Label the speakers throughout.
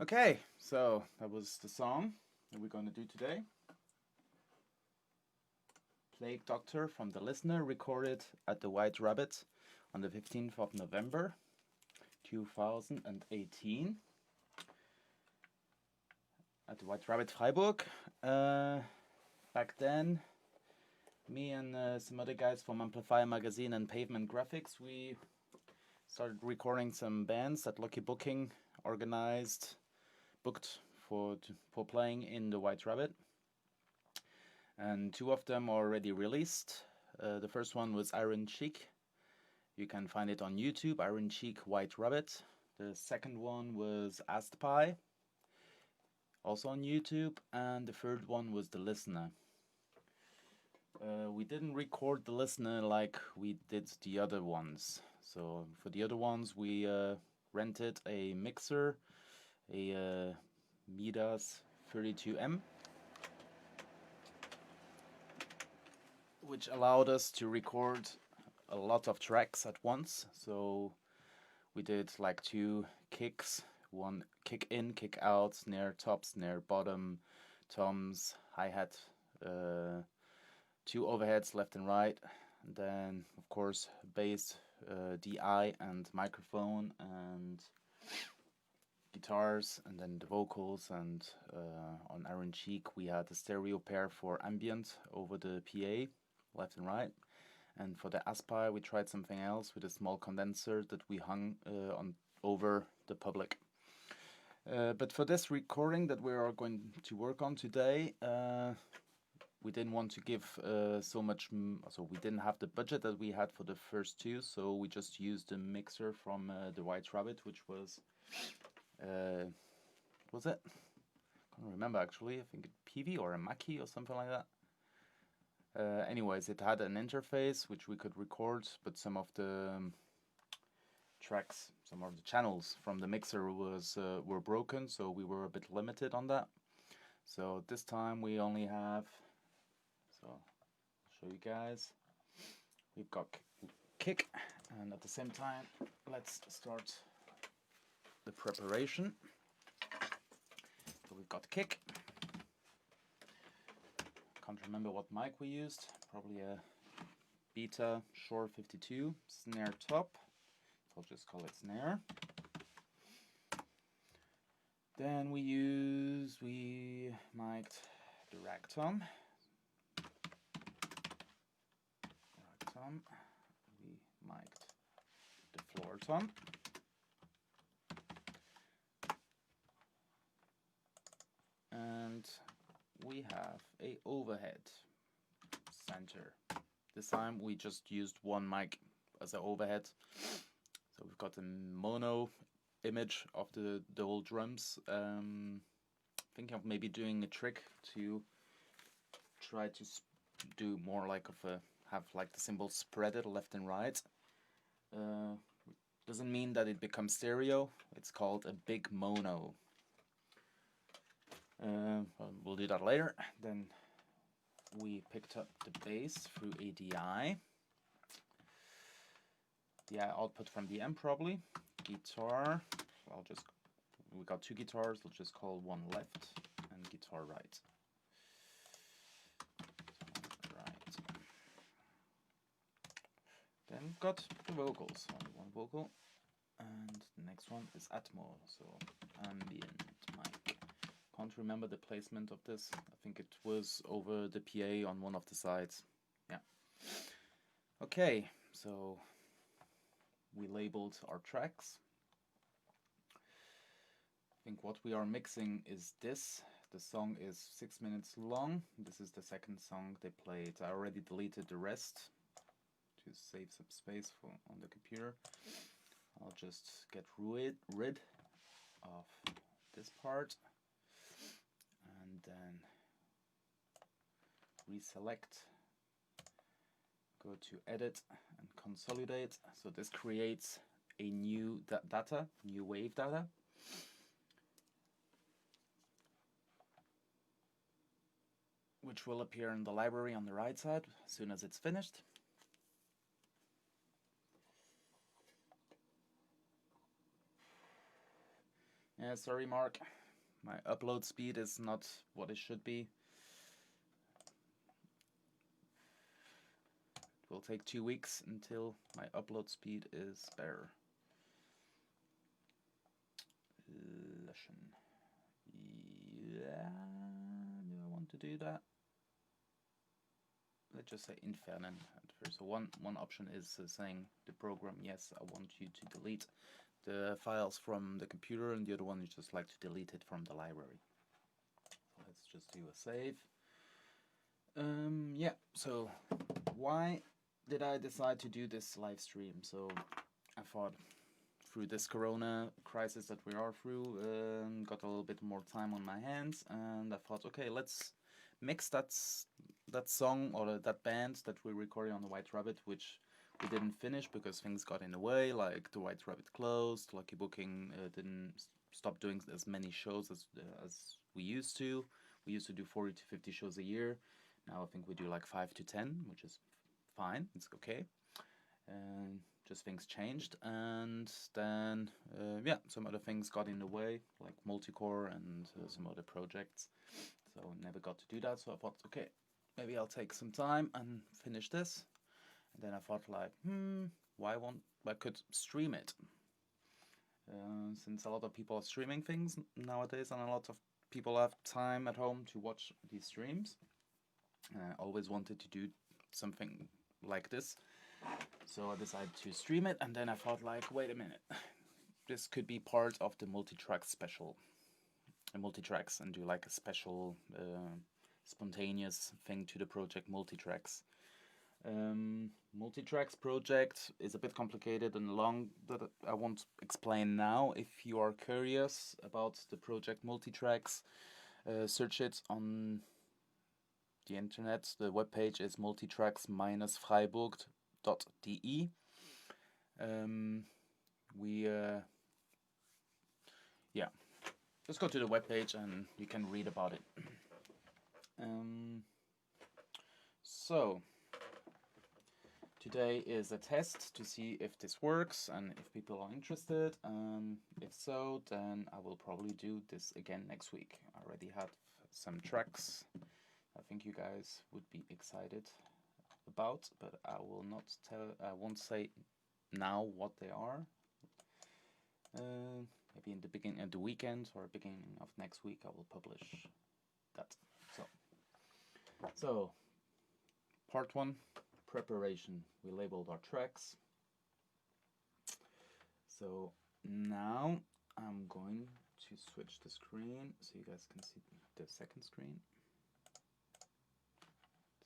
Speaker 1: Okay, so that was the song that we're going to do today. Plague Doctor from the Listener, recorded at the White Rabbit on the 15th of November 2018 at the White Rabbit Freiburg. Back then, me and some other guys from Amplifier Magazine and Pavement Graphics, we started recording some bands that Lucky Booking booked for playing in the White Rabbit. And two of them are already released. The first one was Iron Cheek. You can find it on YouTube, Iron Cheek White Rabbit. The second one was Astpie, also on YouTube. And the third one was The Listener. We didn't record The Listener like we did the other ones. So for the other ones, we rented a mixer, a Midas 32M, which allowed us to record a lot of tracks at once. So we did like two kicks, one kick in, kick out, snare top, snare bottom, toms, hi-hat, two overheads left and right, and then of course bass, DI and microphone, and guitars, and then the vocals. And on Iron Cheek we had a stereo pair for Ambient over the PA, left and right. And for the Aspire we tried something else with a small condenser that we hung on over the public. But for this recording that we are going to work on today, we didn't want to give so much, so we didn't have the budget that we had for the first two, so we just used the mixer from the White Rabbit, which was it? I can't remember actually. I think a PV or a Mackie or something like that. Anyways, it had an interface which we could record, but some of the tracks, some of the channels from the mixer were broken, so we were a bit limited on that. So this time we only have, so I'll show you guys. We've got kick, and at the same time, let's start the preparation. So we've got kick. Can't remember what mic we used. Probably a Beta Shore 52 snare top. I'll just call it snare. Then we mic'd the rag tom. We mic'd the floor tom. And we have a overhead center. This time we just used one mic as an overhead. So we've got a mono image of the old drums. Thinking of maybe doing a trick to try to do more like have like the cymbals spreaded left and right. Doesn't mean that it becomes stereo. It's called a big mono. We'll do that later. Then we picked up the bass through ADI. The output from the amp probably. Guitar. We got two guitars. I'll just call one left and guitar right. Then we've got the vocals. Only one vocal. And the next one is Atmo, so ambient mic. Can't remember the placement of this. I think it was over the PA on one of the sides. Yeah. Okay, so we labeled our tracks. I think what we are mixing is this. The song is 6 minutes long. This is the second song they played. I already deleted the rest to save some space on the computer. I'll just get rid of this part and then reselect, go to edit and consolidate. So this creates a new new wave data. Which will appear in the library on the right side as soon as it's finished. Yeah, sorry, Mark. My upload speed is not what it should be. It will take 2 weeks until my upload speed is better. Yeah, do I want to do that? Let's just say Infernen. So one option is saying the program, yes, I want you to delete the files from the computer, and the other one is just like to delete it from the library. So let's just do a save. Yeah, so why did I decide to do this live stream? So I thought through this corona crisis that we are through, got a little bit more time on my hands, and I thought, okay, let's mix that song or that band that we recorded on the White Rabbit, which we didn't finish because things got in the way, like the White Rabbit closed, Lucky Booking didn't stop doing as many shows as we used to. We used to do 40 to 50 shows a year. Now I think we do like 5 to 10, which is fine, it's okay. Just things changed, and then yeah, some other things got in the way, like multicore and some other projects, so never got to do that. So I thought, okay, maybe I'll take some time and finish this. And then I thought, like, I could stream it, since a lot of people are streaming things nowadays, and a lot of people have time at home to watch these streams. I always wanted to do something like this, so I decided to stream it. And then I thought, like, wait a minute, this could be part of the Multitracks Special, Multitracks, and do like a special spontaneous thing to the project Multitracks. Multitracks project is a bit complicated and long, that I won't explain now. If you are curious about the project Multitracks, search it on the internet. The webpage is multitracks-freiburg.de. Yeah, just go to the webpage and you can read about it. So today is a test to see if this works and if people are interested. If so, then I will probably do this again next week. I already had some tracks I think you guys would be excited about, but I won't say now what they are. Maybe in the beginning of the weekend or beginning of next week I will publish that. So part 1, preparation. We labeled our tracks. So now I'm going to switch the screen so you guys can see the second screen.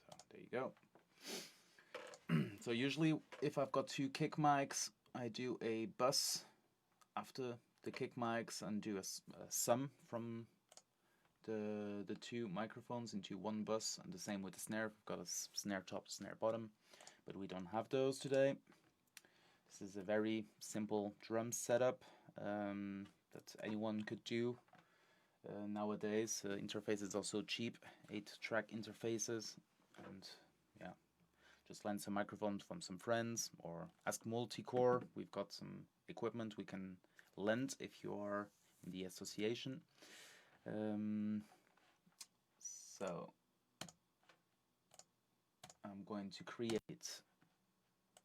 Speaker 1: So there you go. So usually if I've got 2 kick mics, I do a bus after the kick mics and do a sum from the 2 microphones into one bus, and the same with the snare. We've got a snare top, snare bottom, but we don't have those today. This is a very simple drum setup that anyone could do nowadays. Interfaces are so cheap, 8-track interfaces, and yeah, just lend some microphones from some friends or ask Multicore. We've got some equipment we can lend if you are in the association. So I'm going to create.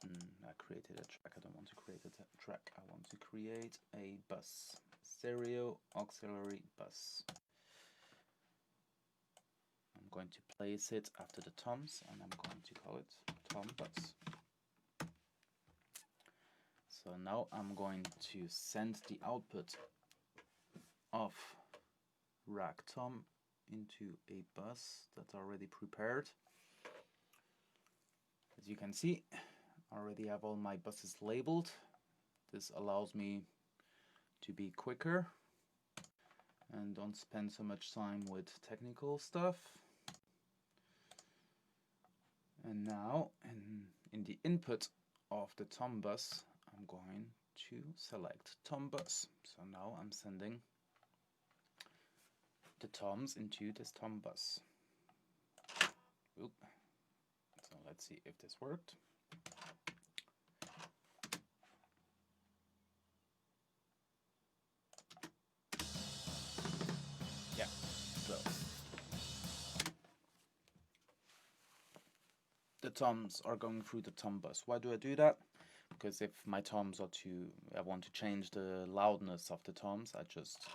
Speaker 1: I created a track. I don't want to create a track. I want to create a bus, stereo auxiliary bus. I'm going to place it after the toms, and I'm going to call it tom bus. So now I'm going to send the output of rack tom into a bus that's already prepared. As you can see, I already have all my buses labeled. This allows me to be quicker and don't spend so much time with technical stuff. And now in the input of the tom bus, I'm going to select tom bus. So now I'm sending the toms into this tom bus. Oop. So let's see if this worked. toms are going through the tom bus. Why do I do that? Because if my toms are I want to change the loudness of the toms, I just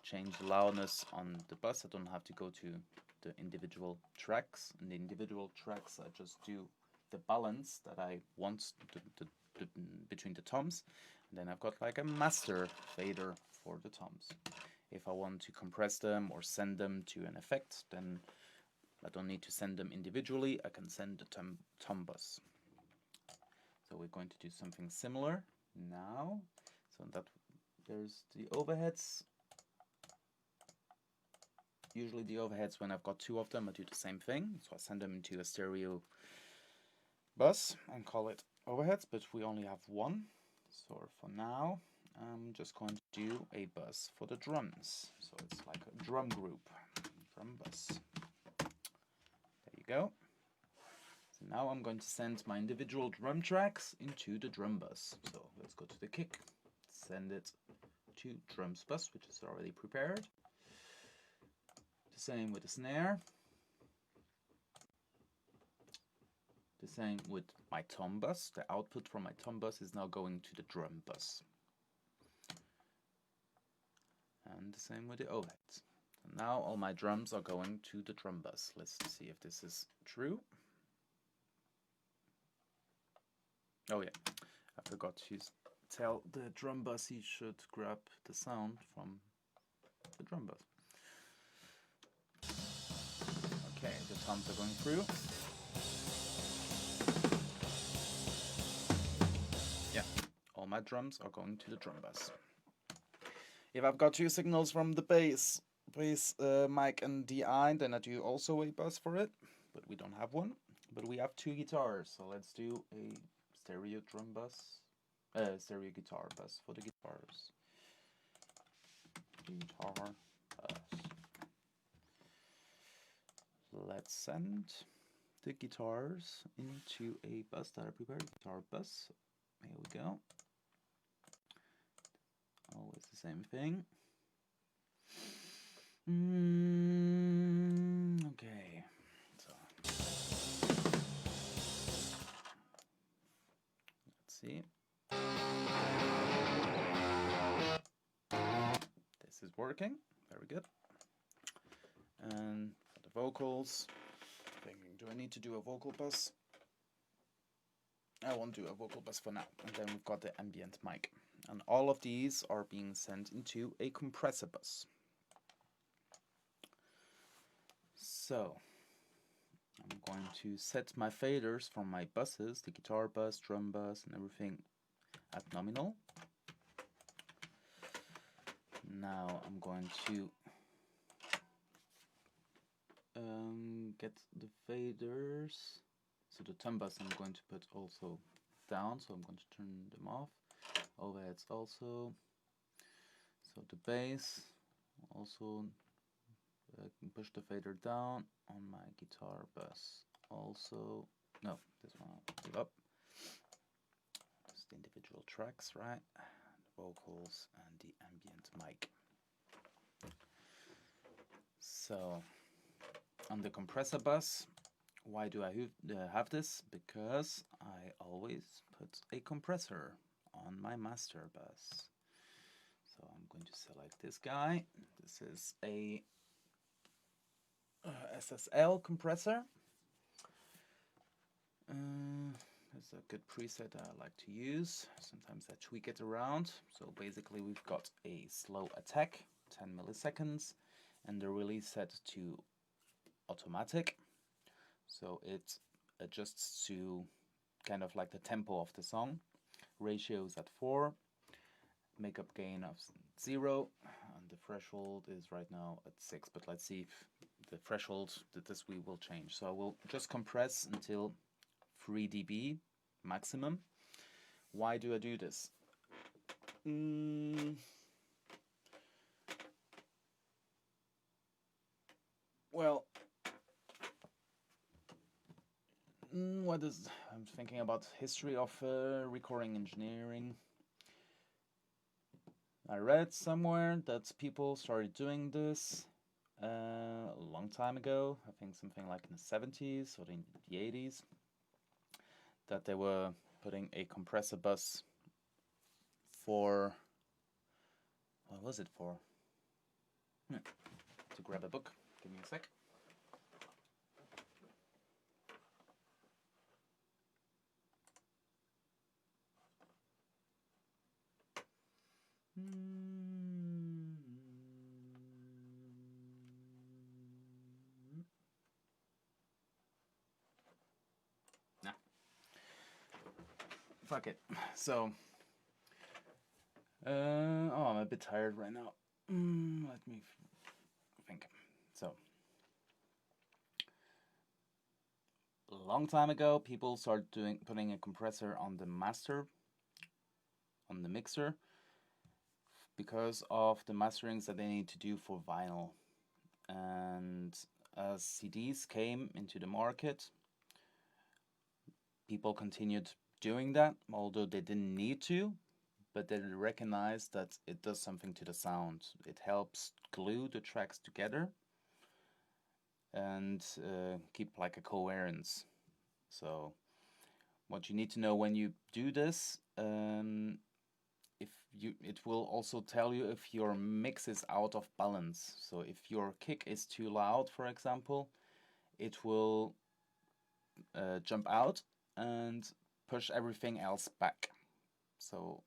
Speaker 1: change the loudness on the bus. I don't have to go to the individual tracks. In the individual tracks, I just do the balance that I want between the toms. And then I've got like a master fader for the toms. If I want to compress them or send them to an effect, then I don't need to send them individually. I can send the tom bus. So we're going to do something similar now. So that there's the overheads. Usually the overheads, when I've got two of them, I do the same thing. So I send them into a stereo bus and call it overheads, but we only have one. So for now, I'm just going to do a bus for the drums. So it's like a drum group, drum bus. There you go. So now I'm going to send my individual drum tracks into the drum bus. So let's go to the kick, send it to drums bus, which is already prepared. The same with the snare. The same with my tom bus. The output from my tom bus is now going to the drum bus. And the same with the overheads. And now all my drums are going to the drum bus. Let's see if this is true. Oh yeah, I forgot to tell the drum bus he should grab the sound from the drum bus. Okay, the toms are going through. Yeah, all my drums are going to the drum bus. If I've got two signals from the bass mic and DI, then I do also a bus for it, but we don't have one. But we have two guitars, so let's do a stereo drum bus, stereo guitar bus for the guitars. Guitar bus. Let's send the guitars into a bus that I prepared, guitar bus. Here we go. Always the same thing. Okay, so let's see. This is working, very good. And for the vocals, thinking, do I need to do a vocal bus? I won't do a vocal bus for now. And then we've got the ambient mic. And all of these are being sent into a compressor bus. So I'm going to set my faders from my buses, the guitar bus, drum bus, and everything at nominal. Now I'm going to get the faders. So the tom bus I'm going to put also down, so I'm going to turn them off. Overheads also. So the bass also push the fader down on my guitar bus. Also, no, this one I'll give up. It's the individual tracks, right? The vocals and the ambient mic. So on the compressor bus, why do I have this? Because I always put a compressor on my master bus. So I'm going to select this guy. This is a SSL compressor. It's a good preset that I like to use. Sometimes I tweak it around. So basically we've got a slow attack, 10 milliseconds, and the release set to automatic. So it adjusts to kind of like the tempo of the song. Ratio is at 4, makeup gain of 0, and the threshold is right now at 6. But let's see if the threshold that this we will change. So I will just compress until 3 dB maximum. Why do I do this? Well, I'm thinking about history of recording engineering. I read somewhere that people started doing this, a long time ago, I think something like in the 70s or in the 80s, that they were putting a compressor bus for, what was it for? To grab a book, give me a sec. Nah. Fuck it. So, oh, I'm a bit tired right now. Let me think. So, a long time ago, people started putting a compressor on the master, on the mixer, because of the masterings that they need to do for vinyl. And as CDs came into the market, people continued doing that, although they didn't need to, but they recognized that it does something to the sound. It helps glue the tracks together and keep like a coherence. So what you need to know when you do this, it will also tell you if your mix is out of balance. So if your kick is too loud, for example, it will jump out and push everything else back. So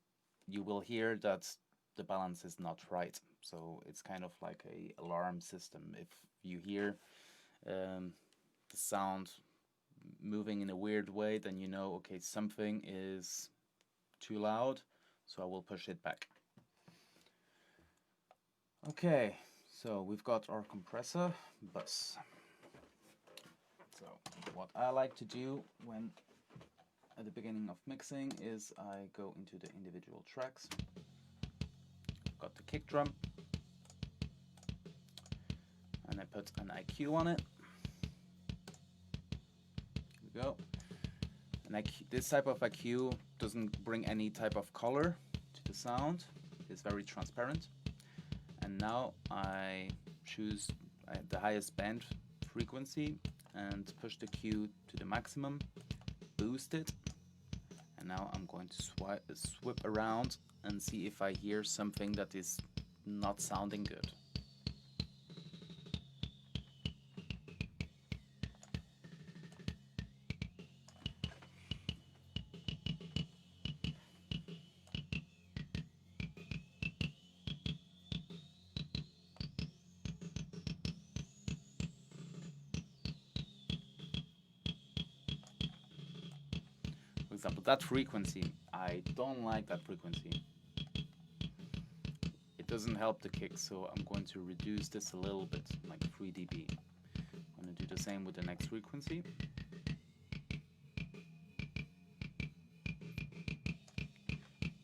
Speaker 1: you will hear that the balance is not right. So it's kind of like a alarm system. If you hear the sound moving in a weird way, then you know, okay, something is too loud, so I will push it back. Okay, so we've got our compressor bus. So what I like to do when at the beginning of mixing is I go into the individual tracks. Got the kick drum, and I put an IQ on it. Here we go. And this type of IQ doesn't bring any type of color to the sound. It's very transparent. And now I choose the highest band frequency and push the Q to the maximum, boost it, and now I'm going to swip around and see if I hear something that is not sounding good. For example, that frequency, I don't like that frequency. It doesn't help the kick, so I'm going to reduce this a little bit, like 3 dB. I'm going to do the same with the next frequency.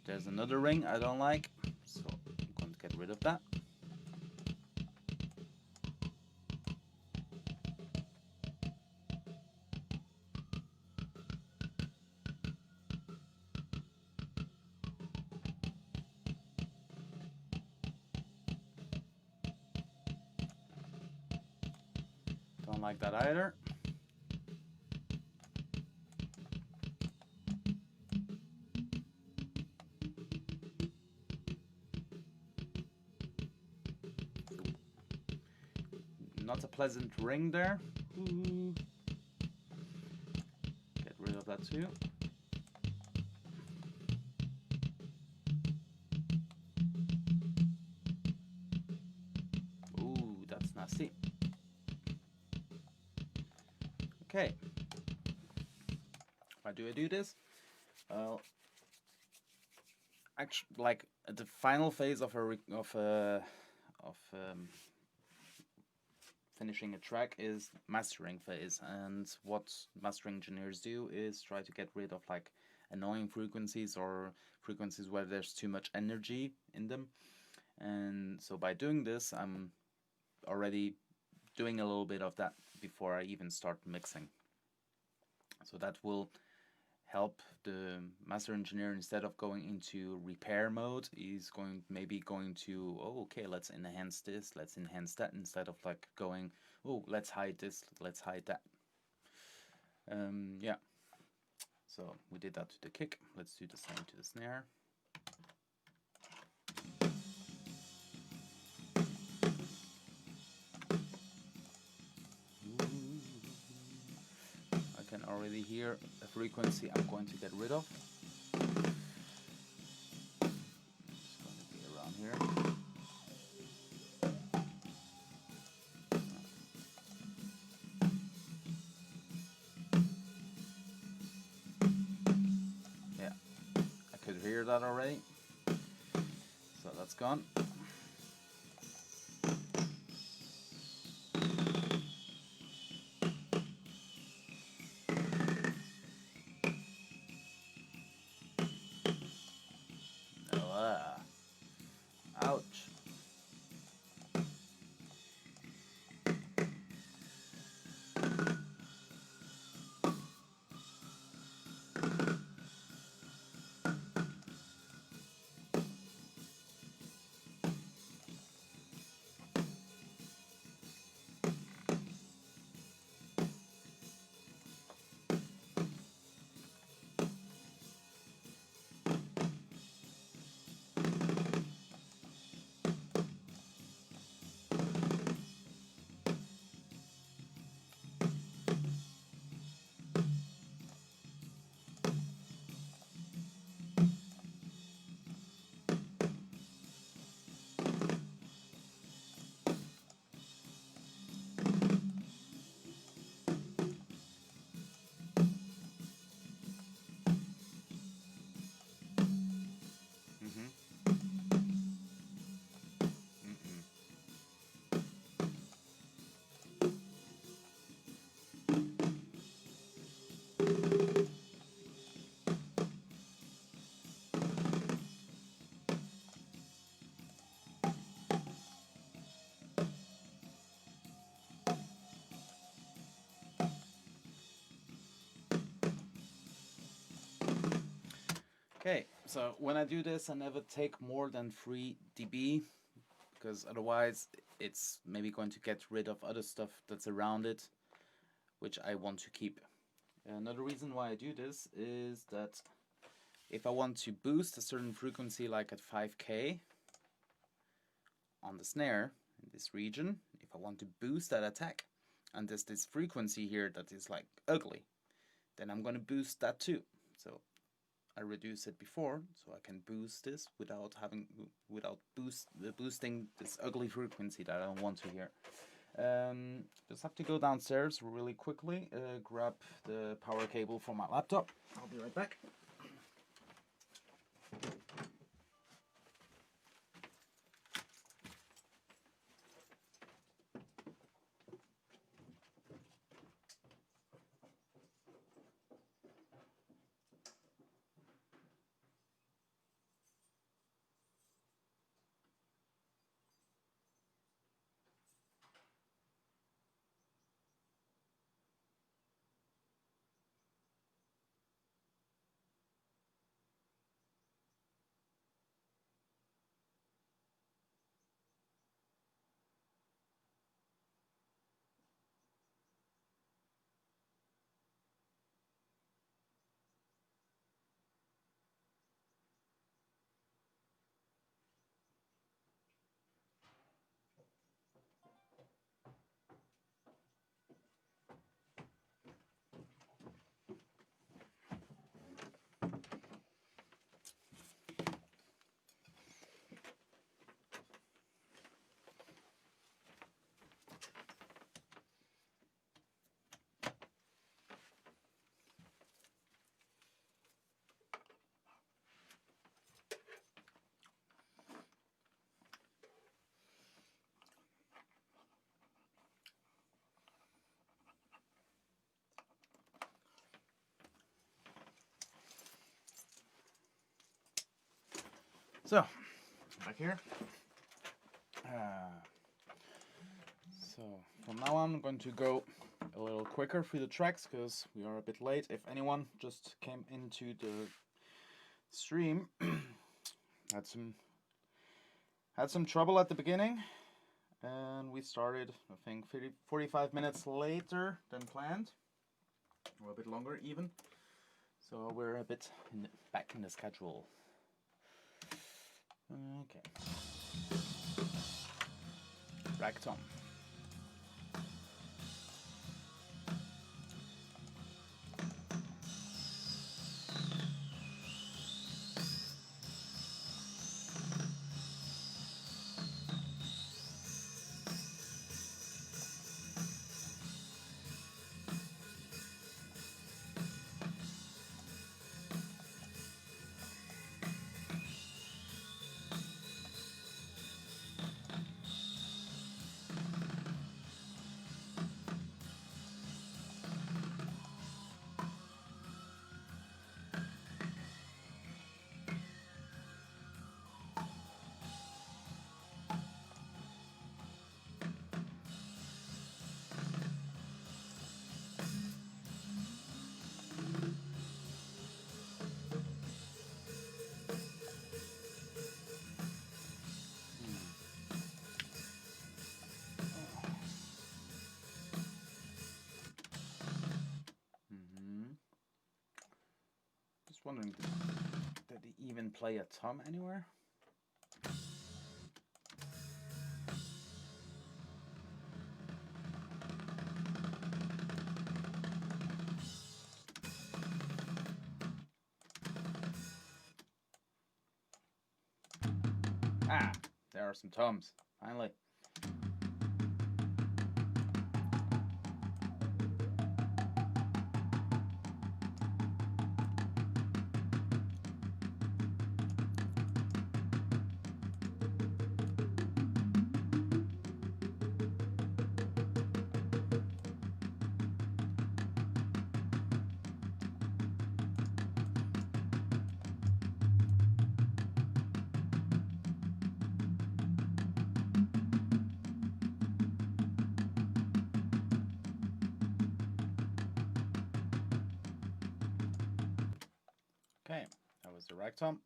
Speaker 1: There's another ring I don't like, so I'm going to get rid of that. Don't like that either. Not a pleasant ring there. Ooh. Get rid of that too. Ooh, that's nasty. Okay. Why do I do this? Well, actually, like at the final phase of finishing a track is mastering phase, and what mastering engineers do is try to get rid of like annoying frequencies or frequencies where there's too much energy in them. And so by doing this, I'm already doing a little bit of that before I even start mixing. So that will help the master engineer, instead of going into repair mode, is maybe going to, oh, okay, let's enhance this, let's enhance that, instead of like going, oh, let's hide this, let's hide that. Yeah, so we did that to the kick. Let's do the same to the snare. I can already hear a frequency I'm going to get rid of. It's going to be around here. Yeah, I could hear that already. So that's gone. Ouch. Okay, so when I do this, I never take more than 3 dB, because otherwise it's maybe going to get rid of other stuff that's around it, which I want to keep. Another reason why I do this is that if I want to boost a certain frequency, like at 5K on the snare in this region, if I want to boost that attack, and there's this frequency here that is like ugly, then I'm going to boost that too. So I reduce it before, so I can boost this without boosting this ugly frequency that I don't want to hear. Just have to go downstairs really quickly, grab the power cable for my laptop. I'll be right back. So, back here. So, from now on, I'm going to go a little quicker through the tracks because we are a bit late. If anyone just came into the stream, had some trouble at the beginning, and we started, I think, 45 minutes later than planned, or a bit longer even. So we're a bit back in the schedule. Okay. Ragtime. Just wondering, did he even play a tom anywhere? Ah, there are some toms, finally. Okay, that was the ragtime.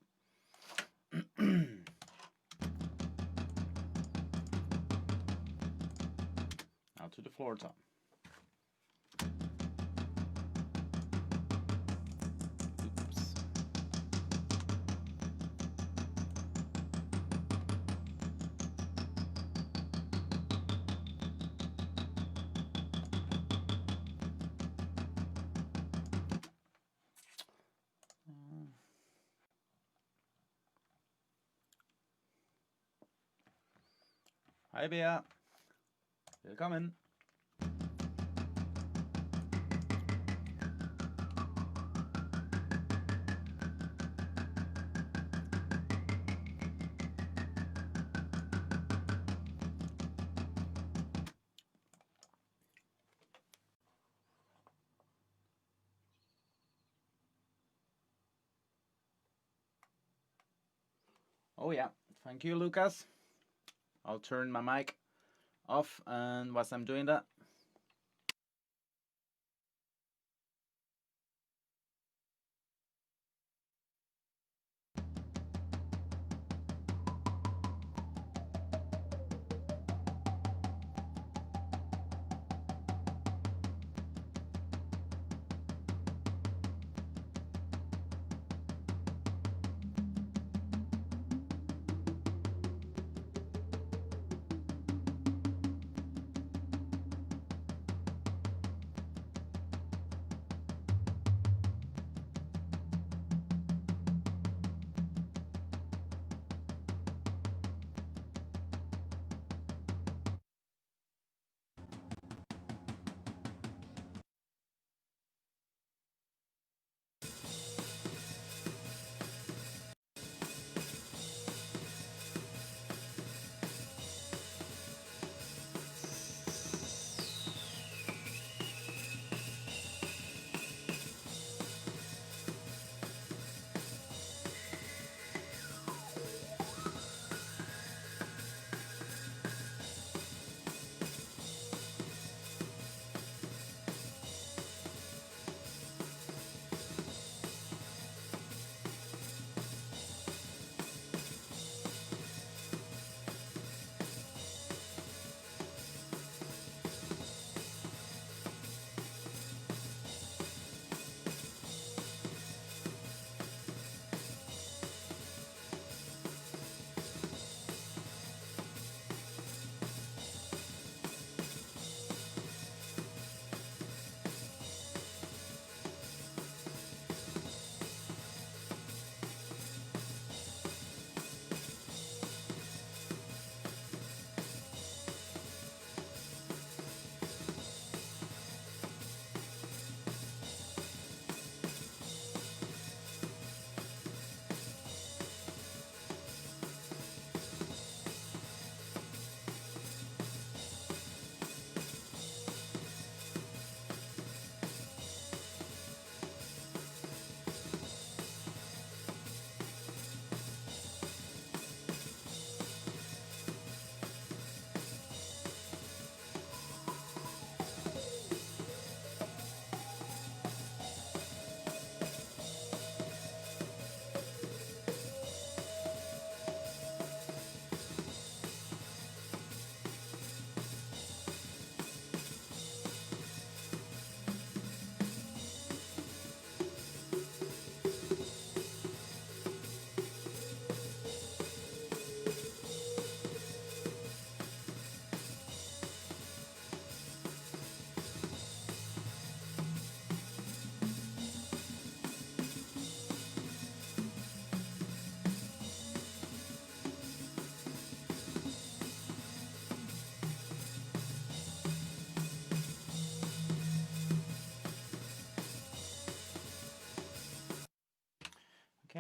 Speaker 1: Now to the floor tom. Oops. Hi Bea, willkommen. Oh yeah, thank you Lucas. I'll turn my mic off, and whilst I'm doing that,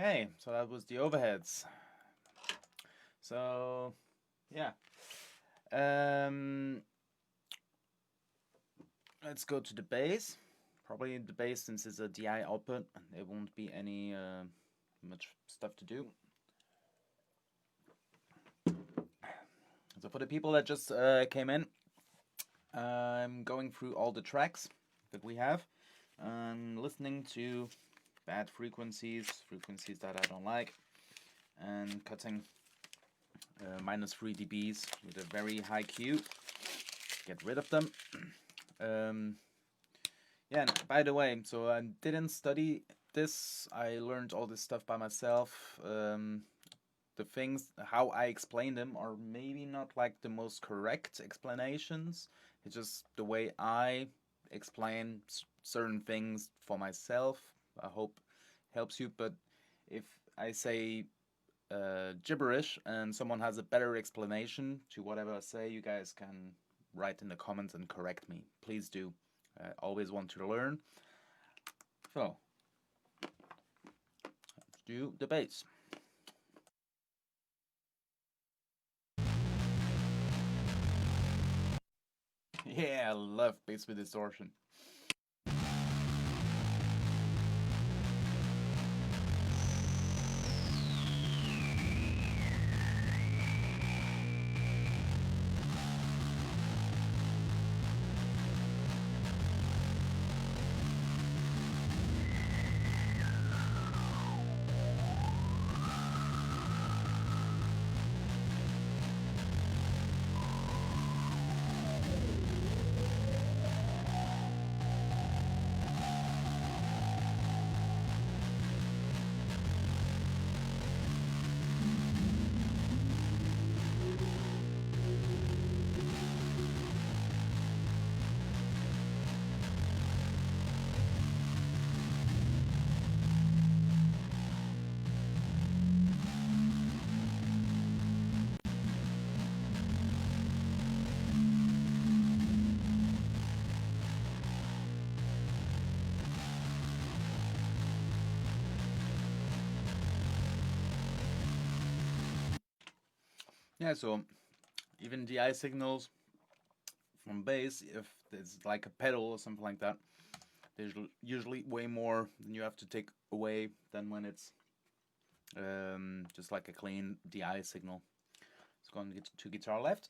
Speaker 1: Okay, so that was the overheads. So, yeah. Let's go to the bass. Probably the bass, since it's a DI output, there won't be any much stuff to do. So for the people that just came in, I'm going through all the tracks that we have. I'm listening to bad frequencies, frequencies that I don't like, and cutting -3 dBs with a very high Q. Get rid of them. Yeah, and by the way, so I didn't study this. I learned all this stuff by myself. The things, how I explain them, are maybe not like the most correct explanations. It's just the way I explain certain things for myself. I hope helps you. But if I say gibberish and someone has a better explanation to whatever I say, you guys can write in the comments and correct me. Please do. I always want to learn. So, let's do the bass. Yeah, I love bass with distortion. Yeah, so even DI signals from bass, if it's like a pedal or something like that, there's usually way more than you have to take away than when it's just like a clean DI signal. Let's go and get to guitar left.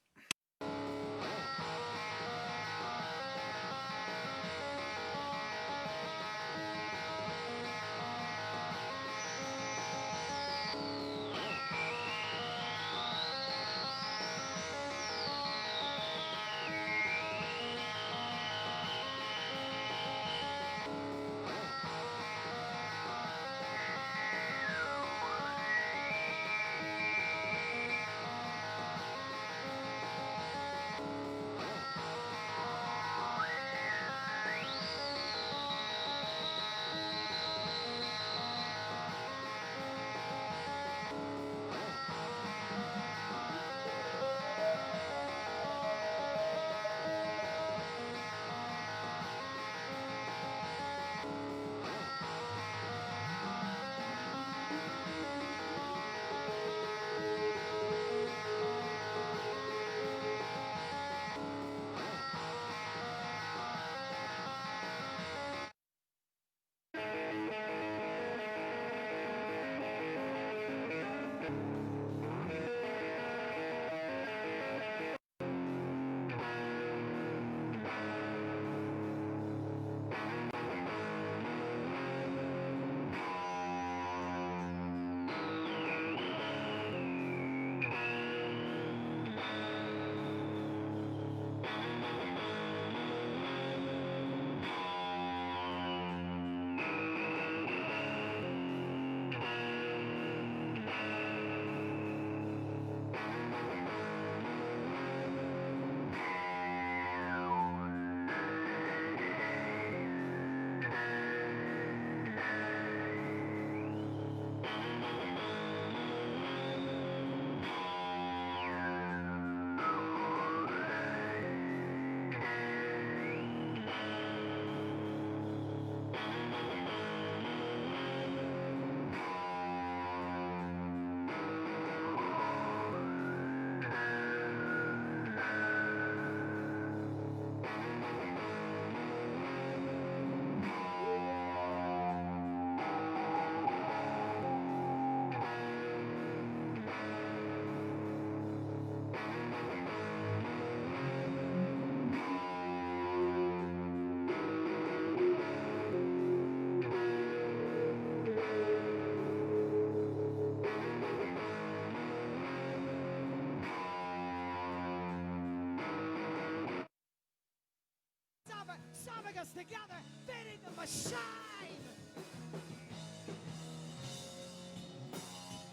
Speaker 2: drumming us together, feeding the machine.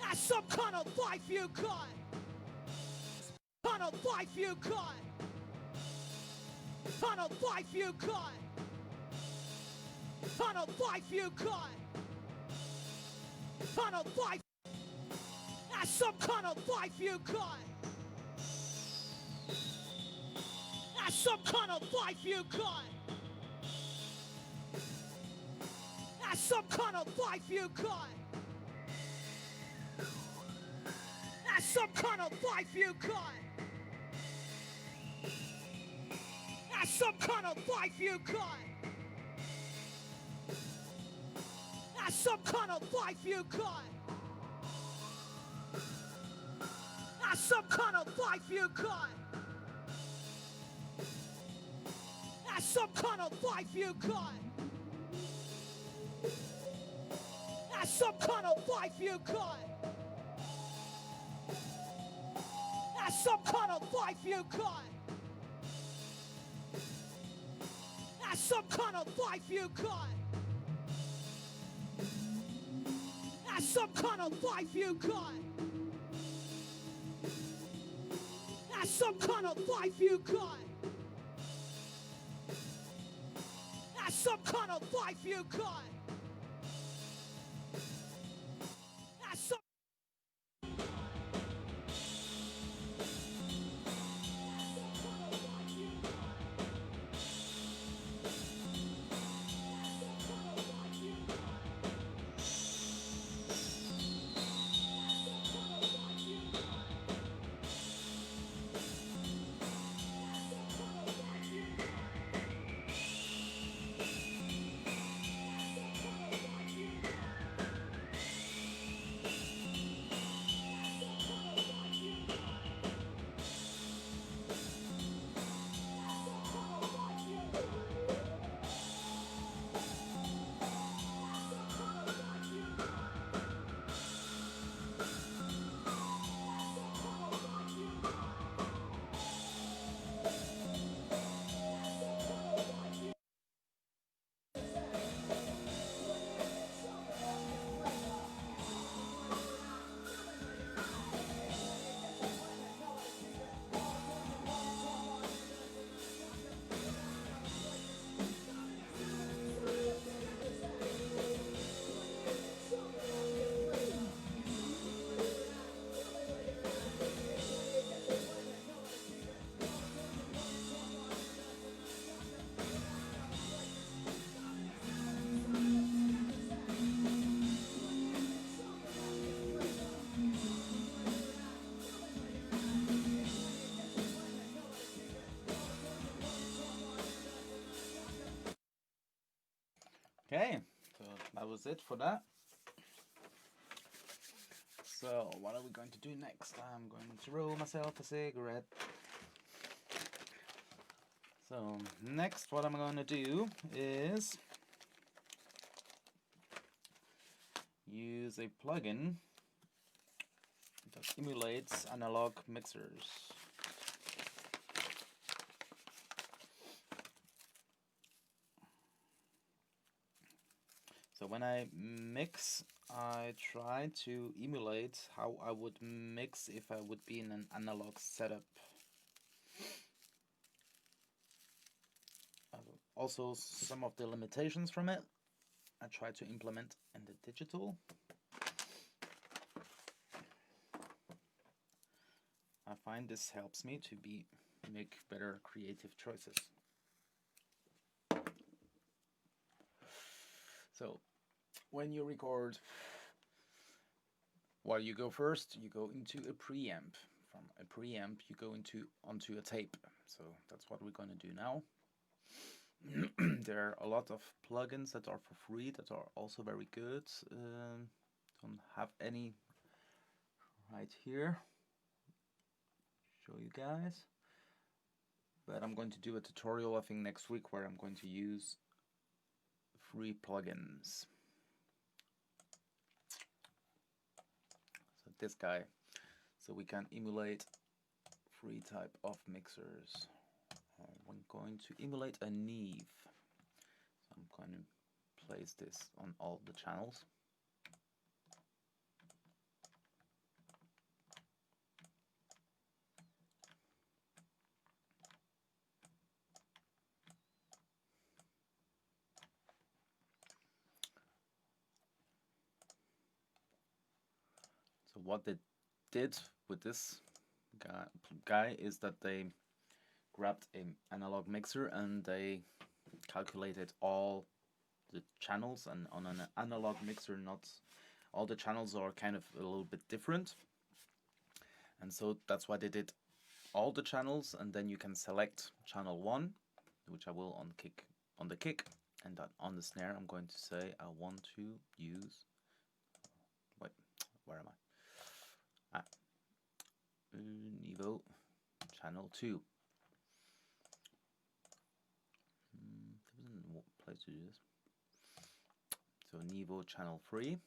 Speaker 2: That's some kind of life you got. Kind of life you got. Kind of life you got. Kind of life you got. Kind of life. That's some kind of life you got. That's some kind of life you got. That's some kind of life you got. That's some kind of life you got. That's some kind of life you got. That's some kind of life you got. That's some kind of life you got. That's some kind of life you got. That's some kind of life you got. That's some kind of life you got. That's some kind of life you got. That's some kind of life you got. That's some kind of life you got. That's some kind of life you got. That's some.
Speaker 1: Okay, so that was it for that. So what are we going to do next? I'm going to roll myself a cigarette. So next what I'm going to do is use a plugin that emulates analog mixers. So when I mix, I try to emulate how I would mix if I would be in an analog setup. Also, some of the limitations from it I try to implement in the digital. I find this helps me to make better creative choices. So when you record, well, you go first, you go into a preamp. From a preamp, you go onto a tape. So that's what we're going to do now. There are a lot of plugins that are for free that are also very good. Don't have any right here. Show you guys. But I'm going to do a tutorial, I think, next week where I'm going to use free plugins. So this guy, so we can emulate free type of mixers. I'm going to emulate a Neve. I'm going to place this on all the channels. So what they did with this guy is that they grabbed an analog mixer and they calculated all the channels, and on an analog mixer not all the channels are kind of a little bit different, and so that's why they did all the channels, and then you can select channel 1, which I will on the kick, and that on the snare I'm going to say I want to use, wait, where am I? Niveau channel 2. There wasn't a place to do this. So Niveau channel 3.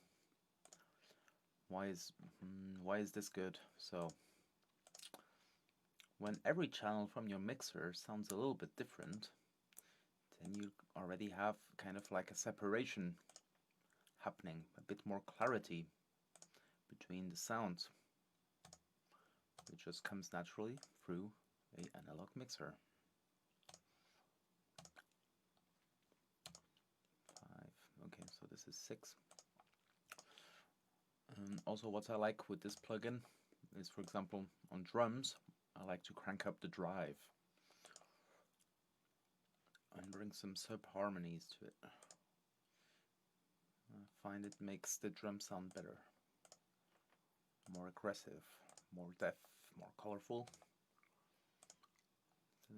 Speaker 1: Why is this good? So when every channel from your mixer sounds a little bit different, then you already have kind of like a separation happening, a bit more clarity between the sounds. It just comes naturally through an analog mixer. 5. Okay, so this is 6. Also, what I like with this plugin is, for example, on drums, I like to crank up the drive and bring some sub-harmonies to it. I find it makes the drum sound better, more aggressive, more depth, more colorful. So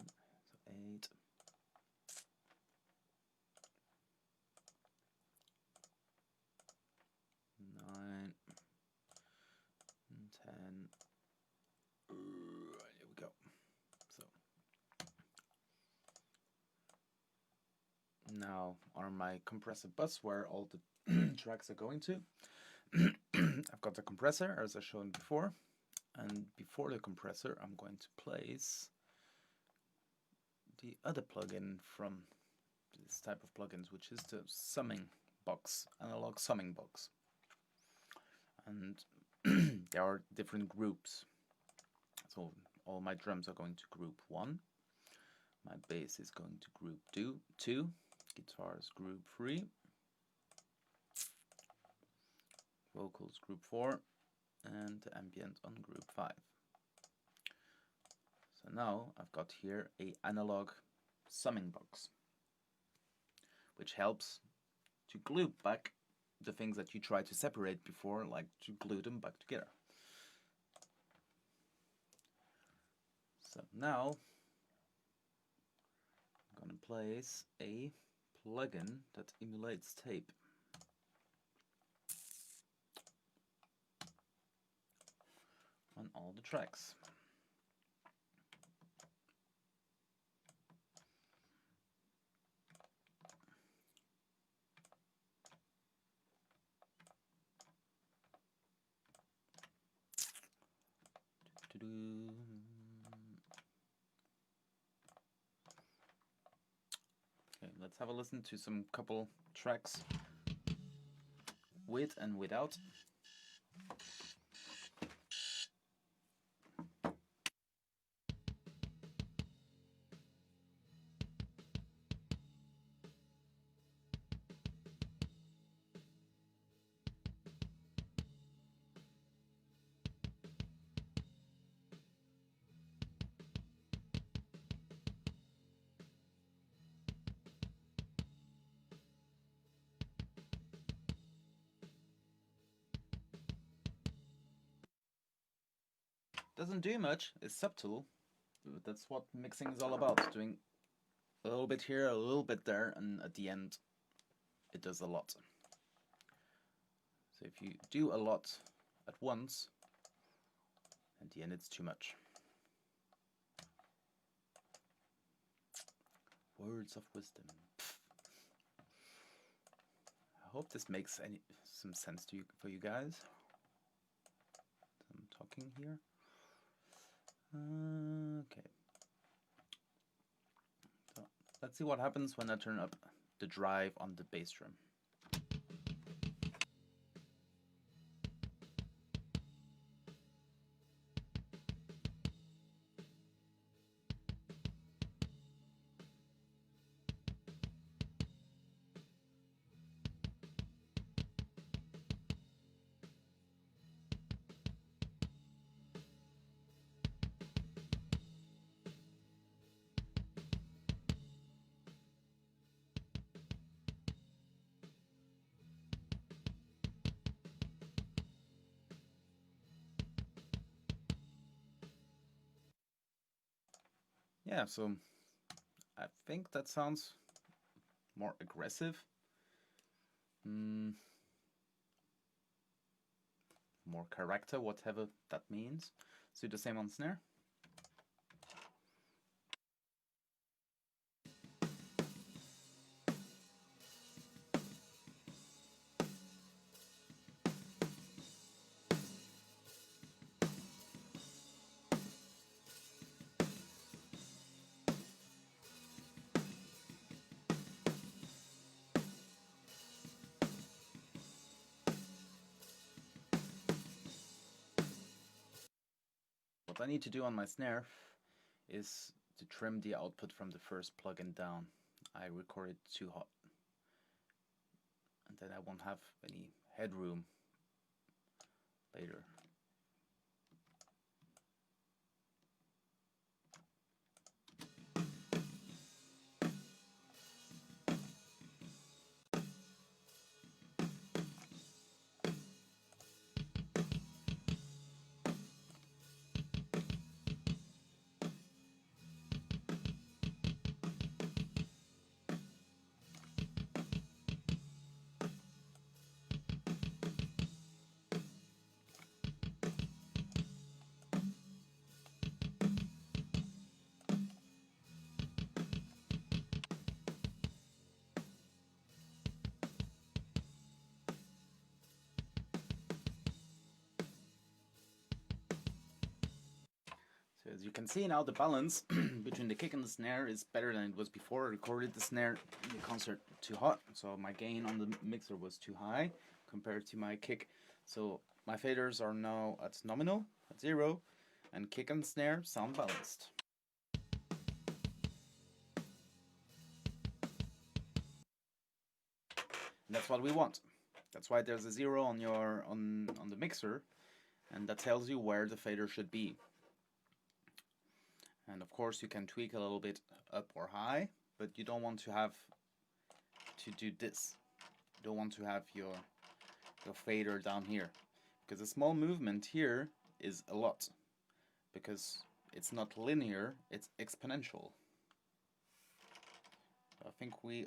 Speaker 1: 8. 9. 10. Here we go. So now on my compressor bus, where all the tracks are going to, I've got the compressor as I shown before, and before the compressor I'm going to place the other plugin from this type of plugins, which is the summing box, analog summing box. And there are different groups. So all my drums are going to group 1, my bass is going to group 2, guitars group 3, vocals group 4, and the ambient on group 5. So now I've got here a analog summing box, which helps to glue back the things that you try to separate before, like to glue them back together. So now I'm going to place a plugin that emulates tape. On all the tracks. Okay, let's have a listen to some couple tracks with and without. Doesn't do much, it's subtle, but that's what mixing is all about, doing a little bit here, a little bit there, and at the end it does a lot. So if you do a lot at once, at the end it's too much. Words of wisdom. I hope this makes some sense to you, for you guys. I'm talking here. Okay. So let's see what happens when I turn up the drive on the bass drum. Yeah, so I think that sounds more aggressive. More character, whatever that means. Let's do the same on snare. What I need to do on my snare is to trim the output from the first plugin down. I recorded too hot, and then I won't have any headroom later. So as you can see now, the balance between the kick and the snare is better than it was before. I recorded the snare in the concert too hot, so my gain on the mixer was too high compared to my kick. So my faders are now at nominal, at 0, and kick and snare sound balanced. And that's what we want. That's why there's a 0 on your on the mixer, and that tells you where the fader should be. And of course you can tweak a little bit up or high, but you don't want to have to do this. You don't want to have your fader down here, because a small movement here is a lot, because it's not linear, it's exponential. I think we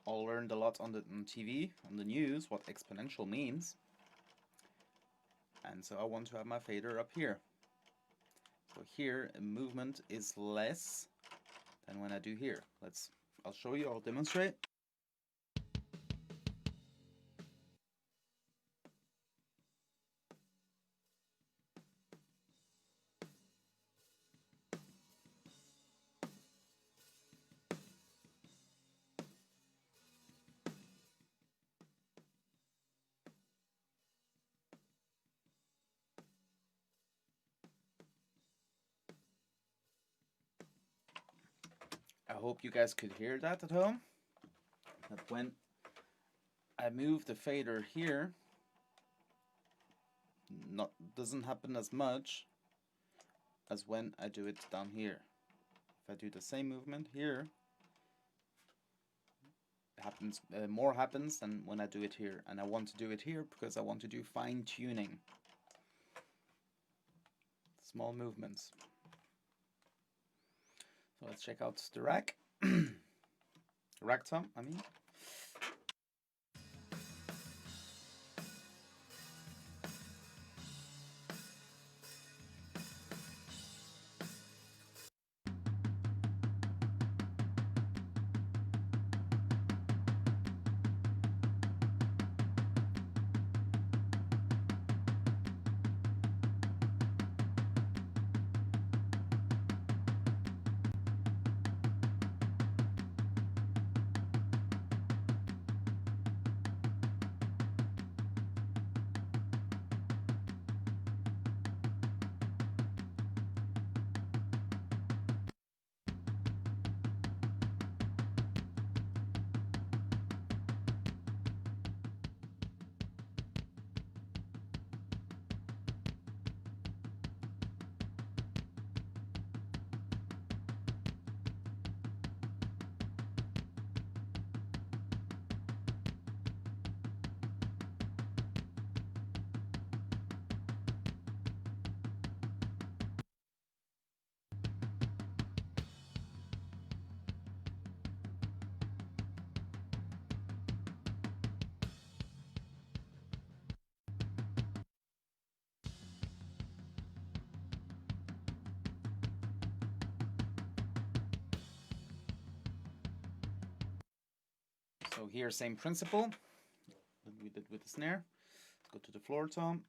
Speaker 1: all learned a lot on TV, on the news, what exponential means. And so I want to have my fader up here. So here, a movement is less than when I do here. I'll show you, I'll demonstrate. I hope you guys could hear that at home. That when I move the fader here, doesn't happen as much as when I do it down here. If I do the same movement here, it happens, more happens than when I do it here. And I want to do it here because I want to do fine tuning. Small movements. So let's check out the rack. Rack tom, I mean. So here, same principle that we did with the snare. Let's go to the floor tom.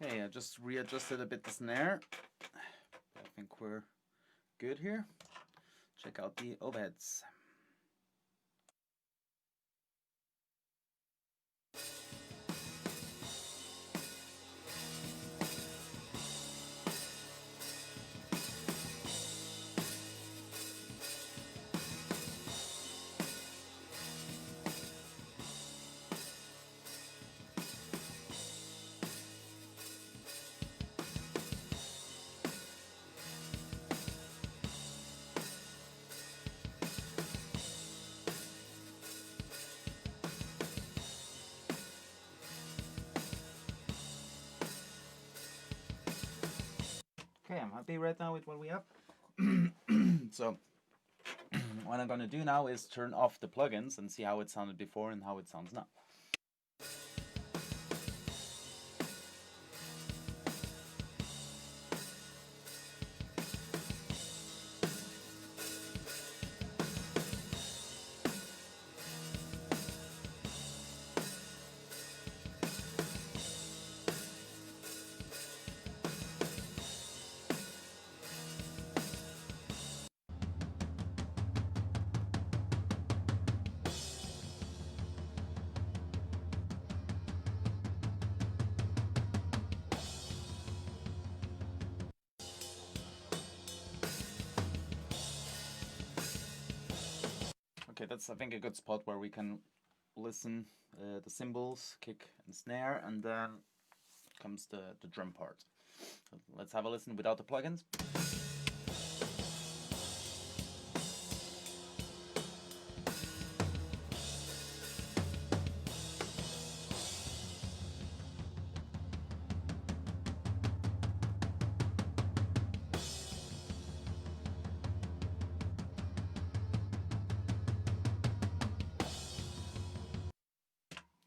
Speaker 1: Okay, I just readjusted a bit the snare. I think we're good here. Check out the overheads. Okay, I'm happy right now with what we have. So what I'm gonna do now is turn off the plugins and see how it sounded before and how it sounds now. Okay, that's I think a good spot where we can listen the cymbals, kick and snare, and then comes the drum part. So let's have a listen without the plugins.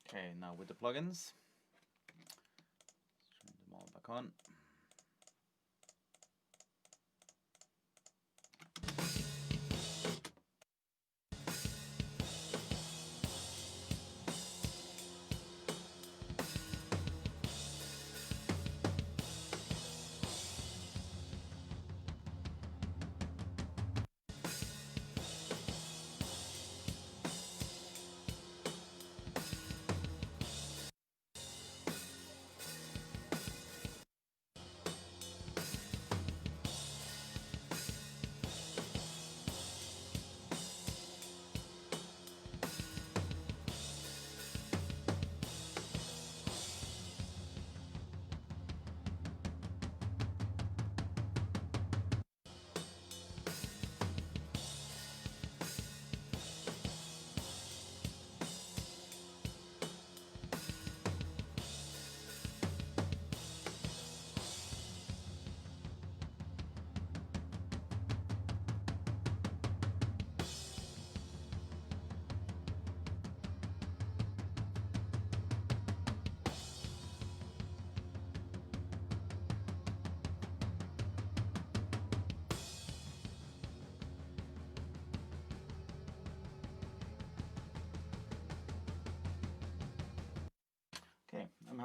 Speaker 1: Okay, now with the plugins, turn them all back on.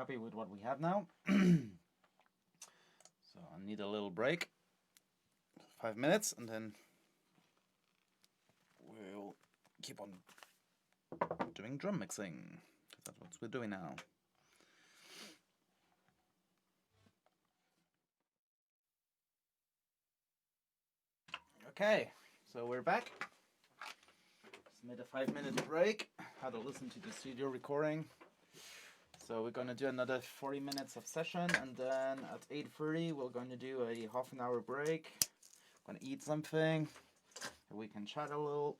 Speaker 1: happy with what we have now. So I need a little break, 5 minutes, and then we'll keep on doing drum mixing. That's what we're doing now. Okay, so we're back. Just made a 5-minute break. Had to listen to the studio recording. So we're gonna do another 40 minutes of session, and then at 8:30 we're going to do a half an hour break. Gonna eat something. We can chat a little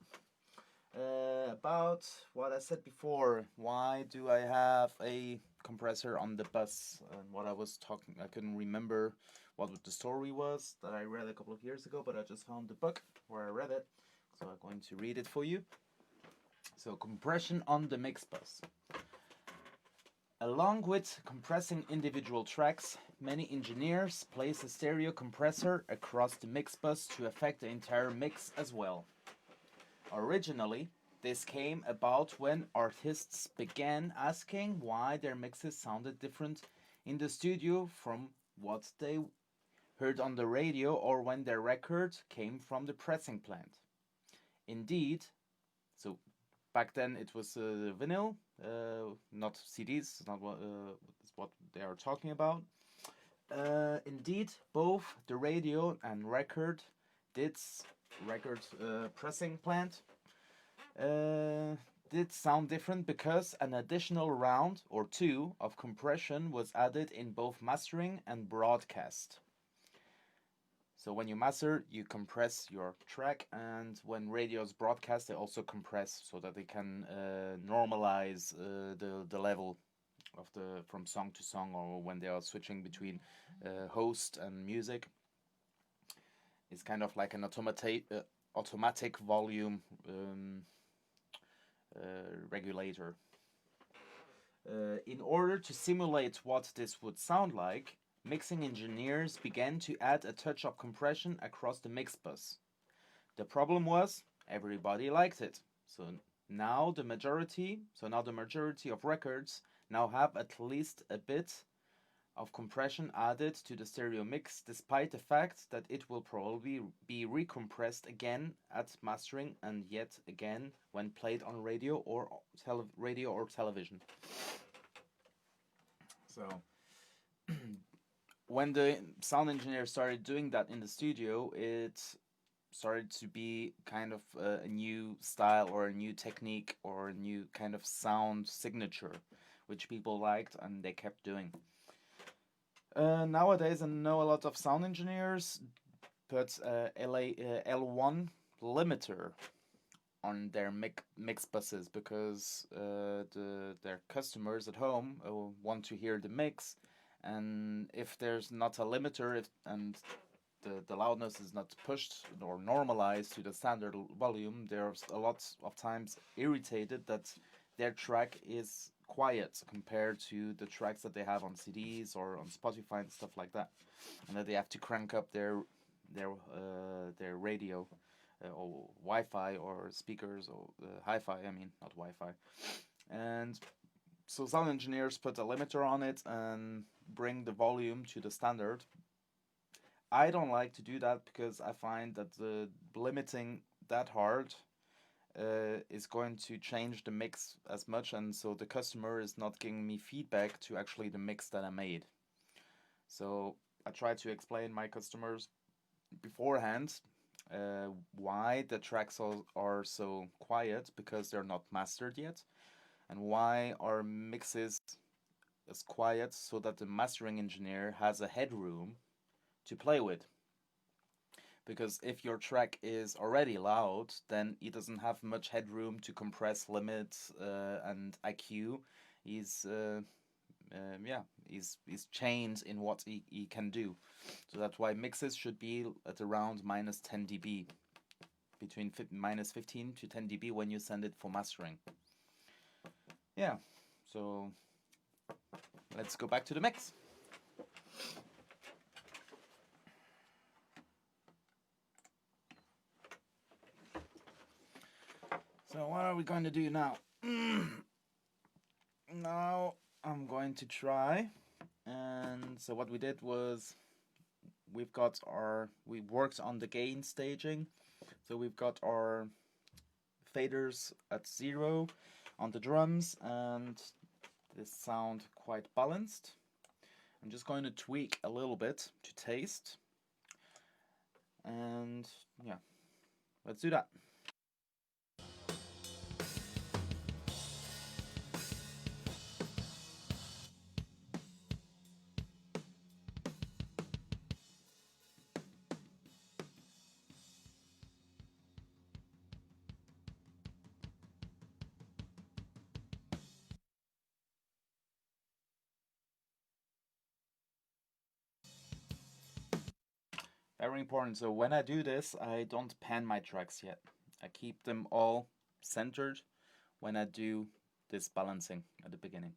Speaker 1: about what I said before. Why do I have a compressor on the bus? And what I was talking, I couldn't remember what the story was that I read a couple of years ago, but I just found the book where I read it, so I'm going to read it for you. So, compression on the mix bus. Along with compressing individual tracks, many engineers place a stereo compressor across the mix bus to affect the entire mix as well. Originally, this came about when artists began asking why their mixes sounded different in the studio from what they heard on the radio or when their record came from the pressing plant. Indeed, so back then it was vinyl, not CDs, not what they are talking about. Indeed, both the radio and record pressing plant did sound different because an additional round or two of compression was added in both mastering and broadcast. So when you master, you compress your track, and when radios broadcast, they also compress so that they can normalize the level of the from song to song, or when they are switching between host and music. It's kind of like an automatic volume regulator. In order to simulate what this would sound like, mixing engineers began to add a touch of compression across the mix bus. The problem was everybody liked it. So now the majority of records now have at least a bit of compression added to the stereo mix, despite the fact that it will probably be recompressed again at mastering and yet again when played on radio or television. So when the sound engineer started doing that in the studio, it started to be kind of a new style or a new technique or a new kind of sound signature, which people liked and they kept doing. Nowadays, I know a lot of sound engineers put L1 limiter on their mix buses because their customers at home want to hear the mix, and if there's not a limiter and the loudness is not pushed or normalized to the standard volume, they're a lot of times irritated that their track is quiet compared to the tracks that they have on CDs or on Spotify and stuff like that, and that they have to crank up their radio or Wi-Fi or speakers or hi-fi. I mean, not Wi-Fi. And so sound engineers put a limiter on it and bring the volume to the standard. I don't like to do that because I find that the limiting that hard is going to change the mix as much, and so the customer is not giving me feedback to actually the mix that I made. So I try to explain my customers beforehand why the tracks are so quiet, because they're not mastered yet, and why our mixes is quiet so that the mastering engineer has a headroom to play with. Because if your track is already loud, then he doesn't have much headroom to compress, limit, and IQ. He's chained in what he can do. So that's why mixes should be at around minus 10 dB, between minus 15 to 10 dB when you send it for mastering. Yeah, so let's go back to the mix. So what are we going to do now? Now I'm going to try. And so what we did was we worked on the gain staging. So we've got our faders at 0 on the drums, and this sound quite balanced. I'm just going to tweak a little bit to taste. And yeah, let's do that. Very important. So when I do this, I don't pan my tracks yet. I keep them all centered when I do this balancing at the beginning.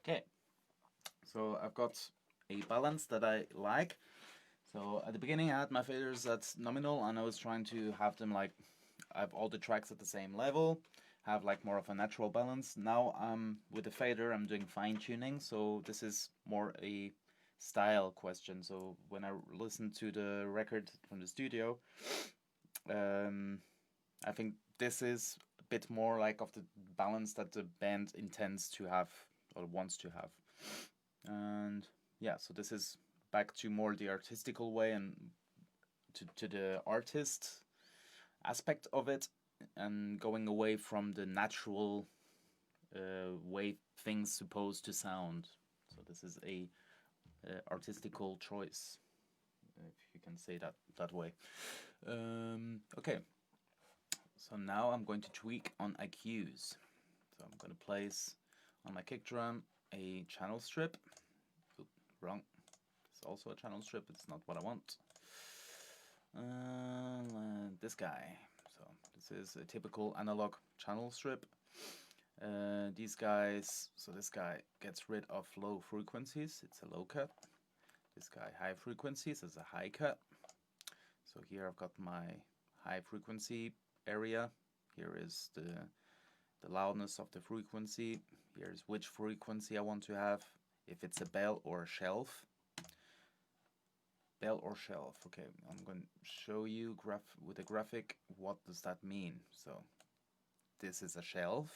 Speaker 1: Okay, so I've got a balance that I like. So at the beginning I had my faders at nominal, and I was trying to have them like, I have all the tracks at the same level, have like more of a natural balance. Now with the fader I'm doing fine tuning, so this is more a style question. So when I listen to the record from the studio, I think this is a bit more like of the balance that the band intends to have or wants to have. And yeah, so this is back to more the artistical way and to the artist aspect of it, and going away from the natural way things supposed to sound. So this is a artistical choice, if you can say that way. Okay, so now I'm going to tweak on IQs. So I'm going to place on my kick drum a channel strip. Oop, wrong. It's also a channel strip. It's not what I want. This guy. So this is a typical analog channel strip. These guys. So this guy gets rid of low frequencies. It's a low cut. This guy high frequencies is a high cut. So here I've got my high frequency area Here is the loudness of the frequency. Here's which frequency I want to have, if it's a bell or a shelf. Bell or shelf. Okay, I'm going to show you with a graphic what does that mean. So this is a shelf.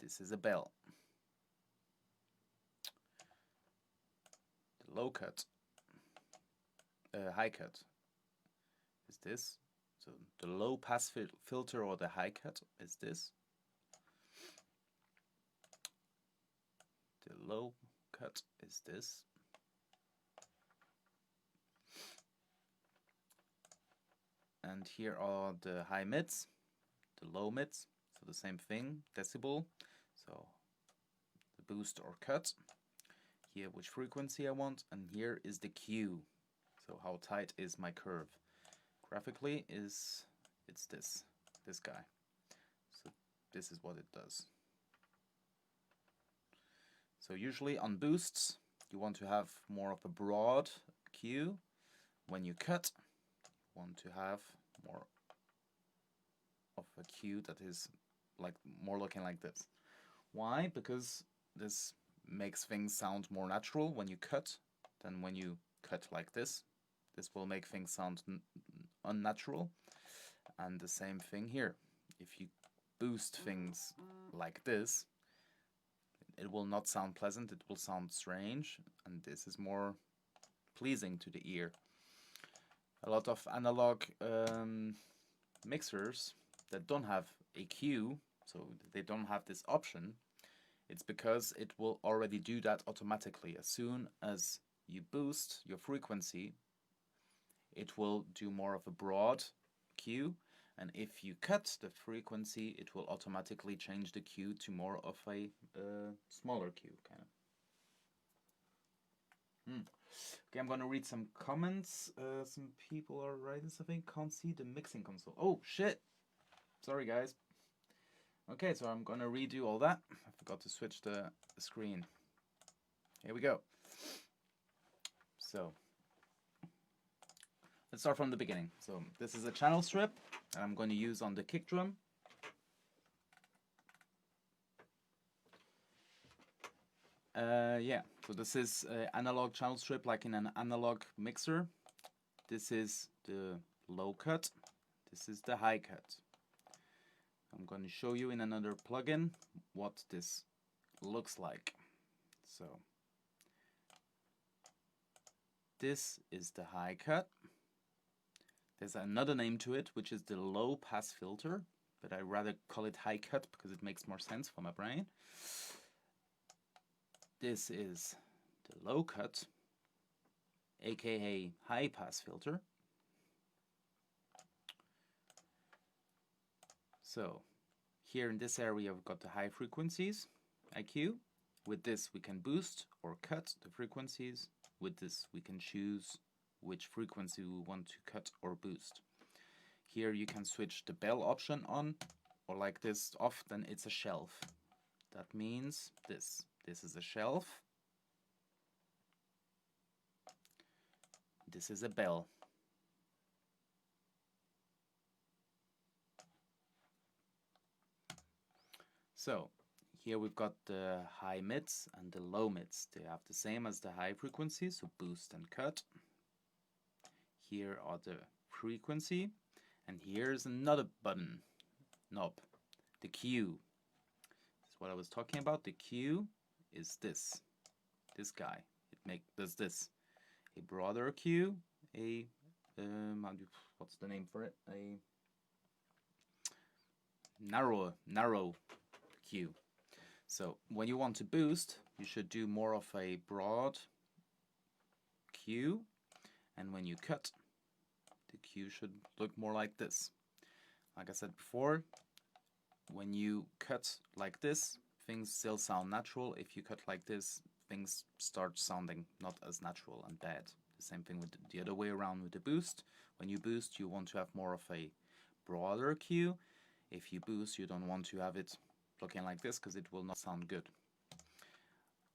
Speaker 1: This is a bell. The low cut, high cut is this. So the low pass filter or the high cut is this. The low cut is this. And here are the high mids, the low mids, so the same thing, decibel. So the boost or cut. Here which frequency I want, and here is the Q. So how tight is my curve. Graphically it's this guy. So this is what it does. So usually on boosts you want to have more of a broad Q. When you cut, you want to have more of a Q that is like more looking like this. Why? Because this makes things sound more natural when you cut than when you cut like this. This will make things sound unnatural. And the same thing here. If you boost things like this, it will not sound pleasant, it will sound strange, and this is more pleasing to the ear. A lot of analog mixers that don't have a Q, so they don't have this option, it's because it will already do that automatically. As soon as you boost your frequency, it will do more of a broad Q, and if you cut the frequency, it will automatically change the Q to more of a smaller Q, kind of. Okay, I'm gonna read some comments. Some people are writing something. Can't see the mixing console. Oh shit! Sorry guys. Okay, so I'm gonna redo all that. I forgot to switch the screen. Here we go. So let's start from the beginning. So this is a channel strip that I'm going to use on the kick drum. Yeah, so this is an analog channel strip like in an analog mixer. This is the low cut. This is the high cut. I'm going to show you in another plugin what this looks like. So this is the high cut. There's another name to it, which is the low pass filter, but I rather call it high cut because it makes more sense for my brain. This is the low cut, aka high pass filter. So here in this area we've got the high frequencies, IQ. With this we can boost or cut the frequencies. With this we can choose which frequency we want to cut or boost. Here you can switch the bell option on, or like this off, then it's a shelf. That means this. This is a shelf. This is a bell. So here we've got the high mids and the low mids. They have the same as the high frequencies, so boost and cut. Here are the frequency, and here's another button, knob, the Q. That's what I was talking about. The Q is this guy. It does this. A broader Q, what's the name for it? A narrow Q. So when you want to boost, you should do more of a broad Q, and when you cut, the Q should look more like this. Like I said before, when you cut like this, things still sound natural. If you cut like this, things start sounding not as natural and bad. The same thing with the other way around with the boost. When you boost, you want to have more of a broader Q. If you boost, you don't want to have it looking like this because it will not sound good.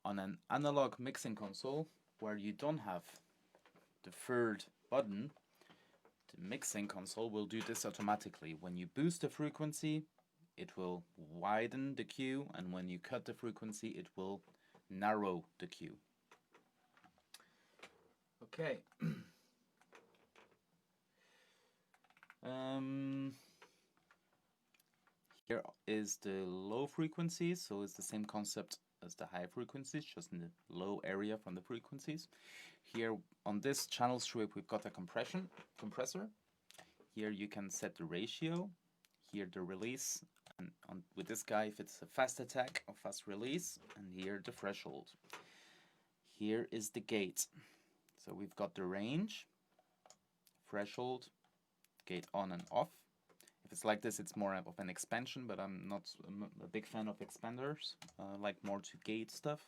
Speaker 1: On an analog mixing console where you don't have the third button, The mixing console will do this automatically. When you boost the frequency, it will widen the Q, and when you cut the frequency, it will narrow the Q. Okay. Here is the low frequencies, so it's the same concept as the high frequencies, just in the low area from the frequencies. Here on this channel strip we've got a compressor. Here you can set the ratio, here the release, and with this guy if it's a fast attack or fast release, and here the threshold. Here is the gate. So we've got the range, threshold, gate on and off. If it's like this, it's more of an expansion, but I'm not a big fan of expanders. Like more to gate stuff.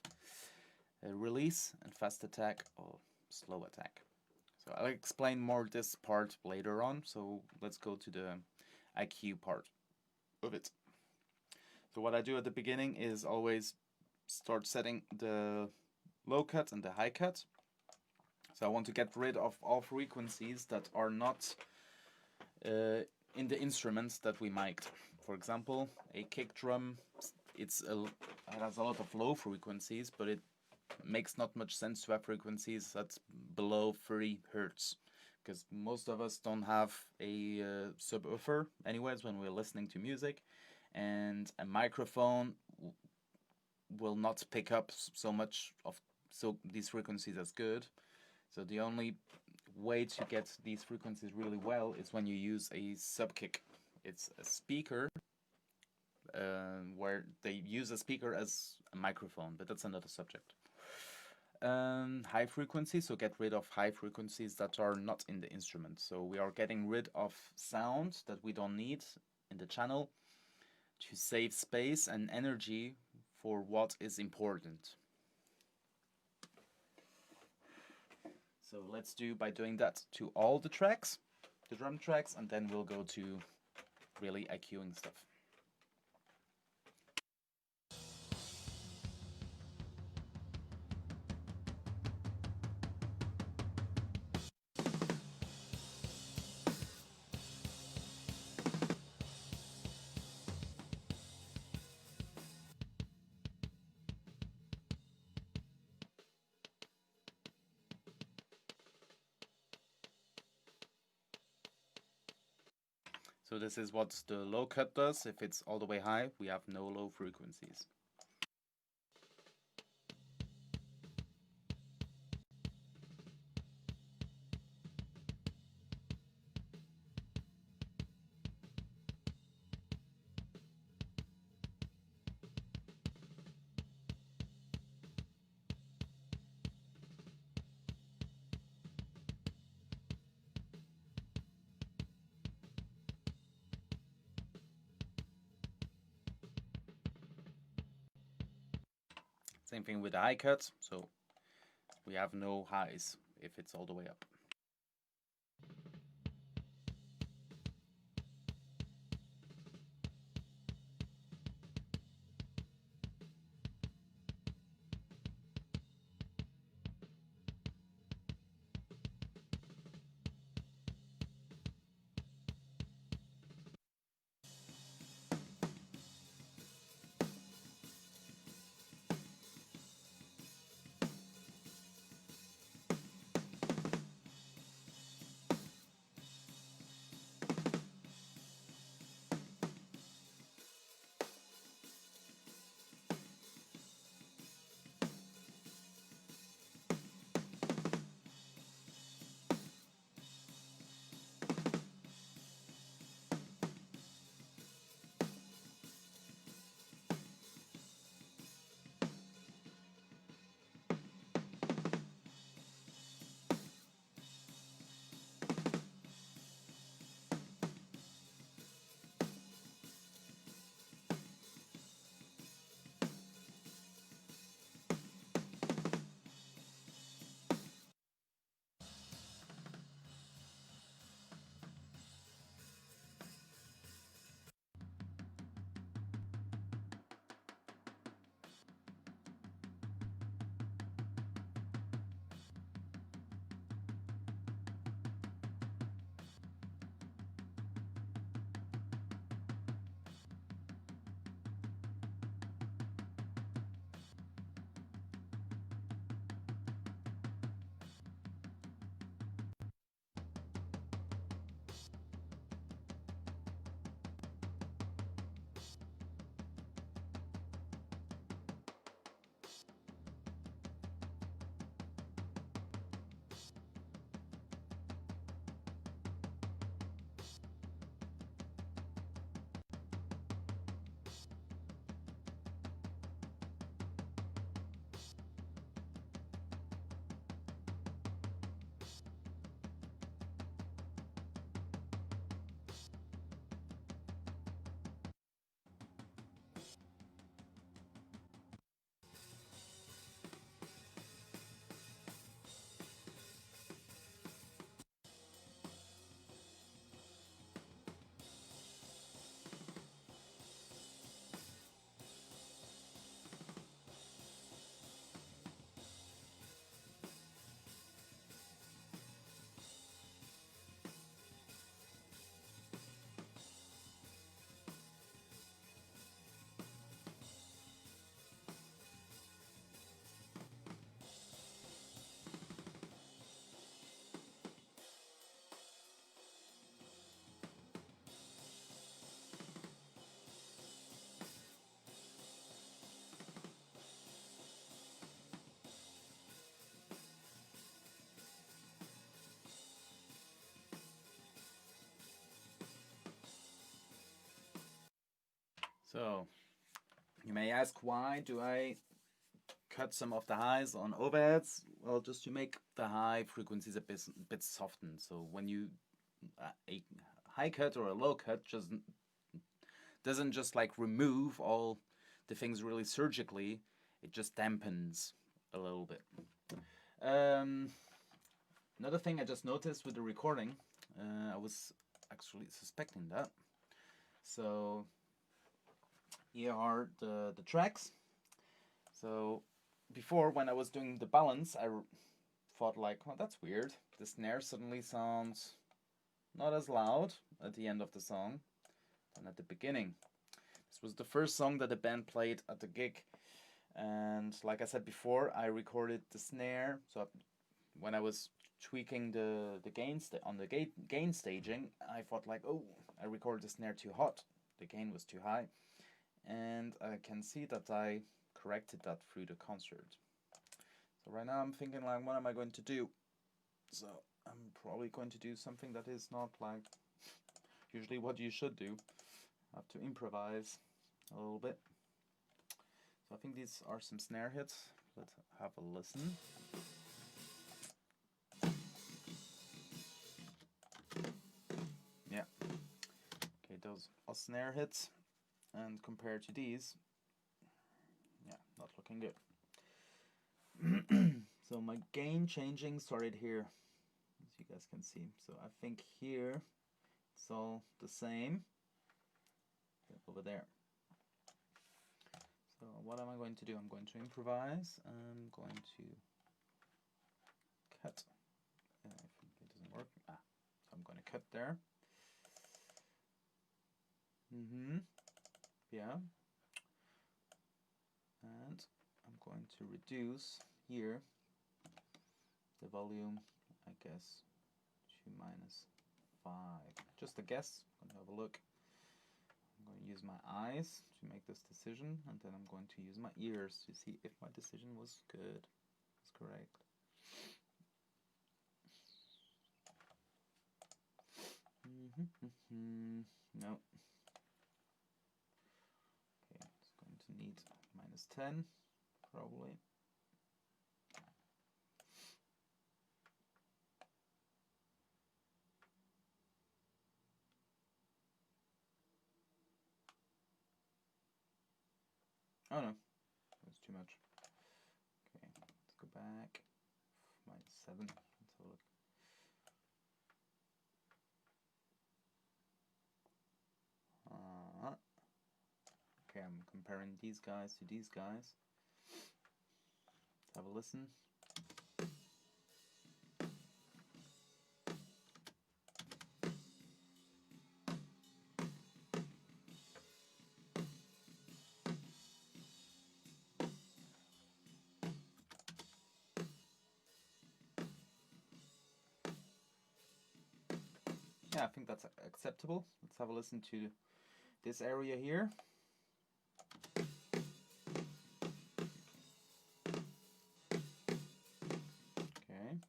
Speaker 1: Release and fast attack or slow attack. So I'll explain more this part later on, so let's go to the IQ part of it. So what I do at the beginning is always start setting the low cut and the high cut. So I want to get rid of all frequencies that are not in the instruments that we mic'd. For example, a kick drum, it has a lot of low frequencies, but it makes not much sense to have frequencies that's below 30 Hertz, because most of us don't have a subwoofer anyways when we're listening to music, and a microphone will not pick up so much of these frequencies as good. So the only way to get these frequencies really well is when you use a sub-kick. It's a speaker where they use a speaker as a microphone, but that's another subject. High frequencies, so get rid of high frequencies that are not in the instrument. So we are getting rid of sound that we don't need in the channel to save space and energy for what is important. So let's do by doing that to all the tracks, the drum tracks, and then we'll go to really IQing stuff. So this is what the low cut does. If it's all the way high, we have no low frequencies. Same thing with the high cut, so we have no highs if it's all the way up. So, you may ask, why do I cut some of the highs on overheads? Well, just to make the high frequencies a bit softened. So when you a high cut or a low cut just doesn't just like remove all the things really surgically, it just dampens a little bit. Another thing I just noticed with the recording, I was actually suspecting that. So here are the tracks. So before, when I was doing the balance, I thought like, well, that's weird. The snare suddenly sounds not as loud at the end of the song than at the beginning. This was the first song that the band played at the gig. And like I said before, I recorded the snare. So when I was tweaking the gain on the gain staging, I thought like, oh, I recorded the snare too hot. The gain was too high. And I can see that I corrected that through the concert. So right now I'm thinking like, what am I going to do? So I'm probably going to do something that is not like usually what you should do. I have to improvise a little bit. So I think these are some snare hits. Let's have a listen. Yeah. Okay, those are snare hits. And compared to these, yeah, not looking good. So my gain changing started here, as you guys can see. So I think here it's all the same over there. So what am I going to do? I'm going to improvise. I'm going to cut. I think it doesn't work. So I'm going to cut there. Yeah. And I'm going to reduce here the volume, I guess, to -5. Just a guess. I'm going to have a look. I'm going to use my eyes to make this decision, and then I'm going to use my ears to see if my decision was good, was correct. No. Okay, it's going to need -10, probably. Oh no, that's too much. Okay, let's go back. -7. Let's have a look. Okay, I'm comparing these guys to these guys. Let's have a listen. Yeah, I think that's acceptable. Let's have a listen to this area here. Okay.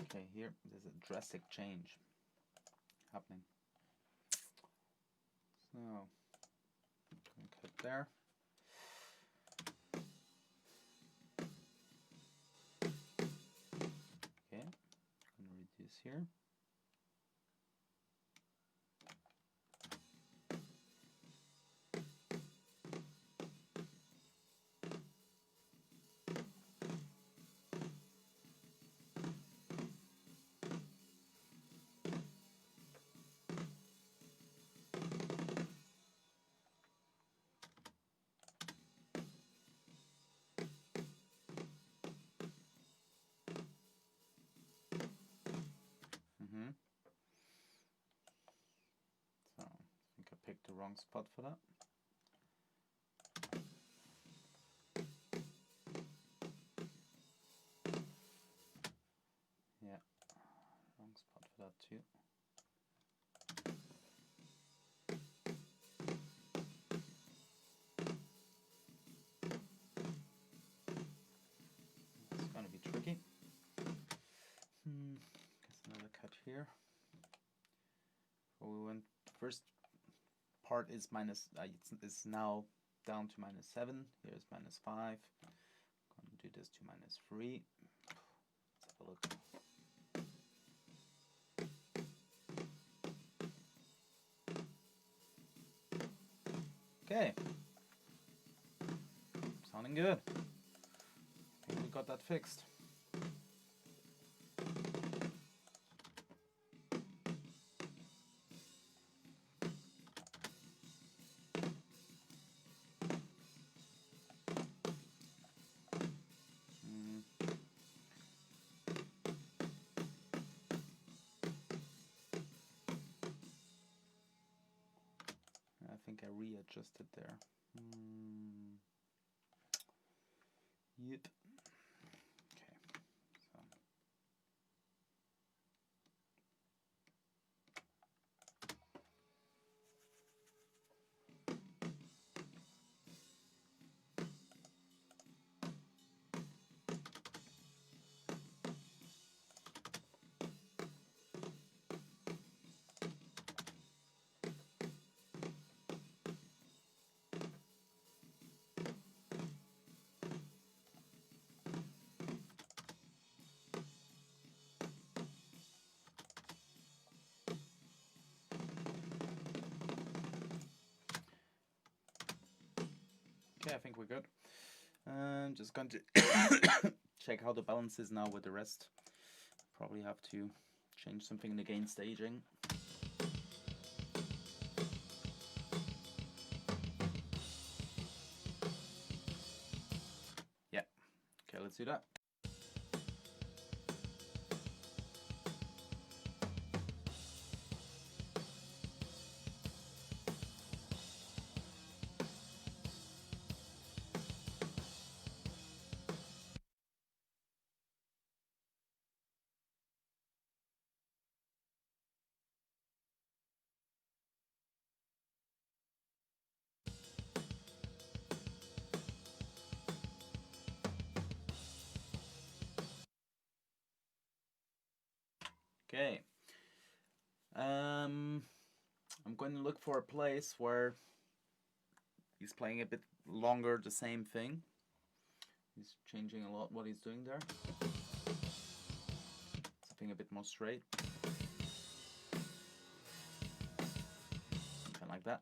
Speaker 1: Okay, here there's a drastic change happening. So, I'm going to cut there. Okay, I'm going to reduce here. So, I think I picked the wrong spot for that. Yeah, wrong spot for that too. tricky. Guess another cut here. So we went first part is minus. It's now down to -7. Here's -5. I'm gonna do this to -3. Let's have a look. Okay, sounding good. I think we got that fixed. I think I readjusted there. Yep. Okay. So. Okay, I think we're good. I'm just going to check how the balance is now with the rest. Probably have to change something in the gain staging. Yeah, okay, let's do that. Okay. I'm going to look for a place where he's playing a bit longer the same thing. He's changing a lot what he's doing there. Something a bit more straight. Something like that.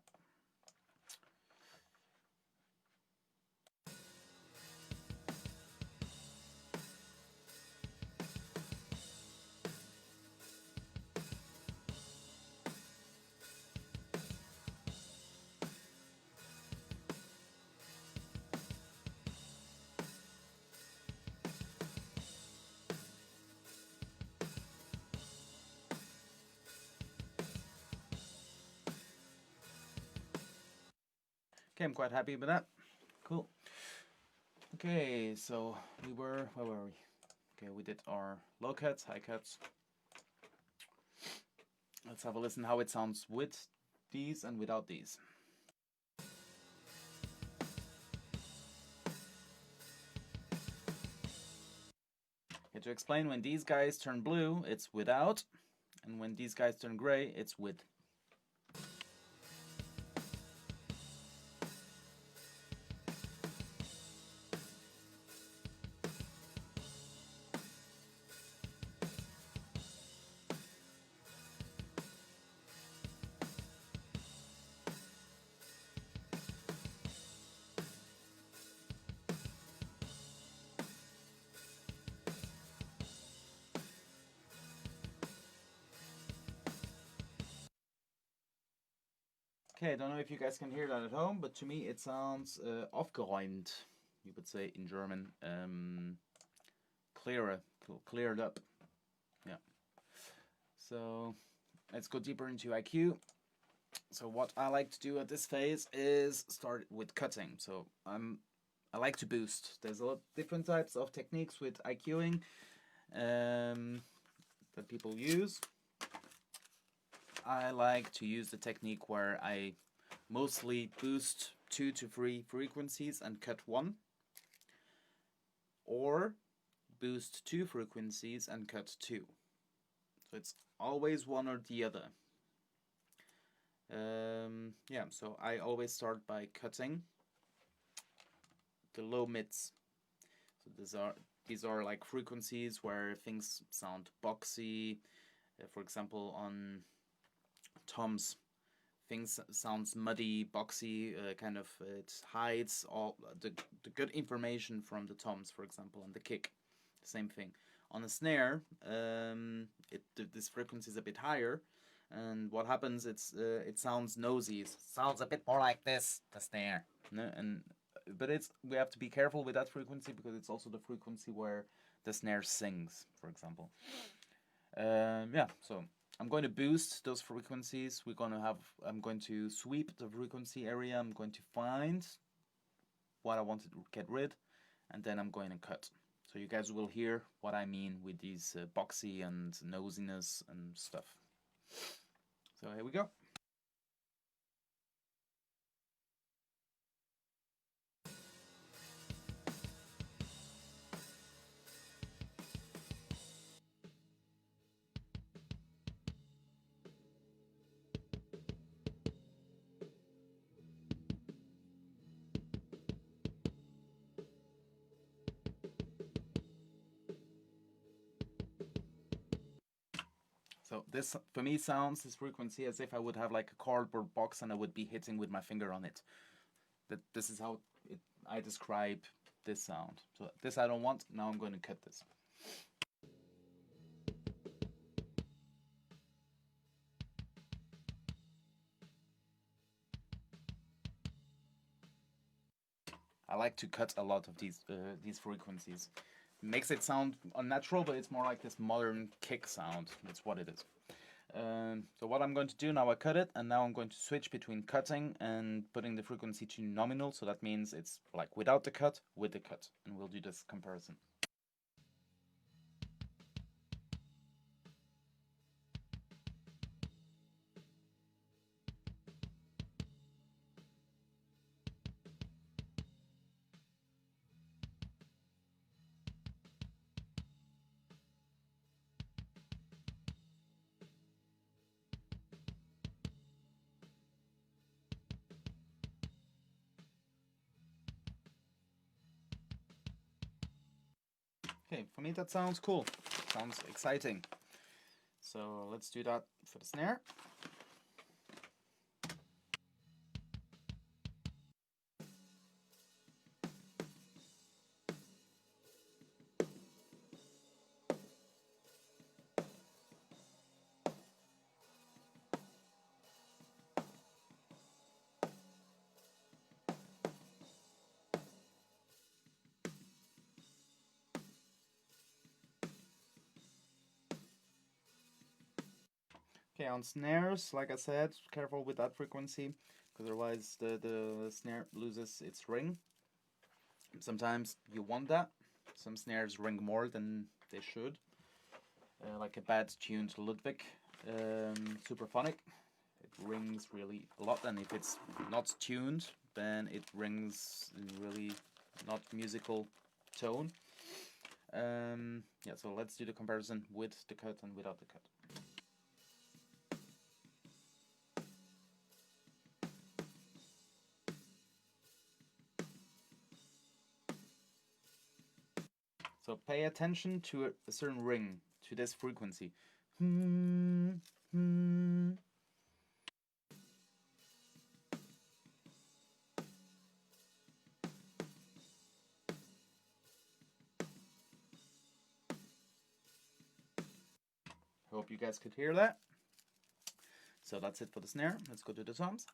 Speaker 1: Okay, I'm quite happy with that. Cool. Okay, so where were we? Okay, we did our low cuts, high cuts. Let's have a listen how it sounds with these and without these. Okay, to explain, when these guys turn blue, it's without, and when these guys turn gray, it's with. Okay, I don't know if you guys can hear that at home, but to me it sounds aufgeräumt, you would say in German. Clearer, cleared up. Yeah. So let's go deeper into IQ. So what I like to do at this phase is start with cutting. So I like to boost. There's a lot of different types of techniques with IQing that people use. I like to use the technique where I mostly boost 2 to 3 frequencies and cut 1, or boost 2 frequencies and cut 2. So it's always one or the other. Yeah, so I always start by cutting the low mids. So these are like frequencies where things sound boxy. For example, on toms, things sounds muddy, boxy, kind of it hides all the good information from the toms, for example, on the kick. Same thing. On a snare, this frequency is a bit higher, and what happens? It sounds nosy. It sounds a bit more like this, the snare. No? But we have to be careful with that frequency because it's also the frequency where the snare sings, for example. Yeah, so I'm going to boost those frequencies. I'm going to sweep the frequency area. I'm going to find what I want to get rid, and then I'm going to cut. So you guys will hear what I mean with these boxy and nosiness and stuff. So here we go. So this, for me, sounds this frequency as if I would have like a cardboard box and I would be hitting with my finger on it. This is how I describe this sound. So this I don't want. Now I'm going to cut this. I like to cut a lot of these frequencies. It makes it sound unnatural, but it's more like this modern kick sound. That's what it is. So what I'm going to do now, I cut it, and now I'm going to switch between cutting and putting the frequency to nominal. So that means it's like without the cut, with the cut, and we'll do this comparison. Okay, for me that sounds cool. Sounds exciting. So let's do that for the snare. Okay, on snares, like I said, careful with that frequency, because otherwise the snare loses its ring. Sometimes you want that. Some snares ring more than they should. Like a bad tuned Ludwig Superphonic. It rings really a lot, and if it's not tuned, then it rings in really not musical tone. Yeah, so let's do the comparison with the cut and without the cut. So pay attention to a certain ring, to this frequency. Hope you guys could hear that. So that's it for the snare. Let's go to the toms.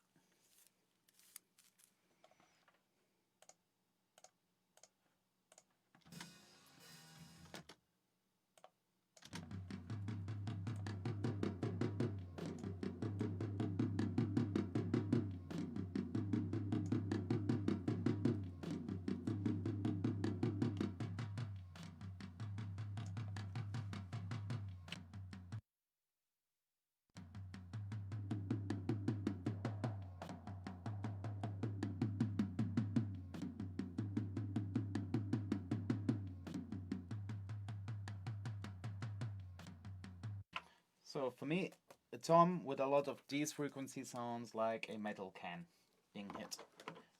Speaker 1: So for me, a tom with a lot of these frequencies sounds like a metal can being hit.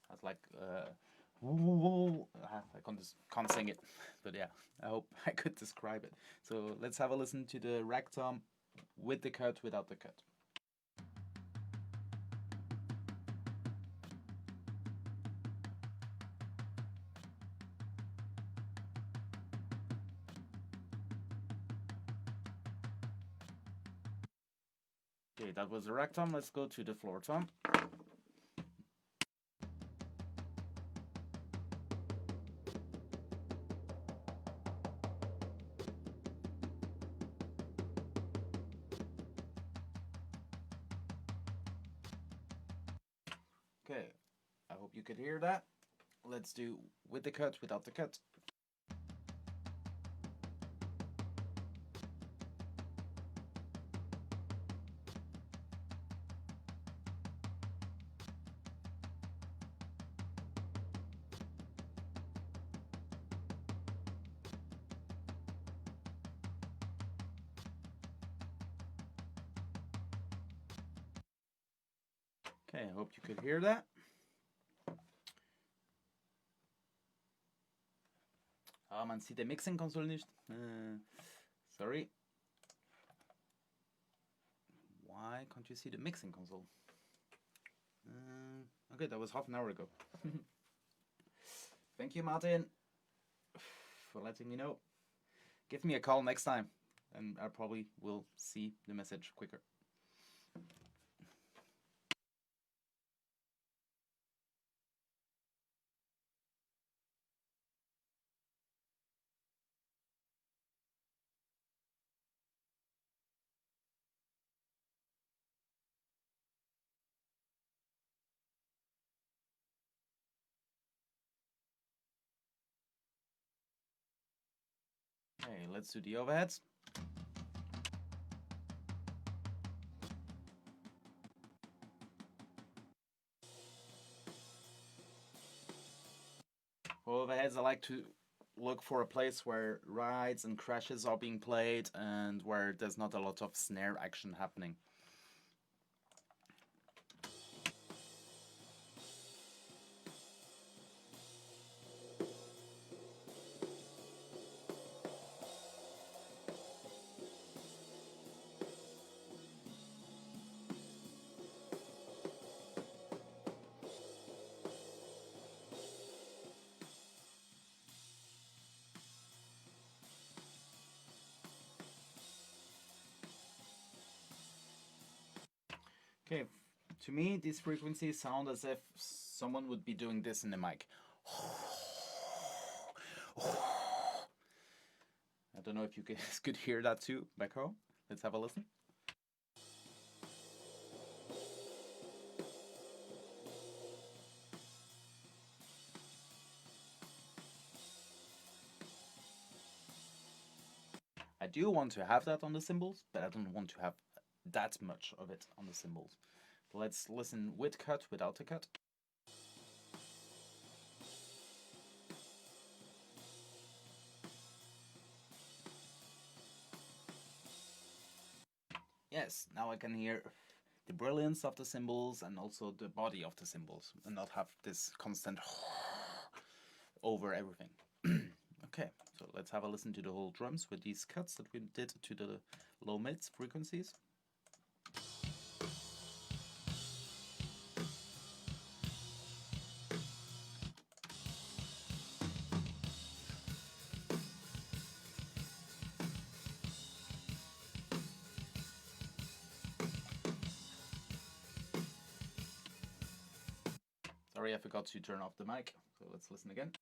Speaker 1: That's like I can't sing it, but yeah, I hope I could describe it. So let's have a listen to the rag tom with the cut, without the cut. Okay, that was the rag tom. Let's go to the floor tom. Okay, I hope you could hear that. Let's do with the cut, without the cut. Okay, I hope you could hear that. Ah, man sieht die Mixing-Konsole nicht. Sorry. Why can't you see the mixing console? Okay, that was half an hour ago. Thank you, Martin, for letting me know. Give me a call next time, and I probably will see the message quicker. Okay, let's do the overheads. For overheads, I like to look for a place where rides and crashes are being played and where there's not a lot of snare action happening. Okay, to me, these frequencies sound as if someone would be doing this in the mic. I don't know if you guys could hear that too back home. Let's have a listen. I do want to have that on the cymbals, but I don't want to have that much of it on the cymbals. Let's listen with cut, without a cut. Yes, now I can hear the brilliance of the cymbals and also the body of the cymbals, and not have this constant over everything. Okay, so let's have a listen to the whole drums with these cuts that we did to the low mids frequencies. Sorry, I forgot to turn off the mic, so let's listen again.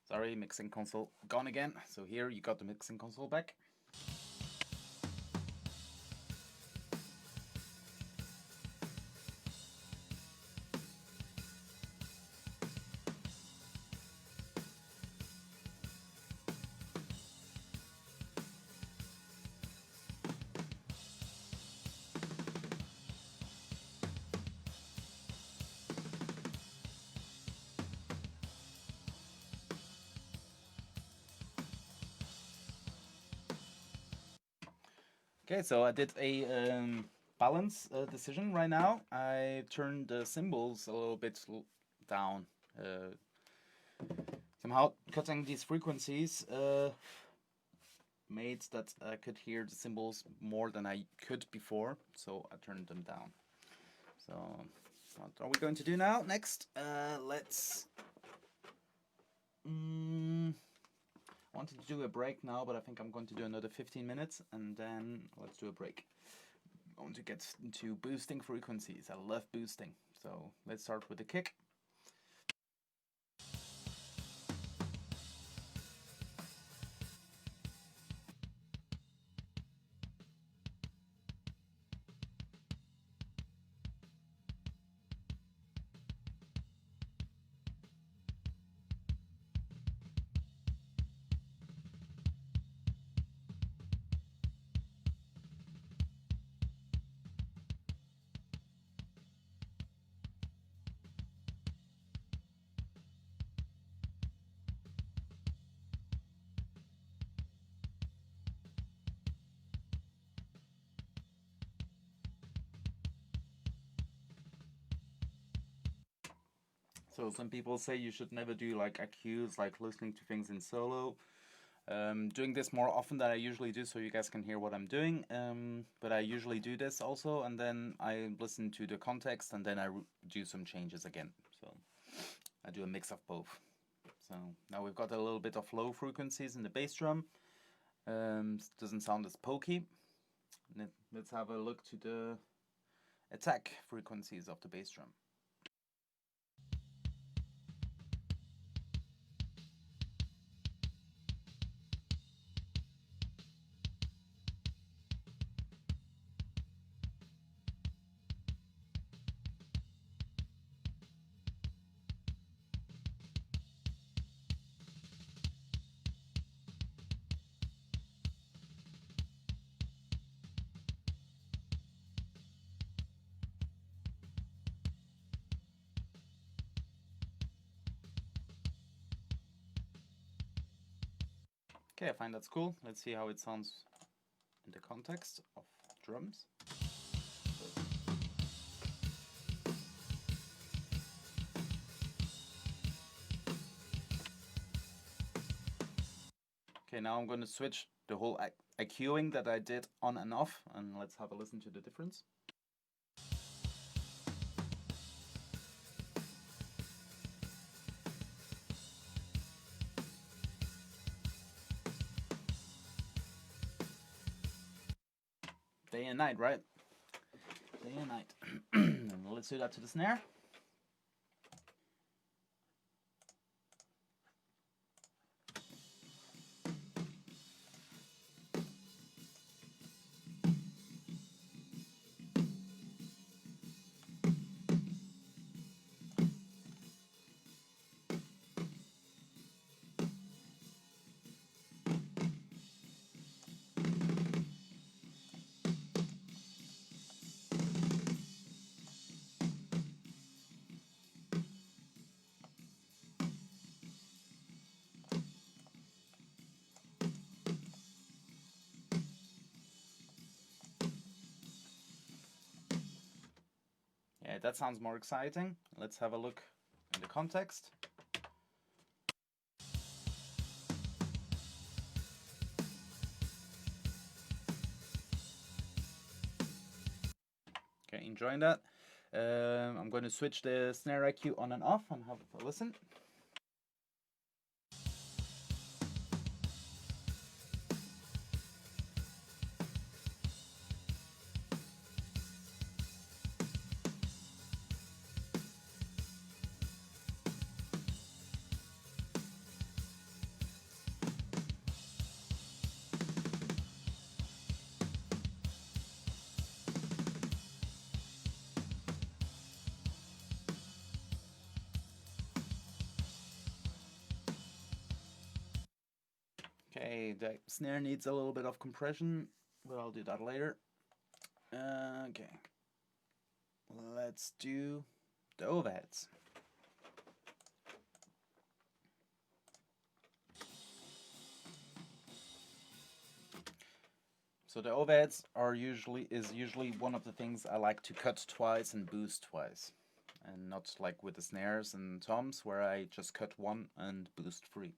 Speaker 1: Sorry, mixing console gone again. So here you got the mixing console back. Okay, so I did a balance decision right now. I turned the cymbals a little bit down. Somehow cutting these frequencies made that I could hear the cymbals more than I could before, so I turned them down. So what are we going to do now? Next, let's... I wanted to do a break now, but I think I'm going to do another 15 minutes, and then let's do a break. I want to get into boosting frequencies. I love boosting. So let's start with the kick. So some people say you should never do like EQs, like listening to things in solo. Doing this more often than I usually do, so you guys can hear what I'm doing. But I usually do this also, and then I listen to the context, and then I do some changes again. So I do a mix of both. So now we've got a little bit of low frequencies in the bass drum. Doesn't sound as pokey. Let's have a look to the attack frequencies of the bass drum. Okay, I find that's cool. Let's see how it sounds in the context of drums. Okay, now I'm going to switch the whole EQing that I did on and off, and let's have a listen to the difference. Day and night, right? Day and night. And let's do that to the snare. Yeah, that sounds more exciting. Let's have a look in the context. Okay, enjoying that. I'm going to switch the snare EQ on and off and have a listen. Okay, the snare needs a little bit of compression, but I'll do that later. Okay, let's do the overheads. So the overheads is usually one of the things I like to cut twice and boost twice, and not like with the snares and toms where I just cut one and boost 3.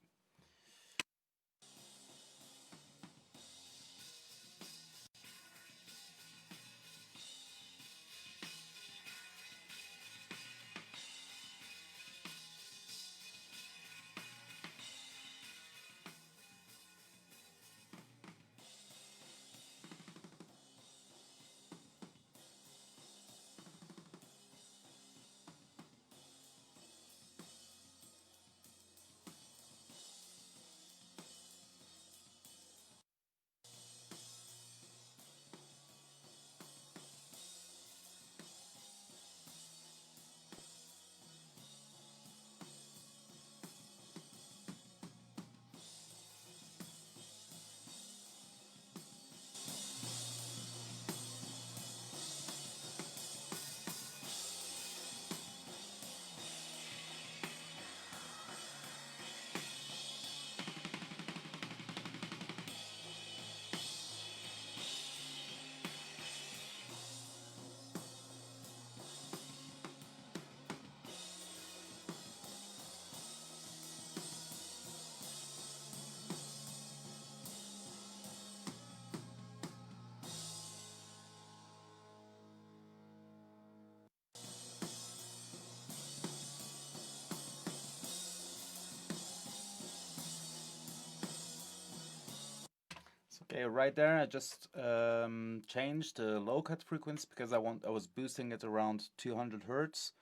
Speaker 1: Okay, right there I just changed the low cut frequency because I was boosting it around 200 hertz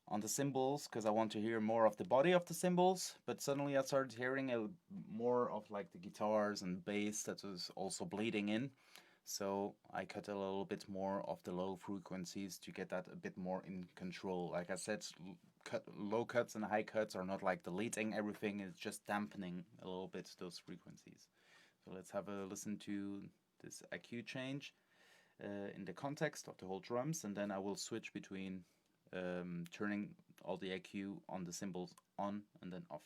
Speaker 1: on the cymbals because I want to hear more of the body of the cymbals, but suddenly I started hearing more of like the guitars and bass that was also bleeding in. So I cut a little bit more of the low frequencies to get that a bit more in control. Like I said, low cuts and high cuts are not like deleting everything, it's just dampening a little bit those frequencies. So let's have a listen to this EQ change in the context of the whole drums, and then I will switch between turning all the EQ on the cymbals on and then off.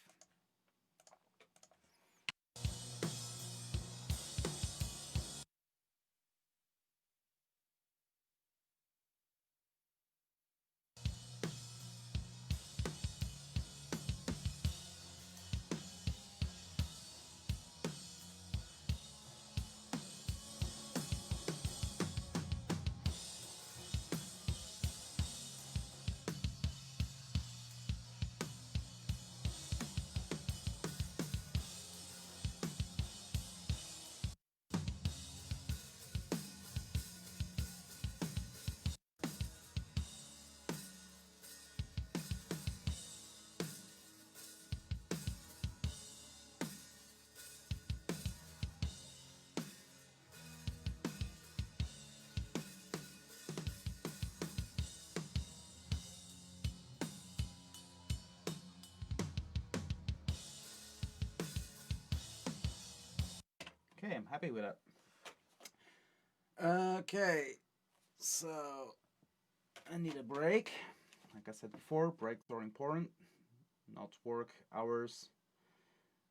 Speaker 1: Okay, I'm happy with it. Okay, so I need a break. Like I said before, breaks are important. Not work hours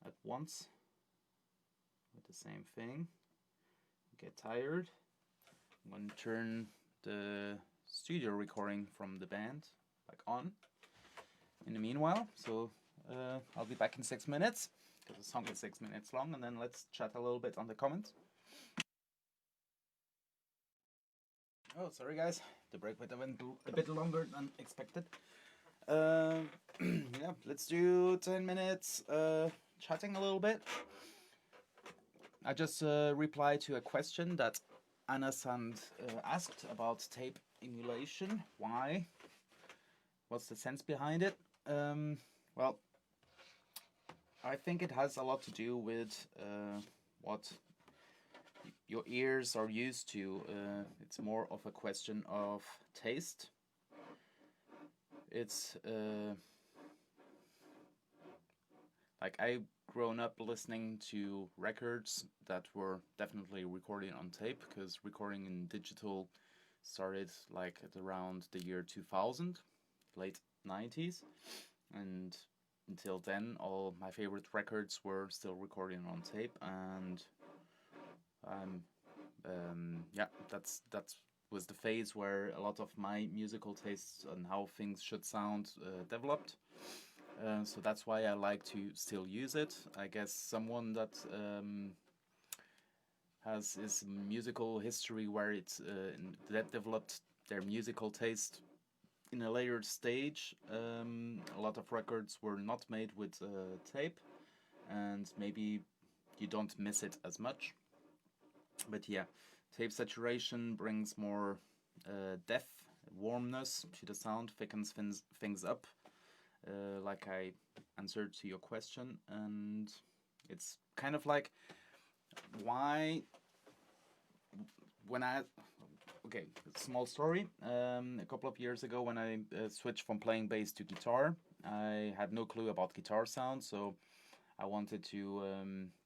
Speaker 1: at once with the same thing. Get tired. I'm going to turn the studio recording from the band back on in the meanwhile. So I'll be back in 6 minutes because the song is 6 minutes long, and then let's chat a little bit on the comments. Oh, sorry guys, the break went a bit longer than expected. Yeah, let's do 10 minutes chatting a little bit. I just replied to a question that Anna Sand asked about tape emulation. Why? What's the sense behind it? Well, I think it has a lot to do with what your ears are used to. It's more of a question of taste. It's like I've grown up listening to records that were definitely recorded on tape, because recording in digital started like at around the year 2000, late 90s, and until then all my favorite records were still recording on tape, and I'm yeah, that was the phase where a lot of my musical tastes and how things should sound developed. So that's why I like to still use it. I guess someone that has his musical history where it's that developed their musical taste in a later stage. A lot of records were not made with tape, and maybe you don't miss it as much. But yeah, tape saturation brings more depth, warmness to the sound, thickens things up, like I answered to your question. And it's kind of like why when I okay, small story. A couple of years ago, when I switched from playing bass to guitar, I had no clue about guitar sound, so I wanted to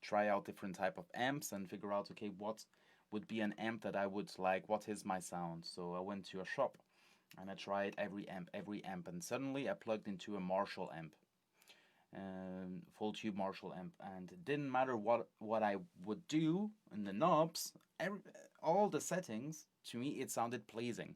Speaker 1: try out different type of amps and figure out, okay, what would be an amp that I would like, what is my sound. So I went to a shop and I tried every amp, and suddenly I plugged into a Marshall amp, full tube Marshall amp, and it didn't matter what I would do in the knobs, all the settings, to me it sounded pleasing.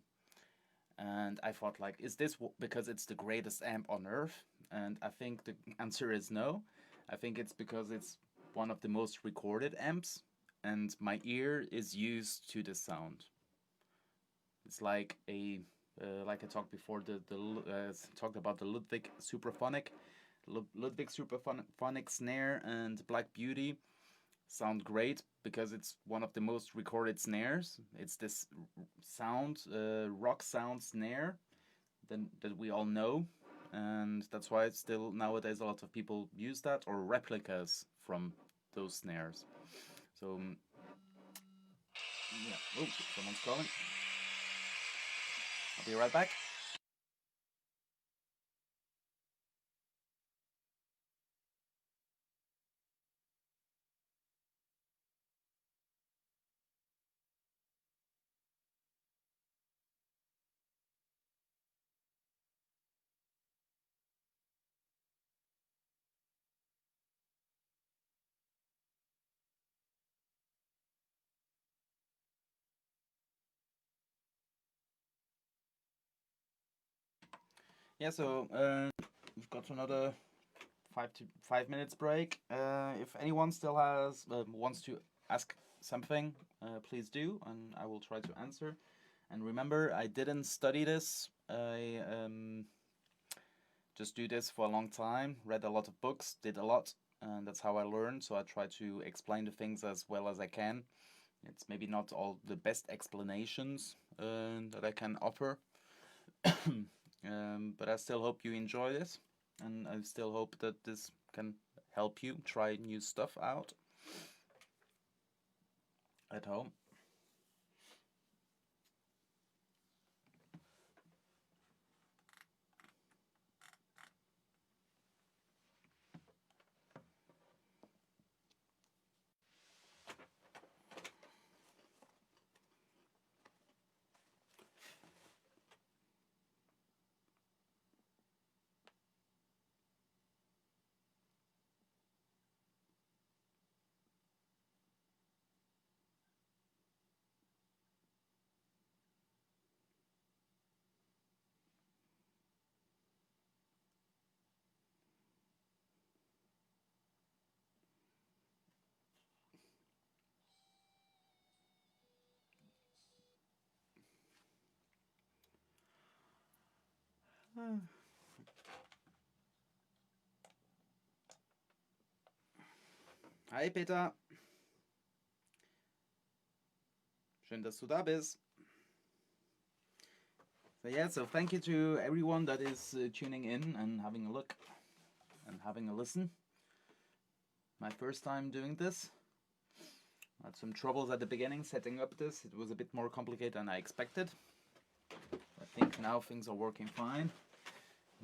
Speaker 1: And I thought, like, is this because it's the greatest amp on earth? And I think the answer is no. I think it's because it's one of the most recorded amps, and my ear is used to the sound. It's like a like I talked before, talked about the Ludwig Supraphonic, Ludwig Supraphonic snare and Black Beauty sound great because it's one of the most recorded snares. It's this sound, rock sound snare that we all know, and that's why it's still nowadays a lot of people use that or replicas from those snares. So yeah. Oh, someone's calling. I'll be right back. Yeah, so we've got another 5 minutes break. If anyone still has wants to ask something, please do, and I will try to answer. And remember, I didn't study this. I just do this for a long time. Read a lot of books, did a lot, and that's how I learned. So I try to explain the things as well as I can. It's maybe not all the best explanations that I can offer, but I still hope you enjoy this, and I still hope that this can help you try new stuff out at home. Hi Peter, schön, dass du da bist. So yeah, so thank you to everyone that is tuning in and having a look and having a listen. My first time doing this. I had some troubles at the beginning setting up this. It was a bit more complicated than I expected. I think now things are working fine.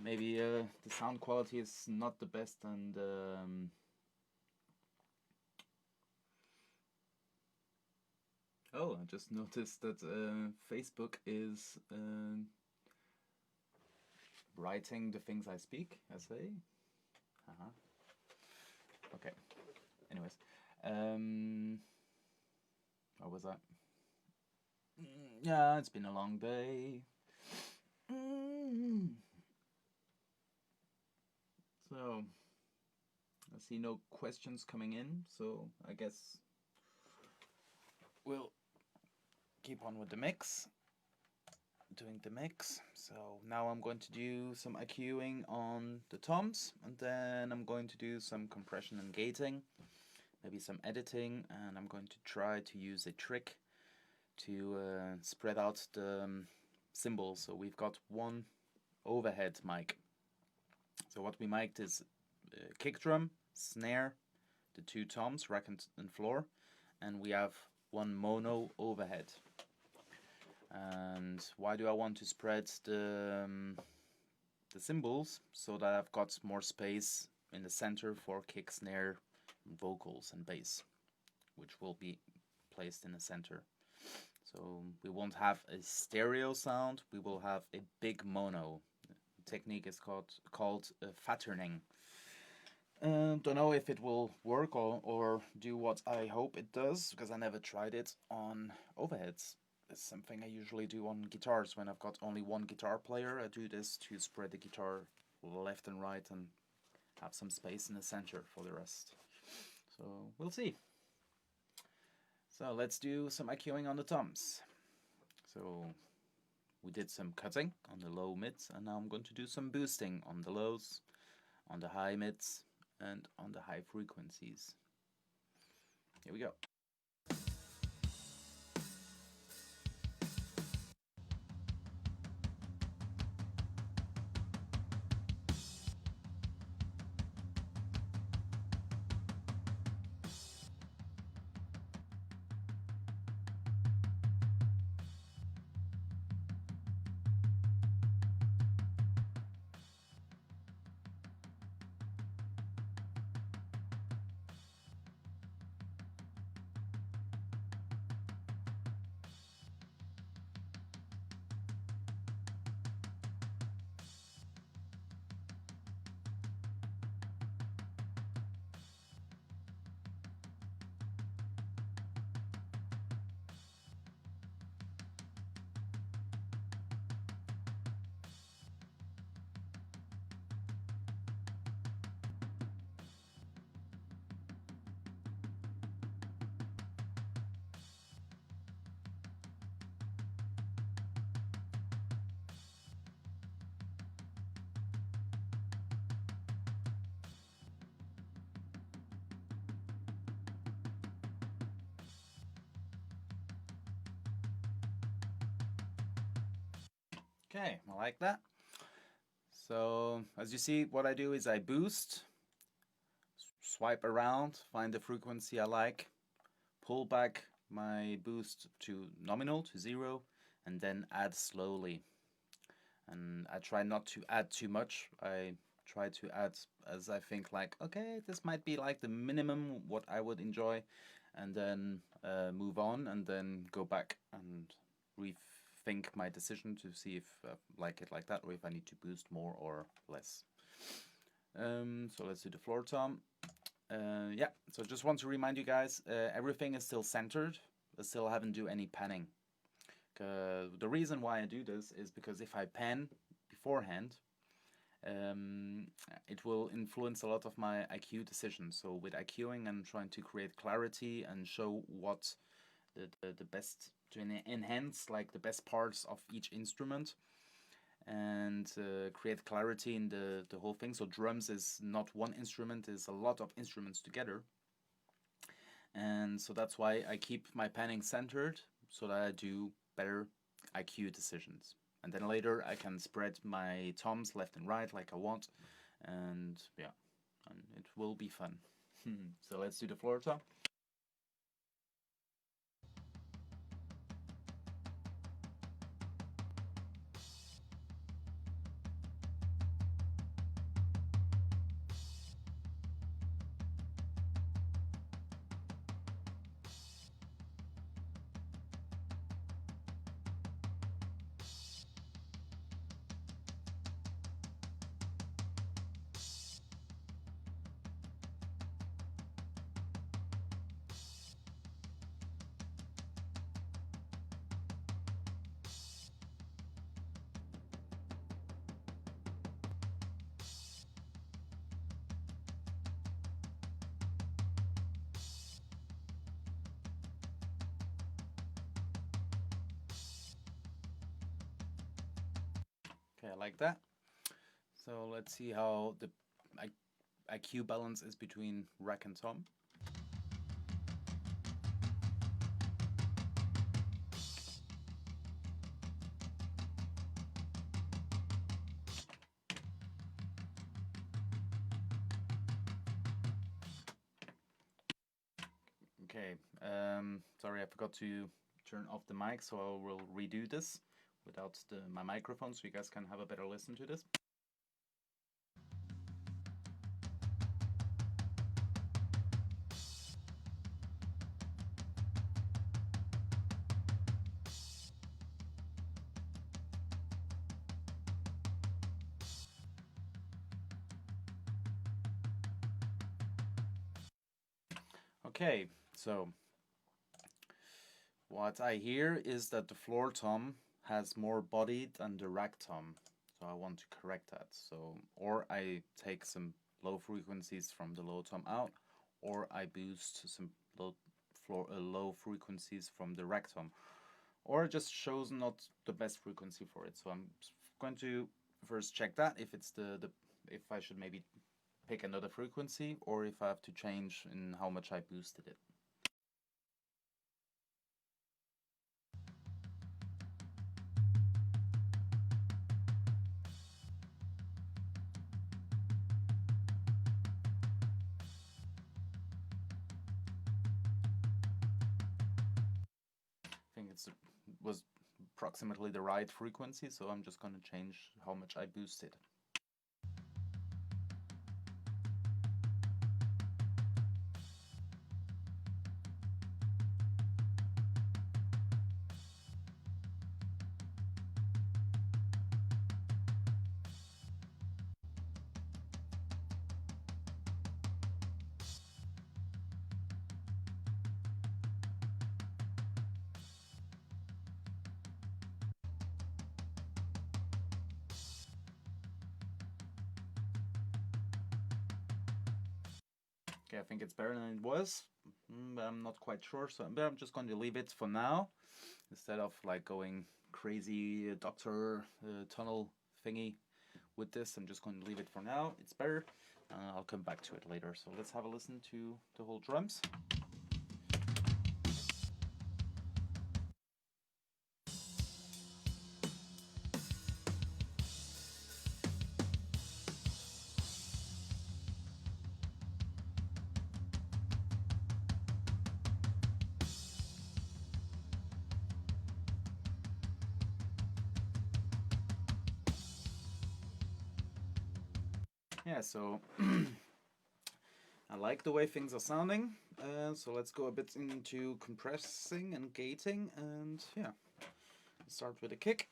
Speaker 1: Maybe the sound quality is not the best, and oh, I just noticed that Facebook is writing the things I speak, I say. Okay. Anyways, what was that? Yeah, it's been a long day. So, I see no questions coming in, so I guess we'll keep on with the mix. Doing the mix. So now I'm going to do some EQing on the toms, and then I'm going to do some compression and gating, maybe some editing, and I'm going to try to use a trick to spread out the cymbals. So we've got one overhead mic. So what we mic'd is kick drum, snare, the two toms, rack and floor, and we have one mono overhead. And why do I want to spread the cymbals? So that I've got more space in the center for kick, snare, vocals and bass, which will be placed in the center. So we won't have a stereo sound, we will have a big mono. The technique is called Fattening. Don't know if it will work or do what I hope it does, because I never tried it on overheads. It's something I usually do on guitars. When I've got only one guitar player, I do this to spread the guitar left and right and have some space in the center for the rest. So we'll see. So let's do some EQing on the toms. So we did some cutting on the low mids, and now I'm going to do some boosting on the lows, on the high mids, and on the high frequencies. Here we go. Okay, I like that. So as you see, what I do is I boost, swipe around, find the frequency I like, pull back my boost to nominal, to 0, and then add slowly. And I try not to add too much. I try to add as I think, like, okay, this might be like the minimum what I would enjoy, and then move on, and then go back and rethink my decision to see if I like it like that, or if I need to boost more or less. So let's do the floor tom. Yeah, so just want to remind you guys, everything is still centered. I still haven't do any panning. The reason why I do this is because if I pan beforehand, it will influence a lot of my IQ decisions. So with IQing, I'm trying to create clarity and show what the best, to enhance like the best parts of each instrument, and create clarity in the whole thing. So drums is not one instrument, is a lot of instruments together. And so that's why I keep my panning centered, so that I do better IQ decisions. And then later I can spread my toms left and right like I want, and yeah, and it will be fun. So let's do the floor tom. Okay, I like that. So let's see how the IQ balance is between rack and tom. Okay, sorry, I forgot to turn off the mic, so I will redo this without my microphone, so you guys can have a better listen to this. Okay, so what I hear is that the floor tom has more body than the rack tom, so I want to correct that. So, or I take some low frequencies from the low tom out, or I boost some low frequencies from the rack tom, or it just shows not the best frequency for it. So I'm going to first check that if it's if I should maybe pick another frequency, or if I have to change in how much I boosted it. I think it was approximately the right frequency, so I'm just going to change how much I boosted. Okay, I think it's better than it was, but I'm not quite sure, so I'm just going to leave it for now, instead of like going crazy doctor tunnel thingy with this. I'm just going to leave it for now. It's better. I'll come back to it later. So let's have a listen to the whole drums. Yeah, so I like the way things are sounding. So let's go a bit into compressing and gating, and yeah, start with a kick.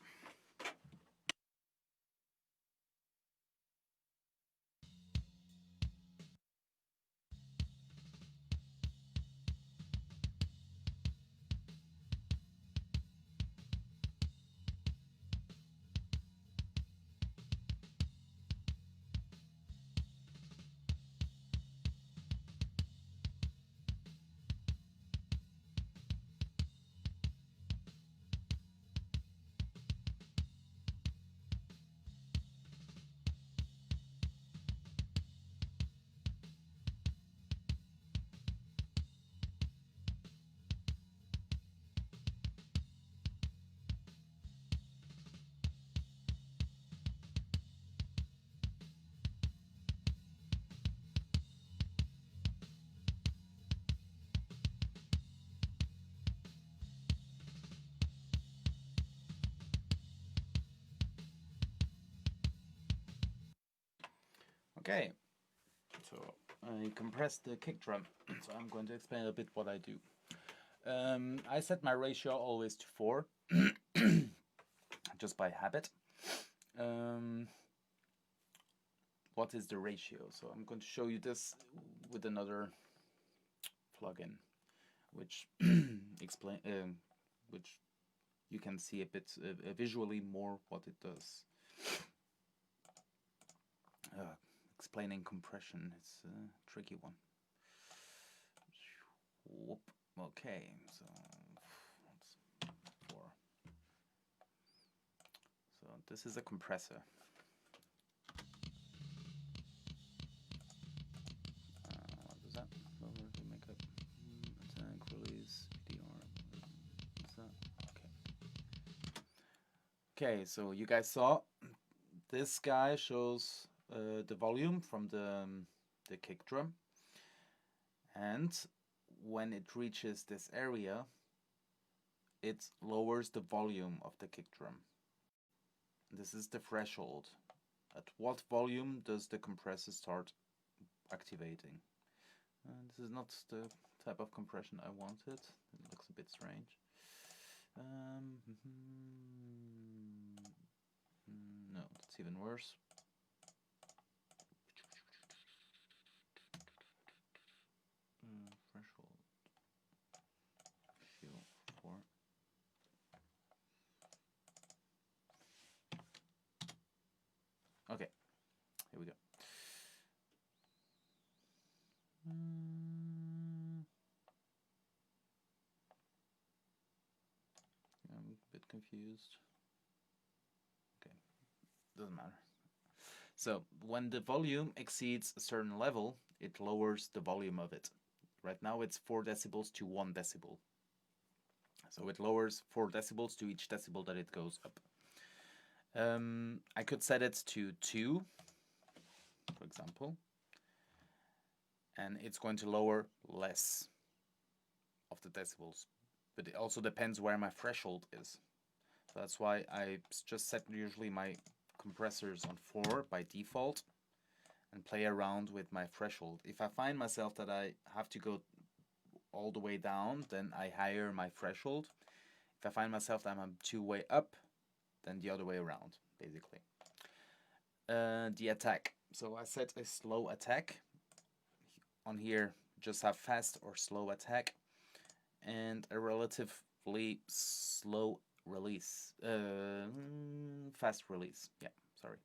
Speaker 1: Okay, so I compressed the kick drum, so I'm going to explain a bit what I do. I set my ratio always to 4, just by habit. What is the ratio? So I'm going to show you this with another plugin, which which you can see a bit visually more what it does. Explaining compression is a tricky one. Whoop. Okay, so that's 4. So this is a compressor. What was that? Lower the makeup, attack, release, PDR. What's that? Okay. Okay, so you guys saw this guy shows the volume from the kick drum, and when it reaches this area, it lowers the volume of the kick drum. This is the threshold. At what volume does the compressor start activating? This is not the type of compression I wanted. It looks a bit strange. No, that's even worse. Threshold. Feel for. Okay, here we go. I'm a bit confused. Okay, doesn't matter. So when the volume exceeds a certain level, it lowers the volume of it. Right now it's 4 decibels to 1 decibel. So it lowers 4 decibels to each decibel that it goes up. I could set it to 2, for example, and it's going to lower less of the decibels. But it also depends where my threshold is. So that's why I just set usually my compressors on 4 by default and play around with my threshold. If I find myself that I have to go all the way down, then I higher my threshold. If I find myself that I'm too way up, then the other way around, basically. The attack. So I set a slow attack. On here, just have fast or slow attack, and a relatively slow release. Fast release. Yeah, sorry.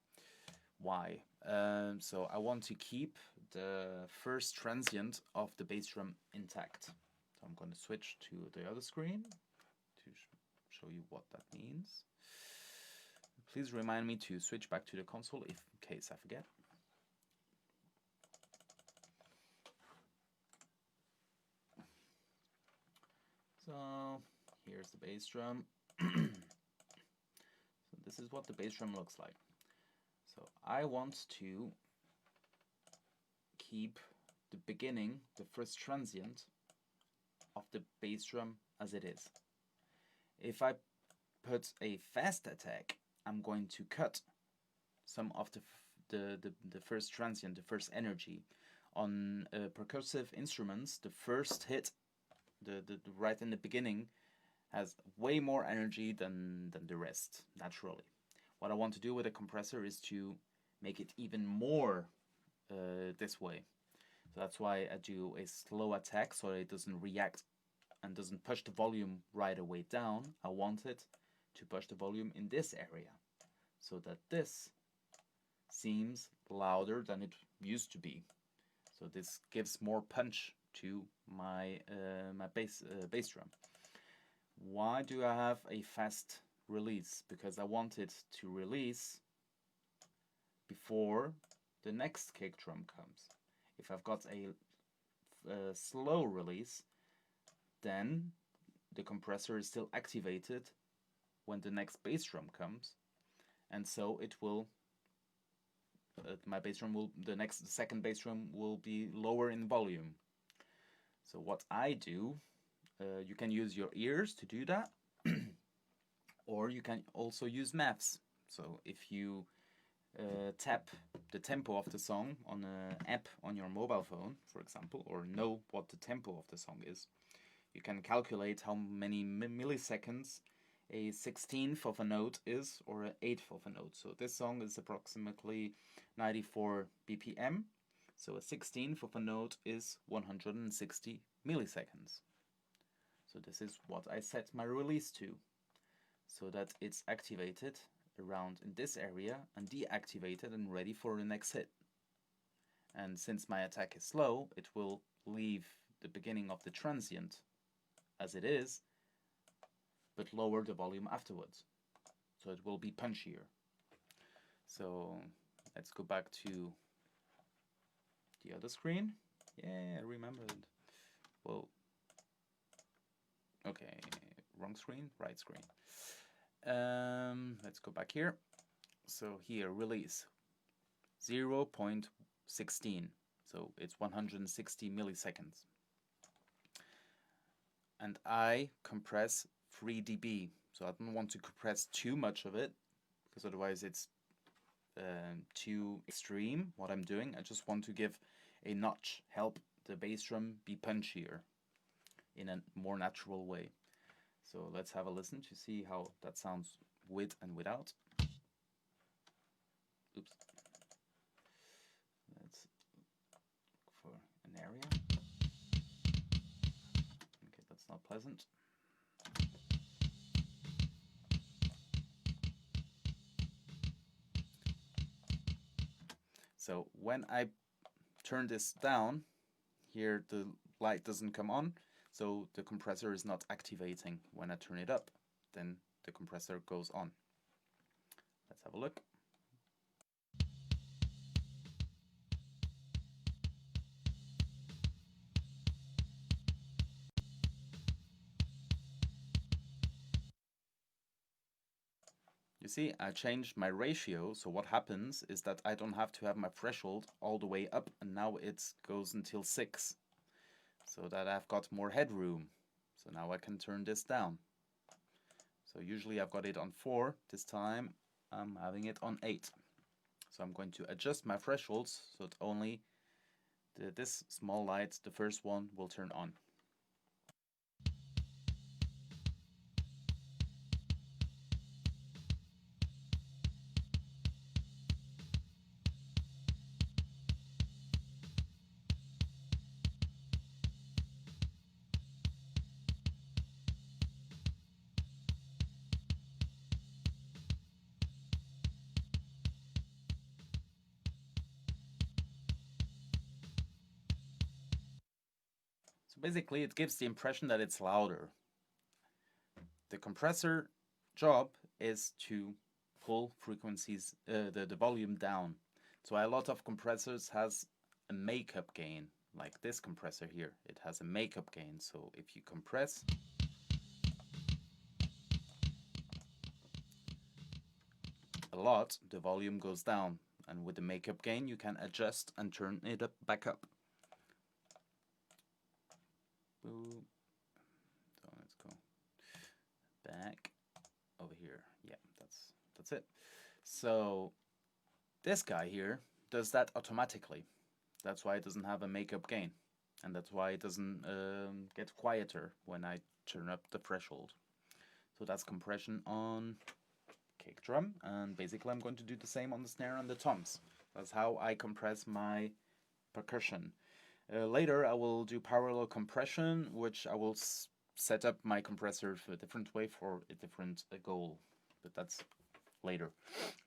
Speaker 1: Why? So I want to keep the first transient of the bass drum intact. So I'm going to switch to the other screen to show you what that means. Please remind me to switch back to the console if in case I forget. So here's the bass drum. So this is what the bass drum looks like. So I want to keep the beginning, the first transient of the bass drum as it is. If I put a fast attack, I'm going to cut some of the first transient, the first energy. On percussive instruments, the first hit, the right in the beginning, has way more energy than the rest, naturally. What I want to do with a compressor is to make it even more this way. So that's why I do a slow attack so it doesn't react and doesn't push the volume right away down. I want it to push the volume in this area so that this seems louder than it used to be. So this gives more punch to my my bass drum. Why do I have a fast release? Because I want it to release before the next kick drum comes. If I've got a slow release, then the compressor is still activated when the next bass drum comes, and so it will my bass drum will the second bass drum will be lower in volume. So what I do, you can use your ears to do that, or you can also use maps. So if you tap the tempo of the song on an app on your mobile phone, for example, or know what the tempo of the song is, you can calculate how many milliseconds a 16th of a note is, or an 8th of a note. So this song is approximately 94 BPM. So a 16th of a note is 160 milliseconds. So this is what I set my release to, so that it's activated around in this area and deactivated and ready for the next hit. And since my attack is slow, it will leave the beginning of the transient as it is, but lower the volume afterwards. So it will be punchier. So let's go back to the other screen. Yeah, I remembered. Well, okay, wrong screen, right screen. Let's go back here. So here, release 0.16. So it's 160 milliseconds. And I compress 3 dB. So I don't want to compress too much of it, because otherwise it's too extreme what I'm doing. I just want to give a notch, help the bass drum be punchier in a more natural way. So let's have a listen to see how that sounds with and without. Oops. Let's look for an area. Okay, that's not pleasant. So when I turn this down, here the light doesn't come on, so the compressor is not activating. When I turn it up, then the compressor goes on. Let's have a look. You see, I changed my ratio, so what happens is that I don't have to have my threshold all the way up, and now it goes until 6, so that I've got more headroom. So now I can turn this down. So usually I've got it on 4, this time I'm having it on 8. So I'm going to adjust my thresholds so that only this small light, the first one, will turn on. So basically it gives the impression that it's louder. The compressor job is to pull frequencies, the volume down. So a lot of compressors has a makeup gain, like this compressor here. It has a makeup gain, so if you compress, a lot, the volume goes down, and with the makeup gain you can adjust and turn it up back up. Boom. So let's go back over here. Yeah, that's it. So this guy here does that automatically. That's why it doesn't have a makeup gain, and that's why it doesn't get quieter when I turn up the threshold. So that's compression on kick drum, and basically I'm going to do the same on the snare and the toms. That's how I compress my percussion. Later I will do parallel compression, which I will set up my compressor for a different way for a different goal, but that's later.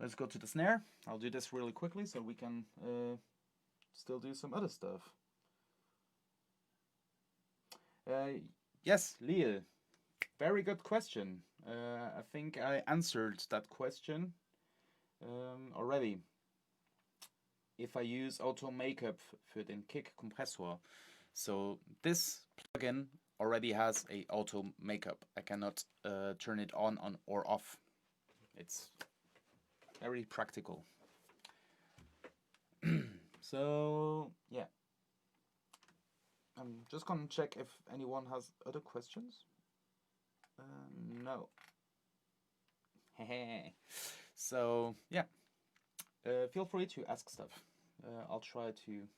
Speaker 1: Let's go to the snare. I'll do this really quickly so we can still do some other stuff. Yes, Leo, very good question. I think I answered that question already. If I use Auto Makeup für den Kick Kompressor, so this plugin already has a Auto Makeup. I cannot turn it on or off. It's very practical. So yeah, I'm just gonna check if anyone has other questions. No. So yeah, feel free to ask stuff. I'll try to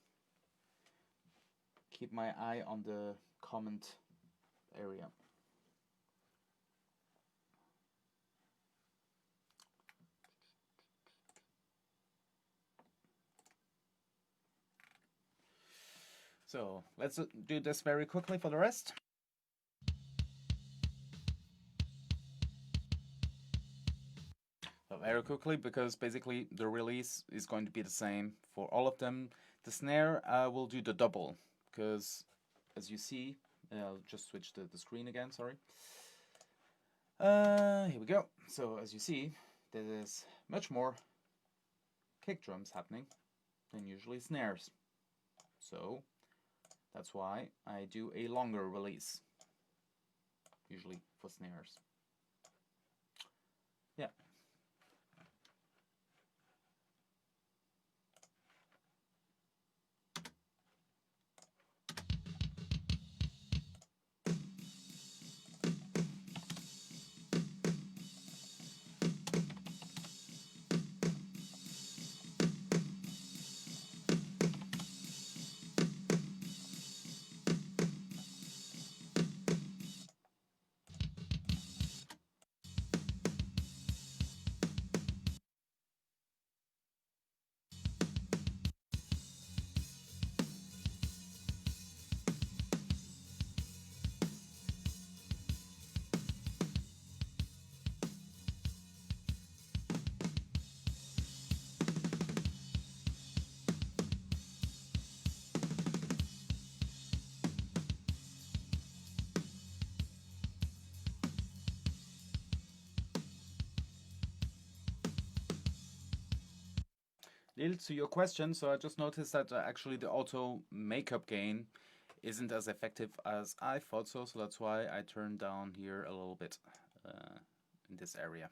Speaker 1: keep my eye on the comment area. So let's do this very quickly for the rest. So very quickly, because basically the release is going to be the same for all of them. The snare, I will do the double, because as you see, I'll just switch the screen again, sorry. Here we go. So as you see, there is much more kick drums happening than usually snares. So that's why I do a longer release, usually for snares. Yeah. Lil, to your question, so I just noticed that actually the auto makeup gain isn't as effective as I thought so that's why I turned down here a little bit in this area.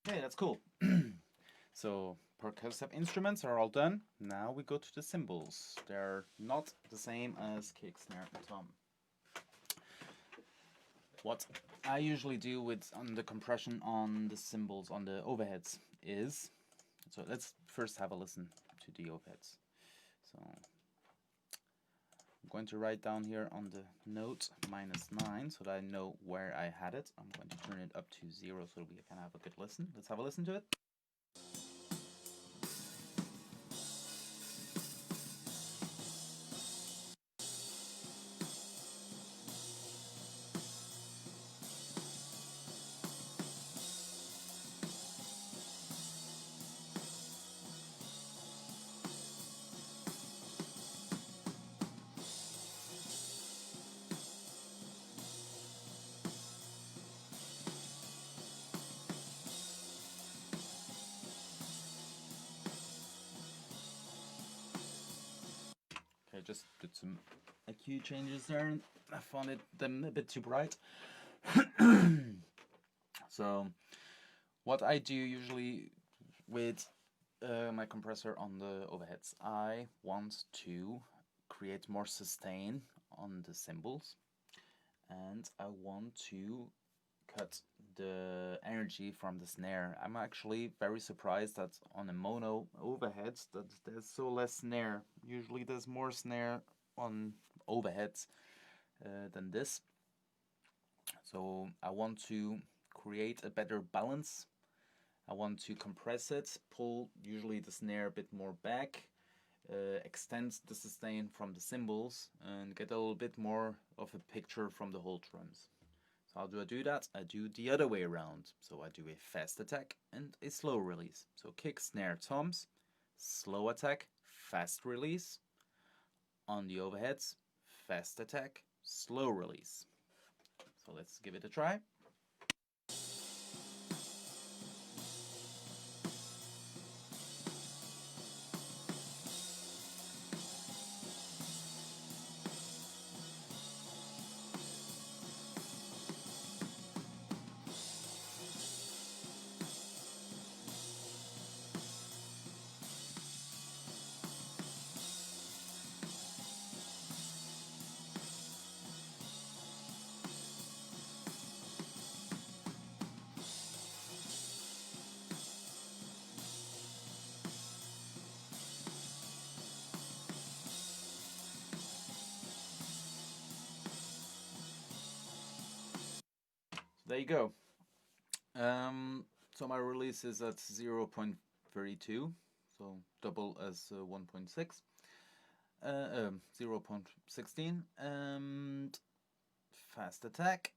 Speaker 1: Okay, that's cool. So percussive instruments are all done. Now we go to the cymbals. They're not the same as kick, snare, and tom. What I usually do with on the compression on the cymbals on the overheads is, so let's first have a listen to the overheads. So I'm going to write down here on the note -9 so that I know where I had it. I'm going to turn it up to 0 so we can have a good listen. Let's have a listen to it. I just did some EQ changes there and I found them a bit too bright. So what I do usually with my compressor on the overheads, I want to create more sustain on the cymbals, and I want to cut the energy from the snare. I'm actually very surprised that on a mono overheads that there's so less snare. Usually there's more snare on overheads than this. So I want to create a better balance. I want to compress it, pull usually the snare a bit more back, extend the sustain from the cymbals, and get a little bit more of a picture from the whole drums. So how do I do that? I do the other way around. So I do a fast attack and a slow release. So kick, snare, toms, slow attack, fast release. On the overheads, fast attack, slow release. So let's give it a try. There you go. So my release is at 0.32, so double as 1.6, 0.16, and fast attack.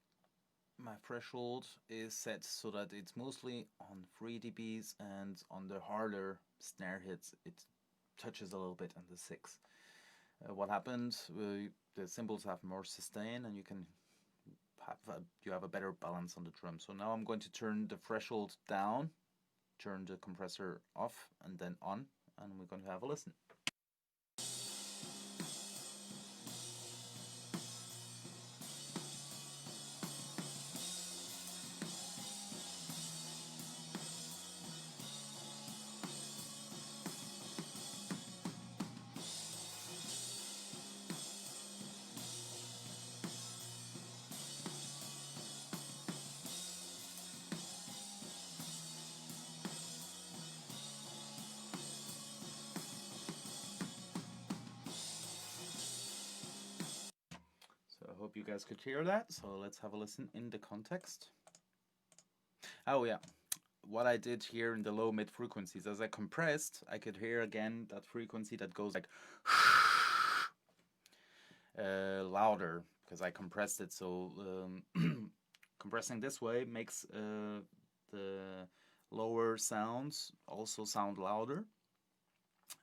Speaker 1: My threshold is set so that it's mostly on 3 dBs, and on the harder snare hits it touches a little bit on the 6. What happened? The cymbals have more sustain, and you have a better balance on the drum. So now I'm going to turn the threshold down, turn the compressor off, and then on, and we're going to have a listen. I hope you guys could hear that, so let's have a listen in the context. Oh yeah, what I did here in the low mid frequencies, as I compressed, I could hear again that frequency that goes like louder, because I compressed it. So compressing this way makes the lower sounds also sound louder,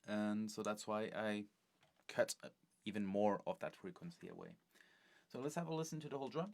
Speaker 1: and so that's why I cut even more of that frequency away. So let's have a listen to the whole drum.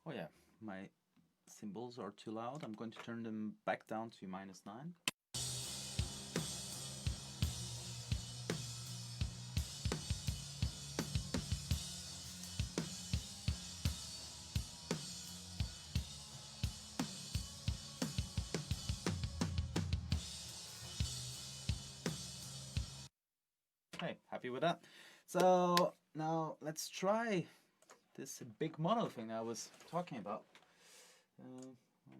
Speaker 1: Oh yeah, my cymbals are too loud. I'm going to turn them back down to -9. Hey, happy with that? So now let's try this big mono thing I was talking about. Am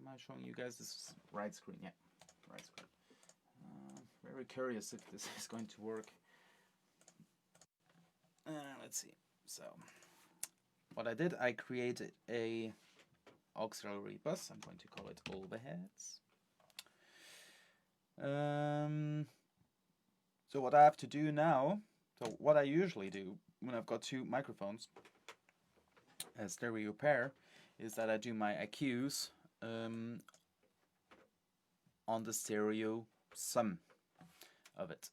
Speaker 1: I showing you guys this right screen? Yeah, right screen. Very curious if this is going to work. Let's see. So what I did, I created a auxiliary bus. I'm going to call it overheads. So what I have to do now So what I usually do when I've got two microphones, a stereo pair, is that I do my EQs on the stereo sum of it,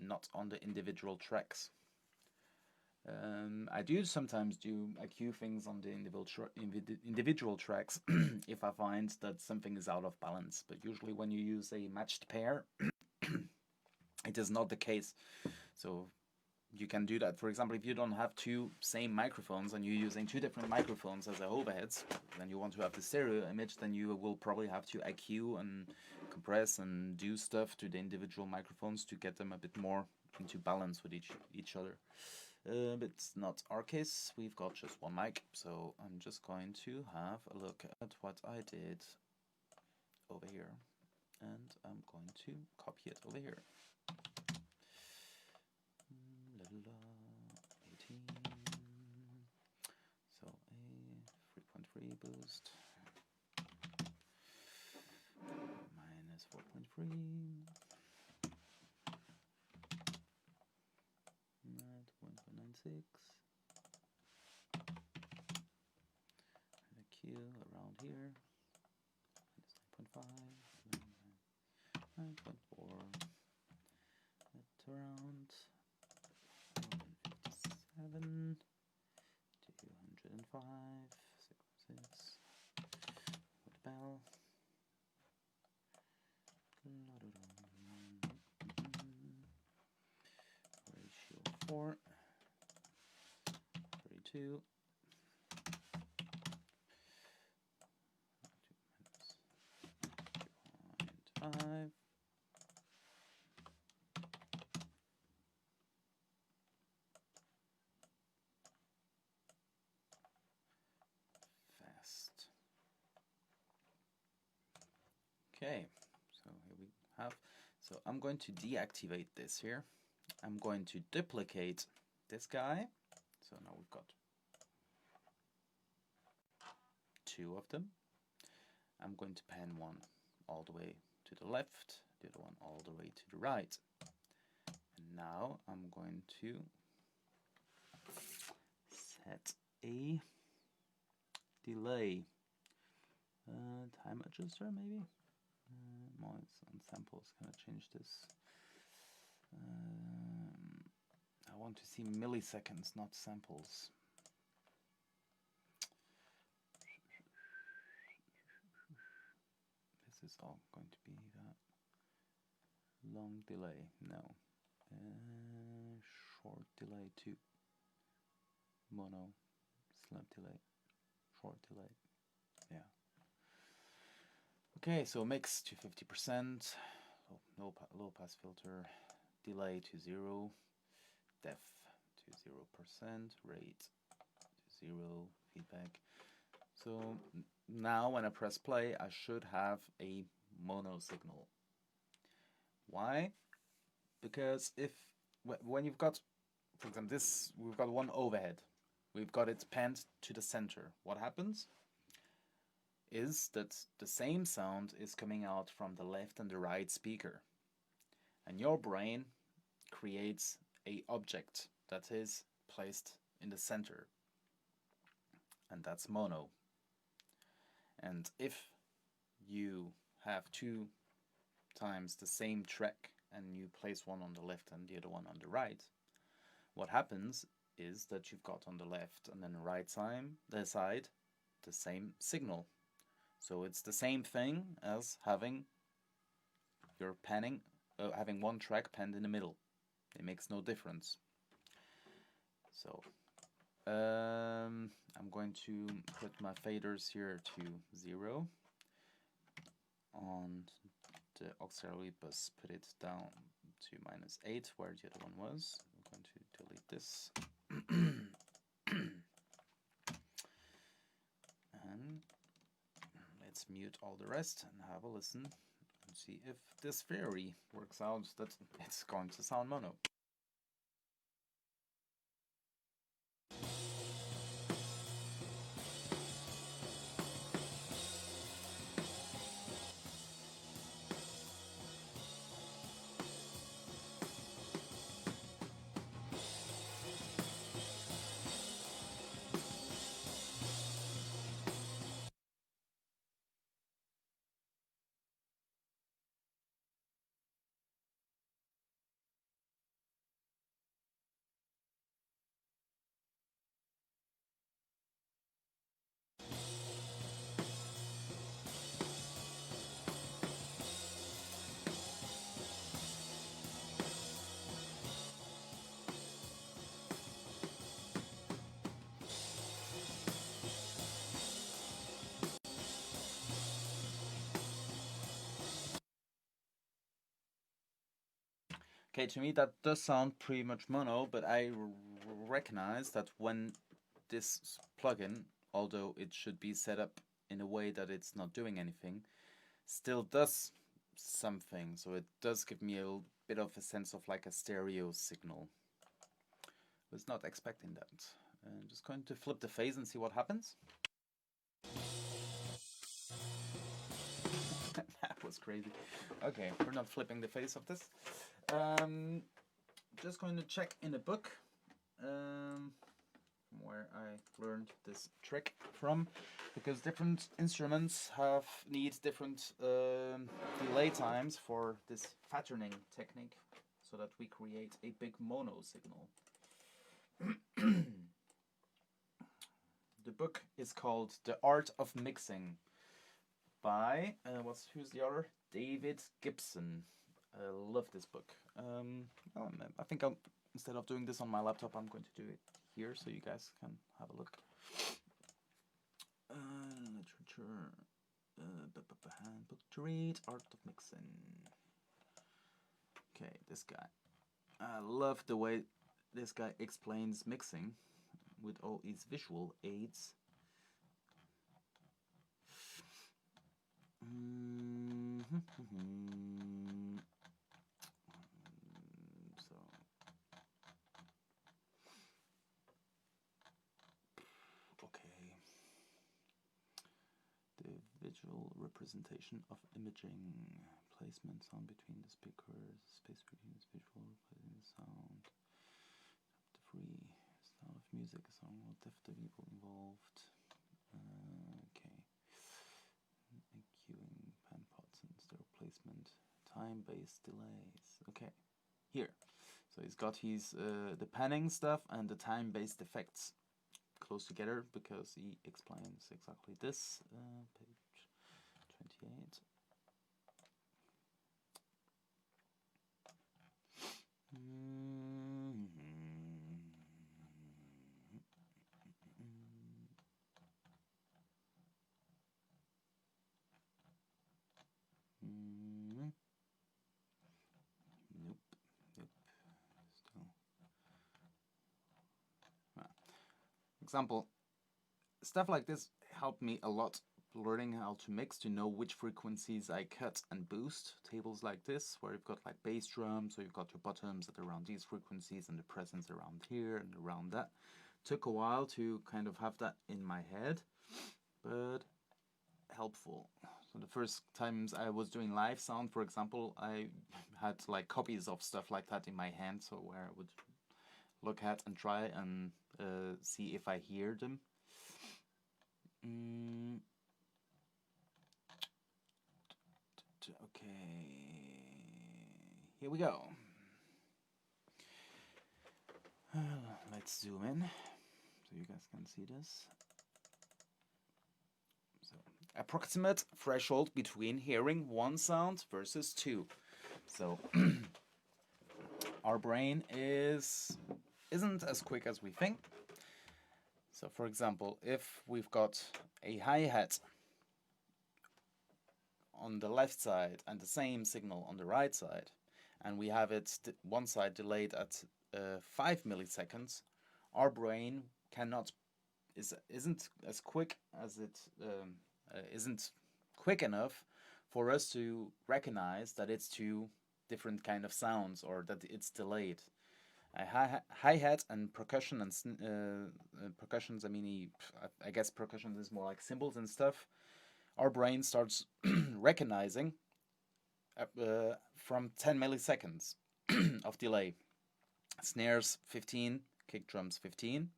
Speaker 1: not on the individual tracks. I do sometimes do EQ things on the individual tracks if I find that something is out of balance, but usually when you use a matched pair, it is not the case. So you can do that. For example, if you don't have two same microphones and you're using two different microphones as overheads, then you want to have the stereo image, then you will probably have to EQ and compress and do stuff to the individual microphones to get them a bit more into balance with each other. But it's not our case. We've got just one mic, so I'm just going to have a look at what I did over here, and I'm going to copy it over here. 18. So a 3.3 boost minus 4.3. 1.96. The Q around here. Minus 9.5. 9.4. That's around 157. 205. 6. With bell. Ratio 4. 32. 2.5. Fast. Okay, so here we have. So I'm going to deactivate this here. I'm going to duplicate this guy. So now we've got two of them. I'm going to pan one all the way to the left, the other one all the way to the right. And now I'm going to set a delay. Time adjuster maybe? Noise and samples, can I change this? I want to see milliseconds, not samples. This is all going to be that long delay. No. Short delay too. Mono, slab delay, short delay. Yeah. Okay, so mix to 50%, so no low pass filter, delay to 0, def to 0%, rate to 0, feedback. So now when I press play, I should have a mono signal. Why? Because if when you've got, for example, this, we've got one overhead, we've got it panned to the center. What happens is that the same sound is coming out from the left and the right speaker, and your brain creates a object that is placed in the center, and that's mono. And if you have two times the same track and you place one on the left and the other one on the right, what happens is that you've got on the left and then the right side the same signal. So it's the same thing as having your panning, having one track panned in the middle. It makes no difference. So I'm going to put my faders here to 0. On the auxiliary bus, put it down to -8, where the other one was. I'm going to delete this. And let's mute all the rest and have a listen and see if this theory works out that it's going to sound mono. Okay, to me that does sound pretty much mono, but I recognize that when this plugin, although it should be set up in a way that it's not doing anything, still does something. So it does give me a bit of a sense of like a stereo signal. I was not expecting that. I'm just going to flip the phase and see what happens. That was crazy. Okay, we're not flipping the face of this. Just going to check in the book where I learned this trick from, because different instruments need different delay times for this fattening technique, so that we create a big mono signal. The book is called The Art of Mixing by who's the author? David Gibson. I love this book. I think instead of doing this on my laptop, I'm going to do it here so you guys can have a look. Literature, book to read, Art of Mixing. Okay, this guy. I love the way this guy explains mixing with all these visual aids. So, okay. The visual representation of imaging, placement, sound between the speakers, space between the visual representing sound, the free sound of music, song, what depth the people involved. Okay. EQing, pan pots and stereo placement, time-based delays. Okay, here. So he's got his the panning stuff and the time-based effects close together, because he explains exactly this. Page 28. Example, stuff like this helped me a lot learning how to mix, to know which frequencies I cut and boost. Tables like this, where you've got like bass drums, so you've got your bottoms at around these frequencies and the presence around here and around that. Took a while to kind of have that in my head, but helpful. So the first times I was doing live sound, for example, I had like copies of stuff like that in my hand, so where I would look at and try and see if I hear them. Okay, here we go. Let's zoom in so you guys can see this. So, approximate threshold between hearing one sound versus two. So our brain isn't as quick as we think. So for example, if we've got a hi-hat on the left side and the same signal on the right side, and we have it one side delayed at 5 milliseconds, our brain isn't as quick as it isn't quick enough for us to recognize that it's two different kind of sounds, or that it's delayed. Hi-hat and percussion and percussions, I guess percussion is more like cymbals and stuff. Our brain starts recognizing from 10 milliseconds of delay. Snares 15, kick drums 15.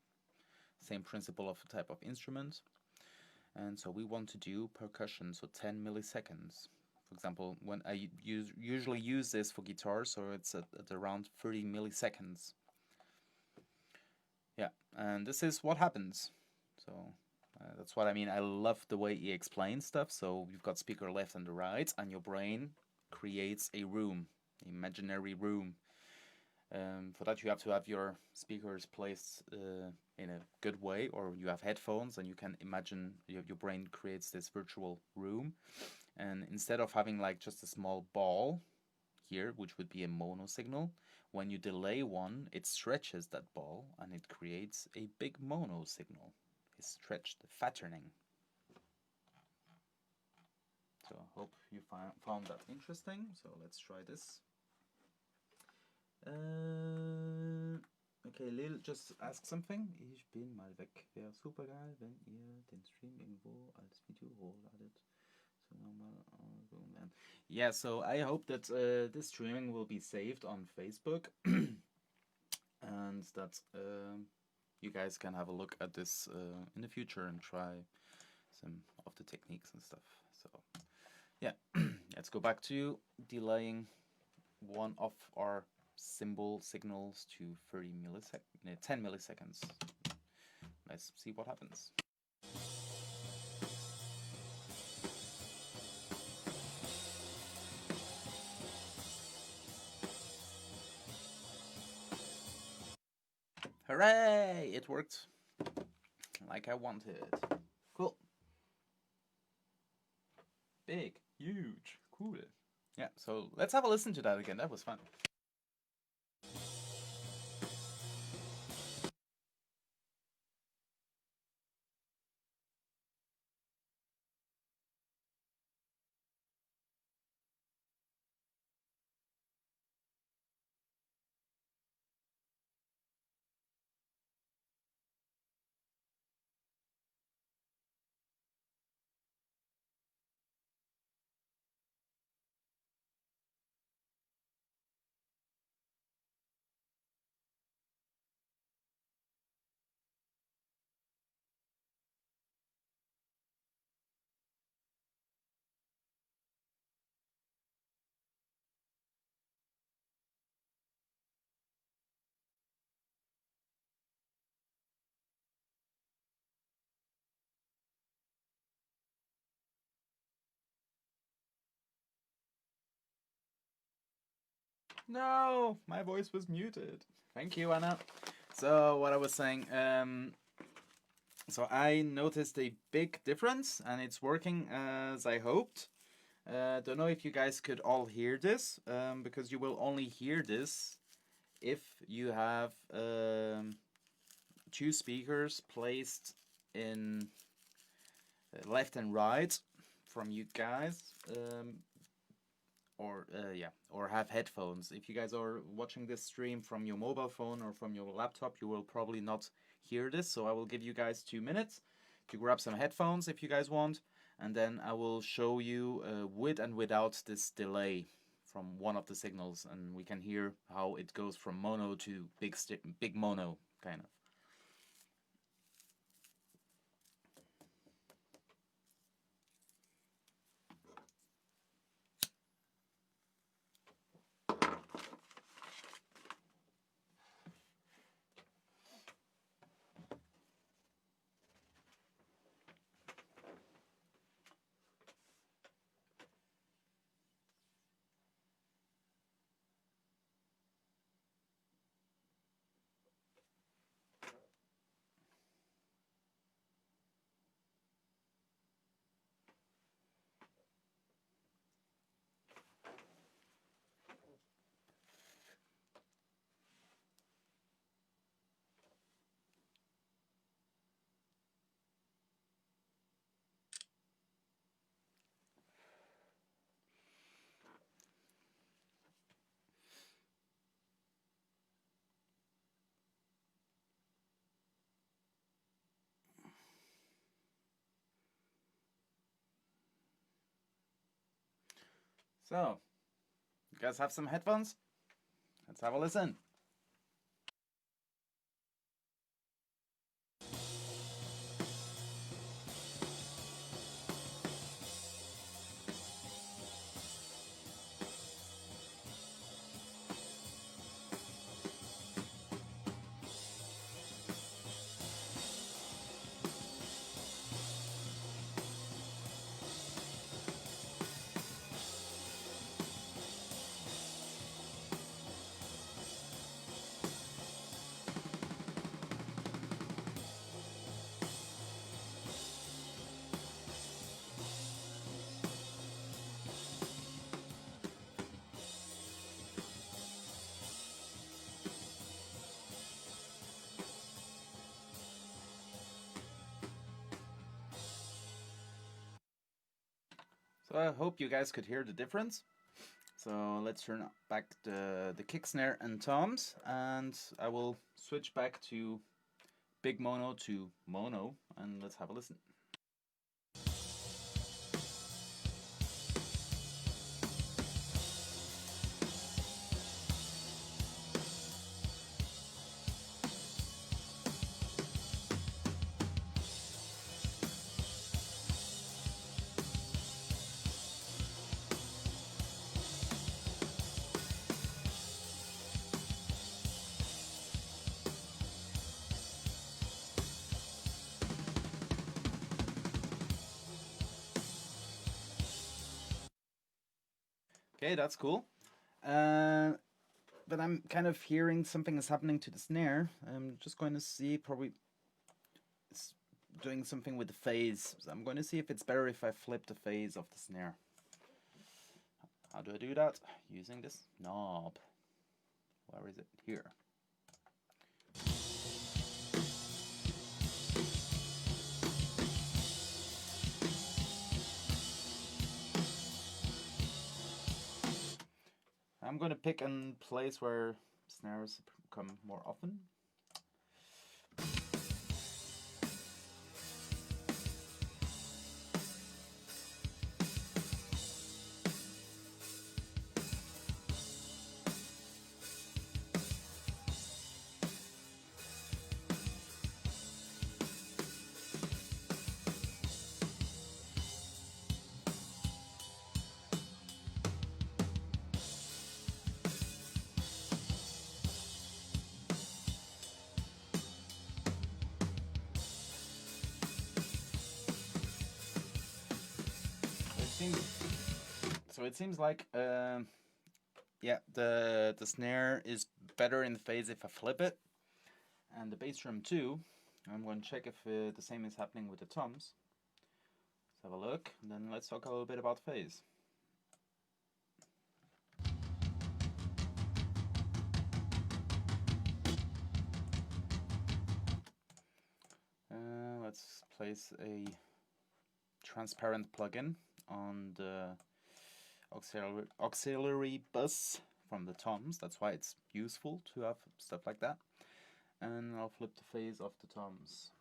Speaker 1: Same principle of type of instrument. And so we want to do percussion, so 10 milliseconds. For example, when I usually use this for guitar, so it's at around 30 milliseconds. Yeah, and this is what happens. So that's what I mean. I love the way he explains stuff. So you've got speaker left and the right, and your brain creates a room, imaginary room. For that, you have to have your speakers placed in a good way, or you have headphones, and you can imagine your brain creates this virtual room. And instead of having like just a small ball here, which would be a mono signal. When you delay one, it stretches that ball and it creates a big mono signal. It's stretched, fattening. So I hope you found that interesting. So let's try this. Okay, Lil, just ask something. Ich bin mal weg. Wäre super geil, wenn ihr den Stream irgendwo als Video hochladet. So normal. Yeah, so I hope that this streaming will be saved on Facebook and that you guys can have a look at this in the future and try some of the techniques and stuff. So yeah, let's go back to delaying one of our symbol signals to 10 milliseconds. Let's see what happens. Hooray! It worked like I wanted. Cool. Big, huge, cool. Yeah, so let's have a listen to that again. That was fun. No, my voice was muted. Thank you, Anna. So what I was saying, so I noticed a big difference, and it's working as I hoped. Don't know if you guys could all hear this, because you will only hear this if you have two speakers placed in left and right from you guys. Or have headphones. If you guys are watching this stream from your mobile phone or from your laptop, you will probably not hear this, so I will give you guys 2 minutes to grab some headphones if you guys want, and then I will show you with and without this delay from one of the signals, and we can hear how it goes from mono to big mono, kind of. So, you guys have some headphones? Let's have a listen. So I hope you guys could hear the difference. So let's turn back the kick snare and toms, and I will switch back to big mono to mono, and let's have a listen. Okay, that's cool. But I'm kind of hearing something is happening to the snare. I'm just going to see, probably it's doing something with the phase. So I'm going to see if it's better if I flip the phase of the snare. How do I do that? Using this knob. Where is it? Here. I'm going to pick a place where snares come more often. So it seems like yeah, the snare is better in the phase if I flip it, and the bass drum too. I'm going to check if the same is happening with the toms. Let's have a look, and then let's talk a little bit about phase. Let's place a transparent plugin on the auxiliary bus from the toms. That's why it's useful to have stuff like that. And I'll flip the phase of the toms.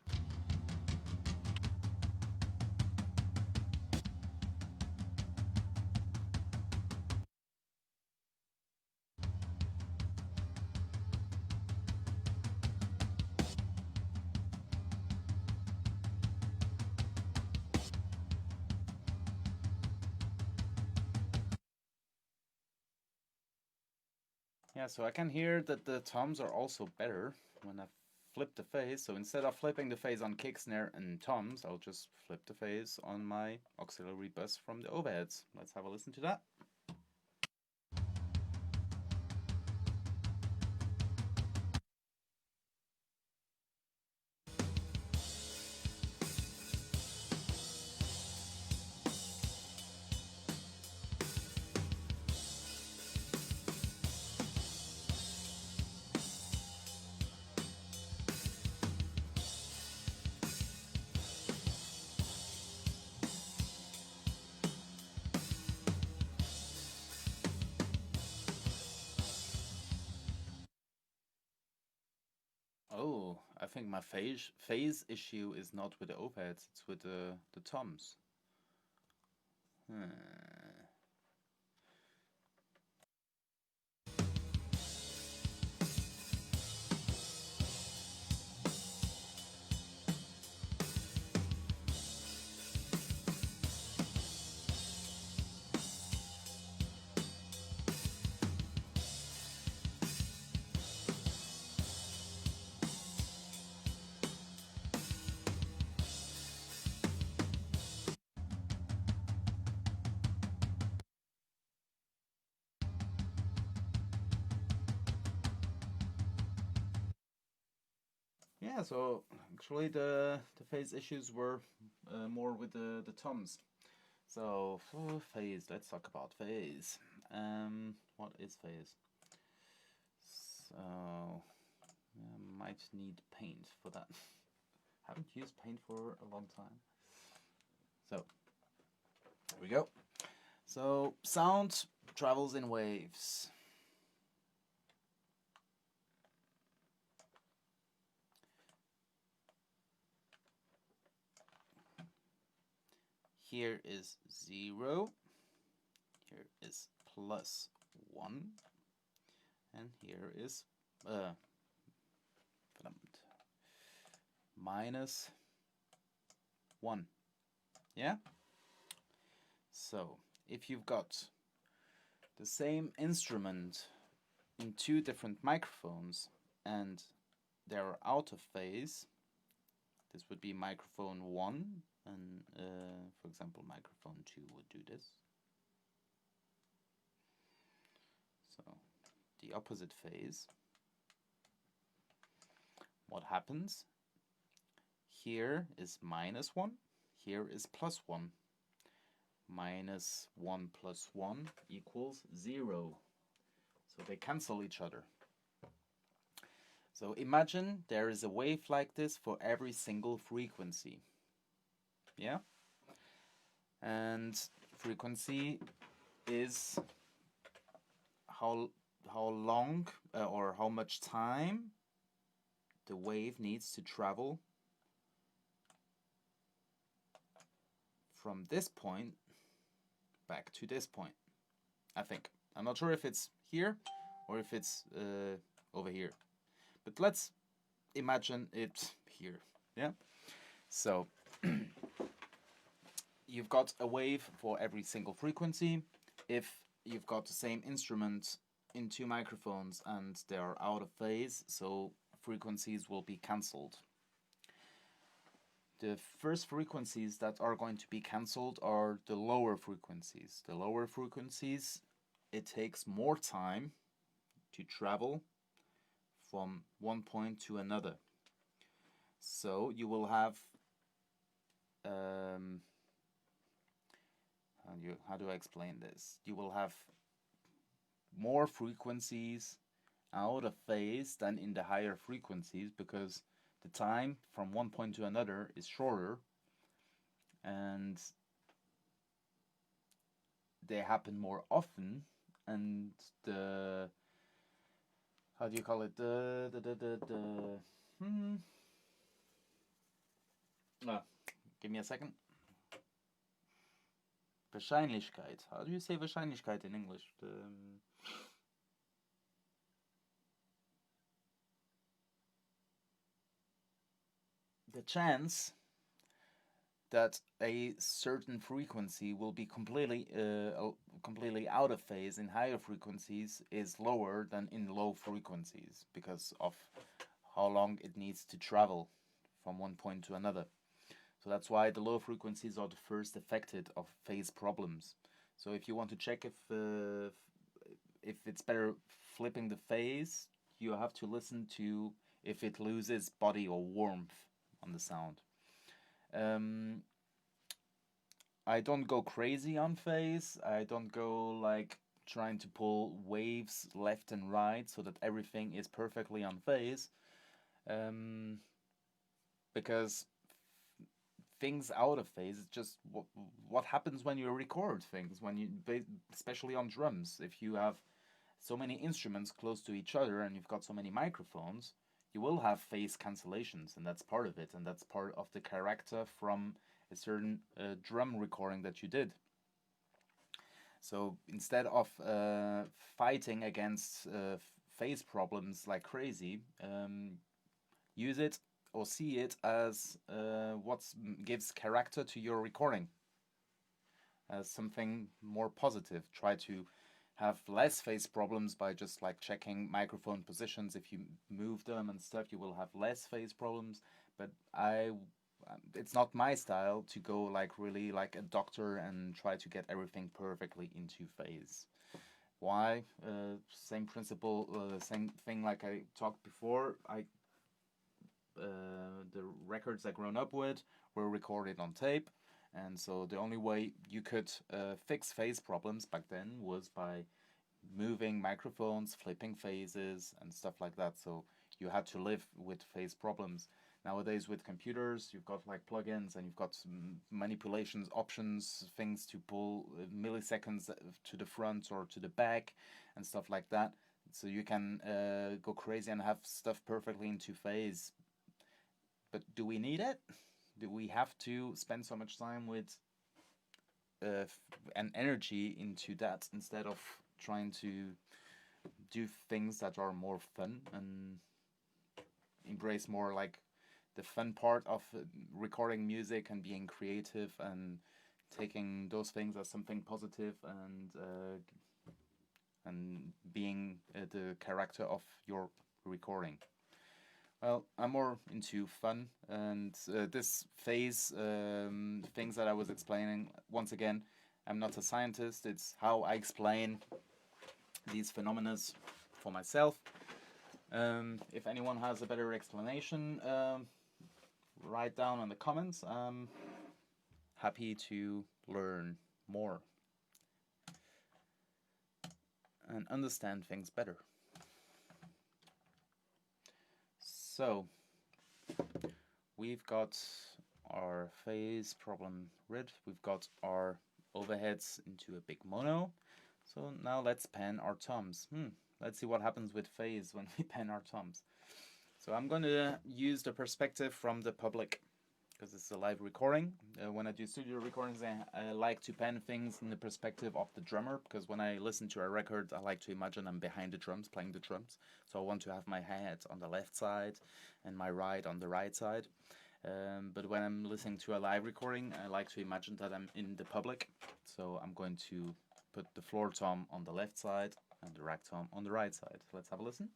Speaker 1: Yeah, so I can hear that the toms are also better when I flip the phase. So instead of flipping the phase on kick, snare, and toms, I'll just flip the phase on my auxiliary bus from the overheads. Let's have a listen to that. Oh, I think my phase issue is not with the overheads, it's with the toms. Yeah, so actually the phase issues were more with the toms. So for phase, let's talk about phase. What is phase? So might need paint for that. Haven't used paint for a long time. So here we go. So sound travels in waves. Here is 0, here is +1, and here is -1. Yeah? So, if you've got the same instrument in two different microphones and they're out of phase, this would be microphone 1, and for example, microphone 2 would do this. So, the opposite phase. What happens? Here is -1, here is +1. -1 + 1 equals 0. So they cancel each other. So imagine there is a wave like this for every single frequency. Yeah? And frequency is how long or how much time the wave needs to travel from this point back to this point, I think. I'm not sure if it's here or if it's over here. But let's imagine it here, yeah? So, you've got a wave for every single frequency. If you've got the same instrument in two microphones and they are out of phase, so frequencies will be cancelled. The first frequencies that are going to be cancelled are the lower frequencies. The lower frequencies, it takes more time to travel from one point to another. So you will have how do I explain this? You will have more frequencies out of phase than in the higher frequencies because the time from one point to another is shorter, and they happen more often, and the how do you call it, give me a second. Wahrscheinlichkeit. How do you say Wahrscheinlichkeit in English? The chance that a certain frequency will be completely out of phase in higher frequencies is lower than in low frequencies because of how long it needs to travel from one point to another. So that's why the low frequencies are the first affected of phase problems. So if you want to check if it's better flipping the phase, you have to listen to if it loses body or warmth on the sound. I don't go crazy on phase. I don't go like trying to pull waves left and right so that everything is perfectly on phase, because things out of phase is just what happens when you record things, when you, especially on drums, if you have so many instruments close to each other and you've got so many microphones, you will have phase cancellations, and that's part of it, and that's part of the character from a certain drum recording that you did. So instead of fighting against phase problems like crazy, use it or see it as what gives character to your recording, as something more positive. Try to have less phase problems by just like checking microphone positions. If you move them and stuff, you will have less phase problems. But it's not my style to go like really like a doctor and try to get everything perfectly into phase. Why? Same principle, same thing like I talked before. The records I grown up with were recorded on tape, and so the only way you could fix phase problems back then was by moving microphones, flipping phases, and stuff like that. So you had to live with phase problems. Nowadays with computers, you've got like plugins and you've got some manipulations, options, things to pull milliseconds to the front or to the back and stuff like that. So you can go crazy and have stuff perfectly into phase. But do we need it? Do we have to spend so much time with and energy into that instead of trying to do things that are more fun and embrace more like the fun part of recording music and being creative and taking those things as something positive and being the character of your recording? Well, I'm more into fun, and this phase things that I was explaining, once again, I'm not a scientist. It's how I explain these phenomena for myself. If anyone has a better explanation, write down in the comments. I'm happy to learn more and understand things better. So, we've got our phase problem rid. We've got our overheads into a big mono. So now let's pan our toms. Let's see what happens with phase when we pan our toms. So I'm going to use the perspective from the public because it's a live recording. When I do studio recordings, I like to pan things in the perspective of the drummer, because when I listen to a record, I like to imagine I'm behind the drums, playing the drums. So I want to have my hat on the left side and my right on the right side. But when I'm listening to a live recording, I like to imagine that I'm in the public. So I'm going to put the floor tom on the left side and the rack tom on the right side. Let's have a listen.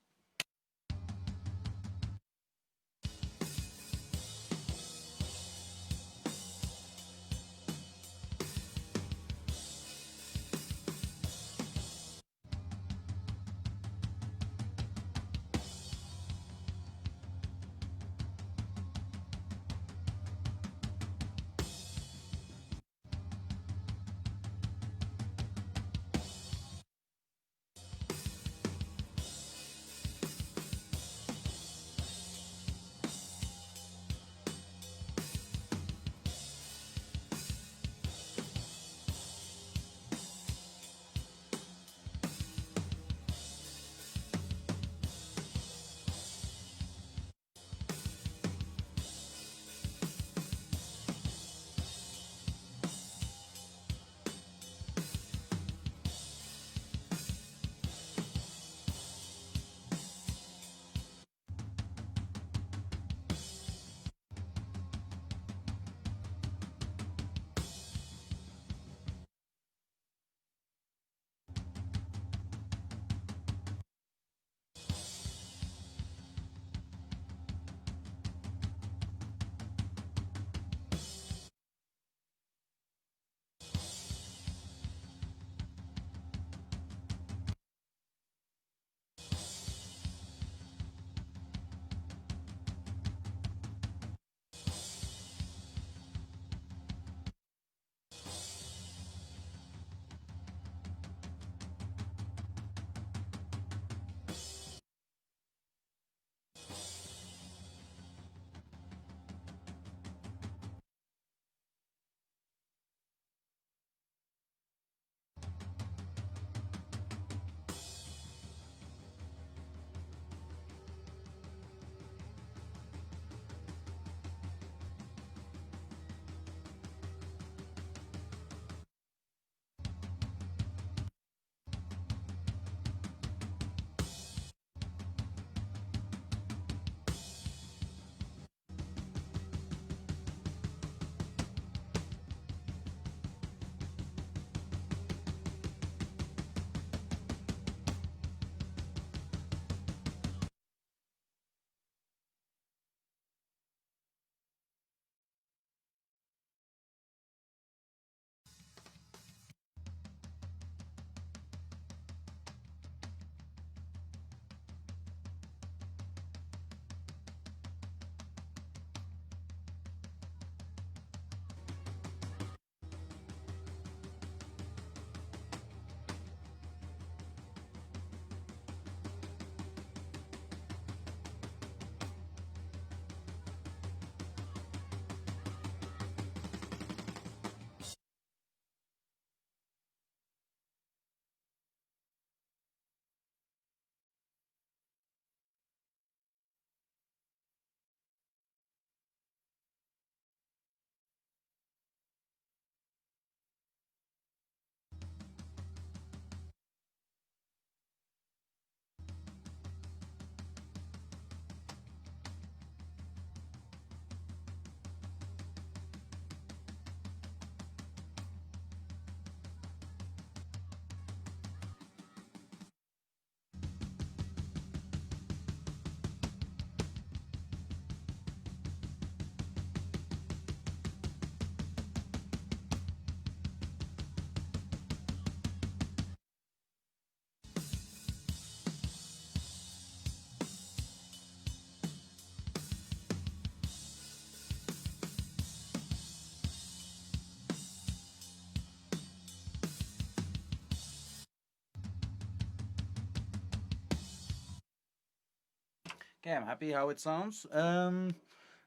Speaker 1: Okay, I'm happy how it sounds.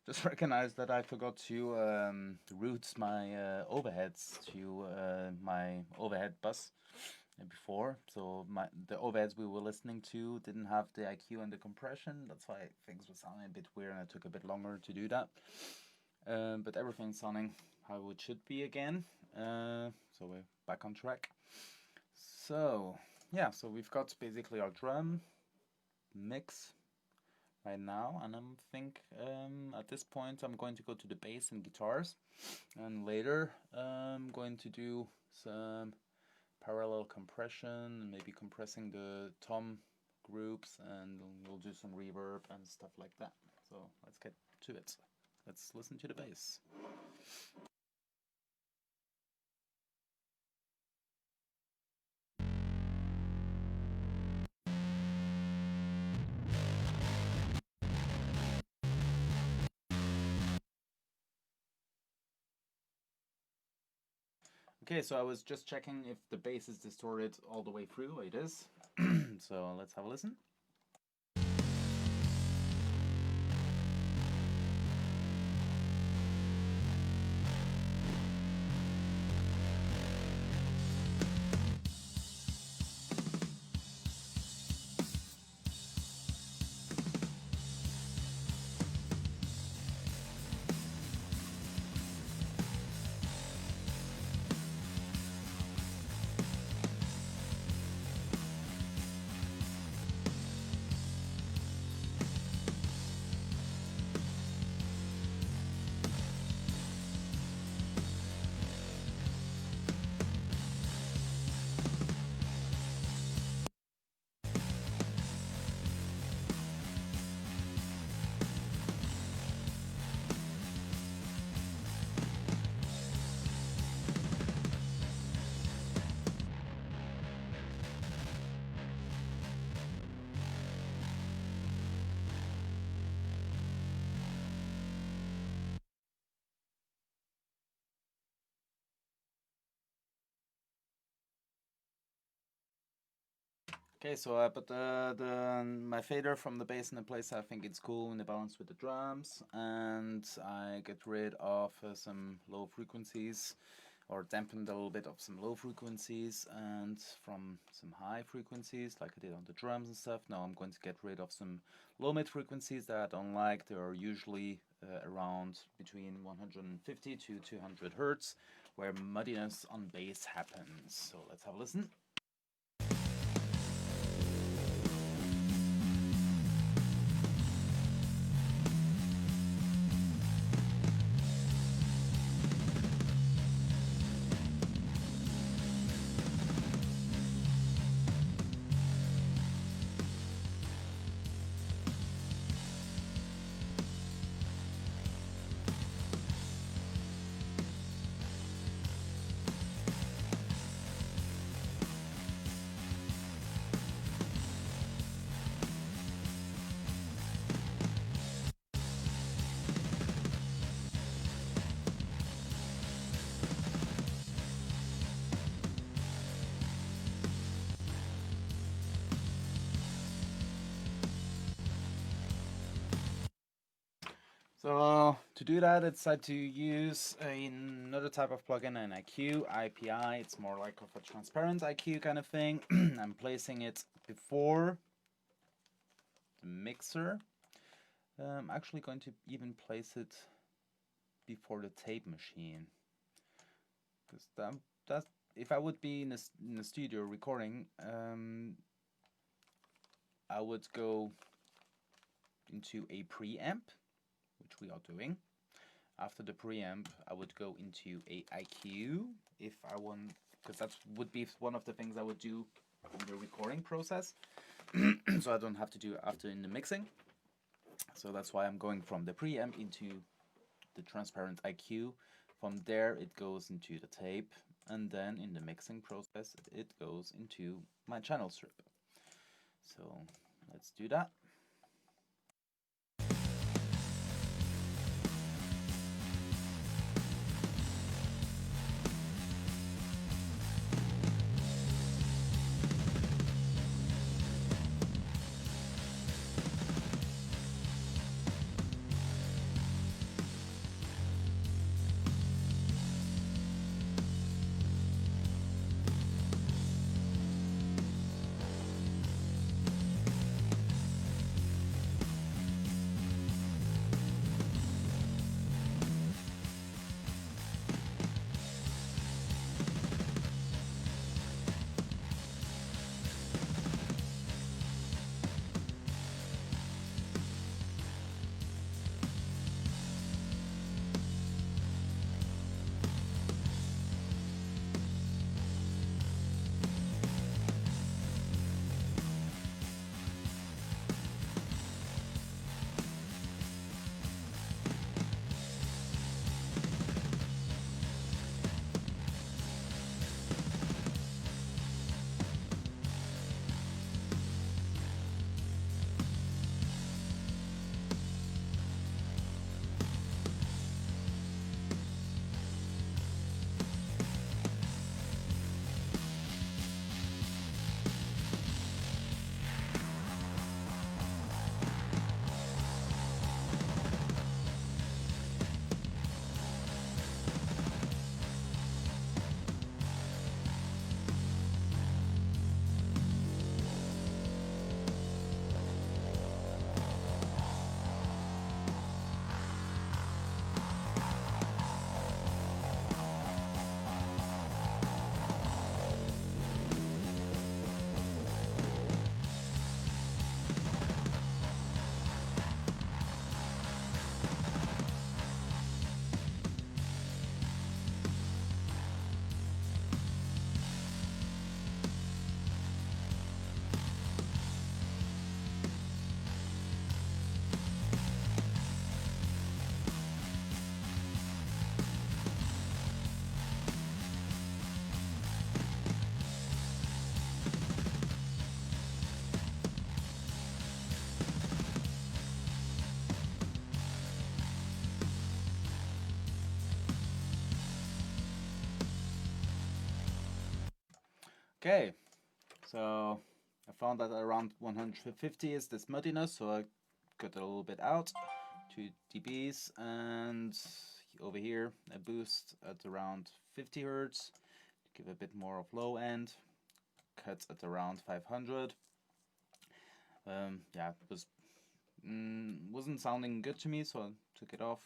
Speaker 1: Just recognize that I forgot to route my overheads to my overhead bus before. So the overheads we were listening to didn't have the IQ and the compression. That's why things were sounding a bit weird and it took a bit longer to do that. But everything's sounding how it should be again. So we're back on track. So yeah, so we've got basically our drum mix right now, and at this point I'm going to go to the bass and guitars, and later I'm going to do some parallel compression and maybe compressing the tom groups, and we'll do some reverb and stuff like that. So let's get to it. Let's listen to the bass. Okay, so I was just checking if the bass is distorted all the way through. It is. So let's have a listen. Okay, so I put my fader from the bass in the place I think it's cool in the balance with the drums, and I get rid of some low frequencies, or dampened a little bit of some low frequencies, and from some high frequencies like I did on the drums and stuff. Now I'm going to get rid of some low mid frequencies that I don't like. They are usually around between 150 to 200 hertz, where muddiness on bass happens. So let's have a listen. So to do that, I decided to use another type of plugin, an IQ, IPI. It's more like of a transparent IQ kind of thing. I'm placing it before the mixer. I'm actually going to even place it before the tape machine, because that's if I would be in a studio recording, I would go into a preamp, which we are doing. After the preamp, I would go into a IQ if I want, because that would be one of the things I would do in the recording process, so I don't have to do it after in the mixing. So that's why I'm going from the preamp into the transparent IQ. From there it goes into the tape, and then in the mixing process it goes into my channel strip. So let's do that. Okay, so I found that around 150 is this muddiness, so I cut it a little bit out, 2 dBs, and over here a boost at around 50 Hertz, give a bit more of low end, cut at around 500. Yeah, it wasn't sounding good to me, so I took it off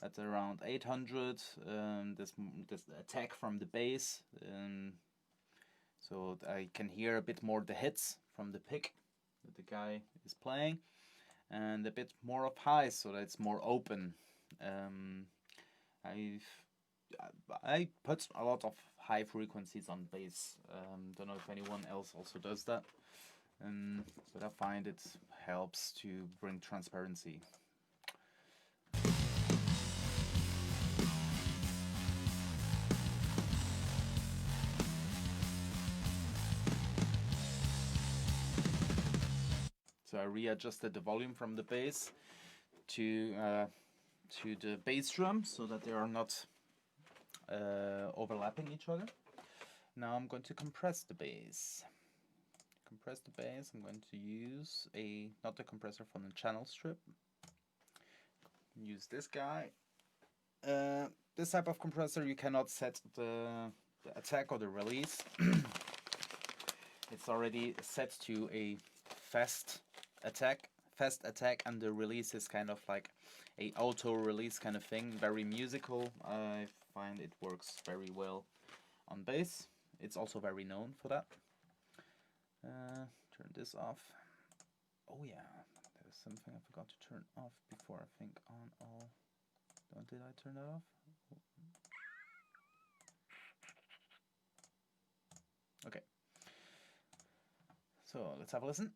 Speaker 1: at around 800. This attack from the bass, so I can hear a bit more the hits from the pick that the guy is playing, and a bit more of highs, so that it's more open. I put a lot of high frequencies on bass. Don't know if anyone else also does that. But I find it helps to bring transparency. So I readjusted the volume from the bass to the bass drum so that they are not overlapping each other. Now I'm going to compress the bass. I'm going to use not the compressor from the channel strip. Use this guy. This type of compressor you cannot set the attack or the release. It's already set to a fast attack, and the release is kind of like a auto release kind of thing, very musical. I find it works very well on bass. It's also very known for that. Turn this off. Oh yeah, there's something I forgot to turn off before I think on all. Did I turn that off? Okay. So let's have a listen.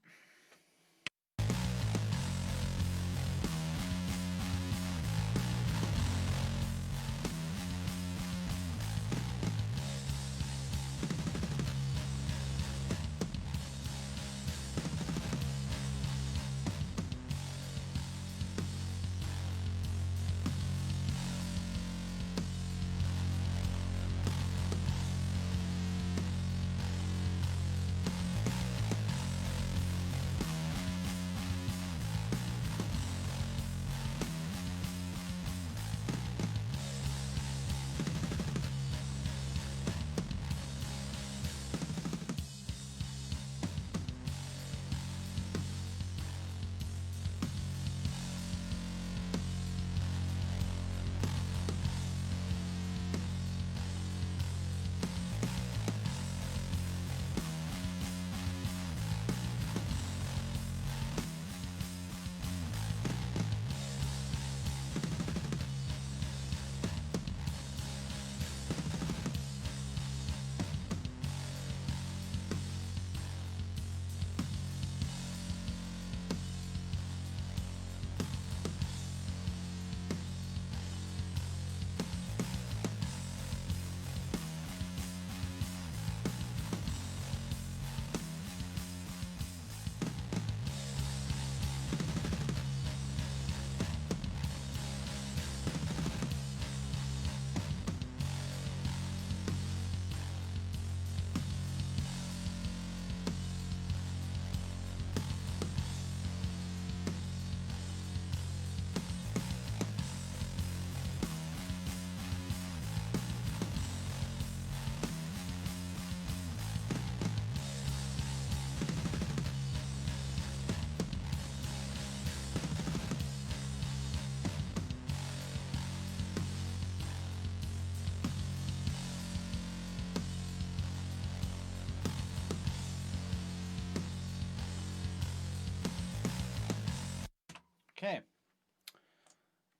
Speaker 1: Okay,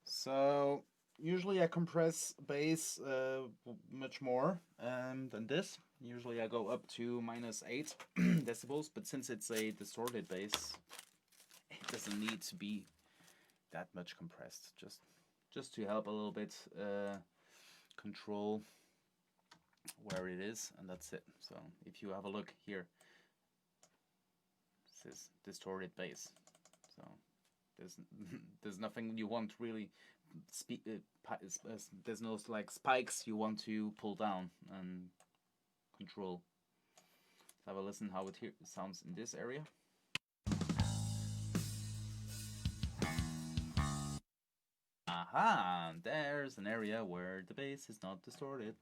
Speaker 1: so usually I compress bass much more than this. Usually I go up to -8 decibels, but since it's a distorted bass, it doesn't need to be that much compressed. Just to help a little bit control where it is, and that's it. So if you have a look here, this is distorted bass. So there's nothing you want really. There's no like spikes you want to pull down and control. have a listen how it sounds in this area. Aha! There's an area where the bass is not distorted.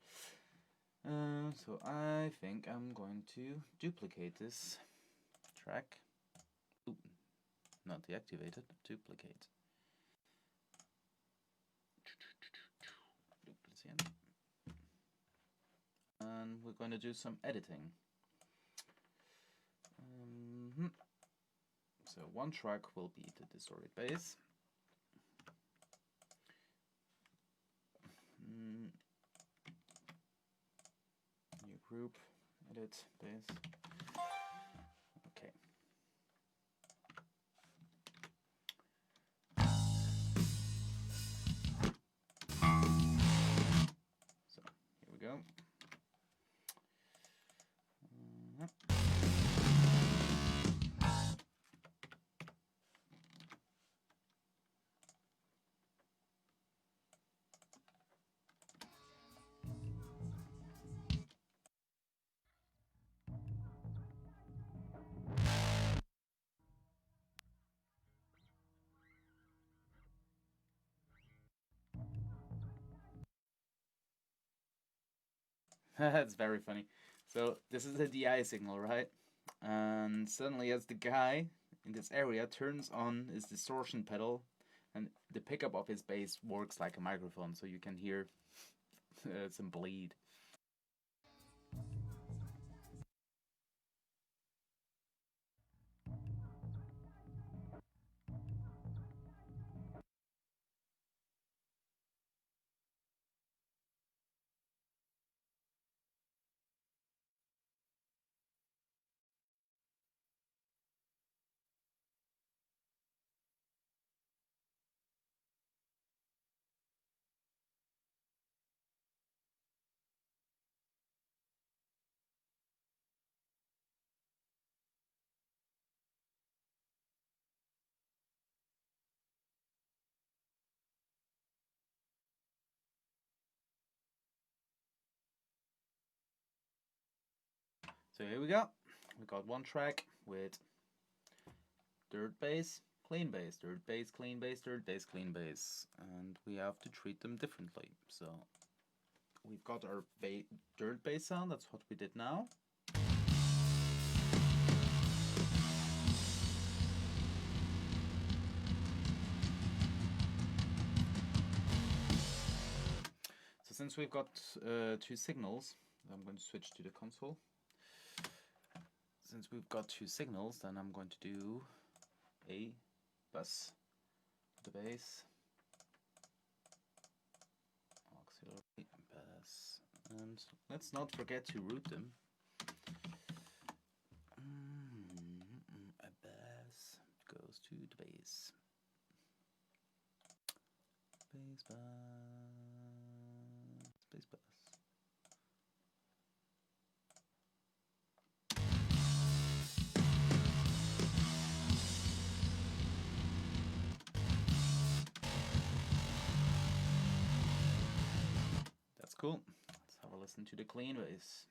Speaker 1: So I think I'm going to duplicate this track. Ooh, not deactivated, duplicate. Duplicate. And we're going to do some editing. So one track will be the distorted bass. New group, edit, bass. Okay. So here we go. That's very funny. So this is a DI signal, right? And suddenly as the guy in this area turns on his distortion pedal, and the pickup of his bass works like a microphone, so you can hear some bleed. So here we go. We got one track with third bass, clean bass, third bass, clean bass, third bass, clean bass, and we have to treat them differently. So we've got our third bass sound, that's what we did now. So since we've got two signals, I'm going to switch to the console. Since we've got two signals, then I'm going to do a bus, the bass, auxiliary, bass, and let's not forget to root them. A bass goes to the bass. Bass, bass, bass, bass. That's cool. Let's have a listen to the clean bass.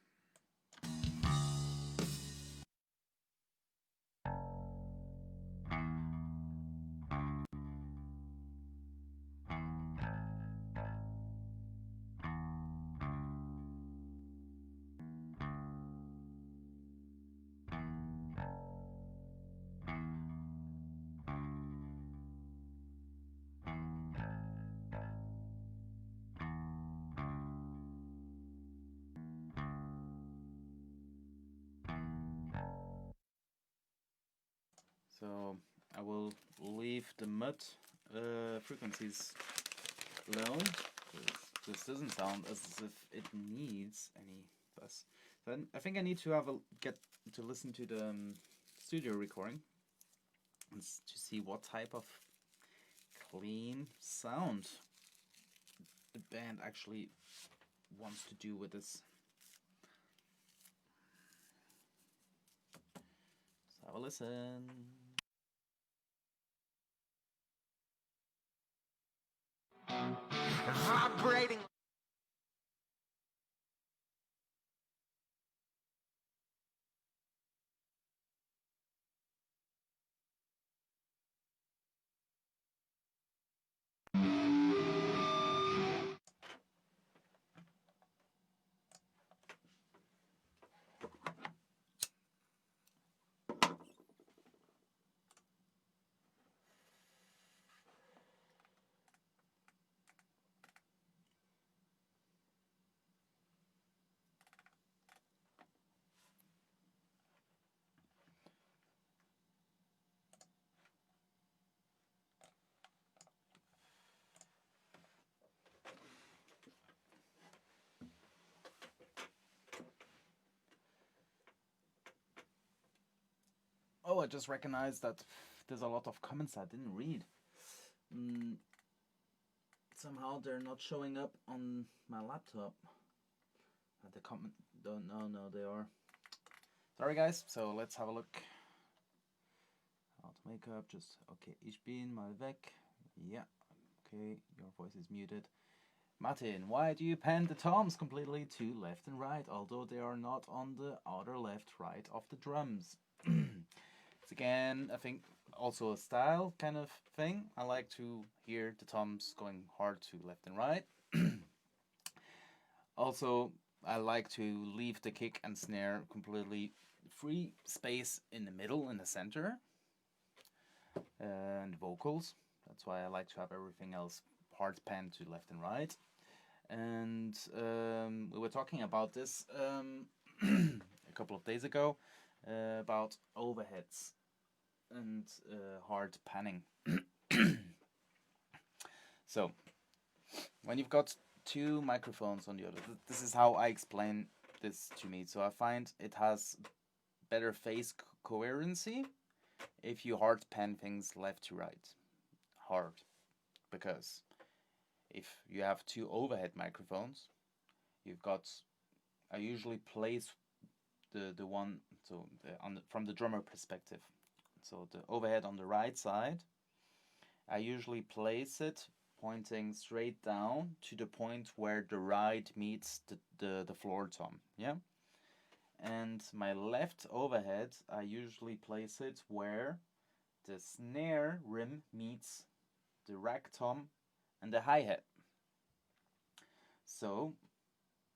Speaker 1: So I will leave the mud frequencies alone. This doesn't sound as if it needs any bus. Then I think I need to listen to the studio recording and to see what type of clean sound the band actually wants to do with this. Let's have a listen.
Speaker 2: Vibrating.
Speaker 1: Oh, I just recognized that there's a lot of comments I didn't read. Somehow they're not showing up on my laptop. The comment don't know. No, they are. Sorry, guys. So let's have a look. How to make up. Just okay. Ich bin mal weg. Yeah. Okay. Your voice is muted. Martin, why do you pan the toms completely to left and right, although they are not on the outer left-right of the drums? It's again, I think, also a style kind of thing. I like to hear the toms going hard to left and right. Also, I like to leave the kick and snare completely free space in the middle, in the center, and vocals. That's why I like to have everything else hard panned to left and right. And we were talking about this a couple of days ago about overheads and hard panning. So when you've got two microphones on the other, this is how I explain this to me. So I find it has better phase coherency if you hard pan things left to right, hard, because if you have two overhead microphones, you've got, I usually place the one, so from the drummer perspective, so the overhead on the right side, I usually place it pointing straight down to the point where the right meets the floor tom, yeah? And my left overhead, I usually place it where the snare rim meets the rack tom and the hi-hat. So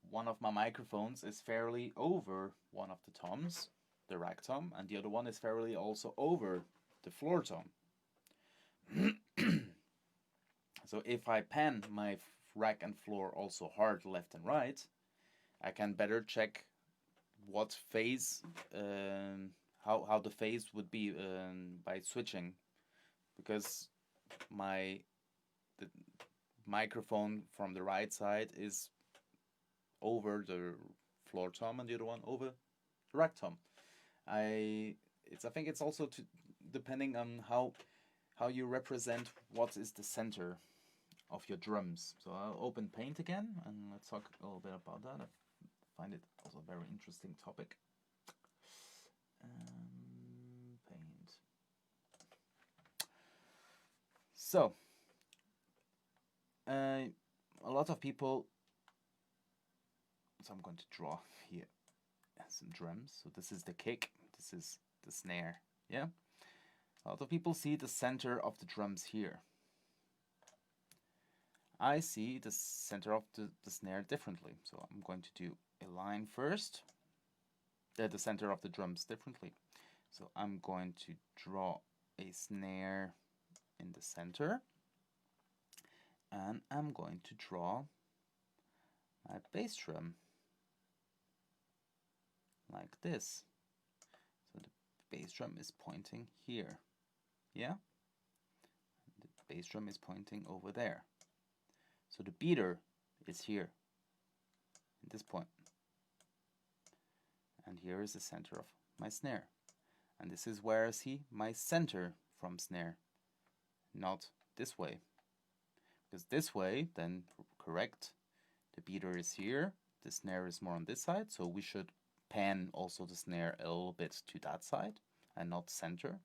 Speaker 1: one of my microphones is fairly over one of the toms, the rack tom, and the other one is fairly also over the floor tom. So if I pan my rack and floor also hard left and right, I can better check what phase, how the phase would be by switching, because the microphone from the right side is over the floor tom and the other one over the rack tom. I think it's also depending on how you represent what is the center of your drums. So I'll open Paint again and let's talk a little bit about that. I find it also a very interesting topic. Paint. So a lot of people, so I'm going to draw here some drums. So this is the kick, this is the snare, yeah? A lot of people see the center of the drums here. I see the center of the snare differently. So I'm going to do a line first, the center of the drums differently. So I'm going to draw a snare in the center, and I'm going to draw my bass drum like this. So the bass drum is pointing here, yeah? The bass drum is pointing over there. So the beater is here, at this point. And here is the center of my snare. And this is where I see my center from snare, not this way. Because this way, then correct, the beater is here, the snare is more on this side, so we should pan also the snare a little bit to that side and not center.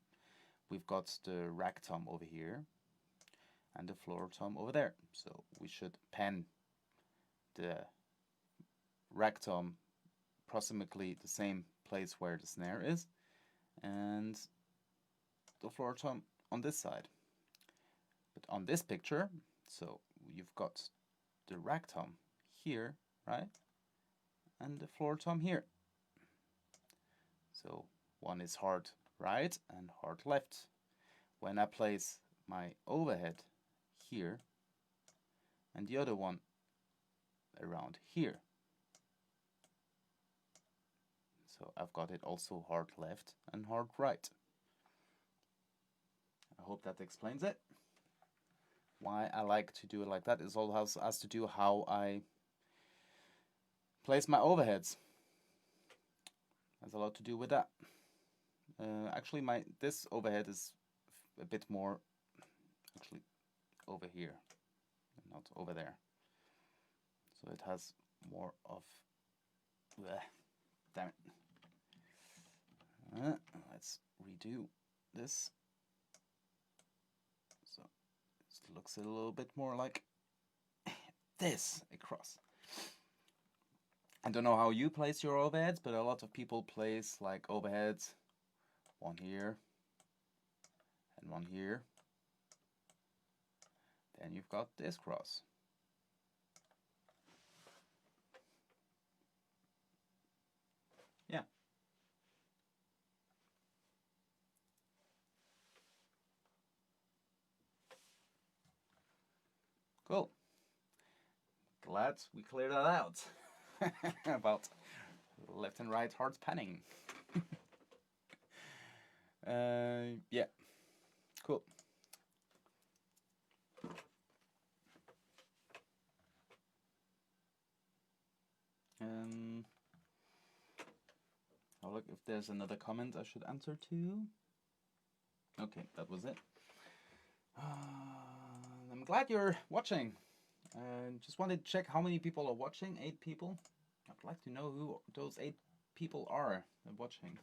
Speaker 1: We've got the rack tom over here and the floor tom over there, so we should pan the rack tom approximately the same place where the snare is, and the floor tom on this side. But on this picture, so you've got the rack tom here, right? And the floor tom here. So one is hard right and hard left. When I place my overhead here and the other one around here, so I've got it also hard left and hard right. I hope that explains it. Why I like to do it like that is all has to do how I place my overheads. Has a lot to do with that. Actually, this overhead is a bit more actually over here, not over there. So it has more of. Damn it. Let's redo this. So it looks a little bit more like this across. I don't know how you place your overheads, but a lot of people place like overheads, one here and one here. Then you've got this cross. Yeah. Cool. Glad we cleared that out. About left and right hard panning. Yeah. Cool. I'll look if there's another comment I should answer to. Okay, that was it. I'm glad you're watching. Just wanted to check how many people are watching. 8 people. I'd like to know who those 8 people are watching.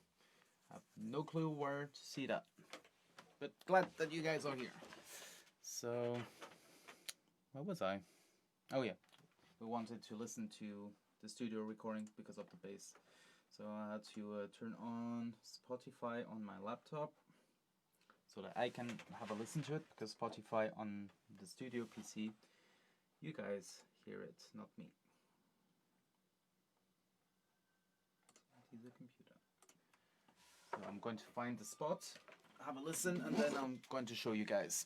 Speaker 1: I have no clue where to see that. But glad that you guys are here. So, where was I? Oh yeah, we wanted to listen to the studio recording because of the bass. So I had to turn on Spotify on my laptop so that I can have a listen to it, because Spotify on the studio PC, you guys hear it, not me. He's a computer. So I'm going to find the spot, have a listen, and then I'm going to show you guys.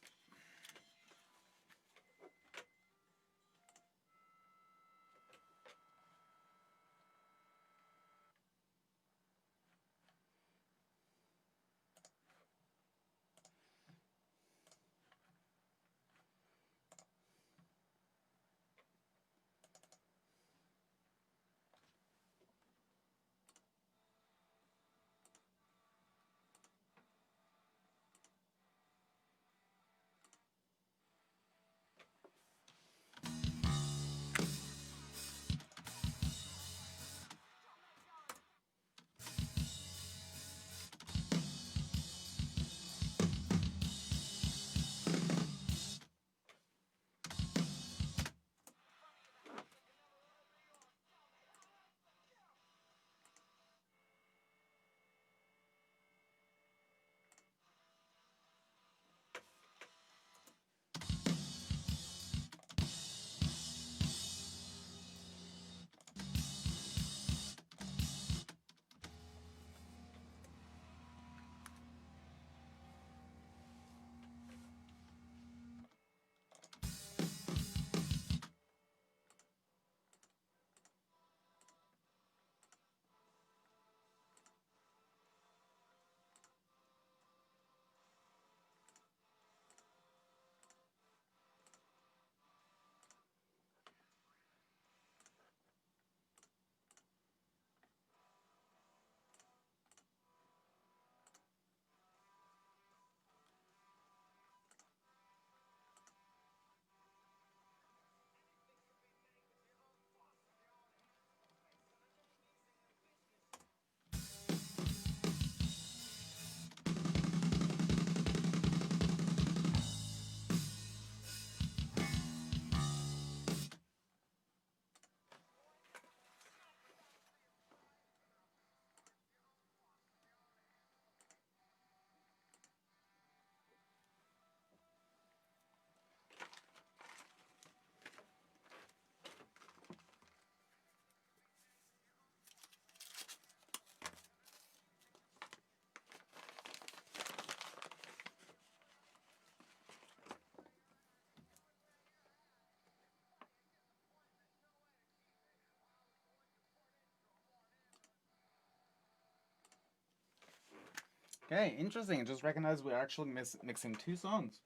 Speaker 1: Okay, interesting. I just recognized we're actually mixing 2 songs.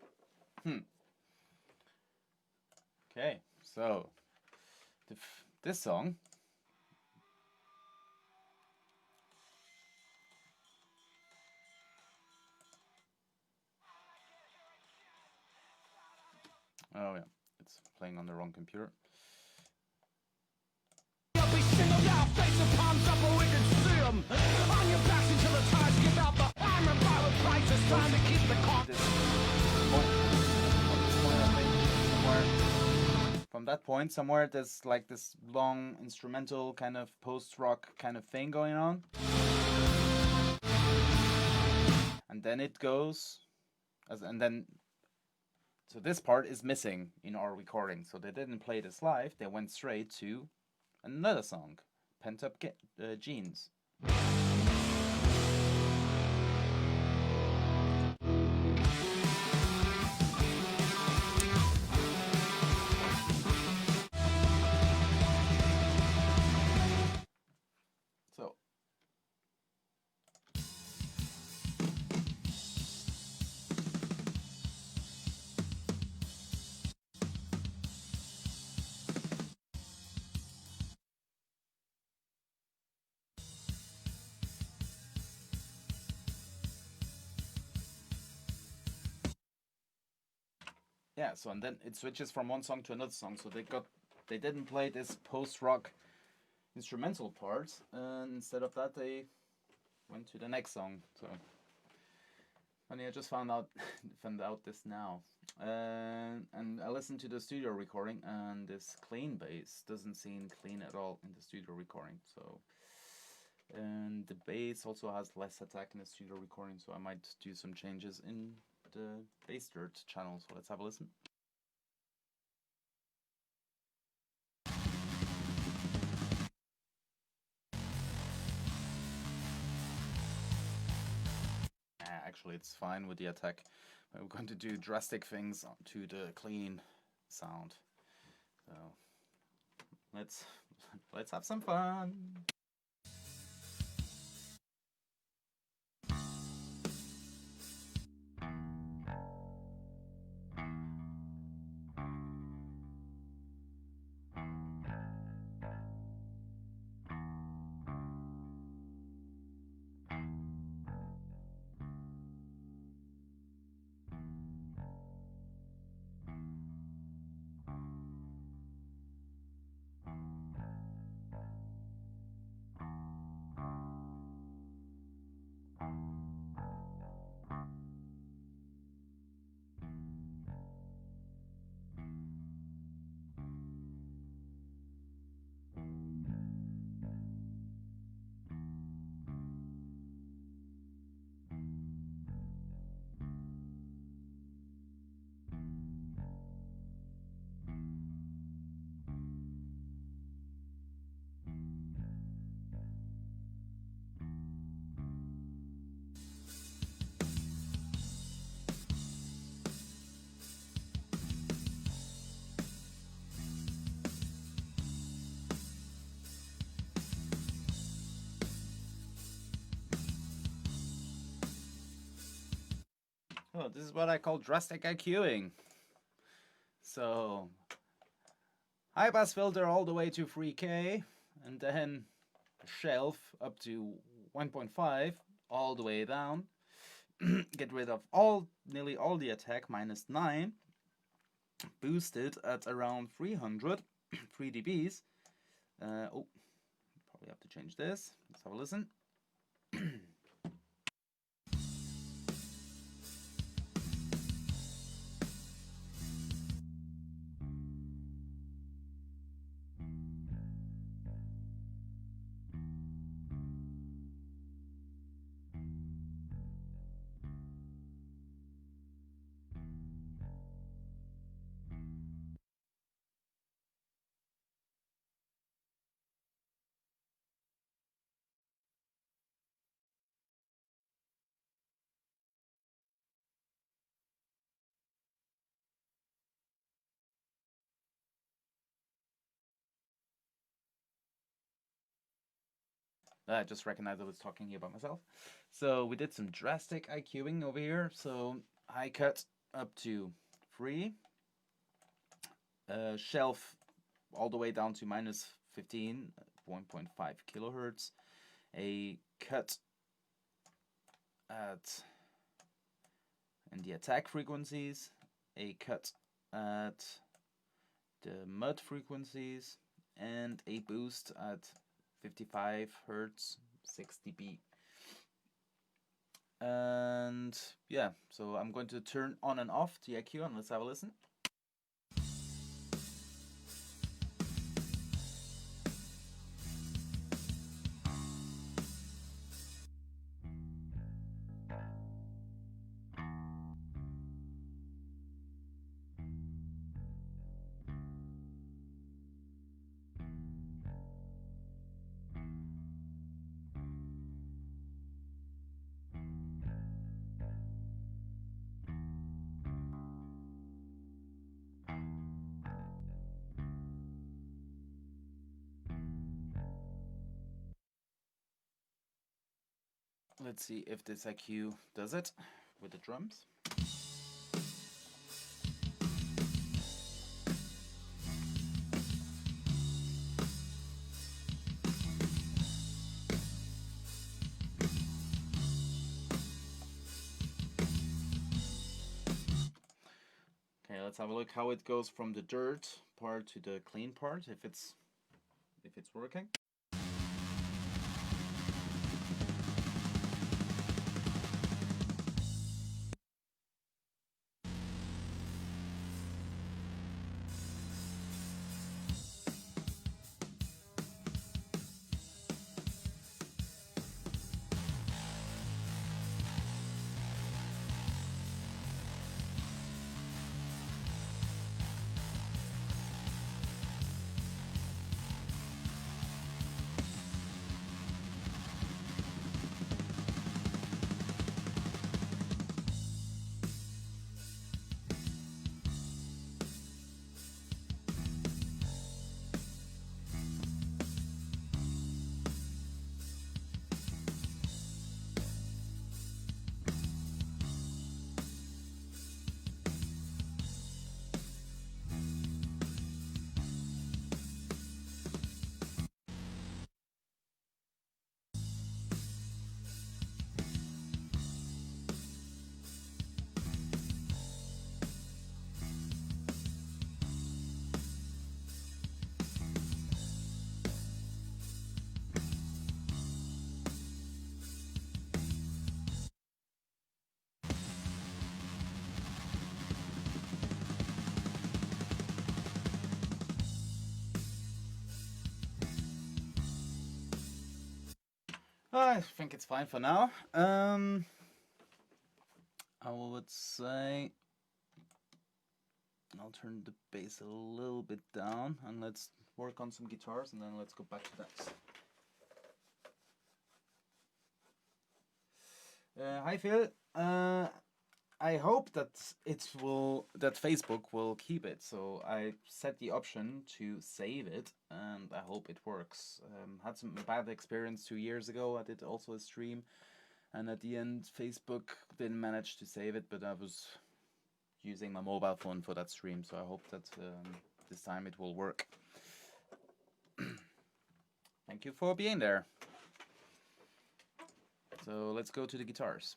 Speaker 1: Okay, so this song Oh yeah, it's playing on the wrong computer.
Speaker 2: You'll be singled out, face the palms up where we can see 'em. On your backs until the tires give out the armor by with prices trying to keep the con.
Speaker 1: From that point somewhere, there's like this long instrumental kind of post-rock kind of thing going on. And then it goes, and then, so this part is missing in our recording. So they didn't play this live, they went straight to another song, Pent Up Jeans. So yeah, so and then it switches from one song to another song. So they didn't play this post-rock instrumental part, and instead of that they went to the next song. So funny, I just found out this now, and I listened to the studio recording, and this clean bass doesn't seem clean at all in the studio recording. So, and the bass also has less attack in the studio recording, so I might do some changes in the bass dirt channel. So let's have a listen. Actually, it's fine with the attack. But we're going to do drastic things to the clean sound. So let's have some fun. Oh, this is what I call drastic IQing. So, high pass filter all the way to 3K, and then a shelf up to 1.5 all the way down. Get rid of nearly all the attack, -9. Boosted at around 300, 3 dBs. Oh, probably have to change this. Let's have a listen. I just recognized I was talking here by myself. So we did some drastic IQing over here. So high cut up to 3. Shelf all the way down to -15, 1.5 kilohertz. A cut in the attack frequencies. A cut at the mud frequencies and a boost at 55 Hertz, 6 dB. And yeah, so I'm going to turn on and off the EQ and let's have a listen. Let's see if this EQ does it with the drums. Okay, let's have a look how it goes from the dirt part to the clean part, if it's working. I think it's fine for now. I would say I'll turn the bass a little bit down and let's work on some guitars and then let's go back to that. Hi Phil. I hope that Facebook will keep it. So I set the option to save it, and I hope it works. Had some bad experience 2 years ago. I did also a stream, and at the end, Facebook didn't manage to save it. But I was using my mobile phone for that stream, so I hope that this time it will work. Thank you for being there. So let's go to the guitars.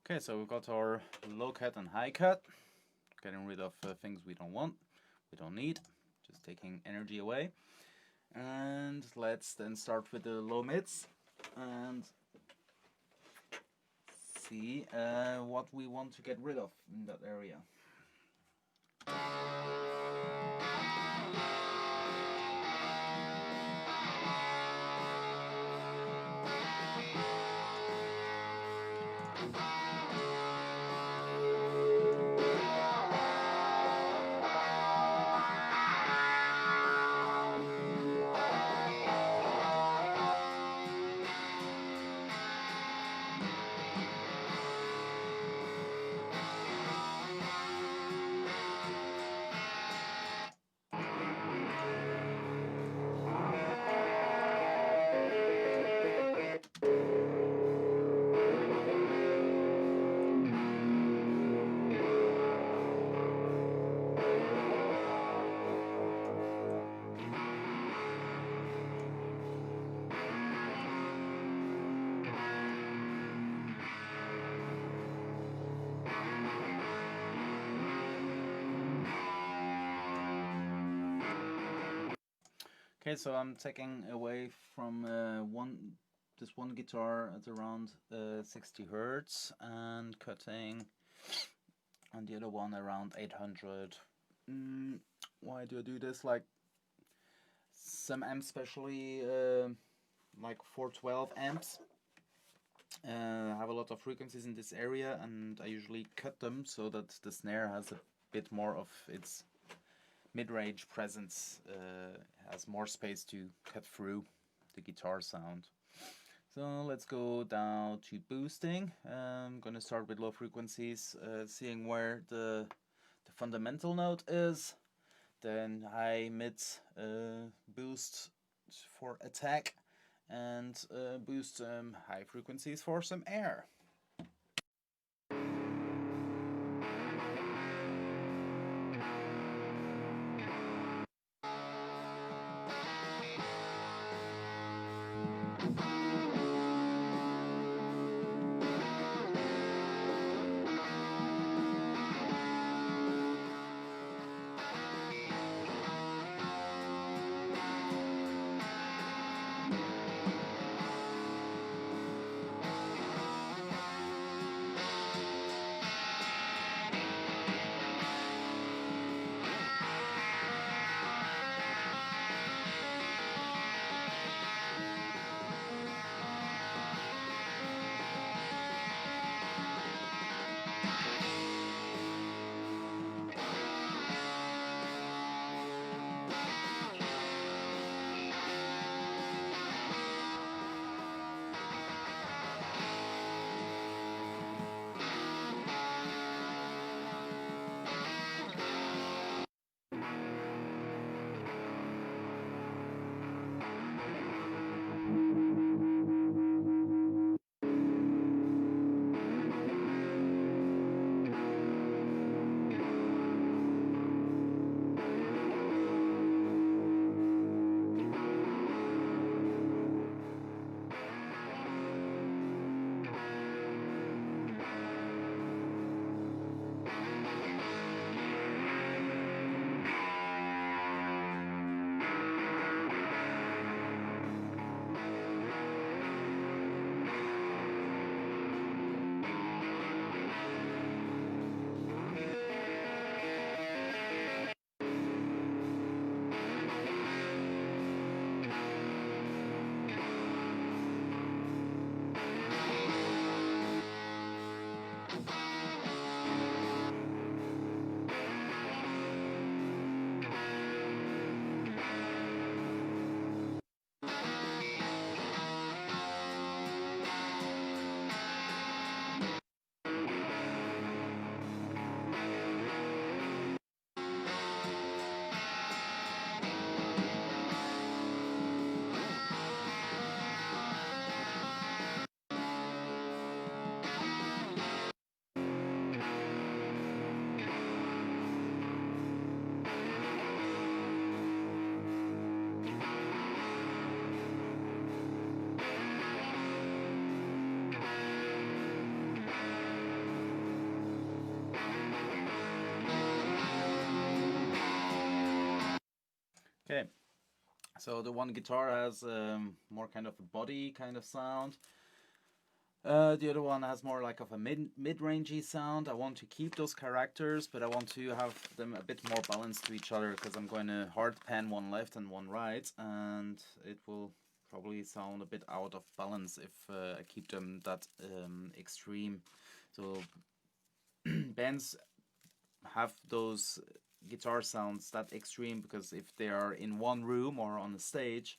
Speaker 1: Okay, so we've got our low cut and high cut, getting rid of things we don't want, we don't need, just taking energy away. And let's then start with the low mids and see what we want to get rid of in that area. Okay, so I'm taking away from this one guitar at around 60 hertz and cutting on the other one around 800. Why do I do this? Like some amps, especially like 412 amps, have a lot of frequencies in this area, and I usually cut them so that the snare has a bit more of its mid-range presence, has more space to cut through the guitar sound. So let's go down to boosting. I'm gonna start with low frequencies, seeing where the fundamental note is, then high, mid, boost for attack, and boost high frequencies for some air. Okay, so the one guitar has more kind of a body kind of sound. The other one has more like of a mid-rangey sound. I want to keep those characters, but I want to have them a bit more balanced to each other, because I'm going to hard pan one left and one right, and it will probably sound a bit out of balance if I keep them that extreme. So bands have those guitar sounds that extreme because if they are in one room or on a stage,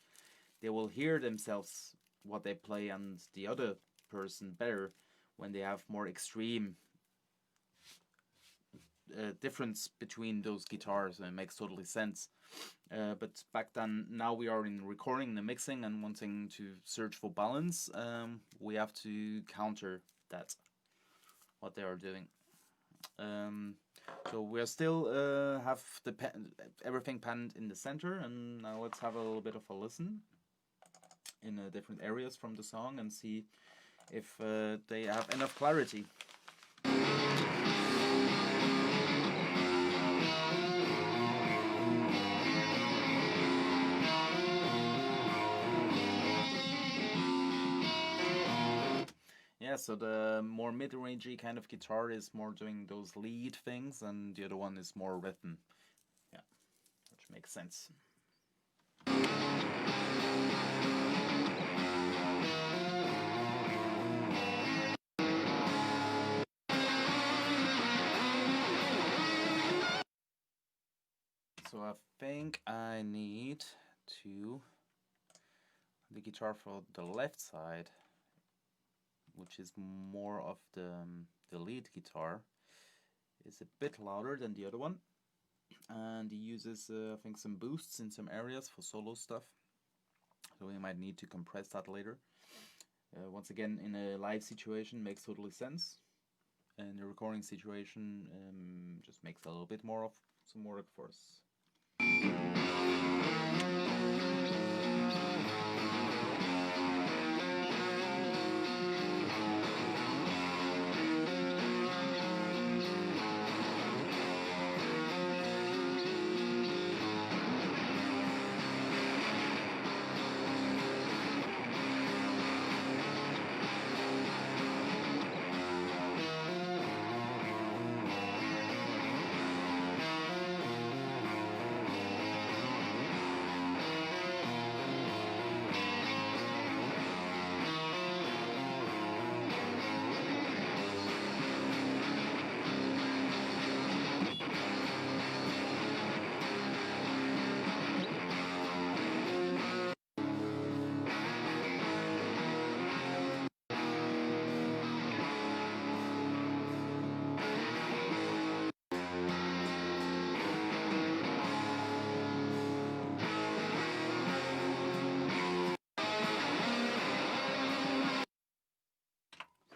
Speaker 1: they will hear themselves what they play and the other person better when they have more extreme difference between those guitars, and it makes totally sense. But back then, now we are in recording the mixing and wanting to search for balance, we have to counter that, what they are doing. So we're still have everything panned in the center, and now let's have a little bit of a listen in different areas from the song and see if they have enough clarity. Yeah, so the more mid-rangey kind of guitar is more doing those lead things, and the other one is more rhythm. Yeah, which makes sense. So I think I need to the guitar for the left side, which is more of the lead guitar, is a bit louder than the other one, and he uses I think some boosts in some areas for solo stuff, so we might need to compress that later. Once again, in a live situation makes totally sense, and the recording situation just makes a little bit more of some work for us.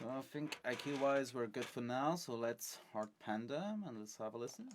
Speaker 1: I think IQ-wise we're good for now, so let's hard pan them and let's have a listen.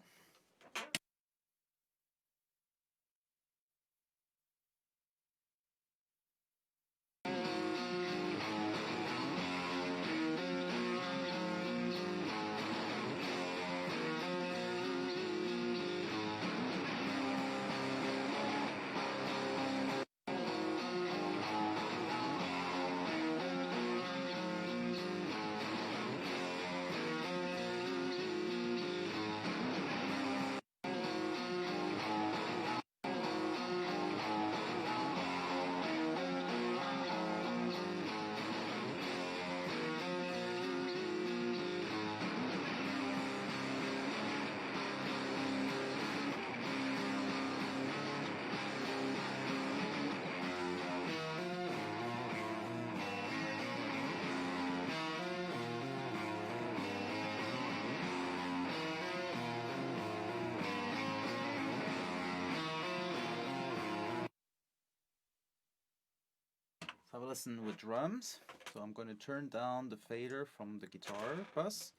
Speaker 1: Have a listen with drums. So I'm going to turn down the fader from the guitar bus,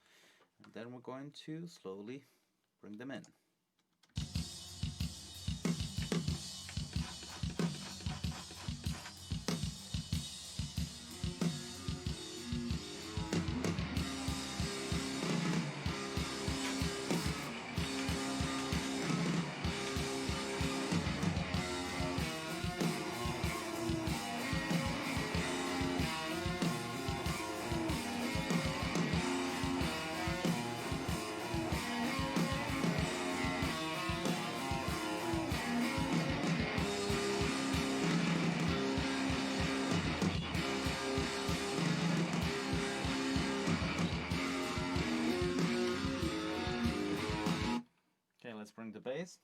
Speaker 1: and then we're going to slowly bring them in. Okay, let's bring the bass.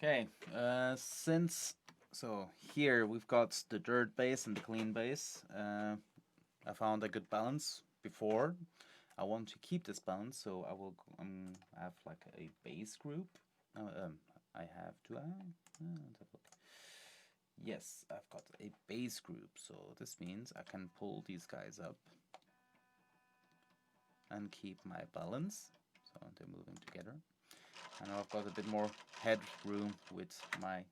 Speaker 1: Okay, so here we've got the dirt bass and the clean bass. I found a good balance before. I want to keep this balance, so I will have like a bass group. I have to. Let's have a look. Yes, I've got a bass group, so this means I can pull these guys up and keep my balance. So they're moving together. And now I've got a bit more headroom with my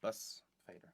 Speaker 1: bus fader.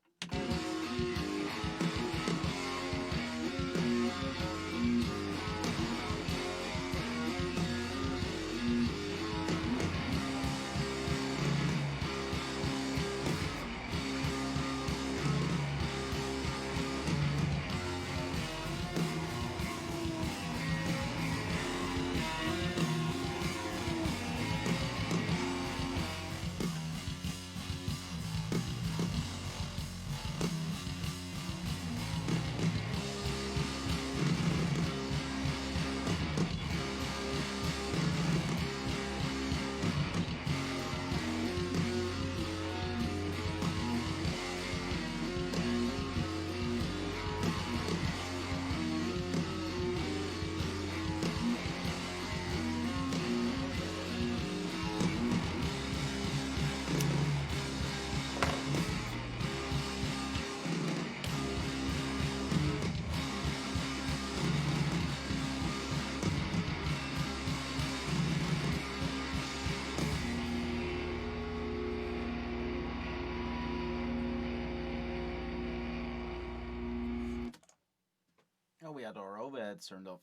Speaker 1: Oh, we had our overheads turned off.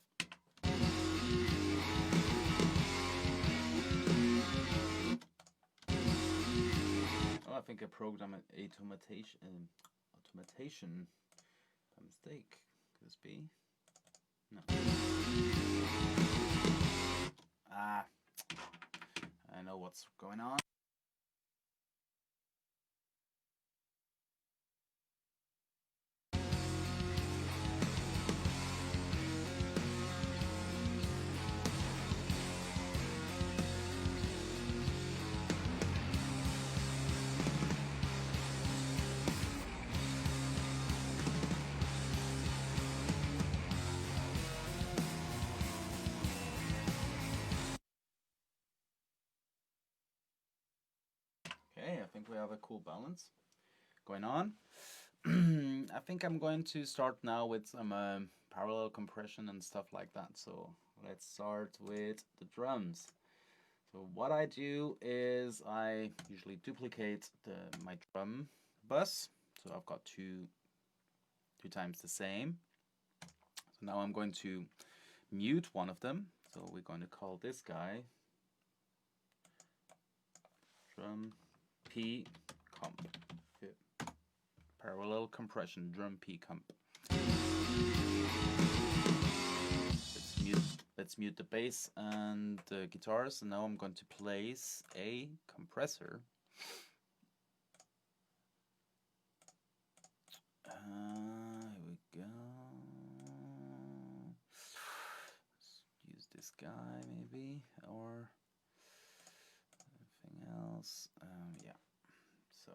Speaker 1: Oh, I think I programmed automation by mistake. Could this be? No. Ah, I know what's going on. Okay, I think we have a cool balance going on. I think I'm going to start now with some parallel compression and stuff like that. So let's start with the drums. So what I do is I usually duplicate my drum bus. So I've got two times the same. So now I'm going to mute one of them. So we're going to call this guy drum P comp. Parallel compression drum P comp. Let's mute the bass and the guitars. And now I'm going to place a compressor. Here we go. Let's use this guy maybe, or anything else. Yeah. So.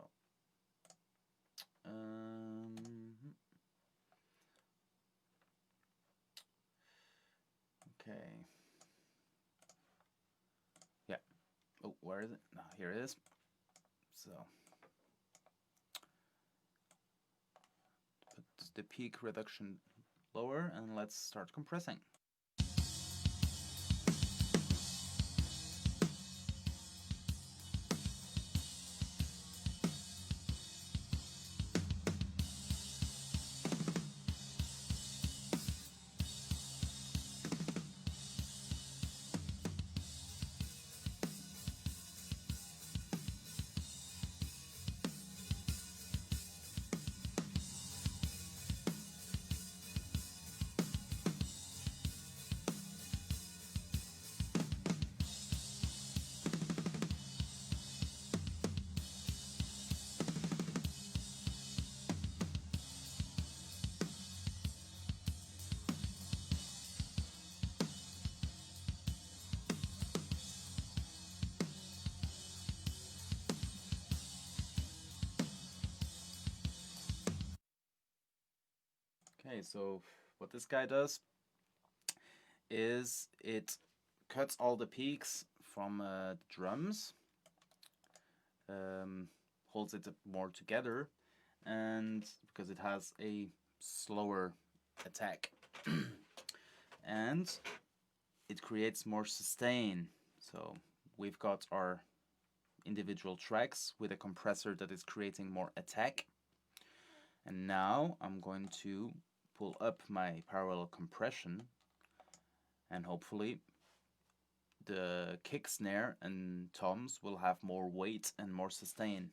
Speaker 1: Okay. Yeah. Oh, where is it? No, here it is. So. Put the peak reduction lower and let's start compressing. Okay, so what this guy does is it cuts all the peaks from the drums, holds it more together, and because it has a slower attack, and it creates more sustain. So we've got our individual tracks with a compressor that is creating more attack. And now I'm going to pull up my parallel compression, and hopefully the kick, snare and toms will have more weight and more sustain.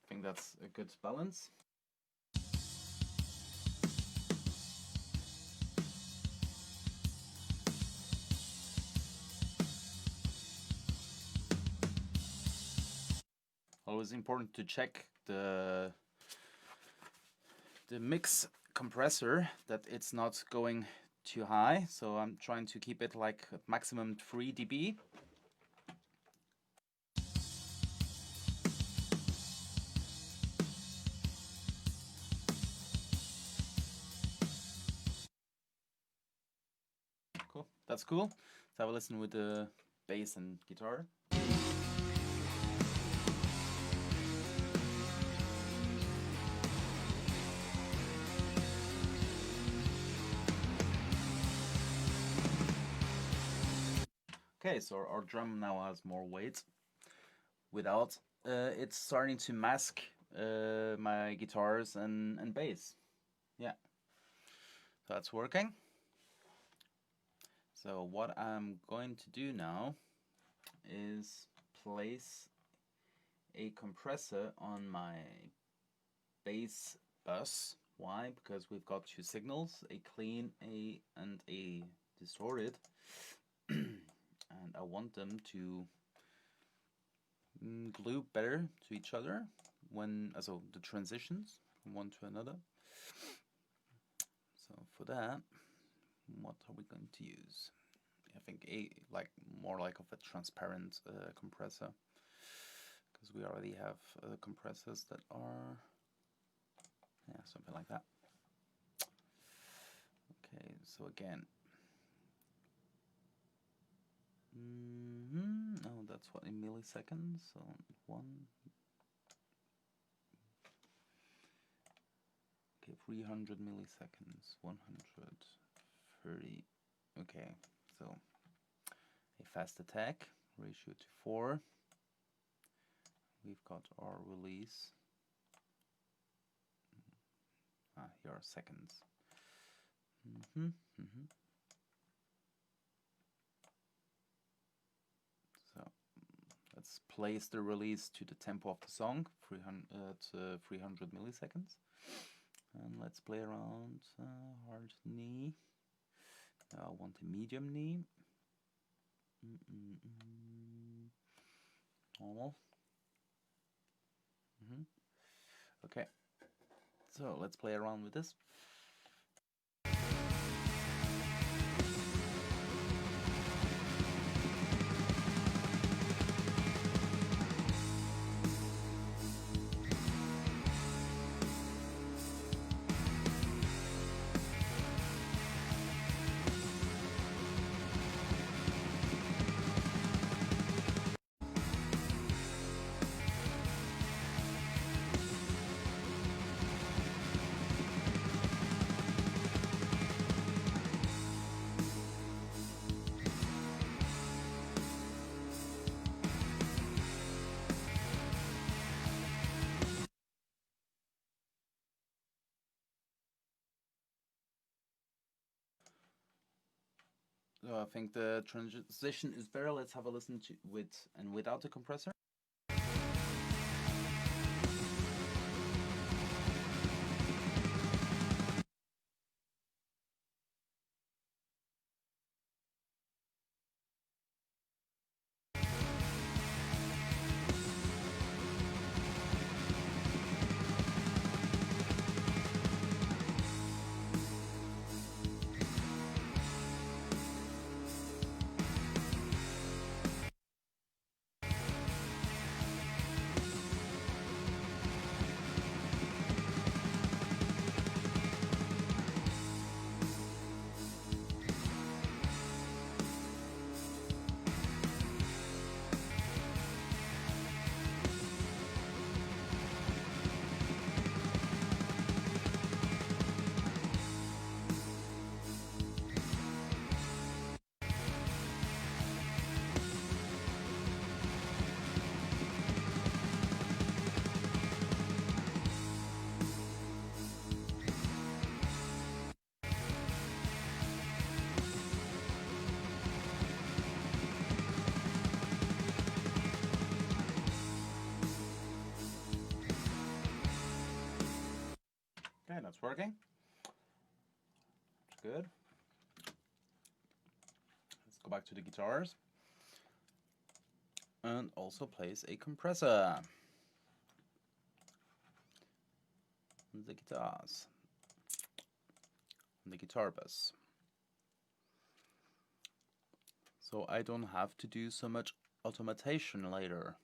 Speaker 1: I think that's a good balance. Always important to check the mix compressor, that it's not going too high, so I'm trying to keep it like at maximum 3 dB. Cool, that's cool. Let's have a listen with the bass and guitar. Okay, so our drum now has more weight without it's starting to mask my guitars and bass. Yeah, so that's working. So what I'm going to do now is place a compressor on my bass bus. Why? Because we've got two signals, a clean and a distorted. And I want them to glue better to each other when, also the transitions from one to another. So for that, what are we going to use? I think more like of a transparent compressor, because we already have compressors that are, yeah, something like that. Okay, so again. Oh, that's what, in milliseconds. So 300 milliseconds, 130. Okay, so a fast attack ratio to 4. We've got our release. Here are seconds. Let's place the release to the tempo of the song, 300 milliseconds. And let's play around hard knee. I want a medium knee. Normal. Okay, so let's play around with this. So I think the transition is better. Let's have a listen to with and without the compressor. working. Good. Let's go back to the guitars. And also place a compressor on the guitars, on the guitar bus. So I don't have to do so much automation later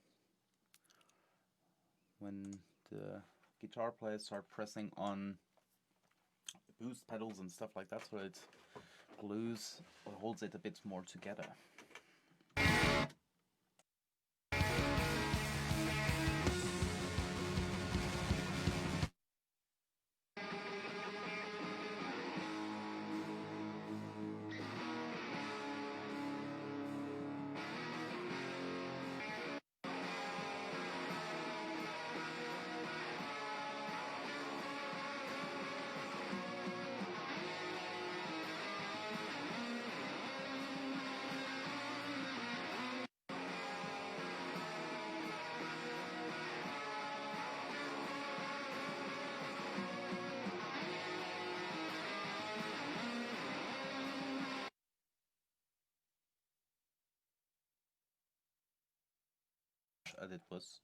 Speaker 1: when the guitar players start pressing on the boost pedals and stuff like that, so it glues or holds it a bit more together. Edit was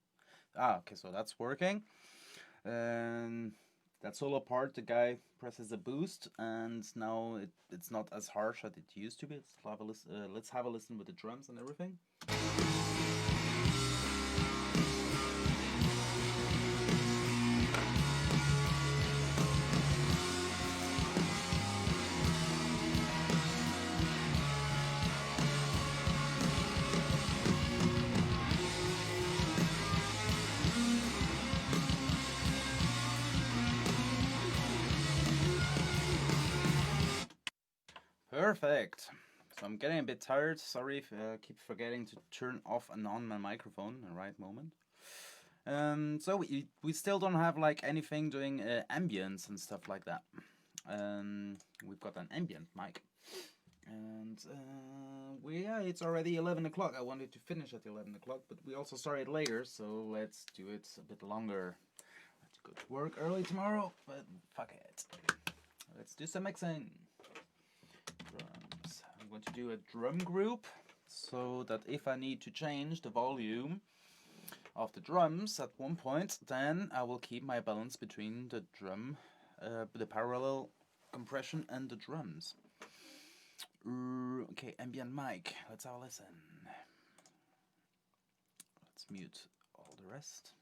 Speaker 1: okay, so that's working. And that solo part, the guy presses a boost, and now it's not as harsh as it used to be. Let's have a listen with the drums and everything. Perfect. So I'm getting a bit tired. Sorry if I keep forgetting to turn off and on my microphone in the right moment. So we still don't have like anything doing ambience and stuff like that. We've got an ambient mic, and it's already 11 o'clock. I wanted to finish at 11 o'clock, but we also started later, so let's do it a bit longer. I have to go to work early tomorrow, but fuck it. Let's do some mixing. Drums. I'm going to do a drum group so that if I need to change the volume of the drums at one point, then I will keep my balance between the drum, the parallel compression and the drums. Okay, ambient mic. Let's have a listen. Let's mute all the rest.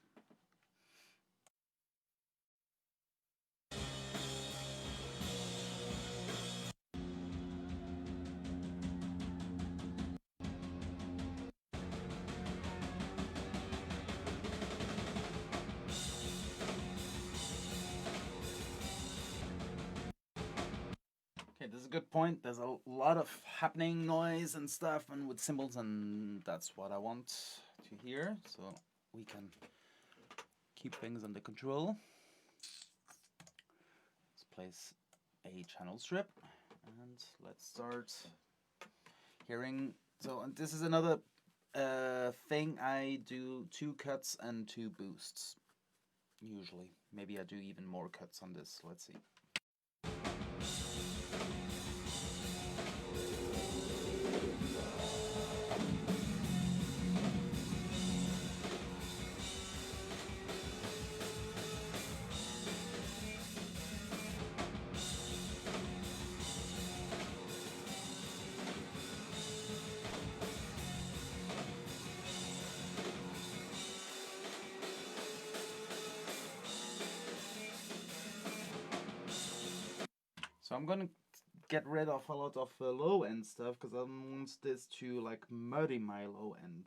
Speaker 1: Okay, this is a good point. There's a lot of happening noise and stuff and with cymbals, and that's what I want to hear, so we can keep things under control. Let's place a channel strip and let's start hearing. So, and this is another thing. I do 2 cuts and 2 boosts usually. Maybe I do even more cuts on this. Let's see. So I'm gonna get rid of a lot of low end stuff because I don't want this to like muddy my low end.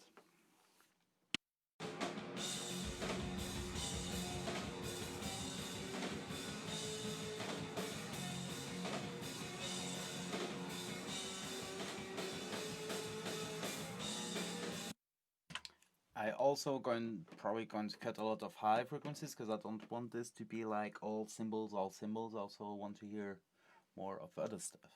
Speaker 1: I also probably going to cut a lot of high frequencies because I don't want this to be like all cymbals. I also want to hear more of other stuff.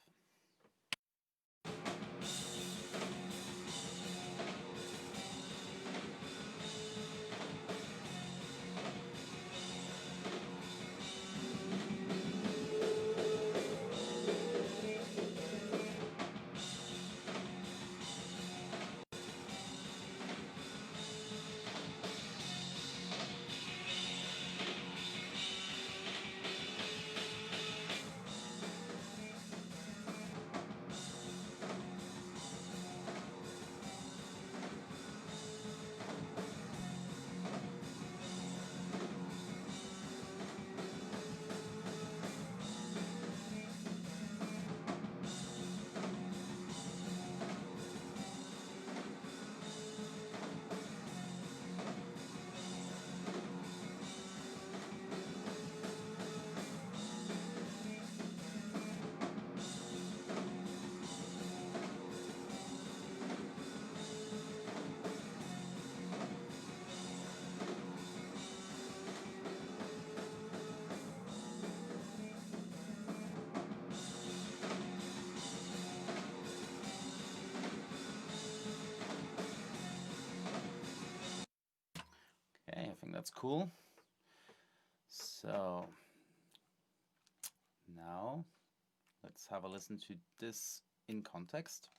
Speaker 1: that's cool. So now let's have a listen to this in context.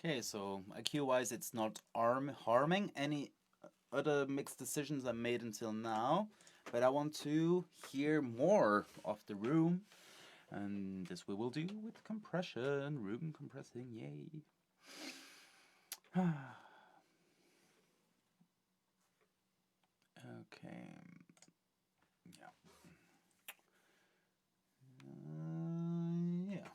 Speaker 1: Okay, so IQ-wise, it's not harming any other mix decisions I made until now, but I want to hear more of the room, and this we will do with compression, room compressing, yay. Okay, yeah. Yeah.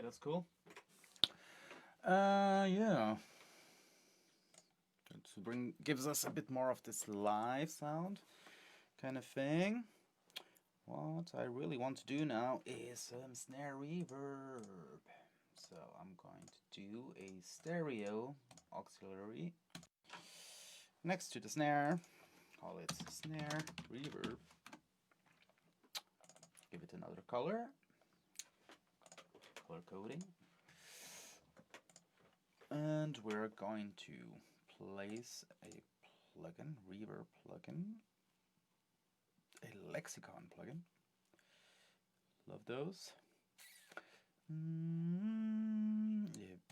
Speaker 1: That's cool. Yeah. To gives us a bit more of this live sound kind of thing. What I really want to do now is some snare reverb. So I'm going to do a stereo auxiliary next to the snare. Call it snare reverb. Give it another color coding. And we're going to place a plugin, reverb plugin, a lexicon plugin. Love those. A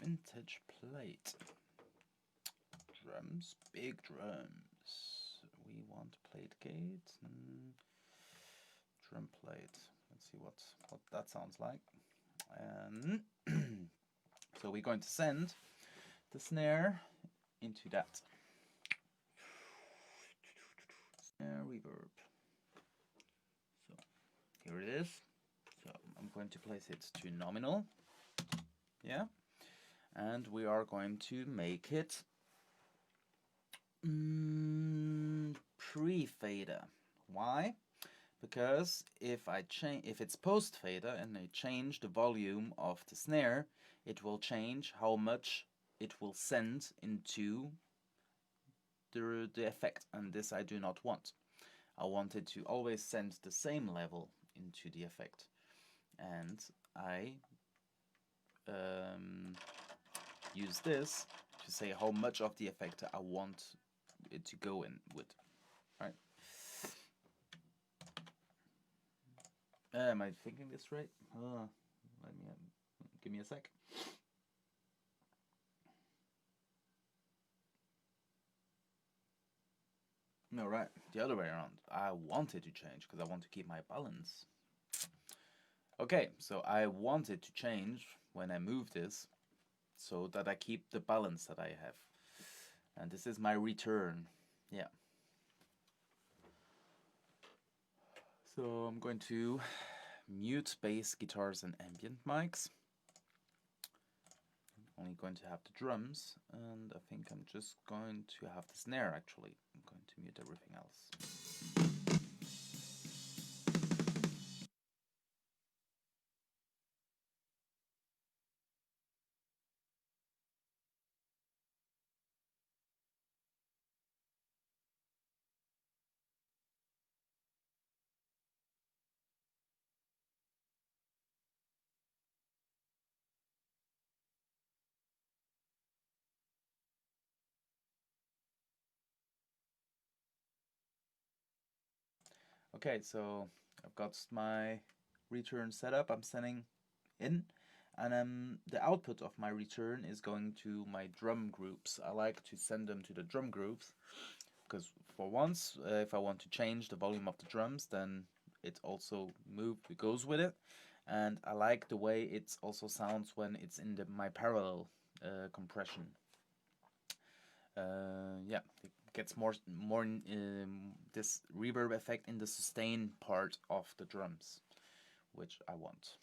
Speaker 1: vintage plate. Drums, big drums. We want plate gate. Drum plate. Let's see what that sounds like. So we're going to send the snare into that. Snare reverb. So here it is. So I'm going to place it to nominal. Yeah. And we are going to make it pre-fader. Why? Because if it's post-fader and I change the volume of the snare, it will change how much it will send into the effect, and this I do not want. I want it to always send the same level into the effect, and I use this to say how much of the effect I want it to go in with, right? Am I thinking this right? Give me a sec. No, right, the other way around. I want it to change because I want to keep my balance. Okay, so I want it to change when I move this so that I keep the balance that I have. And this is my return. Yeah. So I'm going to mute bass, guitars, and ambient mics. I'm only going to have the drums, and I think I'm just going to have the snare actually. I'm going to mute everything else. Okay, so I've got my return set up. I'm sending in, and the output of my return is going to my drum groups. I like to send them to the drum groups because for once, if I want to change the volume of the drums, then it also goes with it, and I like the way it also sounds when it's in my parallel compression. Yeah, it gets more this reverb effect in the sustain part of the drums, which I want.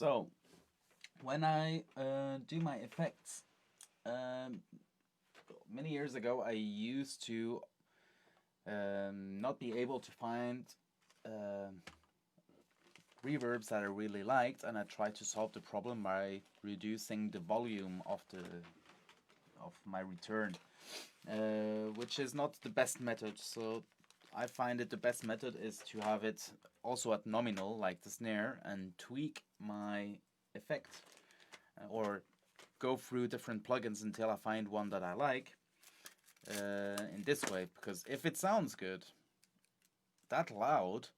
Speaker 1: So, when I do my effects, many years ago I used to not be able to find reverbs that I really liked, and I tried to solve the problem by reducing the volume of my return, which is not the best method. So I find it the best method is to have it also at nominal, like the snare, and tweak my effect, or go through different plugins until I find one that I like, in this way, because if it sounds good, that loud,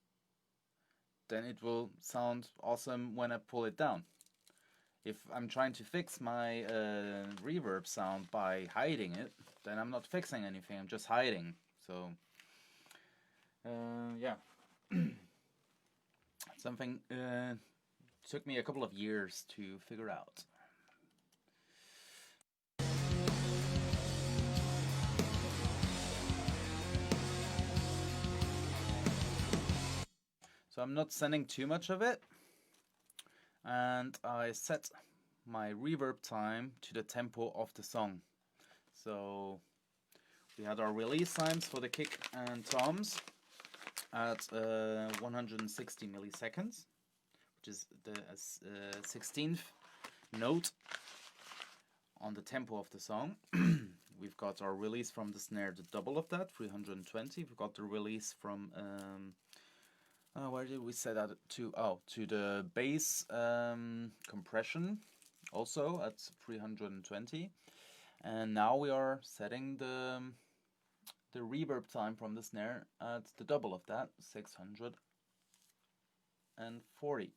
Speaker 1: then it will sound awesome when I pull it down. If I'm trying to fix my reverb sound by hiding it, then I'm not fixing anything, I'm just hiding. So yeah, something took me a couple of years to figure out. So I'm not sending too much of it, and I set my reverb time to the tempo of the song. So we had our release times for the kick and toms at 160 milliseconds, which is the 16th note on the tempo of the song. We've got our release from the snare, the double of that, 320. We've got the release from where did we set that to? Oh, to the bass compression, also at 320. And now we are setting the reverb time from the snare at the double of that, 640.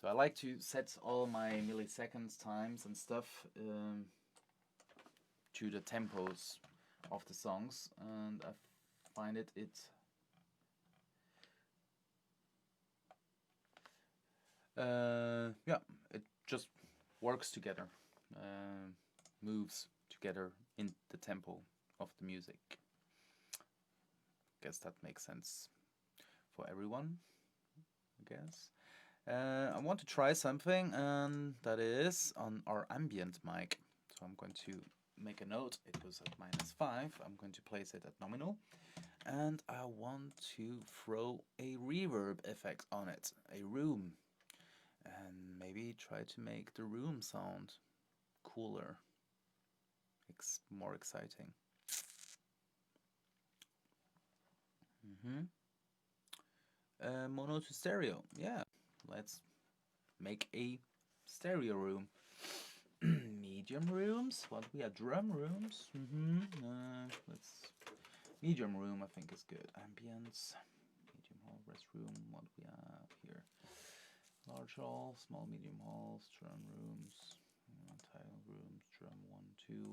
Speaker 1: So I like to set all my milliseconds times and stuff to the tempos of the songs, and I find it yeah, it just works together, moves together in the tempo of the music. Guess that makes sense for everyone, I guess. I want to try something, and that is on our ambient mic. So I'm going to make a note. It was at -5. I'm going to place it at nominal, and I want to throw a reverb effect on it, a room, and maybe try to make the room sound cooler, more exciting. Mono to stereo. Yeah, let's make a stereo room. Medium rooms. What we have? Drum rooms. Let's medium room. I think is good. Ambience. Medium hall, restroom. What we have here? Large hall, small, medium halls, drum rooms, tile rooms, drum 1, 2,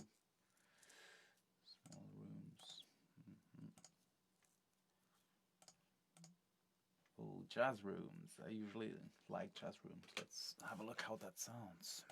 Speaker 1: small rooms. Oh, jazz rooms. I usually like jazz rooms. Let's have a look how that sounds.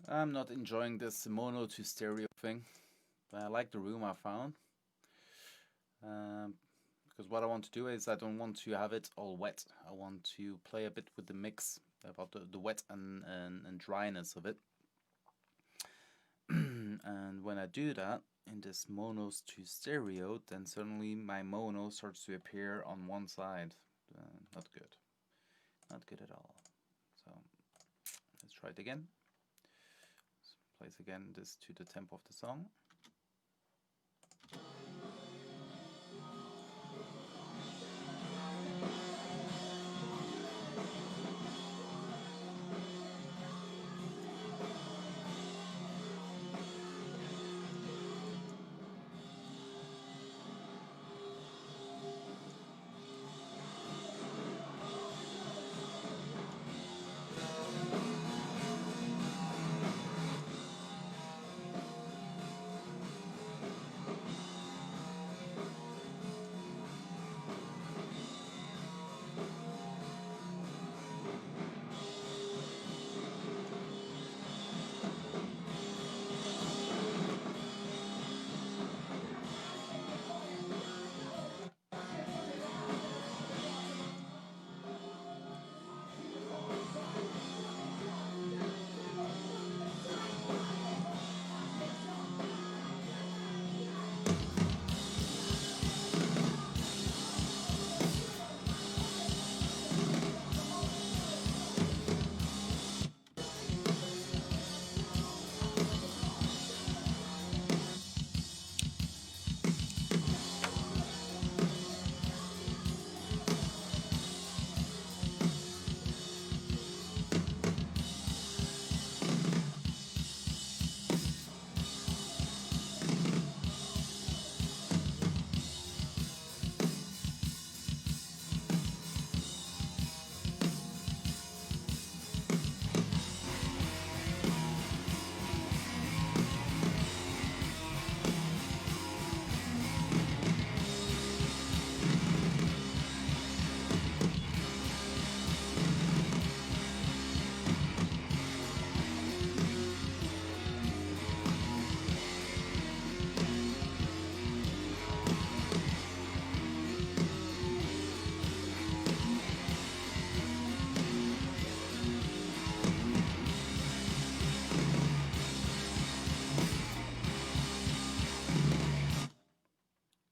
Speaker 1: I'm not enjoying this mono to stereo thing, but I like the room I found. Because what I want to do is I don't want to have it all wet. I want to play a bit with the mix about the wet and dryness of it. And when I do that in this monos to stereo, then suddenly my mono starts to appear on one side. Not good. Not good at all. So let's try it again. Let's place again this to the tempo of the song.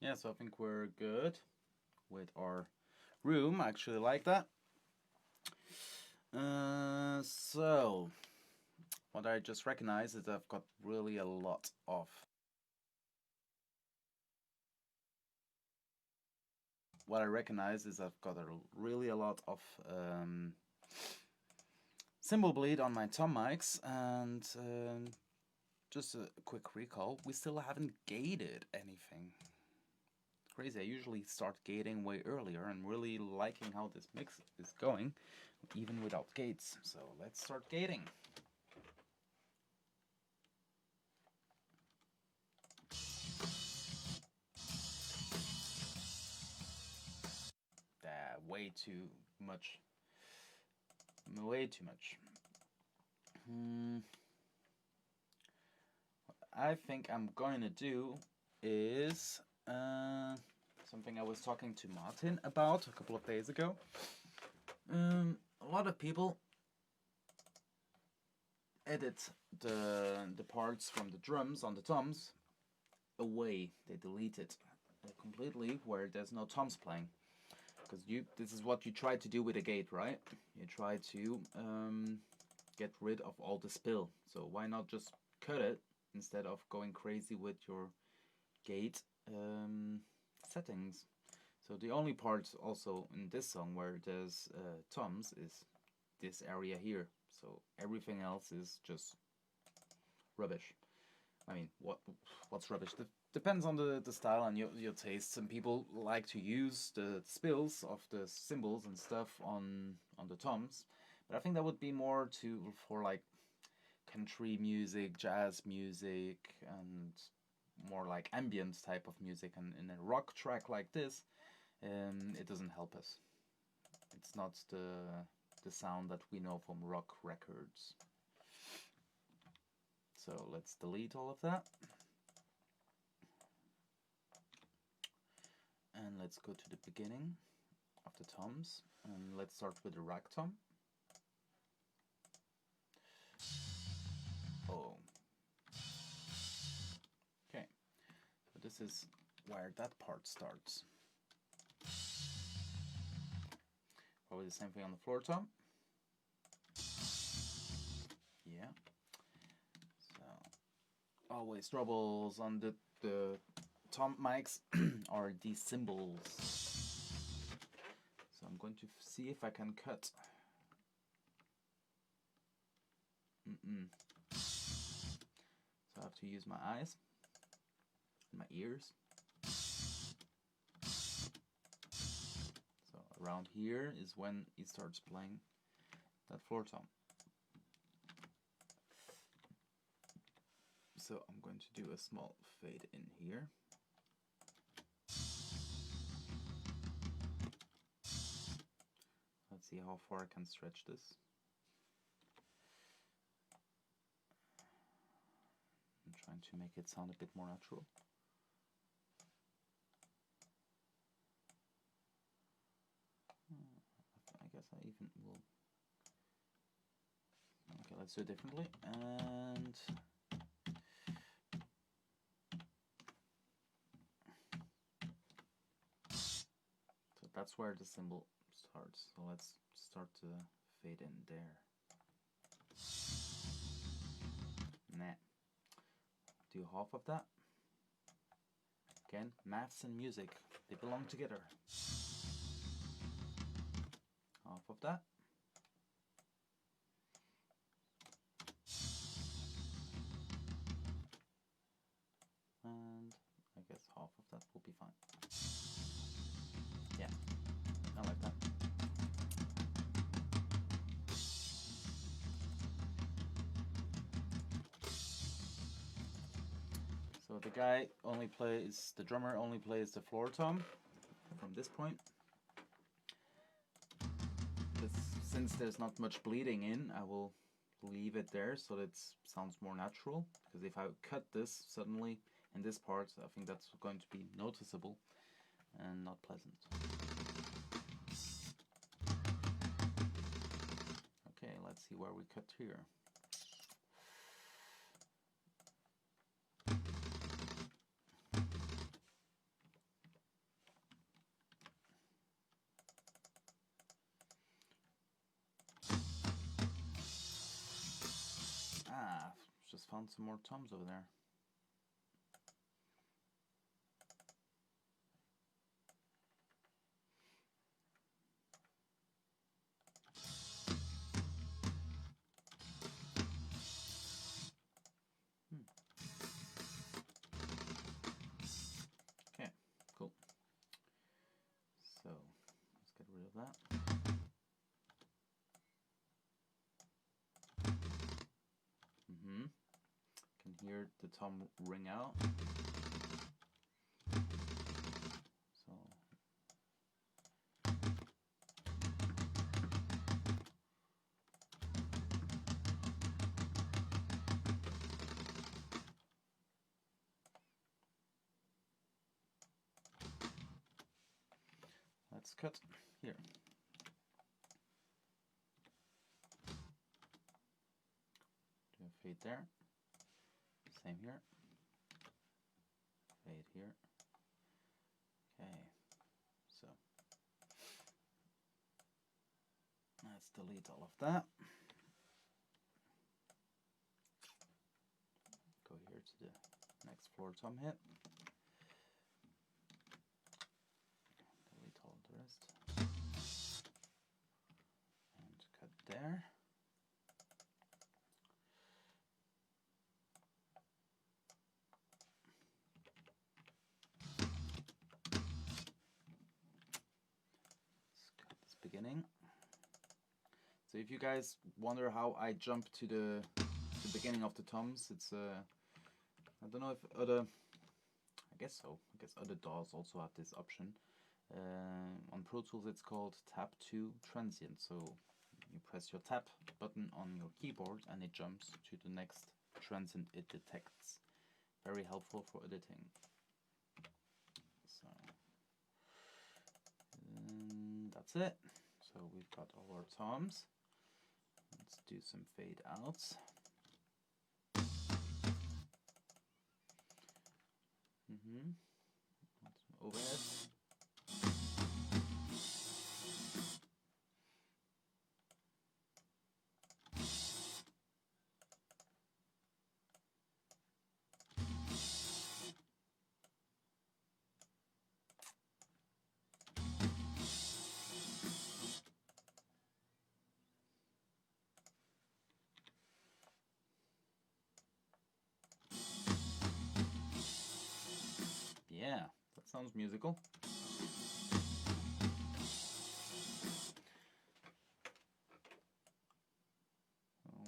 Speaker 1: Yeah, so I think we're good with our room. I actually like that. So what I just recognized is I've got really a lot of really a lot of cymbal bleed on my tom mics, and just a quick recall, we still haven't gated anything. Crazy. I usually start gating way earlier. I'm really liking how this mix is going, even without gates. So let's start gating. Way too much. Way too much. What I think I'm going to do is something I was talking to Martin about a couple of days ago. A lot of people edit the parts from the drums on the toms away. They delete it completely where there's no toms playing. Because this is what you try to do with a gate, right? You try to get rid of all the spill. So why not just cut it instead of going crazy with your gate settings? So the only part also in this song where there's toms is this area here. So everything else is just rubbish. I mean, what's rubbish? Depends on the style and your taste. Some people like to use the spills of the cymbals and stuff on the toms, but I think that would be more for like country music, jazz music, and more like ambient type of music. And in a rock track like this, it doesn't help us. It's not the sound that we know from rock records. So let's delete all of that. And let's go to the beginning of the toms, and let's start with the rag tom. Oh. Okay, so this is where that part starts. Probably the same thing on the floor tom. Yeah. So always troubles on the tom mics are these cymbals. So I'm going to see if I can cut. So I have to use my eyes, and my ears. So around here is when he starts playing that floor tom. So I'm going to do a small fade in here. Let's see how far I can stretch this. I'm trying to make it sound a bit more natural. I guess I even will. Okay, let's do it differently. And so that's where the cymbal starts. So let's start to fade in there. Nah. Do half of that. Again, maths and music, they belong together. Half of that. And I guess half of that will be fine. Yeah, I like that. So the guy only plays, the drummer only plays the floor tom from this point. Since there's not much bleeding in, I will leave it there so that it sounds more natural. Because if I cut this suddenly in this part, I think that's going to be noticeable and not pleasant. Okay, let's see where we cut here. Ah, just found some more toms over there. Okay, cool. So let's get rid of that. Can hear the tom ring out. So let's cut here. Do a fade there. Same here. Fade here. Okay, so let's delete all of that. Go here to the next floor tom hit. Delete all of the rest. And cut there. Beginning. So if you guys wonder how I jump to the beginning of the toms, it's I don't know if other, I guess so. I guess other DAWs also have this option. On Pro Tools it's called Tap to Transient. So you press your tap button on your keyboard and it jumps to the next transient it detects. Very helpful for editing. So that's it. So we've got all our toms. Let's do some fade outs. Overhead. Yeah, that sounds musical.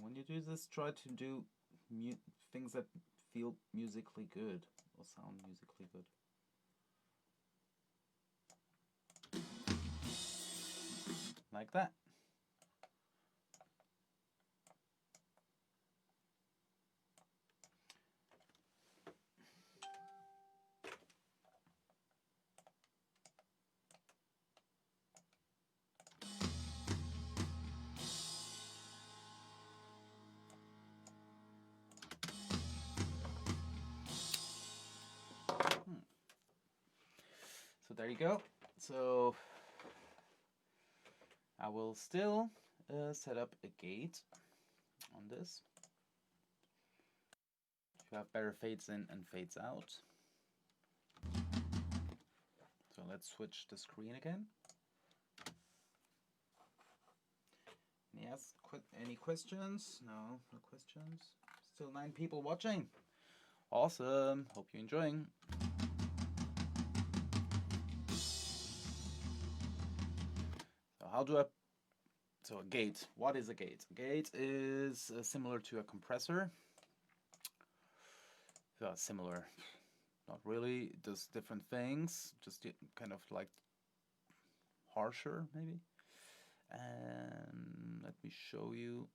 Speaker 1: When you do this, try to do things that feel musically good or sound musically good. Like that. So there you go. So I will still set up a gate on this to have better fades in and fades out. So let's switch the screen again. Yes, any questions? No, no questions. Still 9 people watching. Awesome. Hope you're enjoying. So how do I... So a gate. What is a gate? A gate is similar to a compressor. So similar. Not really. It does different things. Just kind of like harsher, maybe. And let me show you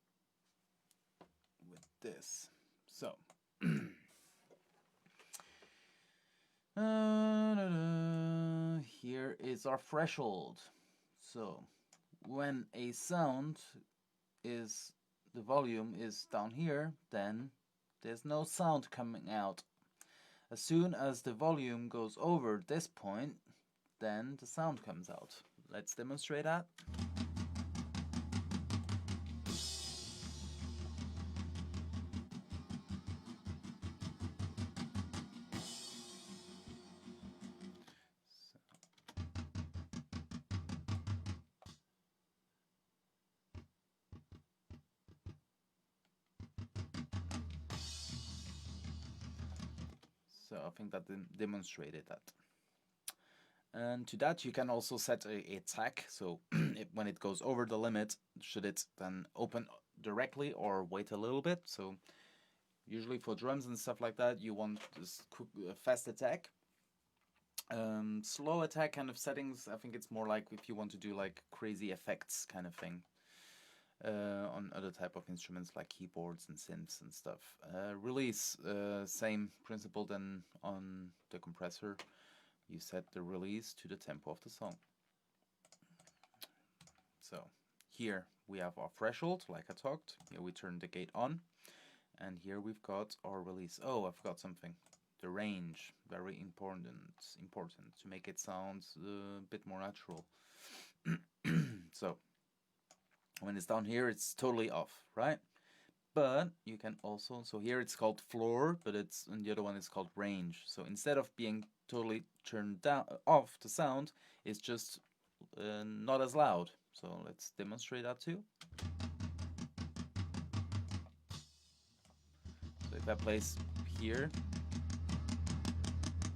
Speaker 1: with this. So here is our threshold. So when a sound is, the volume is down here, then there's no sound coming out. As soon as the volume goes over this point, then the sound comes out. Let's demonstrate that. So I think that demonstrated that. And to that you can also set a tag, so when it goes over the limit, should it then open directly or wait a little bit? So usually for drums and stuff like that, you want this fast attack. Slow attack kind of settings, I think it's more like if you want to do like crazy effects kind of thing. On other type of instruments like keyboards and synths and stuff. Release, same principle than on the compressor. You set the release to the tempo of the song. So here we have our threshold, like I talked. Here we turn the gate on, and here we've got our release. Oh, I forgot something. The range, very important to make it sound a bit more natural. So when it's down here, it's totally off, right? But you can also, so here it's called floor, but it's, and the other one is called range. So instead of being totally turned down off, the sound is just not as loud. So let's demonstrate that too. So if I place here,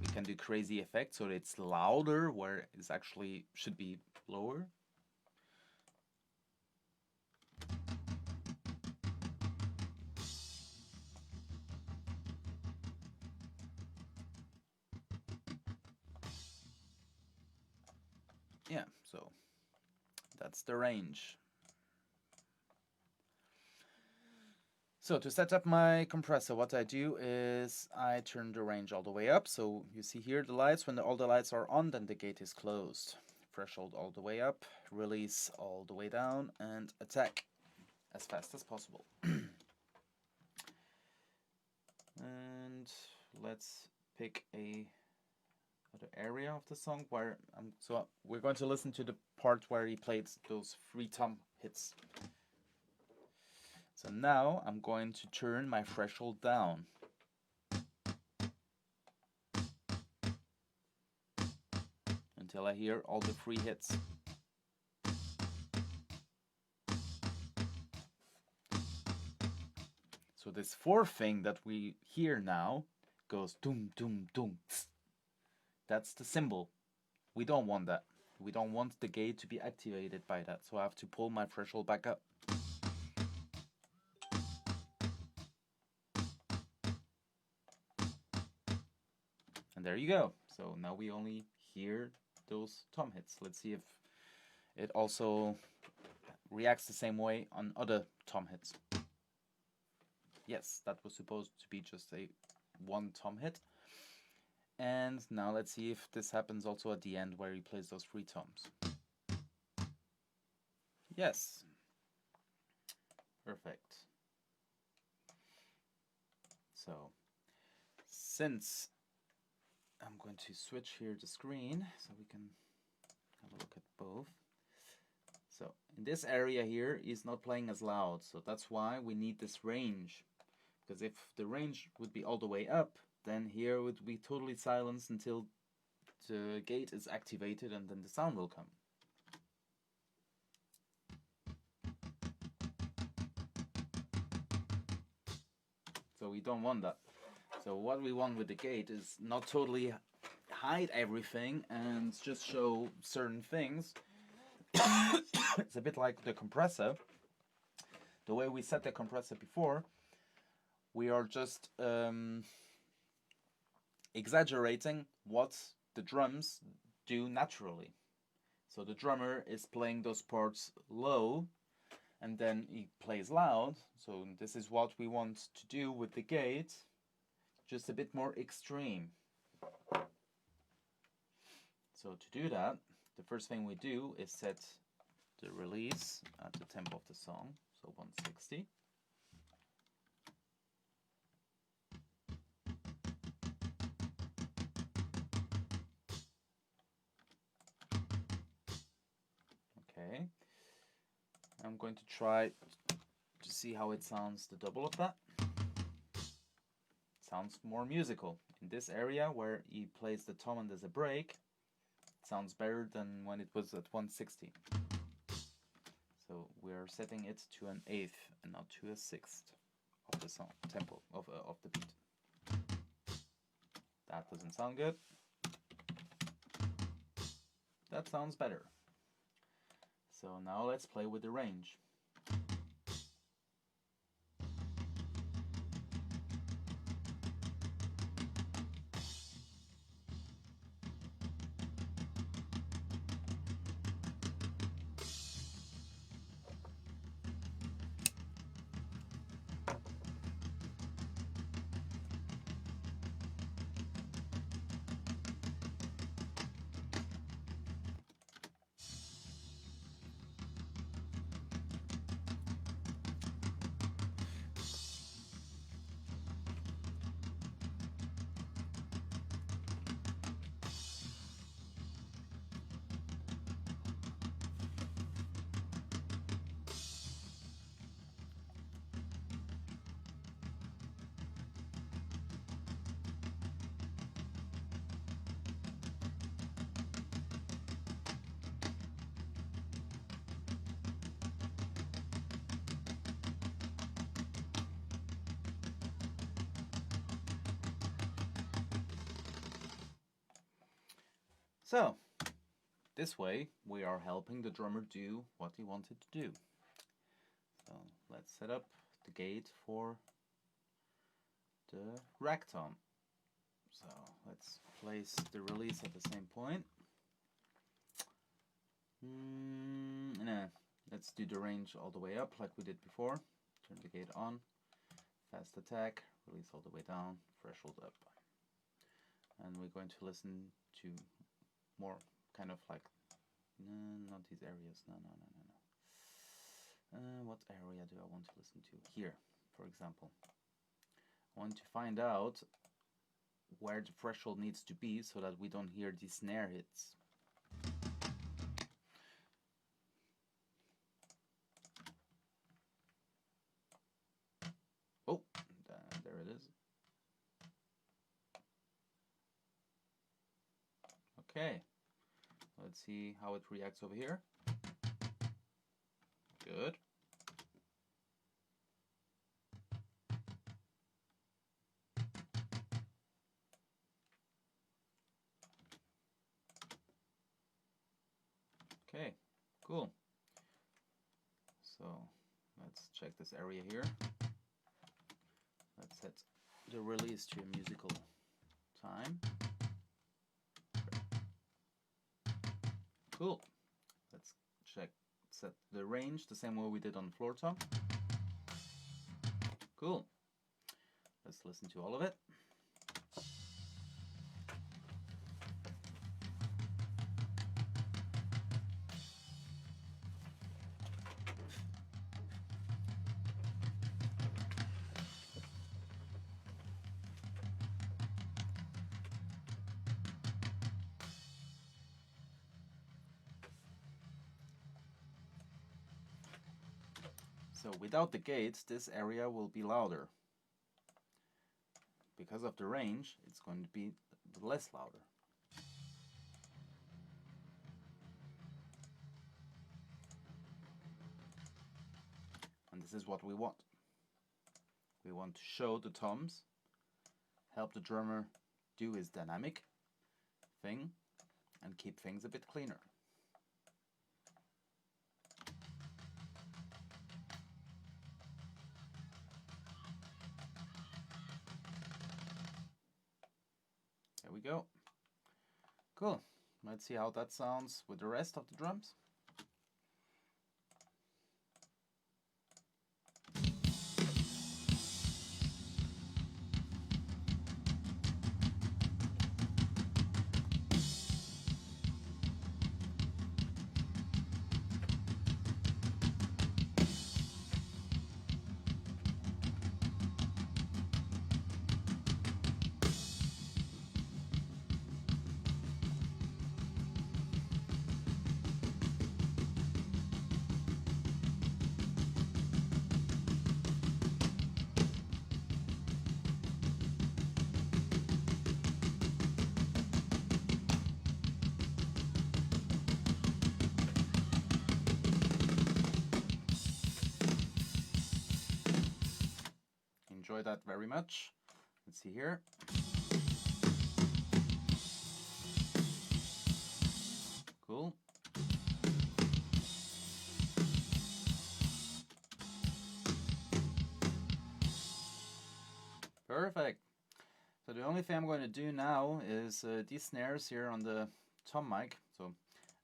Speaker 1: we can do crazy effects, so it's louder where it actually should be lower. Yeah, so that's the range. So to set up my compressor, what I do is I turn the range all the way up. So you see here the lights. When all the lights are on, then the gate is closed. Threshold all the way up, release all the way down, and attack as fast as possible. And let's pick a other area of the song where so we're going to listen to the part where he played those 3 tom hits. So now I'm going to turn my threshold down. Until I hear all the 3 hits. So this 4th thing that we hear now goes doom, doom, doom. That's the symbol. We don't want that. We don't want the gate to be activated by that. So I have to pull my threshold back up. And there you go. So now we only hear those tom hits. Let's see if it also reacts the same way on other tom hits. Yes, that was supposed to be just a 1 tom hit. And now let's see if this happens also at the end where he plays those 3 toms. Yes. Perfect. So, since I'm going to switch here the screen so we can have a look at both. So, in this area here, he's not playing as loud, so that's why we need this range. Because if the range would be all the way up, then here it would be totally silenced until the gate is activated and then the sound will come. So we don't want that. So what we want with the gate is not totally hide everything and just show certain things. It's a bit like the compressor. The way we set the compressor before, we are just exaggerating what the drums do naturally. So the drummer is playing those parts low and then he plays loud. So this is what we want to do with the gate, just a bit more extreme. So to do that, the first thing we do is set the release at the tempo of the song, so 160. Okay, I'm going to try to see how it sounds, the double of that. It sounds more musical. In this area where he plays the tom and there's a break, it sounds better than when it was at 160. So we are setting it to an 1/8 and not to a 1/6 of the song tempo of the beat. That doesn't sound good. That sounds better. So now let's play with the range. So, this way we are helping the drummer do what he wanted to do. So, let's set up the gate for the rack tom. So, let's place the release at the same point. No, let's do the range all the way up like we did before. Turn the gate on. fast attack, release all the way down, threshold up. And we're going to listen to more kind of like, not these areas, no. What area do I want to listen to? Here, for example. I want to find out where the threshold needs to be so that we don't hear the snare hits. Oh, there it is. Okay, let's see how it reacts over here. Good. Okay, cool. So let's check this area here. Let's set the release to a musical time. Cool. Let's set the range the same way we did on floor tom. Cool. Let's listen to all of it. So without the gates, this area will be louder. Because of the range, it's going to be less louder. And this is what we want. We want to show the toms, help the drummer do his dynamic thing, and keep things a bit cleaner. There we go. Cool. Let's see how that sounds with the rest of the drums. Enjoy that very much. Let's see here. Cool. Perfect. So the only thing I'm going to do now is these snares here on the tom mic. So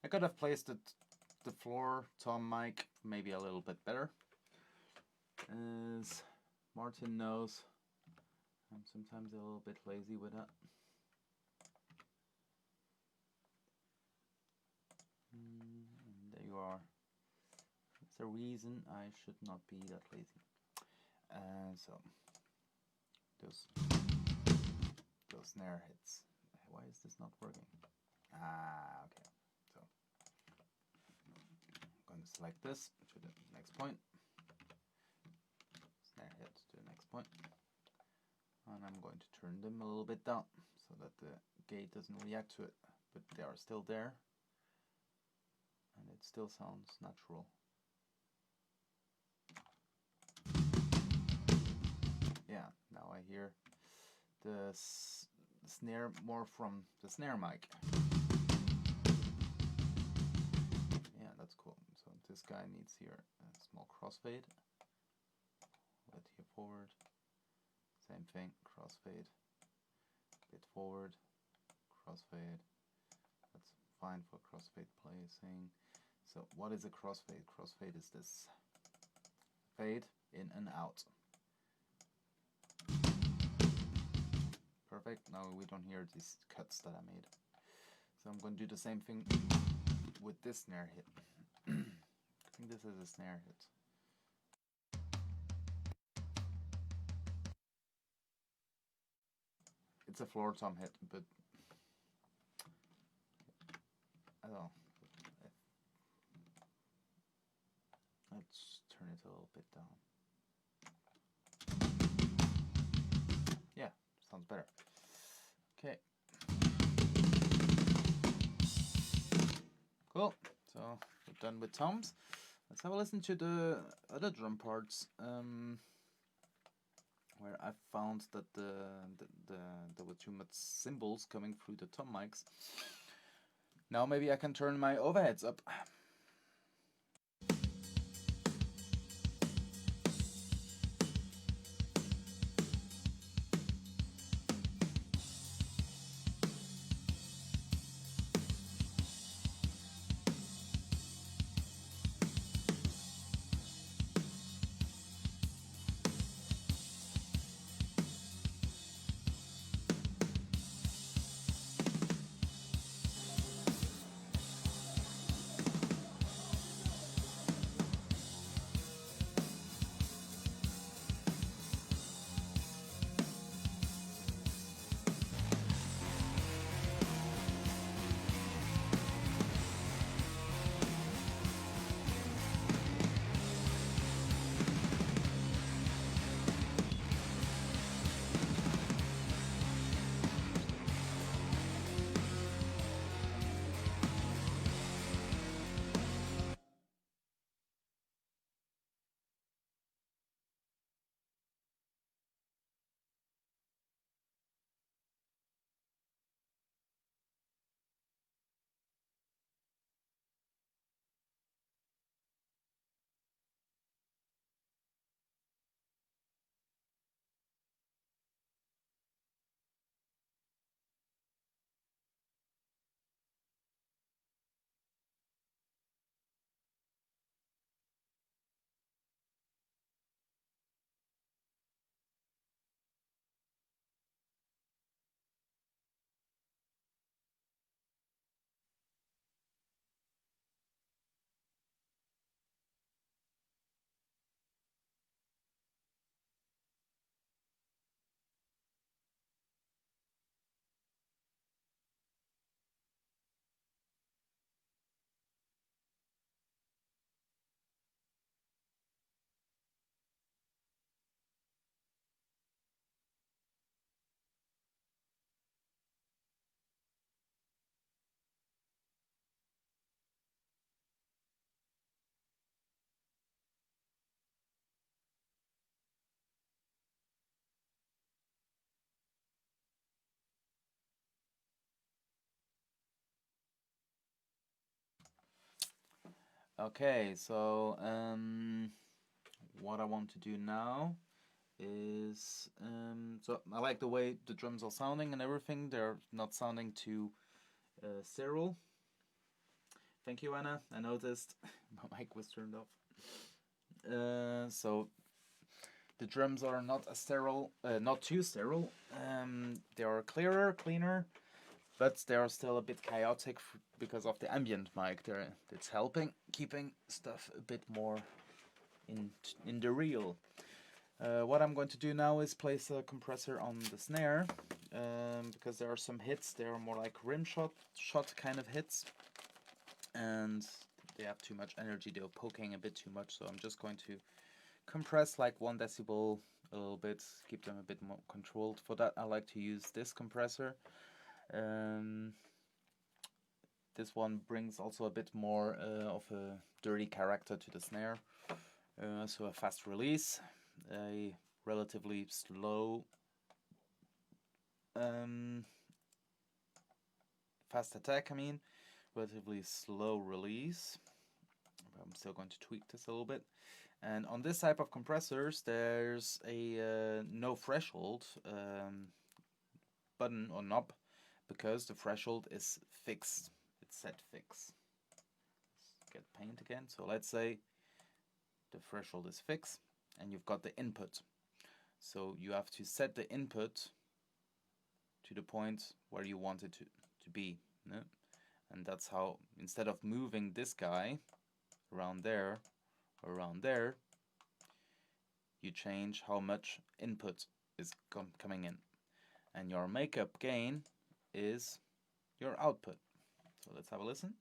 Speaker 1: I could have placed the floor tom mic maybe a little bit better. As Martin knows, I'm sometimes a little bit lazy with that. And there you are. That's a reason I should not be that lazy. So those snare hits. Why is this not working? Okay. So I'm going to select this to the next point. Snare hit to the next point. And I'm going to turn them a little bit down so that the gate doesn't react to it, but they are still there and it still sounds natural. Yeah, now I hear the snare more from the snare mic. Yeah, that's cool. So this guy needs here a small crossfade. Let here forward. Same thing, crossfade. Bit forward, crossfade. That's fine for crossfade placing. So what is a crossfade? Crossfade is this fade in and out. Perfect. Now we don't hear these cuts that I made. So I'm going to do the same thing with this snare hit. I think this is a snare hit. It's a floor tom hit, but I don't know. Let's turn it a little bit down. Yeah, sounds better. Okay. Cool. So we're done with toms. Let's have a listen to the other drum parts, where I found that there were too much cymbals coming through the tom mics. Now maybe I can turn my overheads up. Okay, so what I want to do now is so I like the way the drums are sounding and everything. They're not sounding too sterile. Thank you, Anna. I noticed my mic was turned off. So the drums are not as sterile, not too sterile. They are clearer, cleaner, but they are still a bit chaotic because of the ambient mic. It's helping keeping stuff a bit more in the real. What I'm going to do now is place a compressor on the snare, because there are some hits. They are more like rim shot kind of hits, and they have too much energy. They're poking a bit too much, so I'm just going to compress like 1 decibel a little bit, keep them a bit more controlled. For that, I like to use this compressor. This one brings also a bit more of a dirty character to the snare. So a fast release, a relatively slow fast attack, relatively slow release. I'm still going to tweak this a little bit. And on this type of compressors, there's a no threshold button or knob, because the threshold is fixed. It's set fixed. Let's get paint again. So let's say the threshold is fixed and you've got the input. So you have to set the input to the point where you want it to be. No? And that's how, instead of moving this guy around there, you change how much input is coming in. And your makeup gain is your output. So let's have a listen.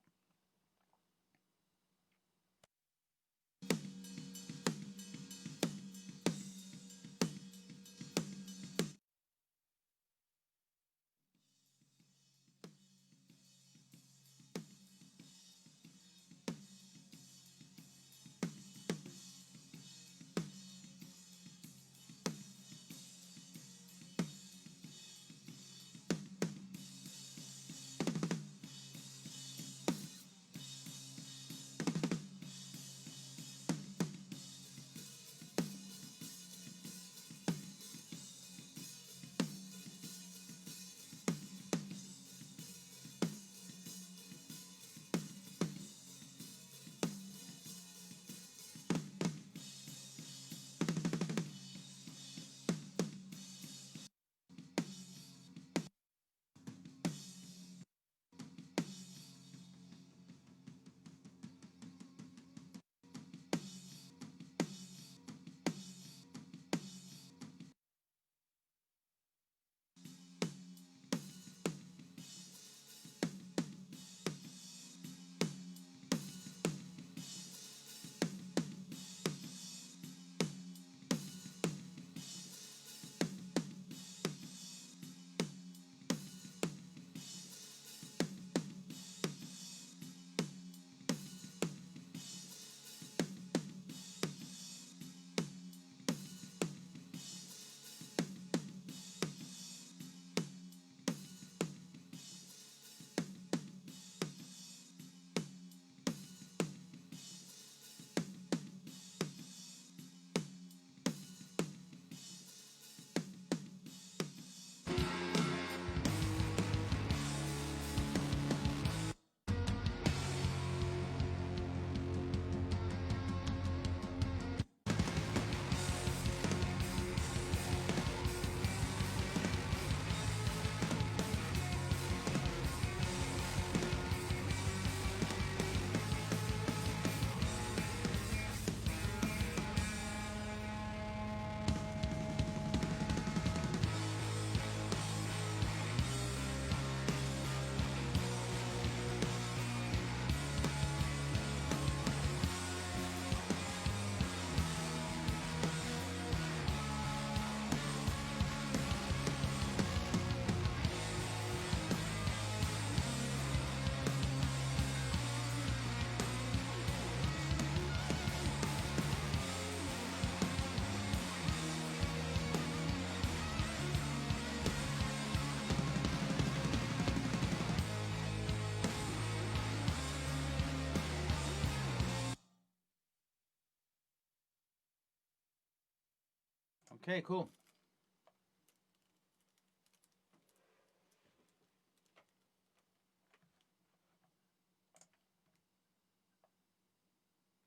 Speaker 1: Okay, cool.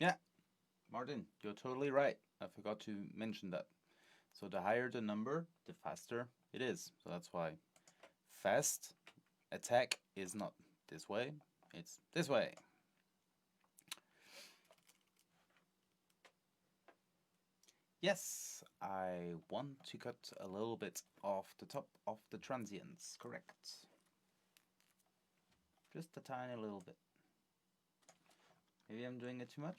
Speaker 1: Yeah, Martin, you're totally right. I forgot to mention that. So the higher the number, the faster it is. So that's why fast attack is not this way, it's this way. Yes, I want to cut a little bit off the top of the transients, correct. Just a tiny little bit. Maybe I'm doing it too much?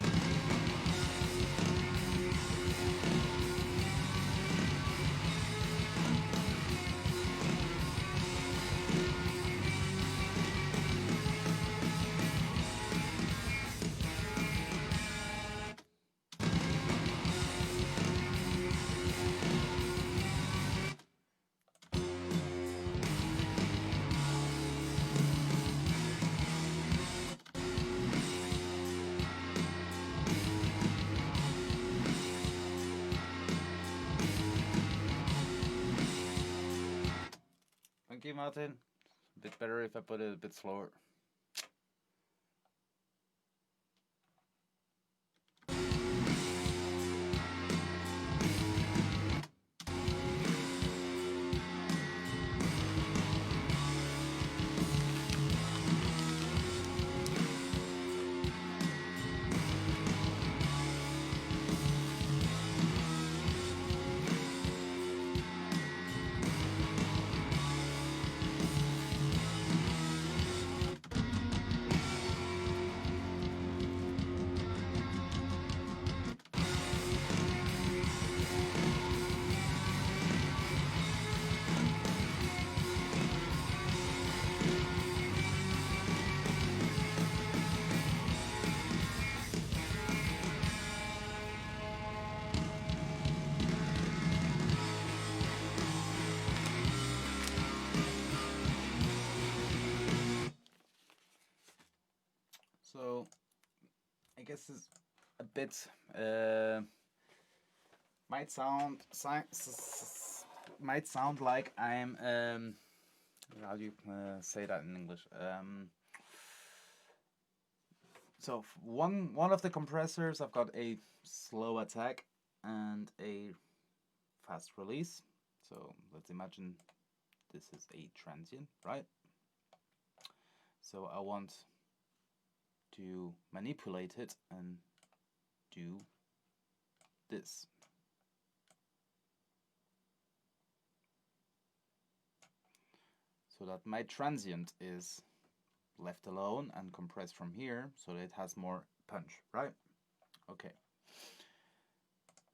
Speaker 1: Thank you, Martin. A bit better if I put it a bit slower. guess is a bit might sound like I'm how do you say that in English? So one of the compressors, I've got a slow attack and a fast release. So let's imagine this is a transient, right? So I want to manipulate it and do this. So that my transient is left alone and compressed from here, so that it has more punch, right? Okay.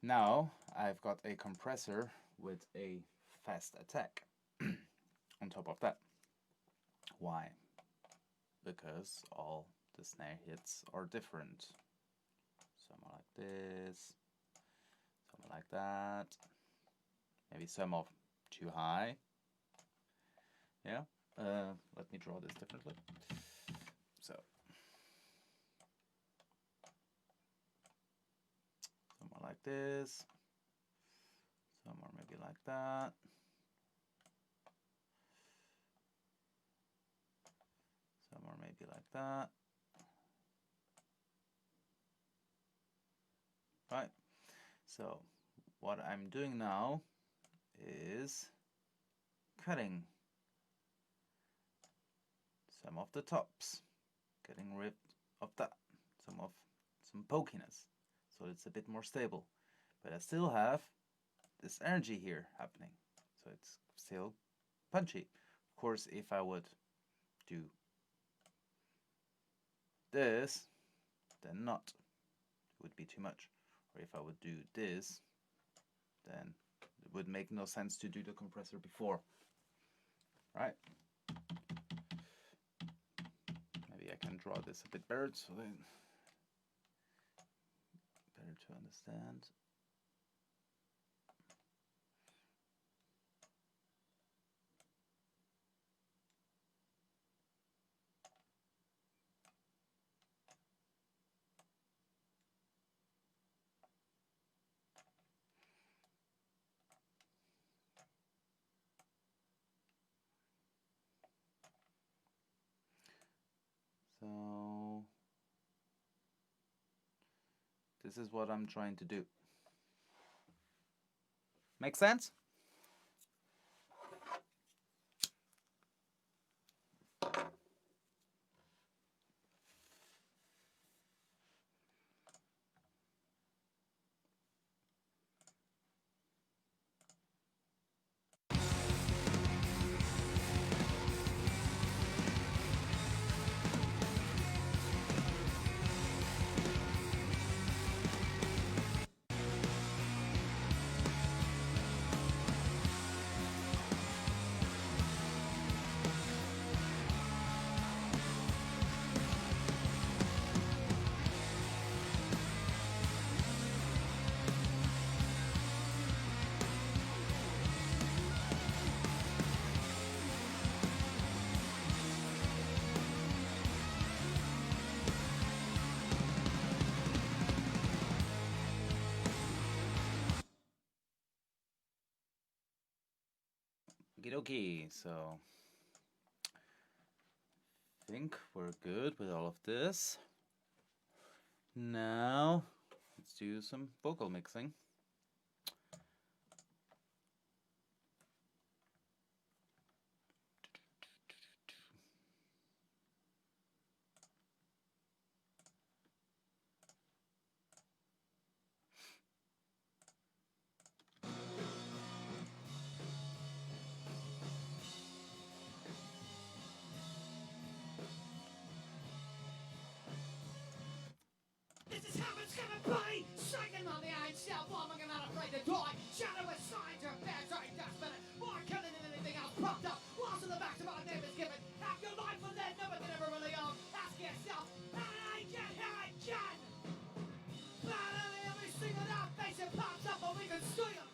Speaker 1: Now I've got a compressor with a fast attack on top of that. Why? Because all the snare hits are different. Some are like this, some are like that, maybe some are too high. Yeah, let me draw this differently. So, some are like this, some are maybe like that. Some are maybe like that. Right, so what I'm doing now is cutting some of the tops, getting rid of that, some pokiness, so it's a bit more stable. But I still have this energy here happening, so it's still punchy. Of course, if I would do this, then not. It would be too much. Or if I would do this, then it would make no sense to do the compressor before. Right? Maybe I can draw this a bit better so then better to understand. So this is what I'm trying to do. Make sense? Okay, so I think we're good with all of this. Now let's do some vocal mixing.
Speaker 2: This is how it's gonna be. Shaking on the iron shelf, I'm not afraid to die. Shadow with signs are bad, sorry, that's better. More killing than anything else propped up. Lost in the back to my name is given. Half your life for that, never can ever really own. Ask yourself, how did I get here again? Finally, every single out face it pops up, but we can see them.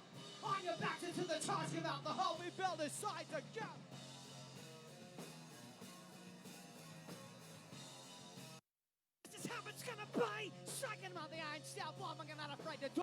Speaker 2: On your backs into the charge, give out the hole, we build this side together. This is how it's gonna be. mouth, I ain't self-warming, I'm not afraid to do.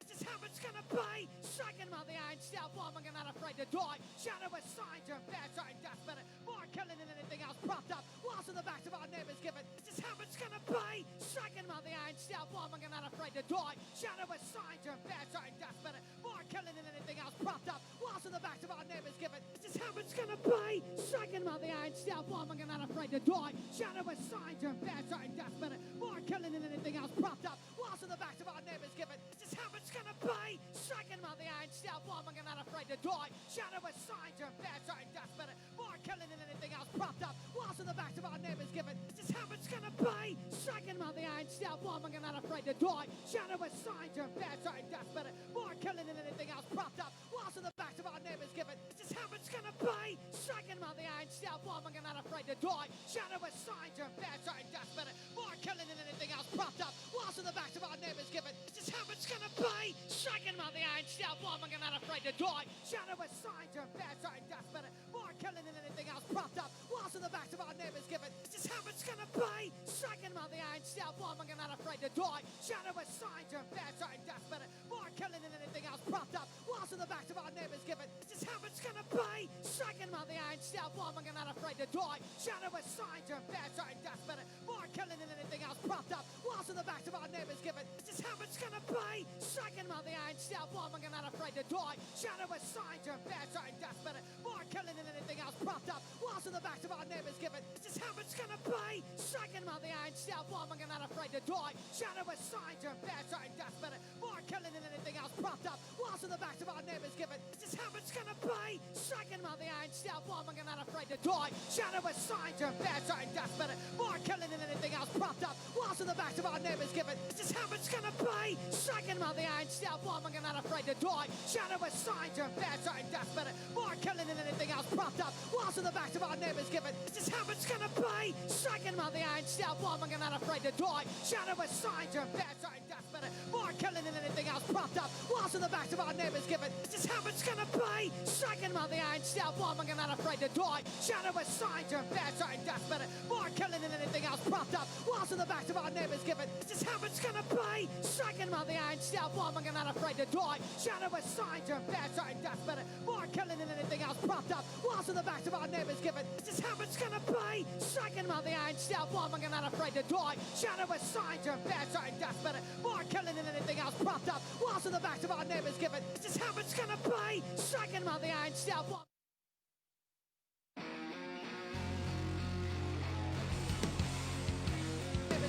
Speaker 2: This is how it's gonna be. Second mouth, I ain't self-warming, I'm not afraid to die. Shadow with signs of bad, sorry, death minute. More killing than anything else propped up. Walls in the backs of our neighbors given. This is how it's gonna be. Second mouth, I ain't self-warming, I'm not afraid to die. Shadow with signs of bad, sorry, death minute. More killing than anything else propped up. Walls in the backs of our neighbors given. This is how it's gonna be. Second mouth, I ain't self-warming, I'm not afraid to die. Shadow with signs of bad, sorry, death minute. More killing than anything else propped up. Walls in the backs of our neighbors given. This is how it's gonna be. Second mouth, I ain't self-warming, I'm not afraid to die. Shadow with signs of bad, sorry, death minute. More killing than anything else propped up. Walls in the backs of our neighbors given. This is how it's gonna be. Second mouth, I ain't self-warming, I'm not afraid to die. Shadow with signs of bad, sorry, death minute. More killing than anything else propped up. Walls in the backs of our neighbors given. This is how it's gonna be. Second mouth, I ain't self-warming, I'm not afraid to die. Shadow with signs of bad, sorry, death minute. More killing than anything else propped up. Walls in the backs of our neighbors given. This is how it's gonna be. Second mouth, I ain't self-warming, I'm not afraid to die. Shadow with signs of bad, sorry, death minute. More killing than anything else propped up. Walls in the backs of our neighbors given. This is how it's gonna be. Second mouth, I ain't self-warming, I'm not afraid to die. Shadow with signs of bad, sorry, death minute. More killing than anything else propped up. Walls in the backs of our neighbors given. This is how it's gonna be. Second mouth, I ain't self-warming, I'm not afraid to die. Shadow with signs of bad, sorry, death minute. More killing than anything else propped up. Walls in the backs of our neighbors given. This is how it's gonna be. Second mouth, I ain't self-warming, I'm not afraid to die. Shadow with signs of bad, sorry, death minute. More killing than anything else propped up. Walls in the backs of our neighbors given. This is how it's gonna be. Second mouth, I ain't self-warming, I'm not afraid to die. Shadow with signs of bad, sorry, death minute. More killing than anything else propped up. Walls in the backs of our neighbors given. This is how it's gonna be. Second mouth, I ain't self-warming, I'm not afraid to die. Shadow with signs of bad, sorry, death minute. More killing than anything else propped up. Walls in the backs of our neighbors given. This is how it's gonna be. Second mouth, I ain't self-warming, I'm not afraid to die. Shadow with signs of bad, sorry, death minute. More killing than anything else propped up. Walls in the backs of our neighbors given. This is how it's gonna be. Second mouth, I ain't self-warming, I'm not afraid to die. Shadow with signs of bad, sorry, death minute. More killing than anything else propped up. Walls in the backs of our neighbors given. This is how it's gonna be. Second mouth, I ain't self-warming, I'm not afraid to die. Shadow with signs of bad, sorry, death minute. More killing than anything else propped up. Walls in the backs of our neighbors given. This is how it's gonna be. Second mouth, I ain't self-warming, I'm not afraid to die. Shadow with signs of bad, sorry, death minute. More killing than anything else propped up. Walls in the backs of our neighbors given. This is how it's gonna be. Second mouth, I ain't self-warming, I'm not afraid to die. Shadow with signs of bad, sorry, death minute. More killing than anything else propped up. Walls in the backs of our neighbors given. This is how it's gonna be. Second mouth, I ain't self-warming.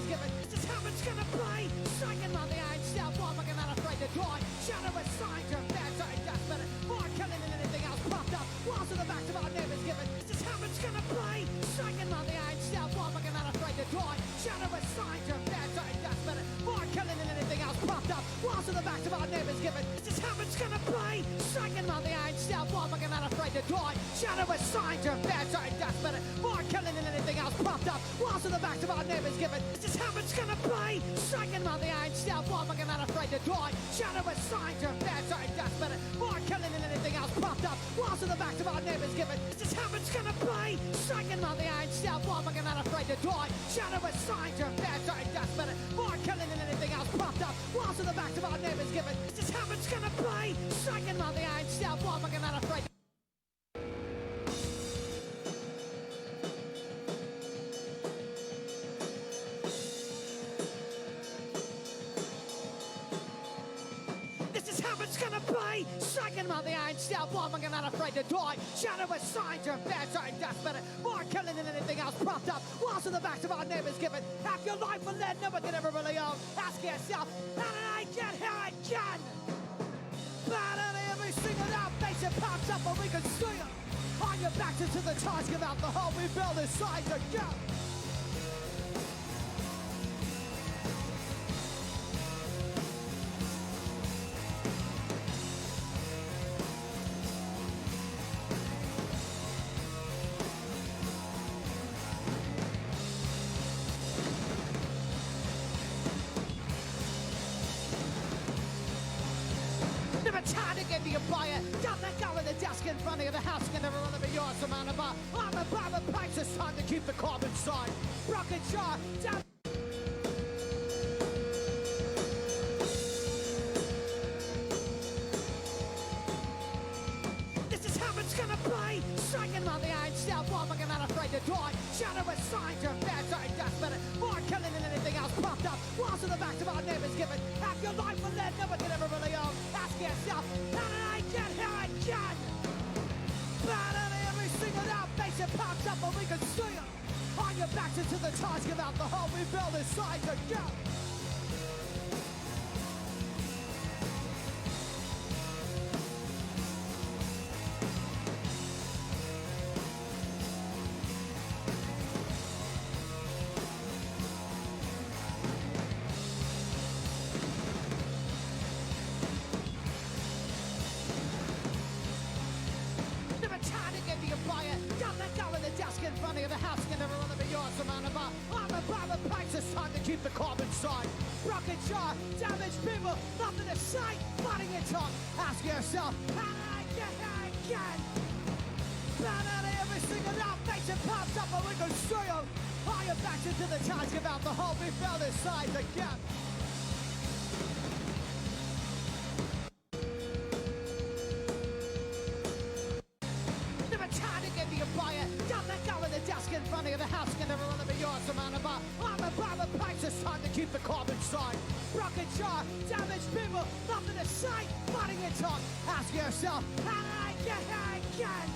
Speaker 2: Given. This is how it's gonna be. Second mouth, I ain't self-warming, I'm not afraid to die. Shadow with signs of bad, sorry, death minute. More killing than anything else propped up. Walls in the backs of our neighbors given. This is how it's gonna be. Second mouth, I ain't self-warming, I'm not afraid to die. Shadow with signs of bad, sorry, death minute. More killing than anything else propped up. Walls in the backs of our neighbors given. This is how it's gonna be. Second mouth, I ain't self-warming, I'm not afraid to die. Shadow with signs of bad, sorry, death minute. More killing than anything else propped up. Walls in the backs of our neighbors given. This is how it's gonna be. Second mouth, I ain't self-warming, I'm not afraid to die. Shadow with signs of bad, sorry, death minute. More killing than anything else propped up. Walls in the backs of our neighbors given. This is how it's gonna be. Second mouth, I ain't self-warming, I'm not afraid to die. Shadow with signs of bad, sorry, death minute. More killing than anything else propped up. Walls in the backs of our neighbors given. This is how it's gonna be. Second mouth, I ain't self-warming, I'm not afraid. It's gonna be. Second mouth, I ain't self-warming, I'm not afraid to die. Shadow with signs of bad, sorry, death minute. More killing than anything else propped up. Walls in the backs of our neighbors given. Half your life and lead never get ever really old. Ask yourself, how did I get here again? Bad and every single out bass it pops up and we can see it. On your backs into the task of alcohol, we build this size again. time to give you a buyer. Don't let go of the desk in front of you. The house can never really be yours. I'm on a bar. I'm a bar of pipes. It's time to keep the carbon side. Broken jaw. Down. This is how it's gonna be. Striking on the iron steel wall. I'm not afraid to die. Shadow with signs of bad side. Death more killing than anything else propped up. Walls in the back of our neighbors given. Half your life will live. Never can ever really own. Ask yourself, how did I get here again? Bad at every single out face it pops up and we can see it. On your backs into the task about the hole we build inside the gap. Keep the carbon side. Broken jaw, damaged people, nothing to say. Fighting your tongue. Ask yourself, how did I get here again? Bad at every single out face it pops up and we can see you. All your backs into the task about the hole we fell inside the gap. Never time to give you a buyer. Don't let go of the desk in front of you. The house can never really be yours. I'm on a bar. I'm a bar of pipes. It's time to keep the carbon side. Broken jaw, damaged people, nothing to say. Fighting your tongue. Ask yourself, how did I get here again?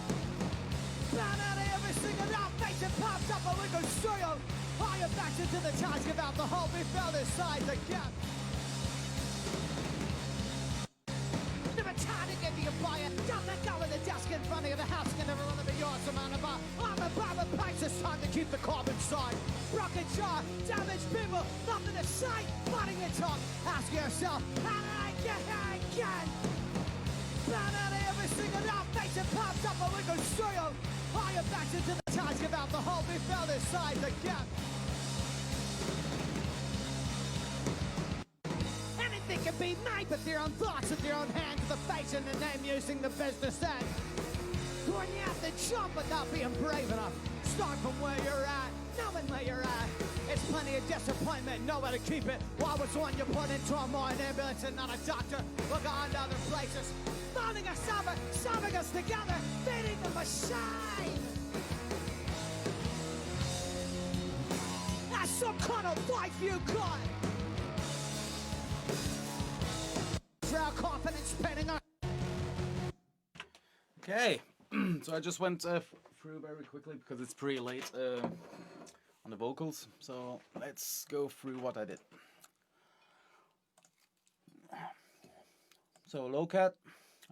Speaker 2: Bad at every single out face it pops up and we can see you. All your backs into the task about the hole we fell inside the gap. Never time to give you a buyer. Don't let go of the desk in front of you. The house can never really be yours. I'm on a bar. I'm a bar of pipes. It's time to keep the carbon side. Broken jaw, damaged people, nothing to say. Fighting your tongue. Ask yourself, how did I get here again? Bad at every single out face it pops up and we can see you. All your backs into the task about the hole we fell inside the gap. Anything can be made but their own thoughts with their own hand to the face and the name using the business end. When you have to jump but not being brave enough. Start from where you're at, knowing where you're at. It's plenty of disappointment, nowhere to keep it. Why was one you put into a mind ambulance and not a doctor? Look on to other places. Founding us over, solving us together, feeding the machine. That's some kind of life you got. Our confidence spinning on.
Speaker 1: Okay, so I just went through very quickly because it's pretty late on the vocals. So let's go through what I did. So low cut,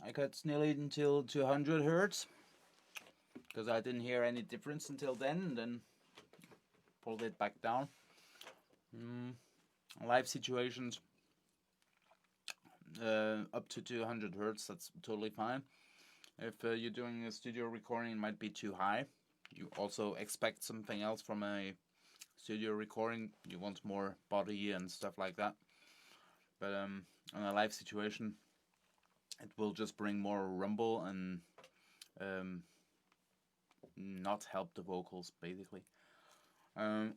Speaker 1: I cut nearly until 200 hertz because I didn't hear any difference until then, and then pulled it back down. Live situations. Up to 200 hertz, that's totally fine. If you're doing a studio recording, it might be too high. You also expect something else from a studio recording. You want more body and stuff like that. But on a live situation, it will just bring more rumble and not help the vocals, basically. On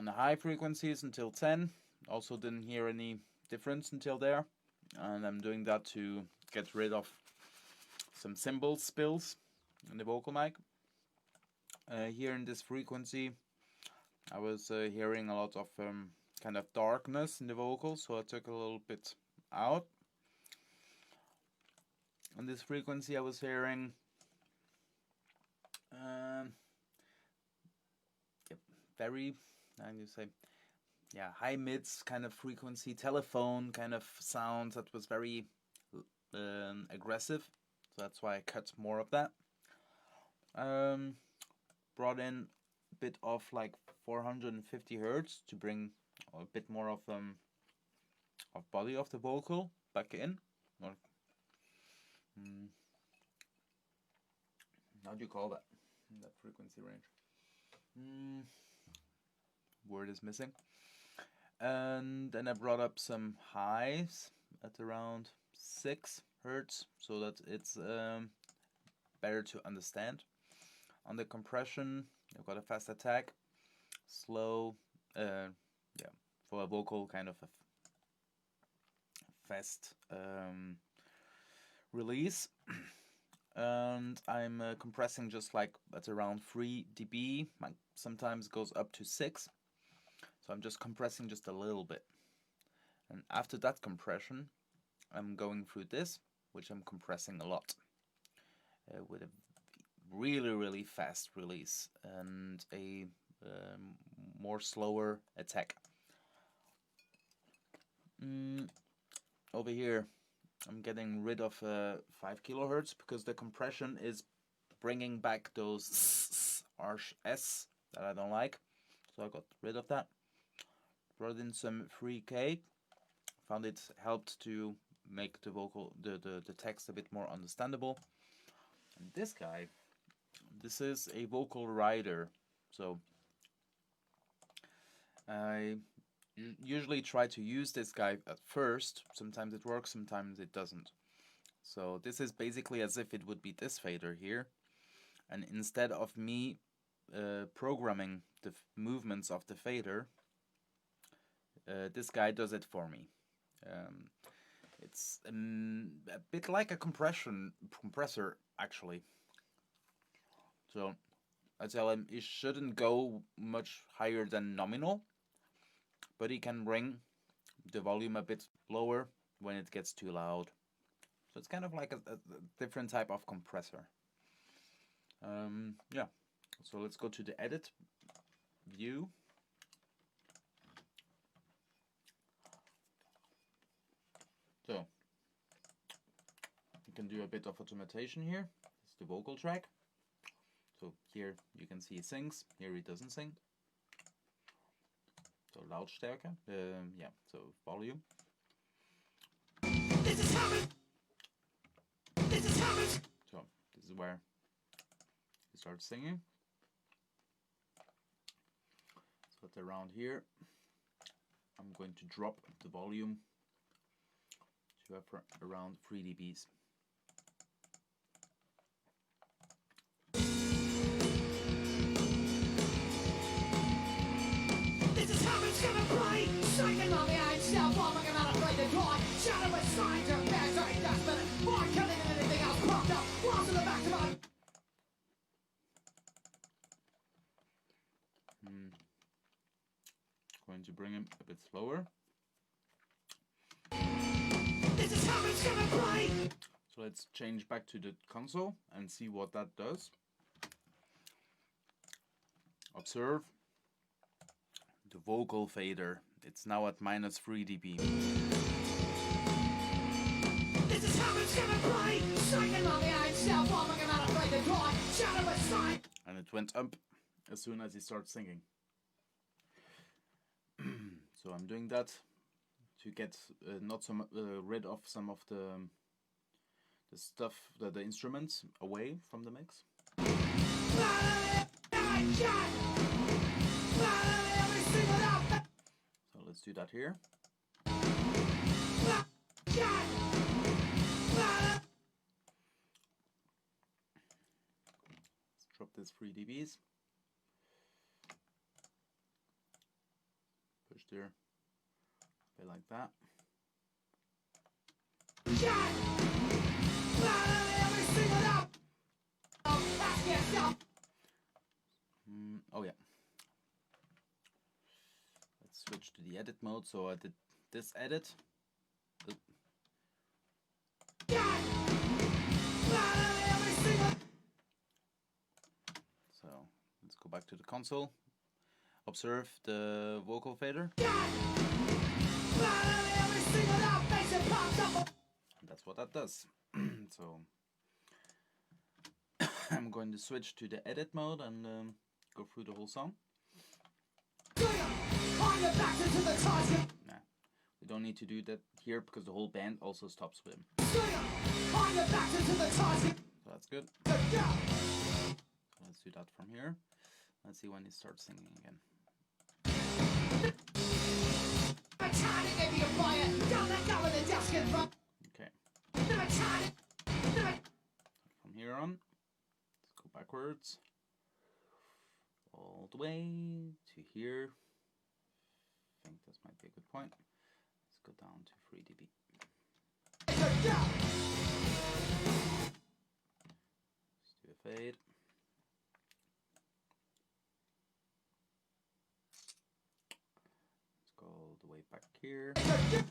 Speaker 1: the high frequencies until 10, also didn't hear any difference until there, and I'm doing that to get rid of some cymbal spills in the vocal mic. Here in this frequency I was hearing a lot of kind of darkness in the vocals, so I took a little bit out. On this frequency I was hearing very, how do you say, high mids kind of frequency, telephone kind of sound that was very aggressive, so that's why I cut more of that. Brought in a bit of like 450 hertz to bring a bit more of body of the vocal back in. Or, how do you call that? That frequency range. Word is missing. And then I brought up some highs at around 6 hertz, so that it's better to understand. On the compression, you've got a fast attack, slow, yeah, for a vocal kind of a fast release. And I'm compressing just like at around 3 dB, sometimes goes up to 6, so I'm just compressing just a little bit. And after that compression, I'm going through this, which I'm compressing a lot, with a really fast release and a more slower attack. Over here I'm getting rid of 5 kilohertz because the compression is bringing back those harsh S that I don't like, so I got rid of that. Brought in some 3K, found it helped to make the vocal, the text a bit more understandable. And this guy, this is a vocal rider, so I usually try to use this guy at first. Sometimes it works, sometimes it doesn't. So this is basically as if it would be this fader here, and instead of me programming the movements of the fader, this guy does it for me. It's a bit like a compressor actually. So I tell him it shouldn't go much higher than nominal, but he can bring the volume a bit lower when it gets too loud. So it's kind of like a different type of compressor. Yeah, so let's go to the edit view. So you can do a bit of automation here. It's the vocal track. So here you can see it sings, here it doesn't sing. So Lautstärke, yeah, so volume. So this is where it starts singing. So at around here, I'm going to drop the volume to around 3 dBs.
Speaker 2: Gonna play, shaking on the iron shelf, I'm not afraid to die. Shadow with signs of bad, very desperate. More killing than anything else propped up. Walls in the back to my.
Speaker 1: Going to bring him a bit slower.
Speaker 2: This is how it's gonna play.
Speaker 1: So let's change back to the console and see what that does. Observe. The vocal fader, it's now at minus 3 dB.
Speaker 2: This is how it's gonna play. Shaking on the iron shelf, I'm not afraid to die. Shadow with sign.
Speaker 1: And it went up as soon as he starts singing. So I'm doing that to get rid of some of the stuff, the instruments away from the mix. So let's do that here. Let's drop this 3 dBs. Push there, a bit like that. Oh yeah. Let's switch to the edit mode. So I did this edit. So let's go back to the console. Observe the vocal fader. That's what that does. So I'm going to switch to the edit mode and go through the whole song. Nah, we don't need to do that here because the whole band also stops with him. So that's good. So let's do that from here. Let's see when he starts singing again. Okay. here on. Let's go backwards. All the way to here. I think this might be a good point. Let's go down to 3 dB. Let's do a fade. Let's go all the way back here. This.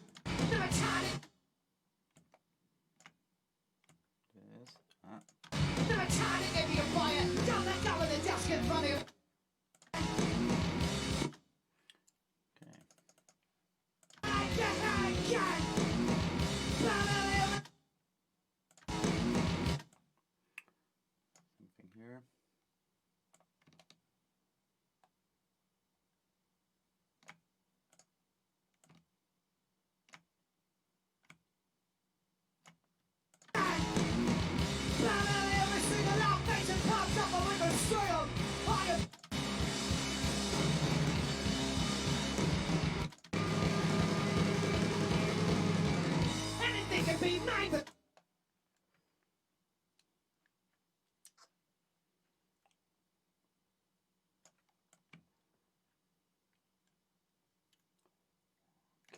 Speaker 1: Something here.
Speaker 2: Anything can be made, but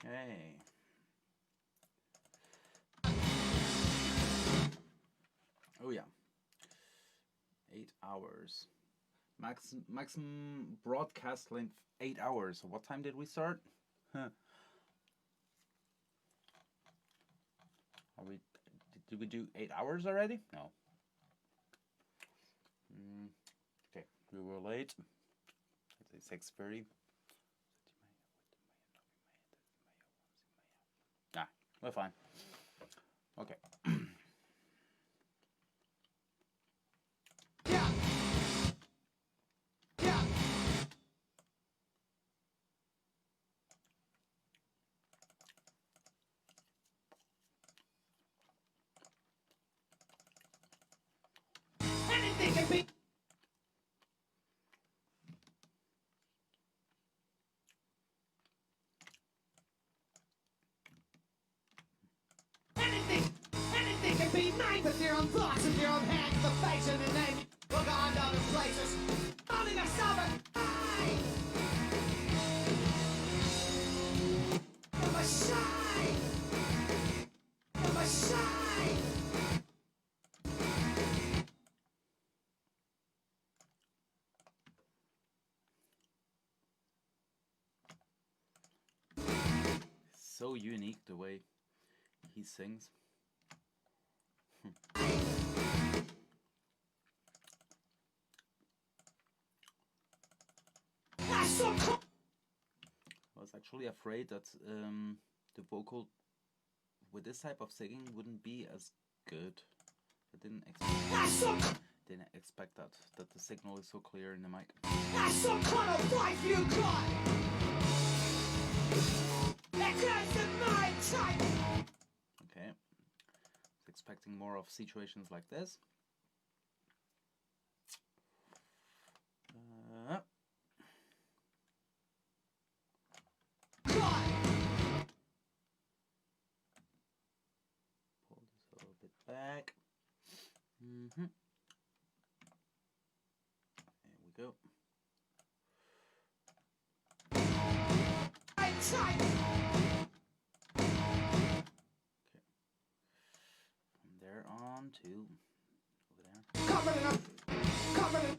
Speaker 1: Okay. Oh yeah. 8 hours. Maximum broadcast length 8 hours. So what time did we start? Huh. Did we do 8 hours already? No. Okay, we were late. Let's say 6:30. Ah, we're fine. Okay.
Speaker 2: yeah. Yeah. Anything can be. Anything can be made with your own thoughts and your own hands, the face and the name. We're going to other places. Only the summer. Hey! You're my shine. You're my shine.
Speaker 1: So unique the way he sings.
Speaker 2: That's so cool.
Speaker 1: I was actually afraid that the vocal with this type of singing wouldn't be as good. I didn't expect that the signal is so clear in the mic.
Speaker 2: That's some kind of life you got. That guy's the mind type.
Speaker 1: Okay. I was expecting more of situations like this.
Speaker 2: God.
Speaker 1: Pull this a little bit back. There we go.
Speaker 2: Mind type.
Speaker 1: From there on to over there.
Speaker 2: Cover it up. Cover it.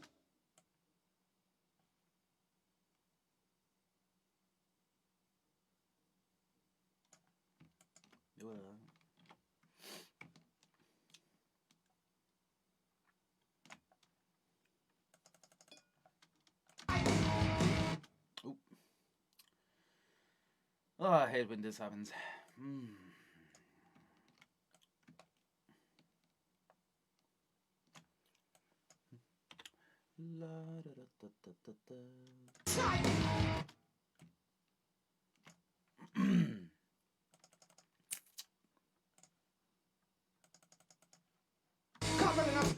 Speaker 1: Oop. Oh, I hate when this happens. La, da, da, da, da, da, da.
Speaker 2: Type. Cover it up.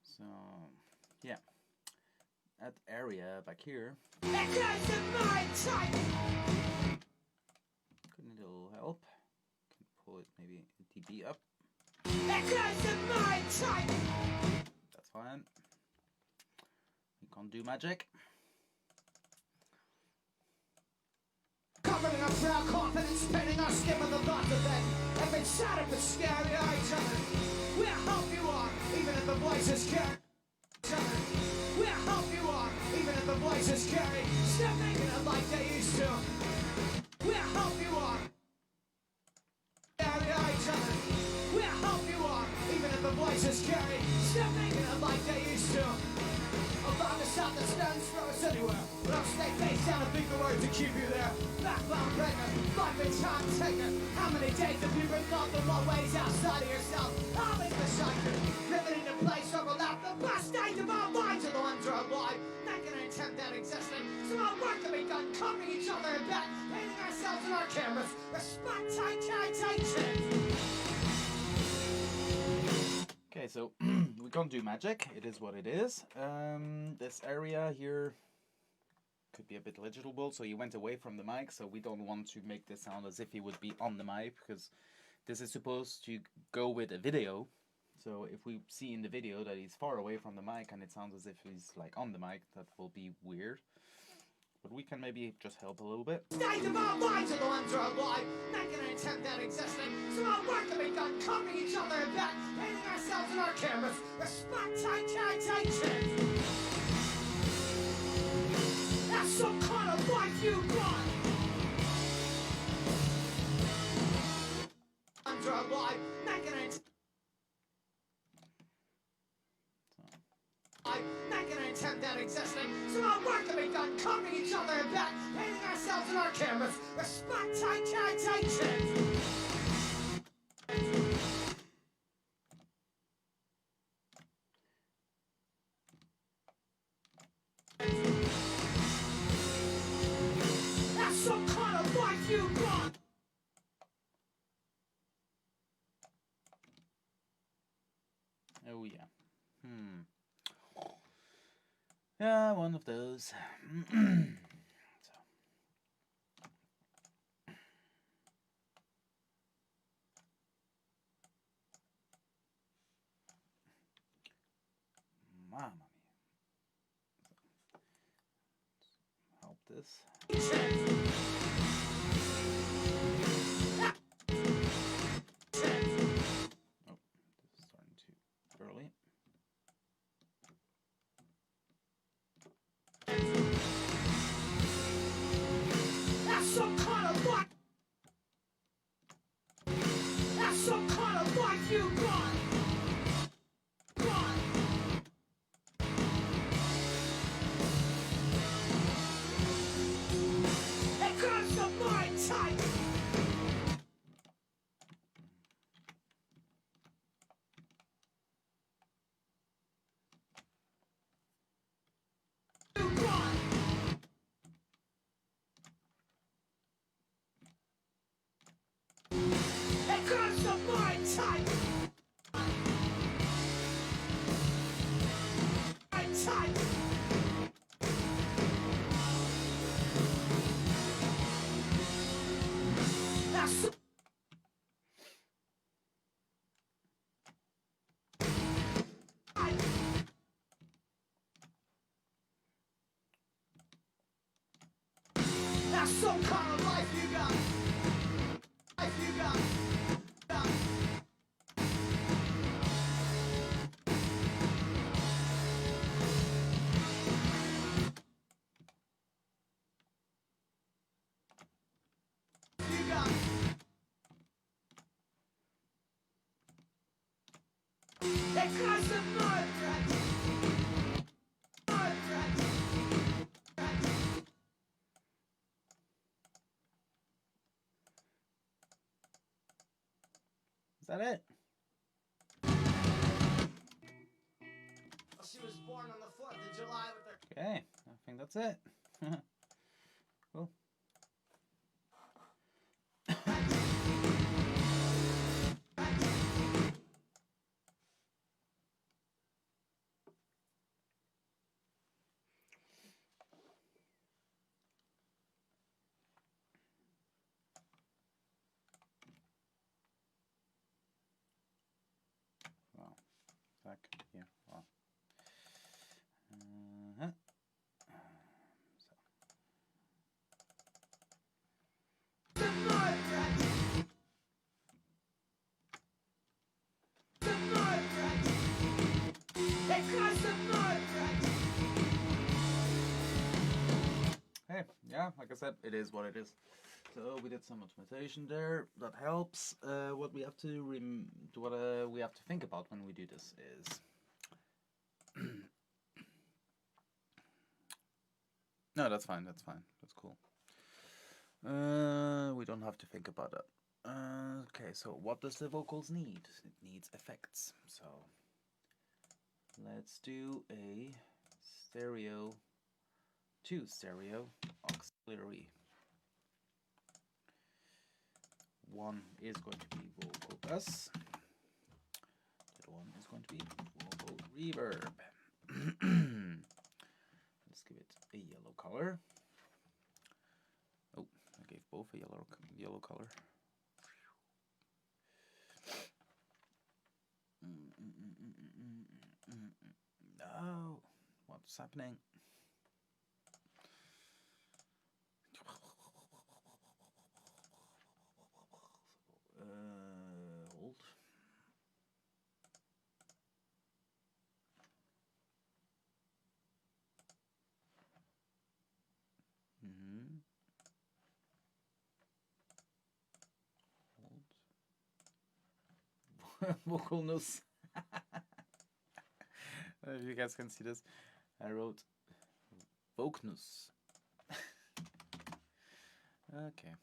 Speaker 1: So, yeah. add area back here.
Speaker 2: Could need
Speaker 1: a little help. Can pull it maybe a dB up. That's fine. We can't do magic.
Speaker 2: Covering our proud confidence, painting our skin with the thoughts of that have been shattered with scary eyes. We'll help you are, even if the voice is scary. We'll help you are, even if the voice is scary. Stop making it like they used to. We'll help you are. Scary eyes. We'll help you are, even if the voice is scary. Stop making it like they used to. About to stop the stones throw us anywhere. But I'll stay face down and think the word to keep you there. Background breaker, life and time taker. How many days have you been lost in what ways outside of yourself? I'll make the cycle. Living in a place overlap. The best days of our lives are the ones who are alive. Making an attempt at existing. Some our work can be done, covering each other in back. Painting ourselves in our cameras. Respect.
Speaker 1: Okay, so we can't do magic. It is what it is. This area here could be a bit legible, so he went away from the mic, so we don't want to make this sound as if he would be on the mic, because this is supposed to go with a video. So if we see in the video that he's far away from the mic and it sounds as if he's like on the mic, that will be weird. But we can maybe just help a little bit.
Speaker 2: Days of our lives are the ones who are alive. Making an attempt at existing. Some our work can be done, covering each other in back. Painting ourselves in our cameras. Respect. That's some kind of life you want. Ones who are alive. Making an attempt at existing. Some our work can be done, covering each other in back. Painting ourselves in our cameras. Respect. That's some kind of life you want.
Speaker 1: Oh yeah. Yeah, one of those. So. Mamma mia. So, help this. Oh, this is starting too early.
Speaker 2: That's some kind of life. That's some kind of life you want. It comes to my type. You want. It comes to my type. My type. That's That's some kind of life you got. Life you got. You got. It comes to my friends. My friends.
Speaker 1: Is that it?
Speaker 2: She was born on the 4th of July with her.
Speaker 1: Okay, I think that's it. Cool. yeah, like I said, it is what it is. So we did some automation there. That helps. What we have to we have to think about when we do this is no, that's fine. That's fine. That's cool. We don't have to think about that. Okay, so what does the vocals need? It needs effects. So let's do a stereo, 2 stereo auxiliary. One is going to be vocal bass. The other one is going to be vocal reverb. Let's give it a yellow color. Oh, I gave both a yellow color. No, what's happening? Hold. Hold. Vocalness. If you guys can see this, I wrote vocalness. Okay.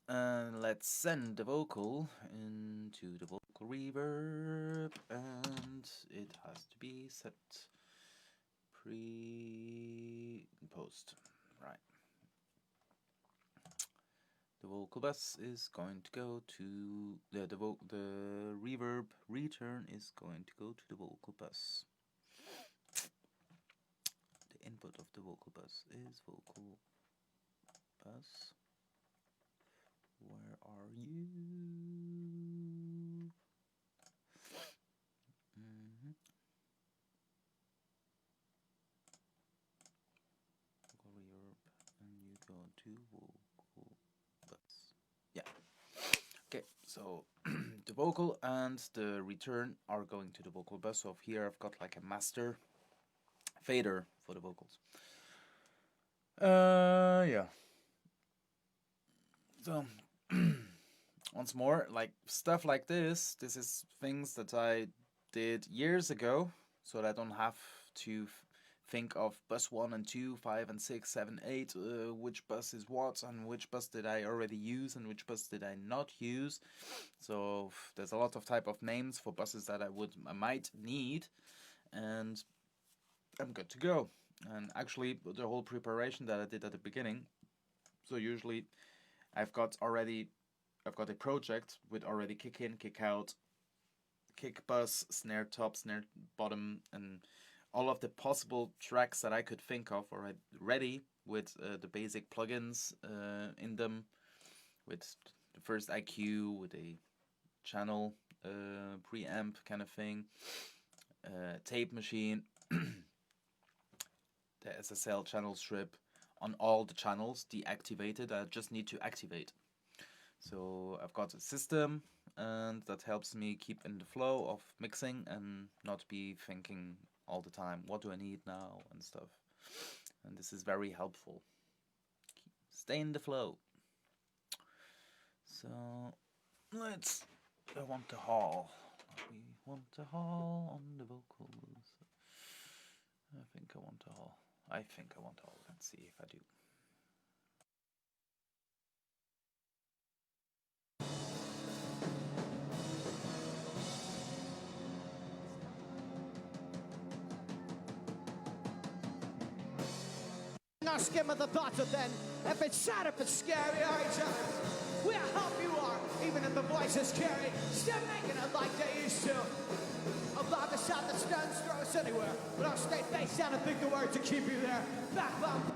Speaker 1: And let's send the vocal into the vocal reverb, and it has to be set pre-post, right? The vocal bus is going to go to the reverb return is going to go to the vocal bus. The input of the vocal bus is vocal bus. Where are you? Vocal reverb, and you go to vocal bus. Yeah. Okay, so the vocal and the return are going to the vocal bus. So here I've got like a master fader for the vocals. Yeah. So once more, like stuff like this is things that I did years ago, so that I don't have to think of bus 1 and 2, 5 and 6, 7, 8, which bus is what, and which bus did I already use and which bus did I not use. So there's a lot of type of names for buses that I might need, and I'm good to go. And actually the whole preparation that I did at the beginning, so usually I've got a project with already kick in, kick out, kick bus, snare top, snare bottom, and all of the possible tracks that I could think of already with the basic plugins in them, with the first IQ, with a channel preamp kind of thing, tape machine, the SSL channel strip on all the channels deactivated. I just need to activate. So I've got a system, and that helps me keep in the flow of mixing and not be thinking all the time, what do I need now and stuff. And this is very helpful. Stay in the flow. So I want to haul. We want to haul on the vocals. I think I want to haul. Let's see if I do.
Speaker 2: Now skim of the bottom then. If it's sad, if it's scary, alright, we'll help you are, even if the voice is scary. Still making it like they used to. Above the sound that stones throw us anywhere. But I'll stay face down and think the word to keep you there. Back bump.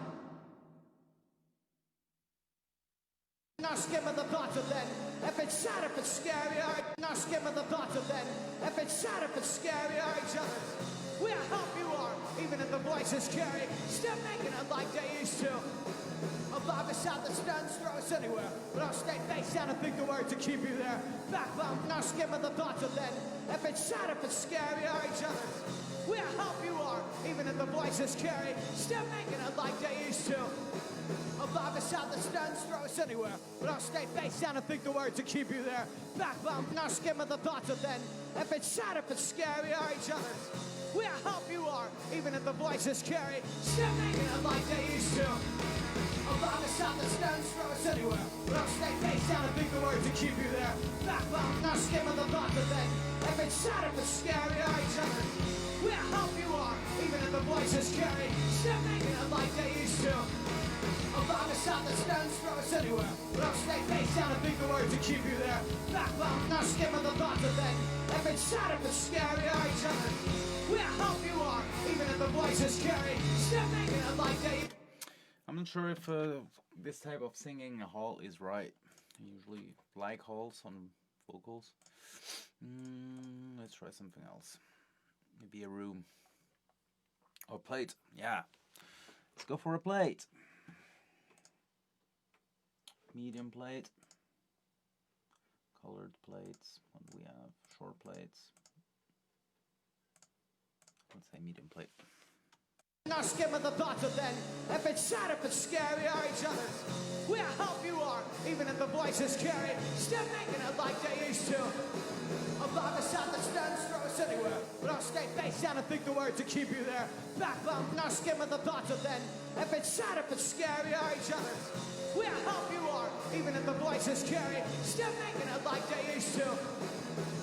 Speaker 2: Now skim of the bottom then. If it's sad, if it's scary, alright. Now skim of the bottom then. If it's sad, if it's scary, alright, we'll help you are, even if the voice is scary. Still making it like they used to. Above the sound that stones throw us anywhere. But I'll stay face down and think the word to keep you there. Back bump, now skim of the bottom then. If it's sad, if it's scary, alright, We're help you are, even if the voices carry. Still making it like they used to. Above us out the stones, throw us anywhere. But I'll stay face down and think the words to keep you there. Backbone, not skim of the thoughts of then. If it's sad, if it's scary, are each other's. We're help you are, even if the voices carry. Still making it like they used to. Above us out the stones, throw us anywhere. But I'll stay face down and think the words to keep you there. Backbone, not skim of the thoughts of then. If it's sad, if it's scary, are each other's. We're help you are, even if the voices carry. Still making it like they used to. Above us out the stones, throw us anywhere. But I'll stay face down and think the words to keep you there. Backbone, not skim of the thoughts of then. If it's sad, if it's scary, are each other. We're help you are, even if the voices carry. Still making it like they.
Speaker 1: I'm not sure if this type of singing hall is right. I usually like halls on vocals. Let's try something else. Maybe a room. Or plate. Yeah. Let's go for a plate. Medium plate. Colored plates. What do we have? Short plates. Let's say medium plate.
Speaker 2: Not skim of the thoughts of then. If it's sad, if it's scary, are each other's. We're help you are, even if the voices carry. Still making it like they used to. Above us out the stones, throw us anywhere. But I'll stay face down and think the words to keep you there. Backbone, not skim of the thoughts of then. If it's sad, if it's scary, are each other's. We're help you are, even if the voices carry. Still making it like they used to.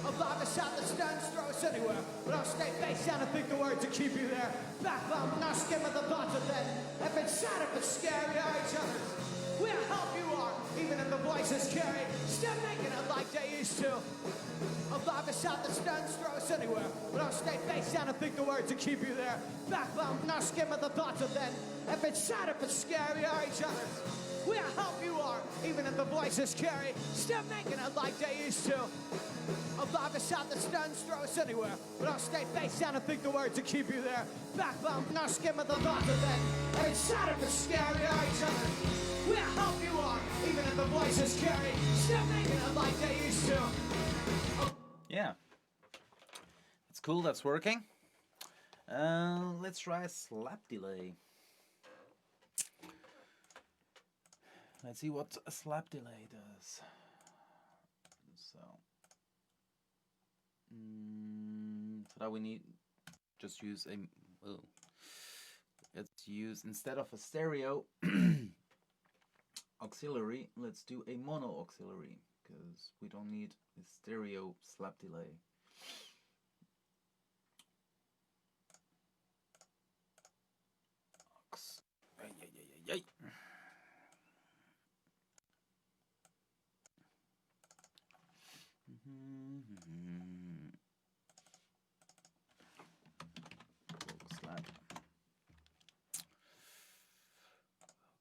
Speaker 2: Above us out the stones, throw us anywhere. But I'll stay face down and think the words to keep you there. Backbone, not skim of the thoughts of then. If it's sad, if it's scary, are each other's. We're help you are, even if the voices carry. Still making it like they used to. Above us out the stones, throw us anywhere. But I'll stay face down and think the words to keep you there. Backbone, not skim of the thoughts of then. If it's sad, if it's scary, are each other's. We're help you are, even if the voices carry. Still making it like they used to. Above us out the stones, throw us anywhere. But I'll stay face down and think the words to keep you there. Backbone, not skim of the thoughts of then. If it's sad, if it's scary, are each other. We're help you are, even if the voices carry. Still making it like they used to.
Speaker 1: Yeah. It's cool, that's working. Let's try a slap delay. Let's see what a slap delay does. So that we need just use a let's use, instead of a stereo auxiliary, let's do a mono auxiliary, because we don't need a stereo slap delay. Slap.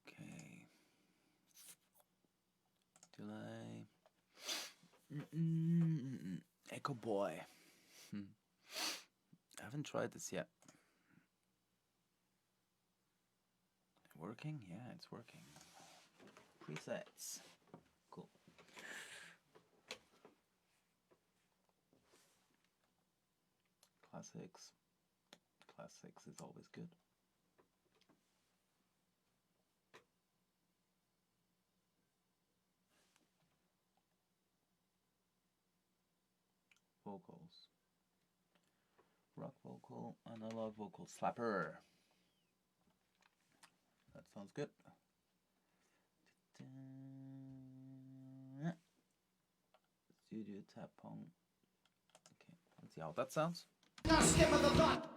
Speaker 1: Okay. Delay. Echo Boy. I haven't tried this yet. Working? Yeah, it's working. Presets. Cool. Classics. Classics is always good. Vocals. Rock vocal, analog vocal, slapper. That sounds good. Studio tap pong. Okay, let's see how that sounds.
Speaker 2: Now skim of the thought.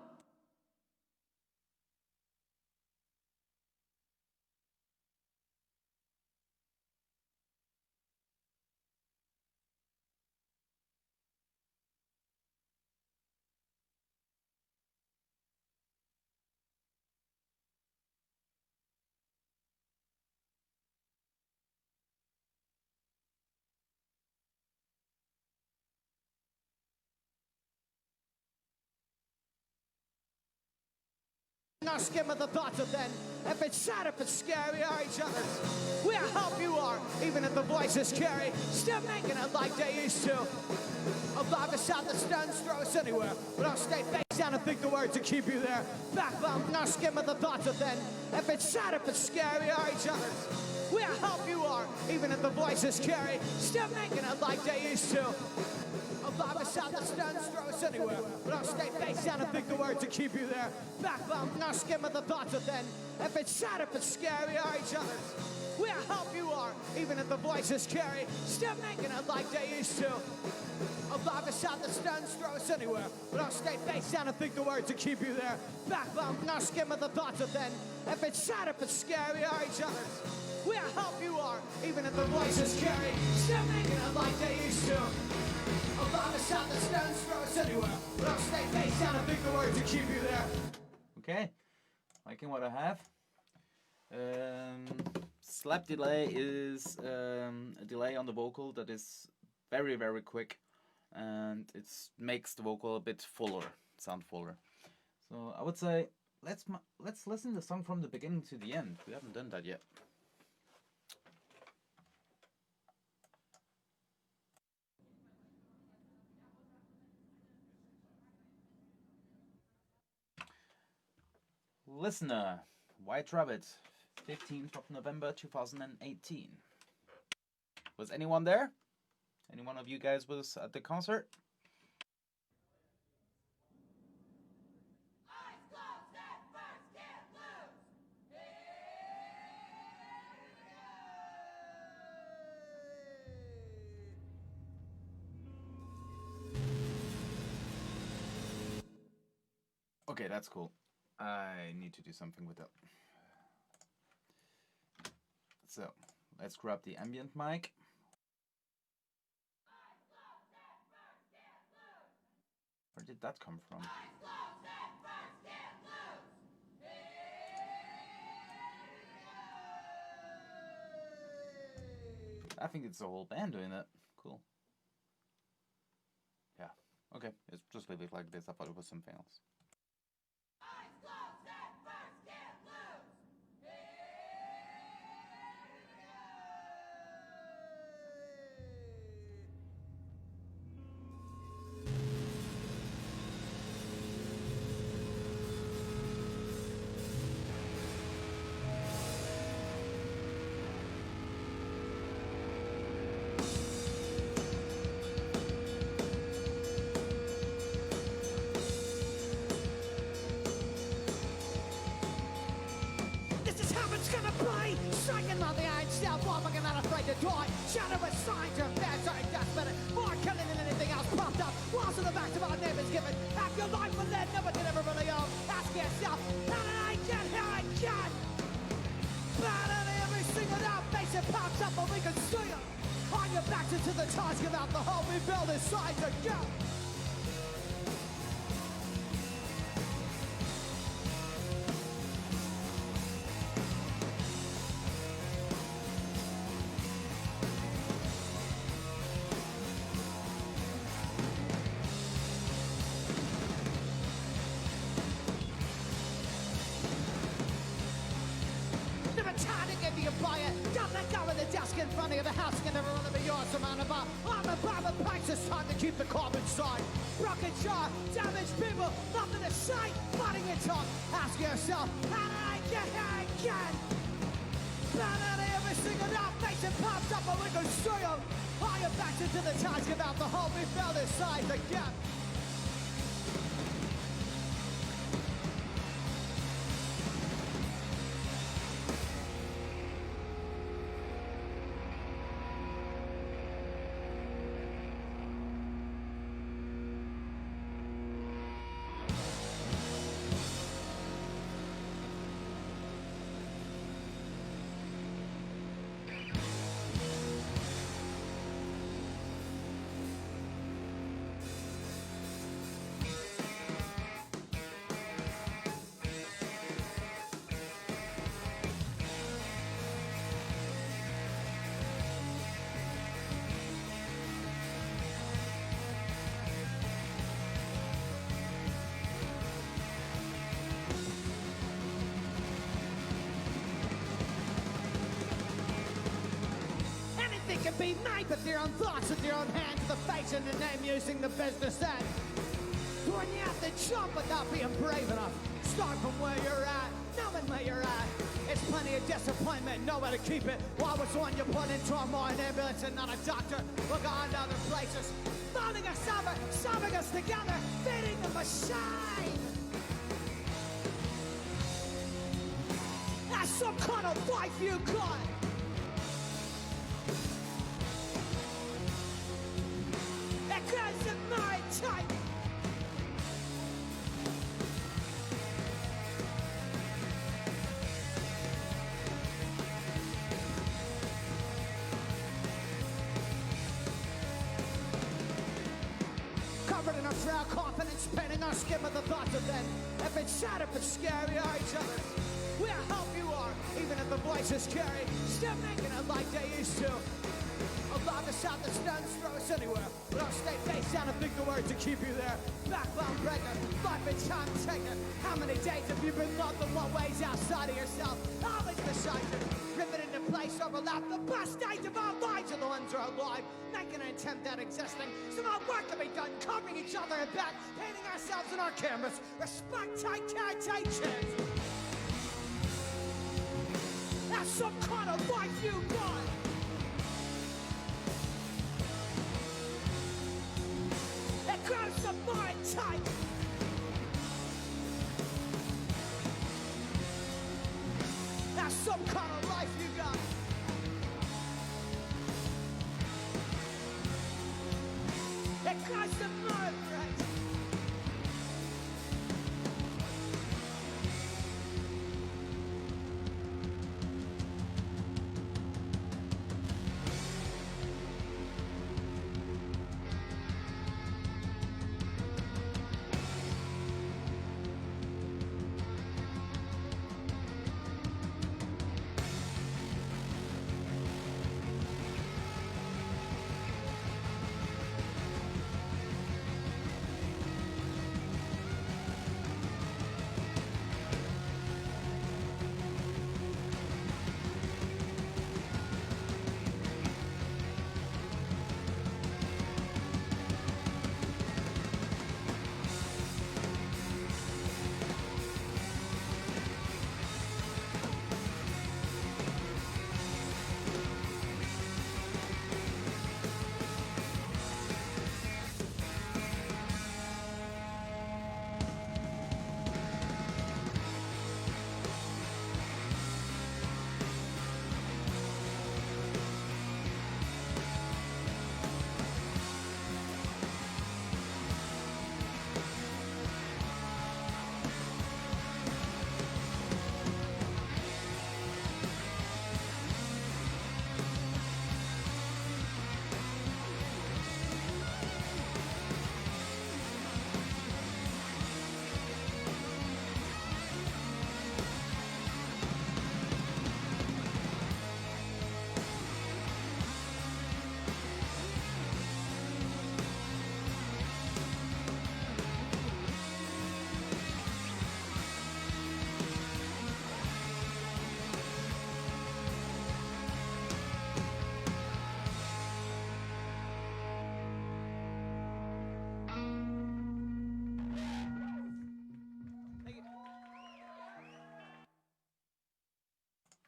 Speaker 2: Our skim of the thoughts of then. If it's sad, if it's scary, are each other's. We'll help you are, even if the voices carry. Still making it like they used to. Alive a sound that stuns, throw us anywhere. But I'll stay face down and think the words to keep you there. Backbone, our skim of the thoughts of then. If it's sad, if it's scary, are each other's. We'll help you are, even if the voices carry. Still making it like they used to. Alive a sound that stuns, throw us anywhere. But I'll stay face down and think the words to keep you there. Backbone, our skim of the thoughts of then. If it's sad, if it's scary, are each other's. We'll help you are, even if the voices carry. Still making it like they used to. Alive a sound that stuns, throw us anywhere. But I'll stay face down and think the words to keep you there. Backbone, our skim of the thoughts of then. If it's sad, if it's scary, are each other's. We'll help you are, even if the voices carry. Still making it like they used to. Alive a sound that stuns, throw us anywhere. But I'll stay face down and think the words to keep you there.
Speaker 1: Okay, liking what I have. Slap delay is a delay on the vocal that is very, very quick, and it makes the vocal a bit fuller, sound fuller. So I would say let's listen to the song from the beginning to the end. We haven't done that yet. Listener, White Rabbit, 15th of November 2018. Was anyone there? Any one of you guys was at the concert? Okay, that's cool. I need to do something with that. So, let's grab the ambient mic. Where did that come from? I think it's the whole band doing that. Cool. Yeah. Okay, let's just leave it like this. I thought it was something else.
Speaker 2: Striking on the iron steel wall, but not afraid to die. Shadow with signs of bad, sorry, death minute. More killing than anything else propped up. Walls in the back of our neighbors given. Half your life was there, nobody can ever really own. Ask yourself, how did I get here again? Battle every single now, face it pops up, but we can see it. On your backs into the task about the hole we build inside again. In front of the house can never really be yours. I'm on a barber pipes, it's time to keep the carbon side. Broken jaw, damaged people, nothing to say. Fighting your tongue, ask yourself, how did I get here again? Battle every single night, face it pops up, but we can see them. All your backs into the task about the hole we built inside again. Money can be made with their own thoughts, with their own hands, the face and the name using the business end. When you have to jump without being brave enough, start from where you're at, knowing where you're at. It's plenty of disappointment, nowhere to keep it. Why was one you put into a more an ambulance and not a doctor? We're going to other places, folding us over, shoving us together, feeding the machine. That's some kind of life you got. It goes in my type. Covered in our shroud, confidence, painting our skin with the thoughts of them. If it's sad, if it's scary, we are each other. We'll help you are, even if the voice is scary. Still making it like they used to. Allow the sound that stones throw us anywhere. But I'll stay face down and think the words to keep you there. Backbone breaker, life and time taker. How many days have you been loved in what ways outside of yourself? Always beside you. Riveted into place, overlap. The best days of our lives are the ones who are alive. Making an attempt at existing. Some more work to be done, covering each other in back, painting ourselves in our cameras. Respect, take care, take chance. That's some kind of life you want. It grows some more tight. That's some kind of life you got. It grows some more right.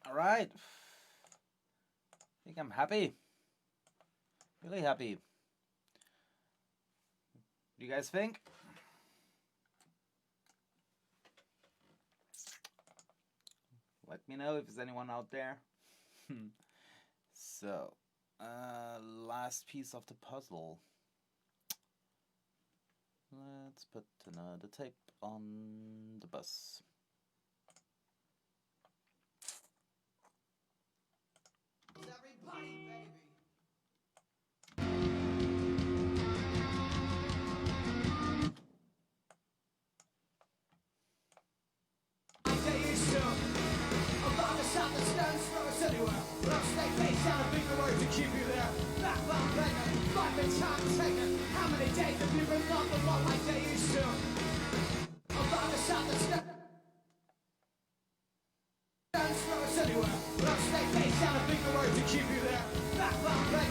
Speaker 1: All right. I think I'm happy. Really happy. What do you guys think? Let me know if there's anyone out there. So, last piece of the puzzle. Let's put another tape on the bus.
Speaker 2: Everybody, baby. Sound the stones throw us anywhere. But I'll stay face down and think the words to keep you there. Backbone breaker, life and time taker. How many days have you been loved and what like they used to? Allow the sound the stones throw us anywhere. But I'll stay face down and think the words to keep you there. Backbone breaker.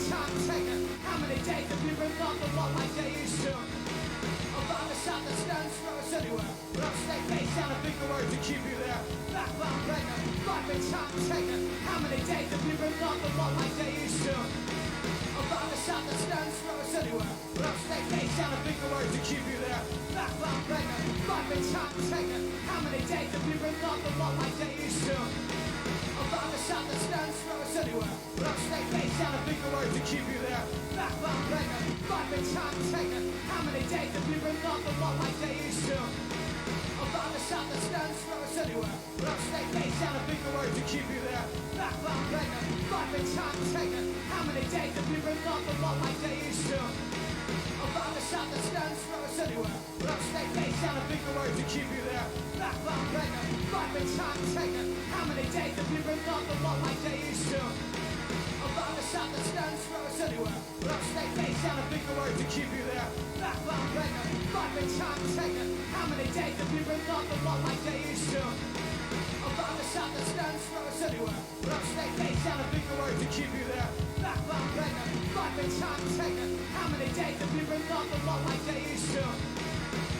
Speaker 2: time taken? How many days have you been on the lot like they used to? Around the south, the stones throw us anywhere. But I'll stay face down a bigger word to keep you there. Backbound beggar, life in time taken. How many days have you been on the lot like they used to? Around the south, the stones throw us anywhere. But I'll stay face down a bigger word to keep you there. Backbound beggar, life in time taken. How many days have you been on the lot like they used to? Around the south, the stones throw us anywhere. But I'll stay face down a bigger word to keep you there. Backbound beggar, life in time taken. How many days have you been on the lot like they used to? Around the south, the stones throw us anywhere. But I'll stay face down a bigger word to keep you there. Backbound beggar, life in time taken. How many days have you been on the lot like they used to? Around the south, the stones throw us anywhere. But I'll stay face down a bigger word to keep you there. Backbound beggar, life in time taken. How many days have you been on the lot like they used to? Around the south, the stones throw us anywhere. But I'll stay face down a bigger word to keep you there. Backbound beggar, life in time taken. How many days have you been on the lot like they used to? Around the south, the stones throw us anywhere. But I'll stay face down a bigger word to keep you there. Backbound beggar, life in time taken. How many days have you been on the lot like they used to?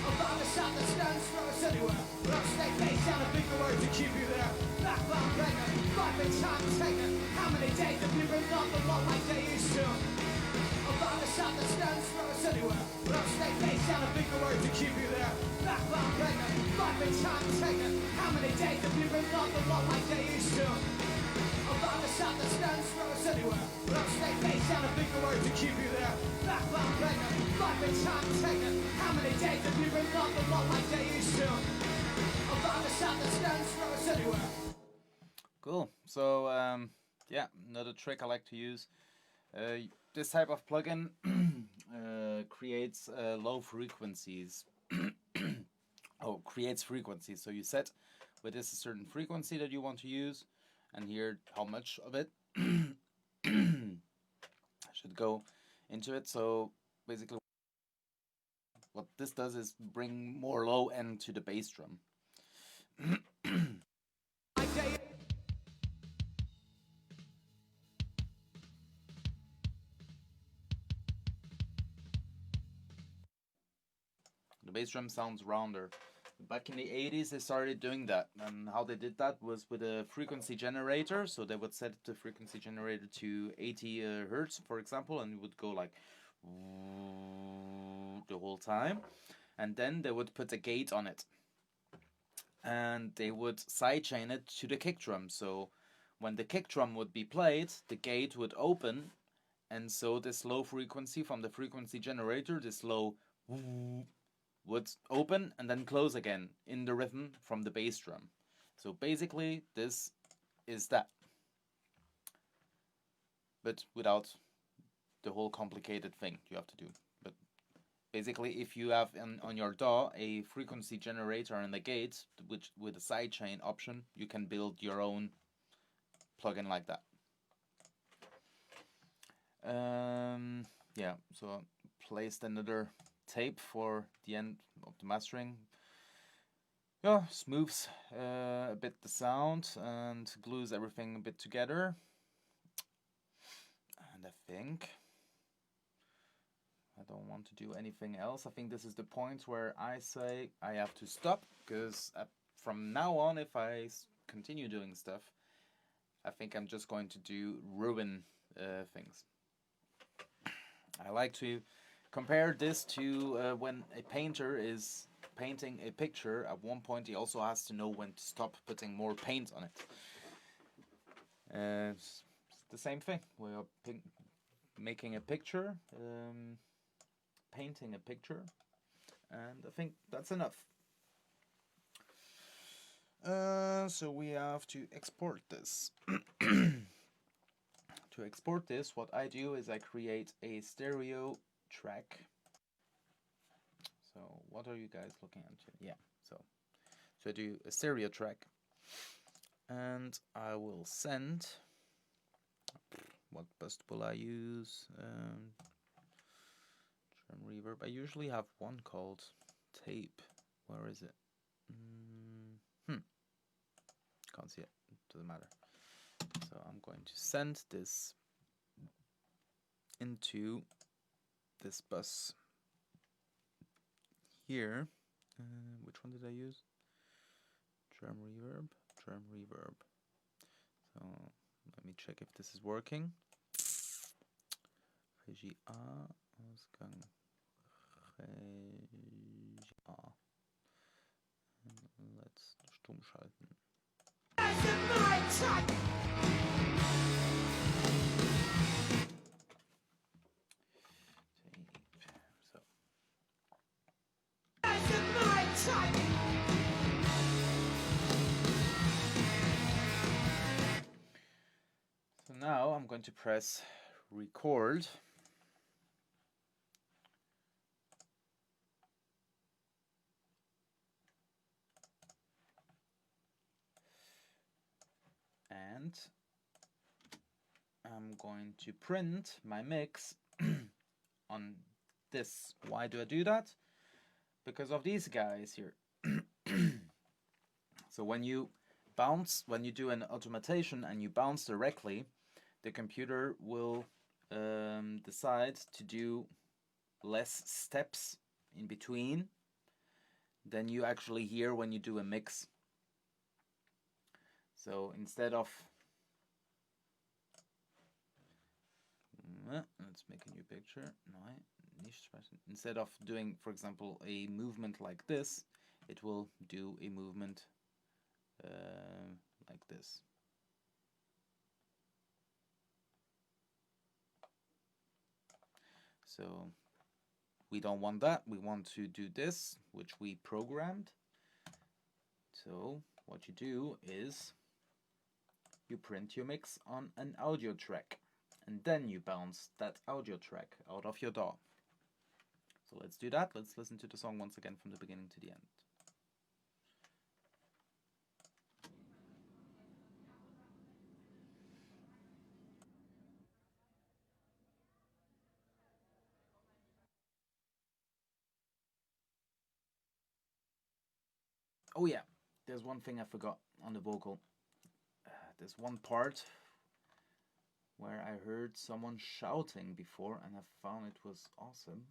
Speaker 2: Around the south, the stones throw us anywhere. But I'll stay face down a bigger word to keep you there. Backbound beggar, life in time taken. How many days have you been on the lot like they used to? Around the south, the stones throw us anywhere. But I'll stay face down a bigger word to keep you there. Backbound beggar, life in time taken. How many days have you been on the lot like they used to? Around the south, the stones throw us anywhere. But I'll stay face down a bigger word to keep you there. Backbound beggar, life in time taken. How many days have you been on the lot like they used to? Around the south, the stones throw us anywhere.
Speaker 1: Cool. So yeah, another trick I like to use. This type of plugin creates low frequencies. Oh, creates frequencies. So you set with this a certain frequency that you want to use, and here how much of it should go into it. So basically, what this does is bring more low end to the bass drum. The bass drum sounds rounder. Back in the 80s they started doing that, and how they did that was with a frequency generator. So they would set the frequency generator to 80 hertz, for example, and it would go like the whole time, and then they would put a gate on it, and they would sidechain it to the kick drum. So when the kick drum would be played, the gate would open, and so this low frequency from the frequency generator, this low would open and then close again in the rhythm from the bass drum. So basically this is that, but without the whole complicated thing you have to do. But basically, if you have on your DAW a frequency generator and a gate, which with a sidechain option, you can build your own plugin like that. Yeah, so placed another tape for the end of the mastering. Yeah, smooths a bit the sound and glues everything a bit together. And I think I don't want to do anything else. I think this is the point where I say I have to stop, because from now on, if I continue doing stuff, I think I'm just going to ruin things. I like to compare this to when a painter is painting a picture. At one point he also has to know when to stop putting more paint on it. It's the same thing. We are making a picture, painting a picture, and I think that's enough. So we have to export this. To export this, what I do is I create a stereo track. So what are you guys looking at? Yeah, so I do a stereo track, and I will send, what bus will I use? Drum reverb. I usually have one called Tape. Where is it? Can't see it. Doesn't matter. So I'm going to send this into this bus here. Which one did I use? Drum reverb. So let me check if this is working. Regie A, Ausgang Regie A. Let's stumm schalten. So now I'm going to press record. And I'm going to print my mix on this. Why do I do that? Because of these guys here. So when you do an automation and you bounce directly, the computer will decide to do less steps in between than you actually hear when you do a mix. So instead of let's make a new picture. Instead of doing, for example, a movement like this, it will do a movement like this. So we don't want that. We want to do this, which we programmed. So what you do is you print your mix on an audio track, and then you bounce that audio track out of your DAW. So let's do that. Let's listen to the song once again from the beginning to the end. Oh yeah, there's one thing I forgot on the vocal. There's one part where I heard someone shouting before and I found it was awesome.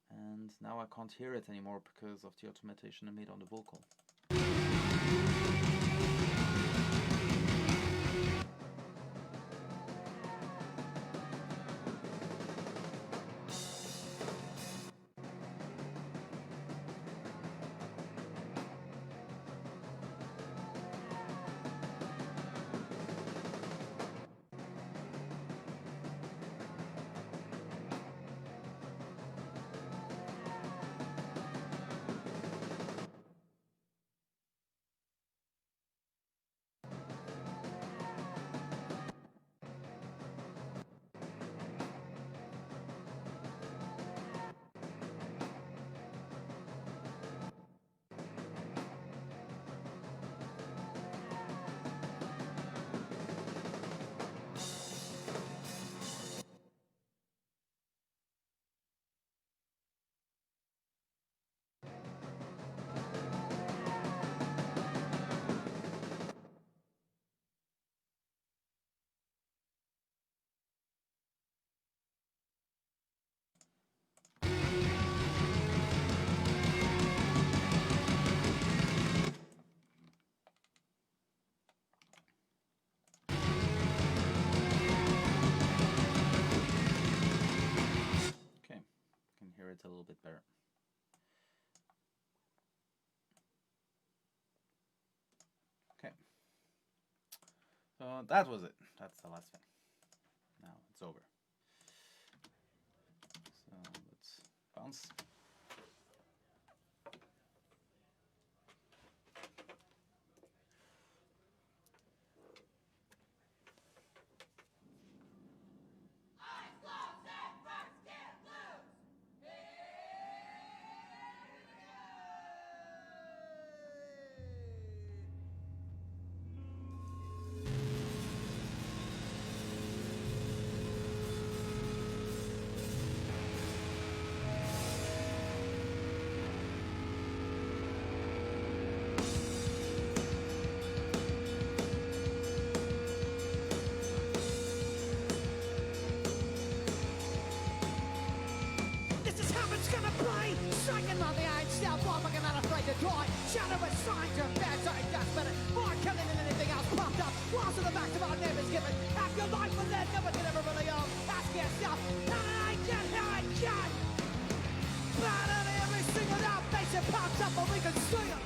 Speaker 1: And now I can't hear it anymore because of the automation I made on the vocal. A little bit better. Okay. So that was it. That's the last thing. Now it's over. So let's bounce.
Speaker 2: die. Shadow with signs your beds are desperate. More killing than anything else popped up. Walls in the back of our name is given. Half your life was there, never can ever really own. Ask yourself, how did I get here again? Bad at every single out face it pops up and we can see it.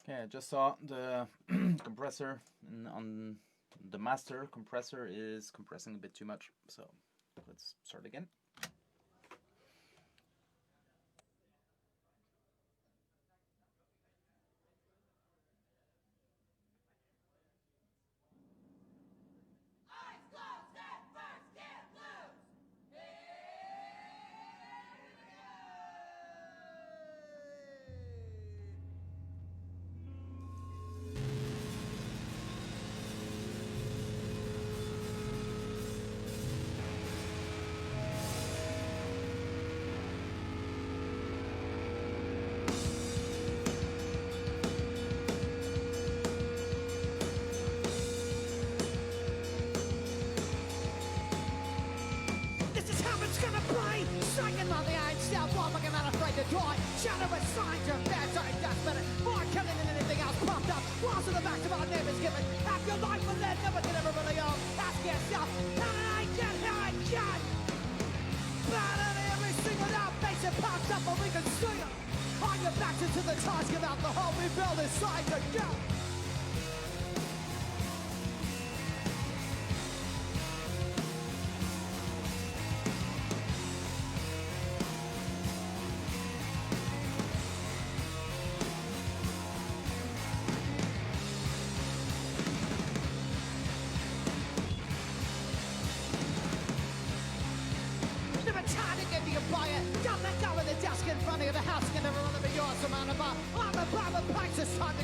Speaker 1: Okay, I just saw the compressor on the master compressor is compressing a bit too much, so let's start again.
Speaker 2: Shadow with signs your beds are desperate. More killing than anything else popped up. Walls in the back of our name is given. Half your life was there, never can ever really own. Ask yourself, how did I get here again? Bad at every single out face it pops up and we can see it. On your backs into the task about the hole we build inside again.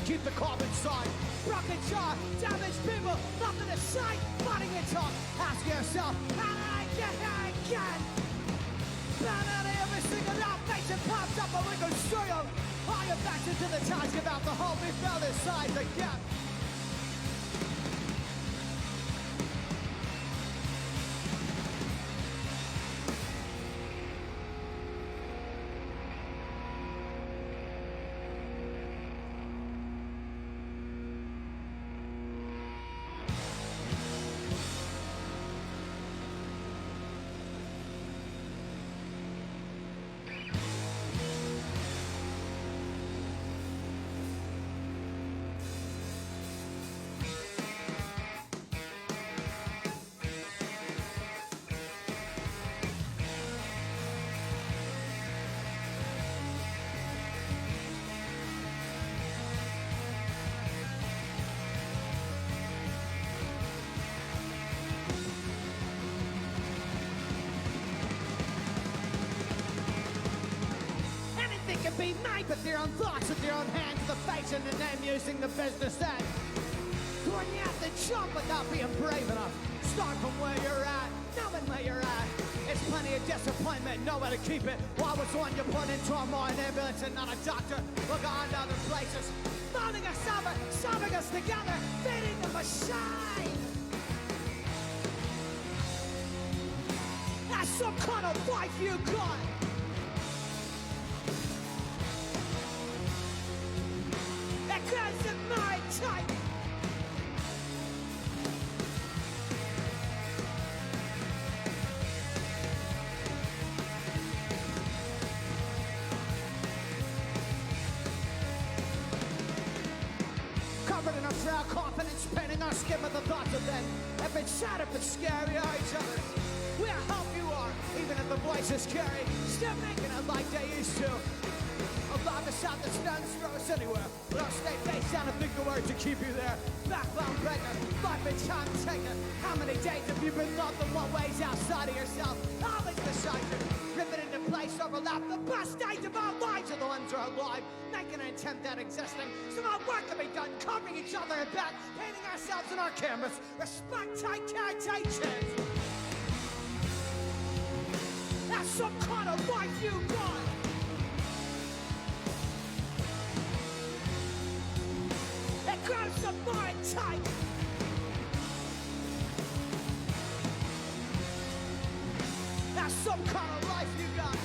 Speaker 2: Keep the carbon side. Broken jaw, damaged people, nothing to sight. Fighting it talk. Ask yourself, how did I get here again? Bad at every single out face it pops up and we can see them. All your backs into the task about the hole we fell inside again. Be made with their own thoughts with their own hands, the face and the name using the business end. When you have to jump without being brave enough, start from where you're at, knowing where you're at. It's plenty of disappointment, nowhere to keep it. Why was one you put into a mind ambulance and not a doctor? Look on to other places, molding us over, sewing us together, feeding the machine. That's some kind of life you got. Because of my type. Covered in a shroud, confidence, painting our skin with the thoughts of them. If it's sad, if it's scary, are each other. We're how you are, even if the voice is scary. Still making it like they used to. Alive beside the stones, throw us anywhere. But I'll stay face down and think the words to keep you there. Backbone breaker, life and time taker. How many days have you been loved in what ways outside of yourself? Always beside you. Ripping into place, overlap. The best days of our lives are the ones who are alive. Making an attempt at existing. Some more work to be done, covering each other in back. Painting ourselves in our cameras. Respect, tight caritations. That's some kind of life you got. Grab some more tight. That's some kind of life you got.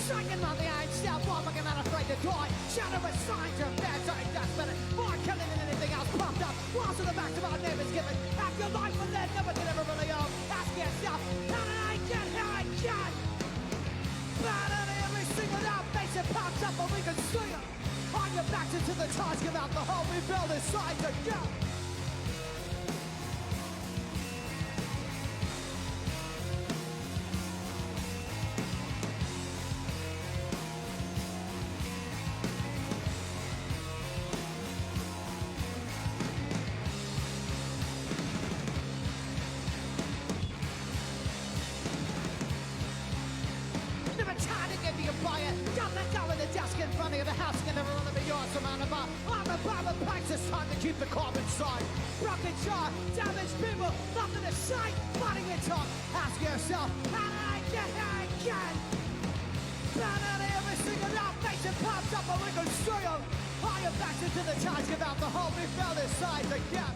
Speaker 2: Striking on the iron step, I'm not afraid to die. Shadow with signs of bad, sorry, that's better. More killing than anything else pumped up. Walls in the back of our neighbors given. Act your life and then never did ever really own. Ask yourself, how did I get here again? Bad at every single out, face it pops up and we can see it. On your backs into the task about the hole we build inside again. Keep the carbon side. Broken jaw, damaged people, nothing to sight. Fighting it off. Ask yourself, how did I get here again? Bad at every single out, face it pops up and we can see them. All your backs into the task about the hole we build inside the gap.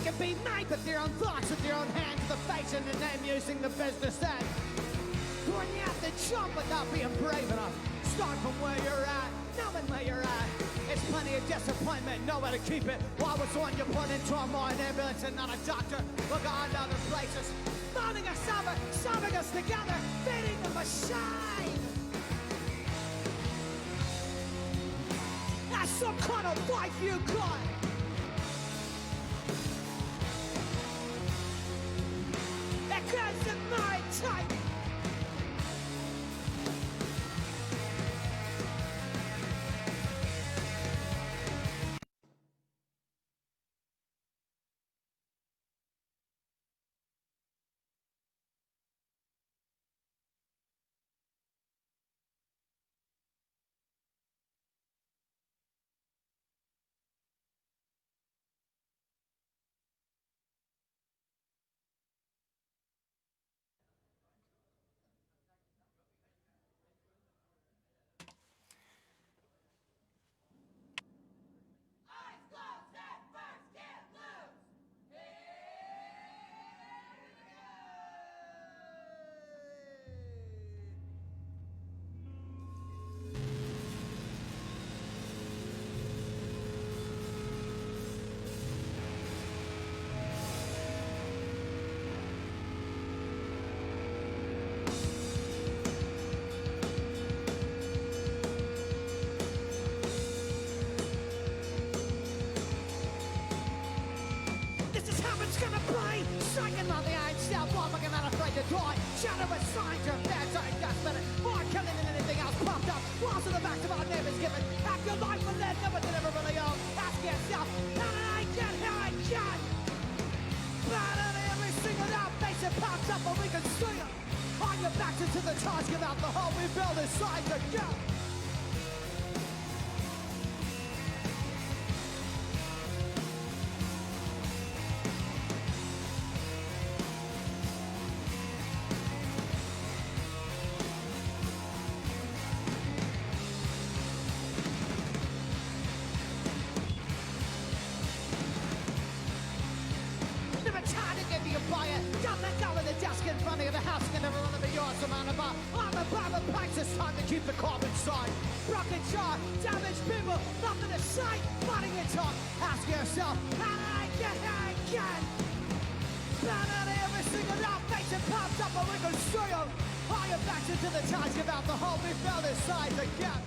Speaker 2: Can be made with their own thoughts, with their own hands, the face and the name using the business end. When you have to jump without being brave enough, start from where you're at, knowing where you're at. It's plenty of disappointment, nowhere to keep it. Why was one you put into a more ambulance and not a doctor? Look on other places, molding us over, solving us together, feeding the machine. That's some kind of life you got. Because of my type. Striking on the iron step, I'm not afraid to die. Shadow with signs of bad, sorry, that's better. More killing than anything else pumped up. Walls in the backs of our neighbors given. Act your life and then never did ever really own. Ask yourself, how did I get here again? Bad at every single out, face it pops up and we can see it. On your backs into the task about the hole we build inside the gap. Keep the carbon side. Broken jaw, damaged people, nothing to sight. Fighting it off. Ask yourself, how did I get here again? Bad at every single out, face it pops up and we can see them. All your backs into the task about the hole we build inside the gap.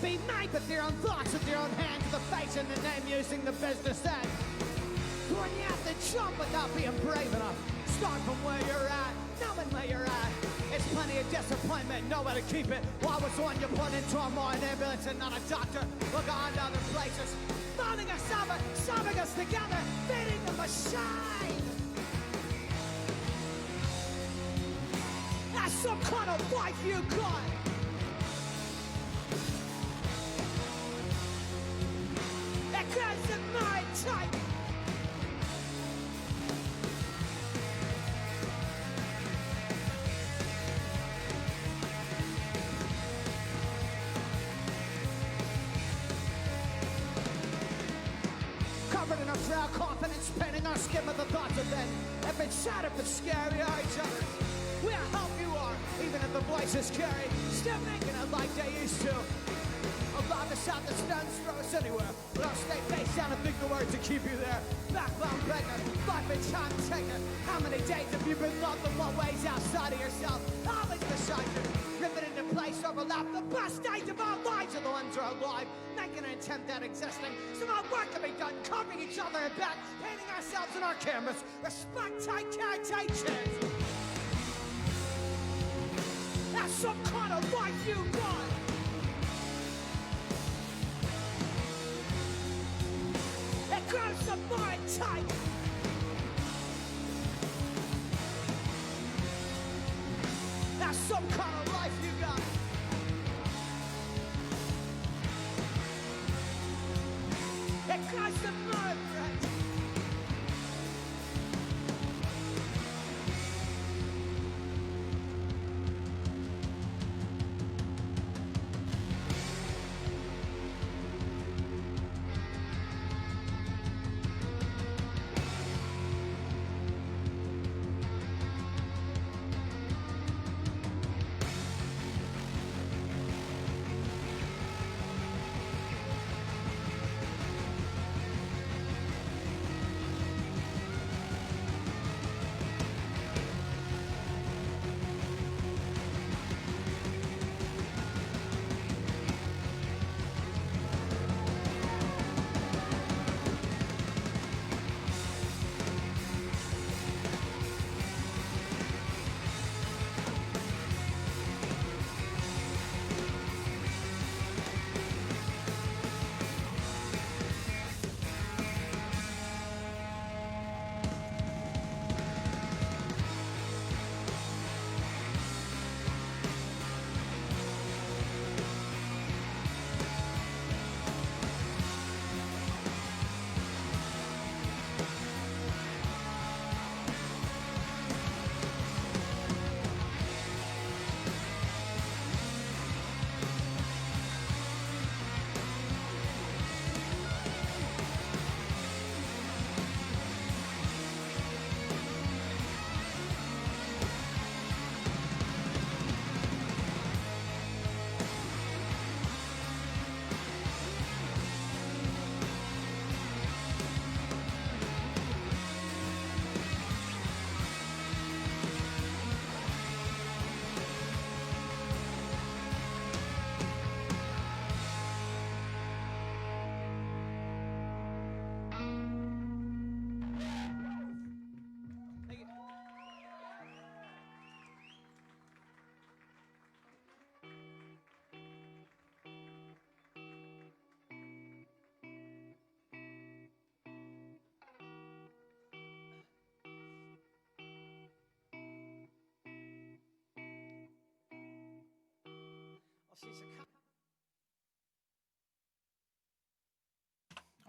Speaker 2: be made with their own thoughts, with their own hands, the face and the name, using the business end. When you have to jump without being brave enough, start from where you're at, knowing where you're at. It's plenty of disappointment, nowhere to keep it. Why was the one you put into a more an ambulance and not a doctor? Look on to other places, molding us over, shoving us together, feeding the machine. That's some kind of life you got. It goes in my type. Covered in a proud confidence, painting our skin with the thoughts of it. If it's sad, if it's scary, are each other. We'll help you are, even if the voice is scary. Still making it like they used to. Alive us out the stones, throw us anywhere. But I'll stay face down and think the words to keep you there. Backbone breaker, life and time taker. How many days have you been loved in what ways outside of yourself? Always beside you. Ripping into place, overlap. The best days of our lives are the ones who are alive. Making an attempt at existing. Some more work to be done, covering each other in back. Painting ourselves in our cameras. Respect tight caritations. That's some kind of life you got. It grows the mind tight. That's some kind of life you got. It grows the mind right.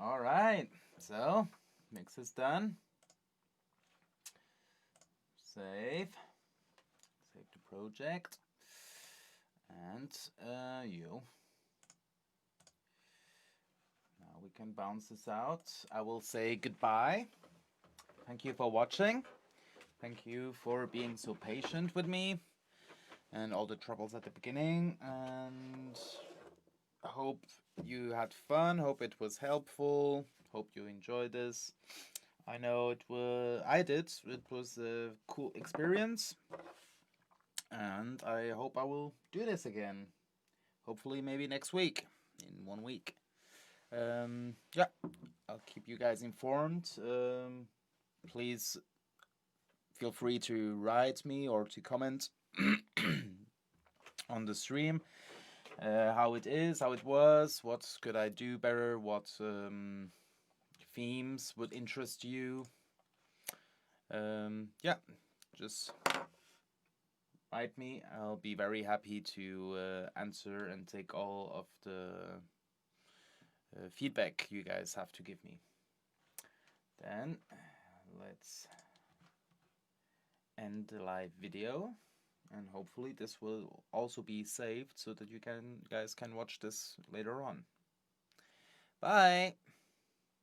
Speaker 1: All right, so mix is done. Save the project, and now we can bounce this out. I will say goodbye. Thank you for watching. Thank you for being so patient with me and all the troubles at the beginning, and I hope you had fun, hope it was helpful, hope you enjoyed this. I know I did. It was a cool experience, and I hope I will do this again. Hopefully maybe next week. in 1 week. Yeah, I'll keep you guys informed. Please feel free to write me or to comment on the stream how it is, how it was, what could I do better, what themes would interest you. Yeah, just write me. I'll be very happy to answer and take all of the feedback you guys have to give me. Then let's end the live video, and hopefully this will also be saved so that you guys can watch this later on. Bye.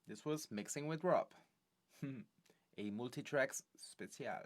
Speaker 1: This was Mixing with Rob, a Multitracks Special.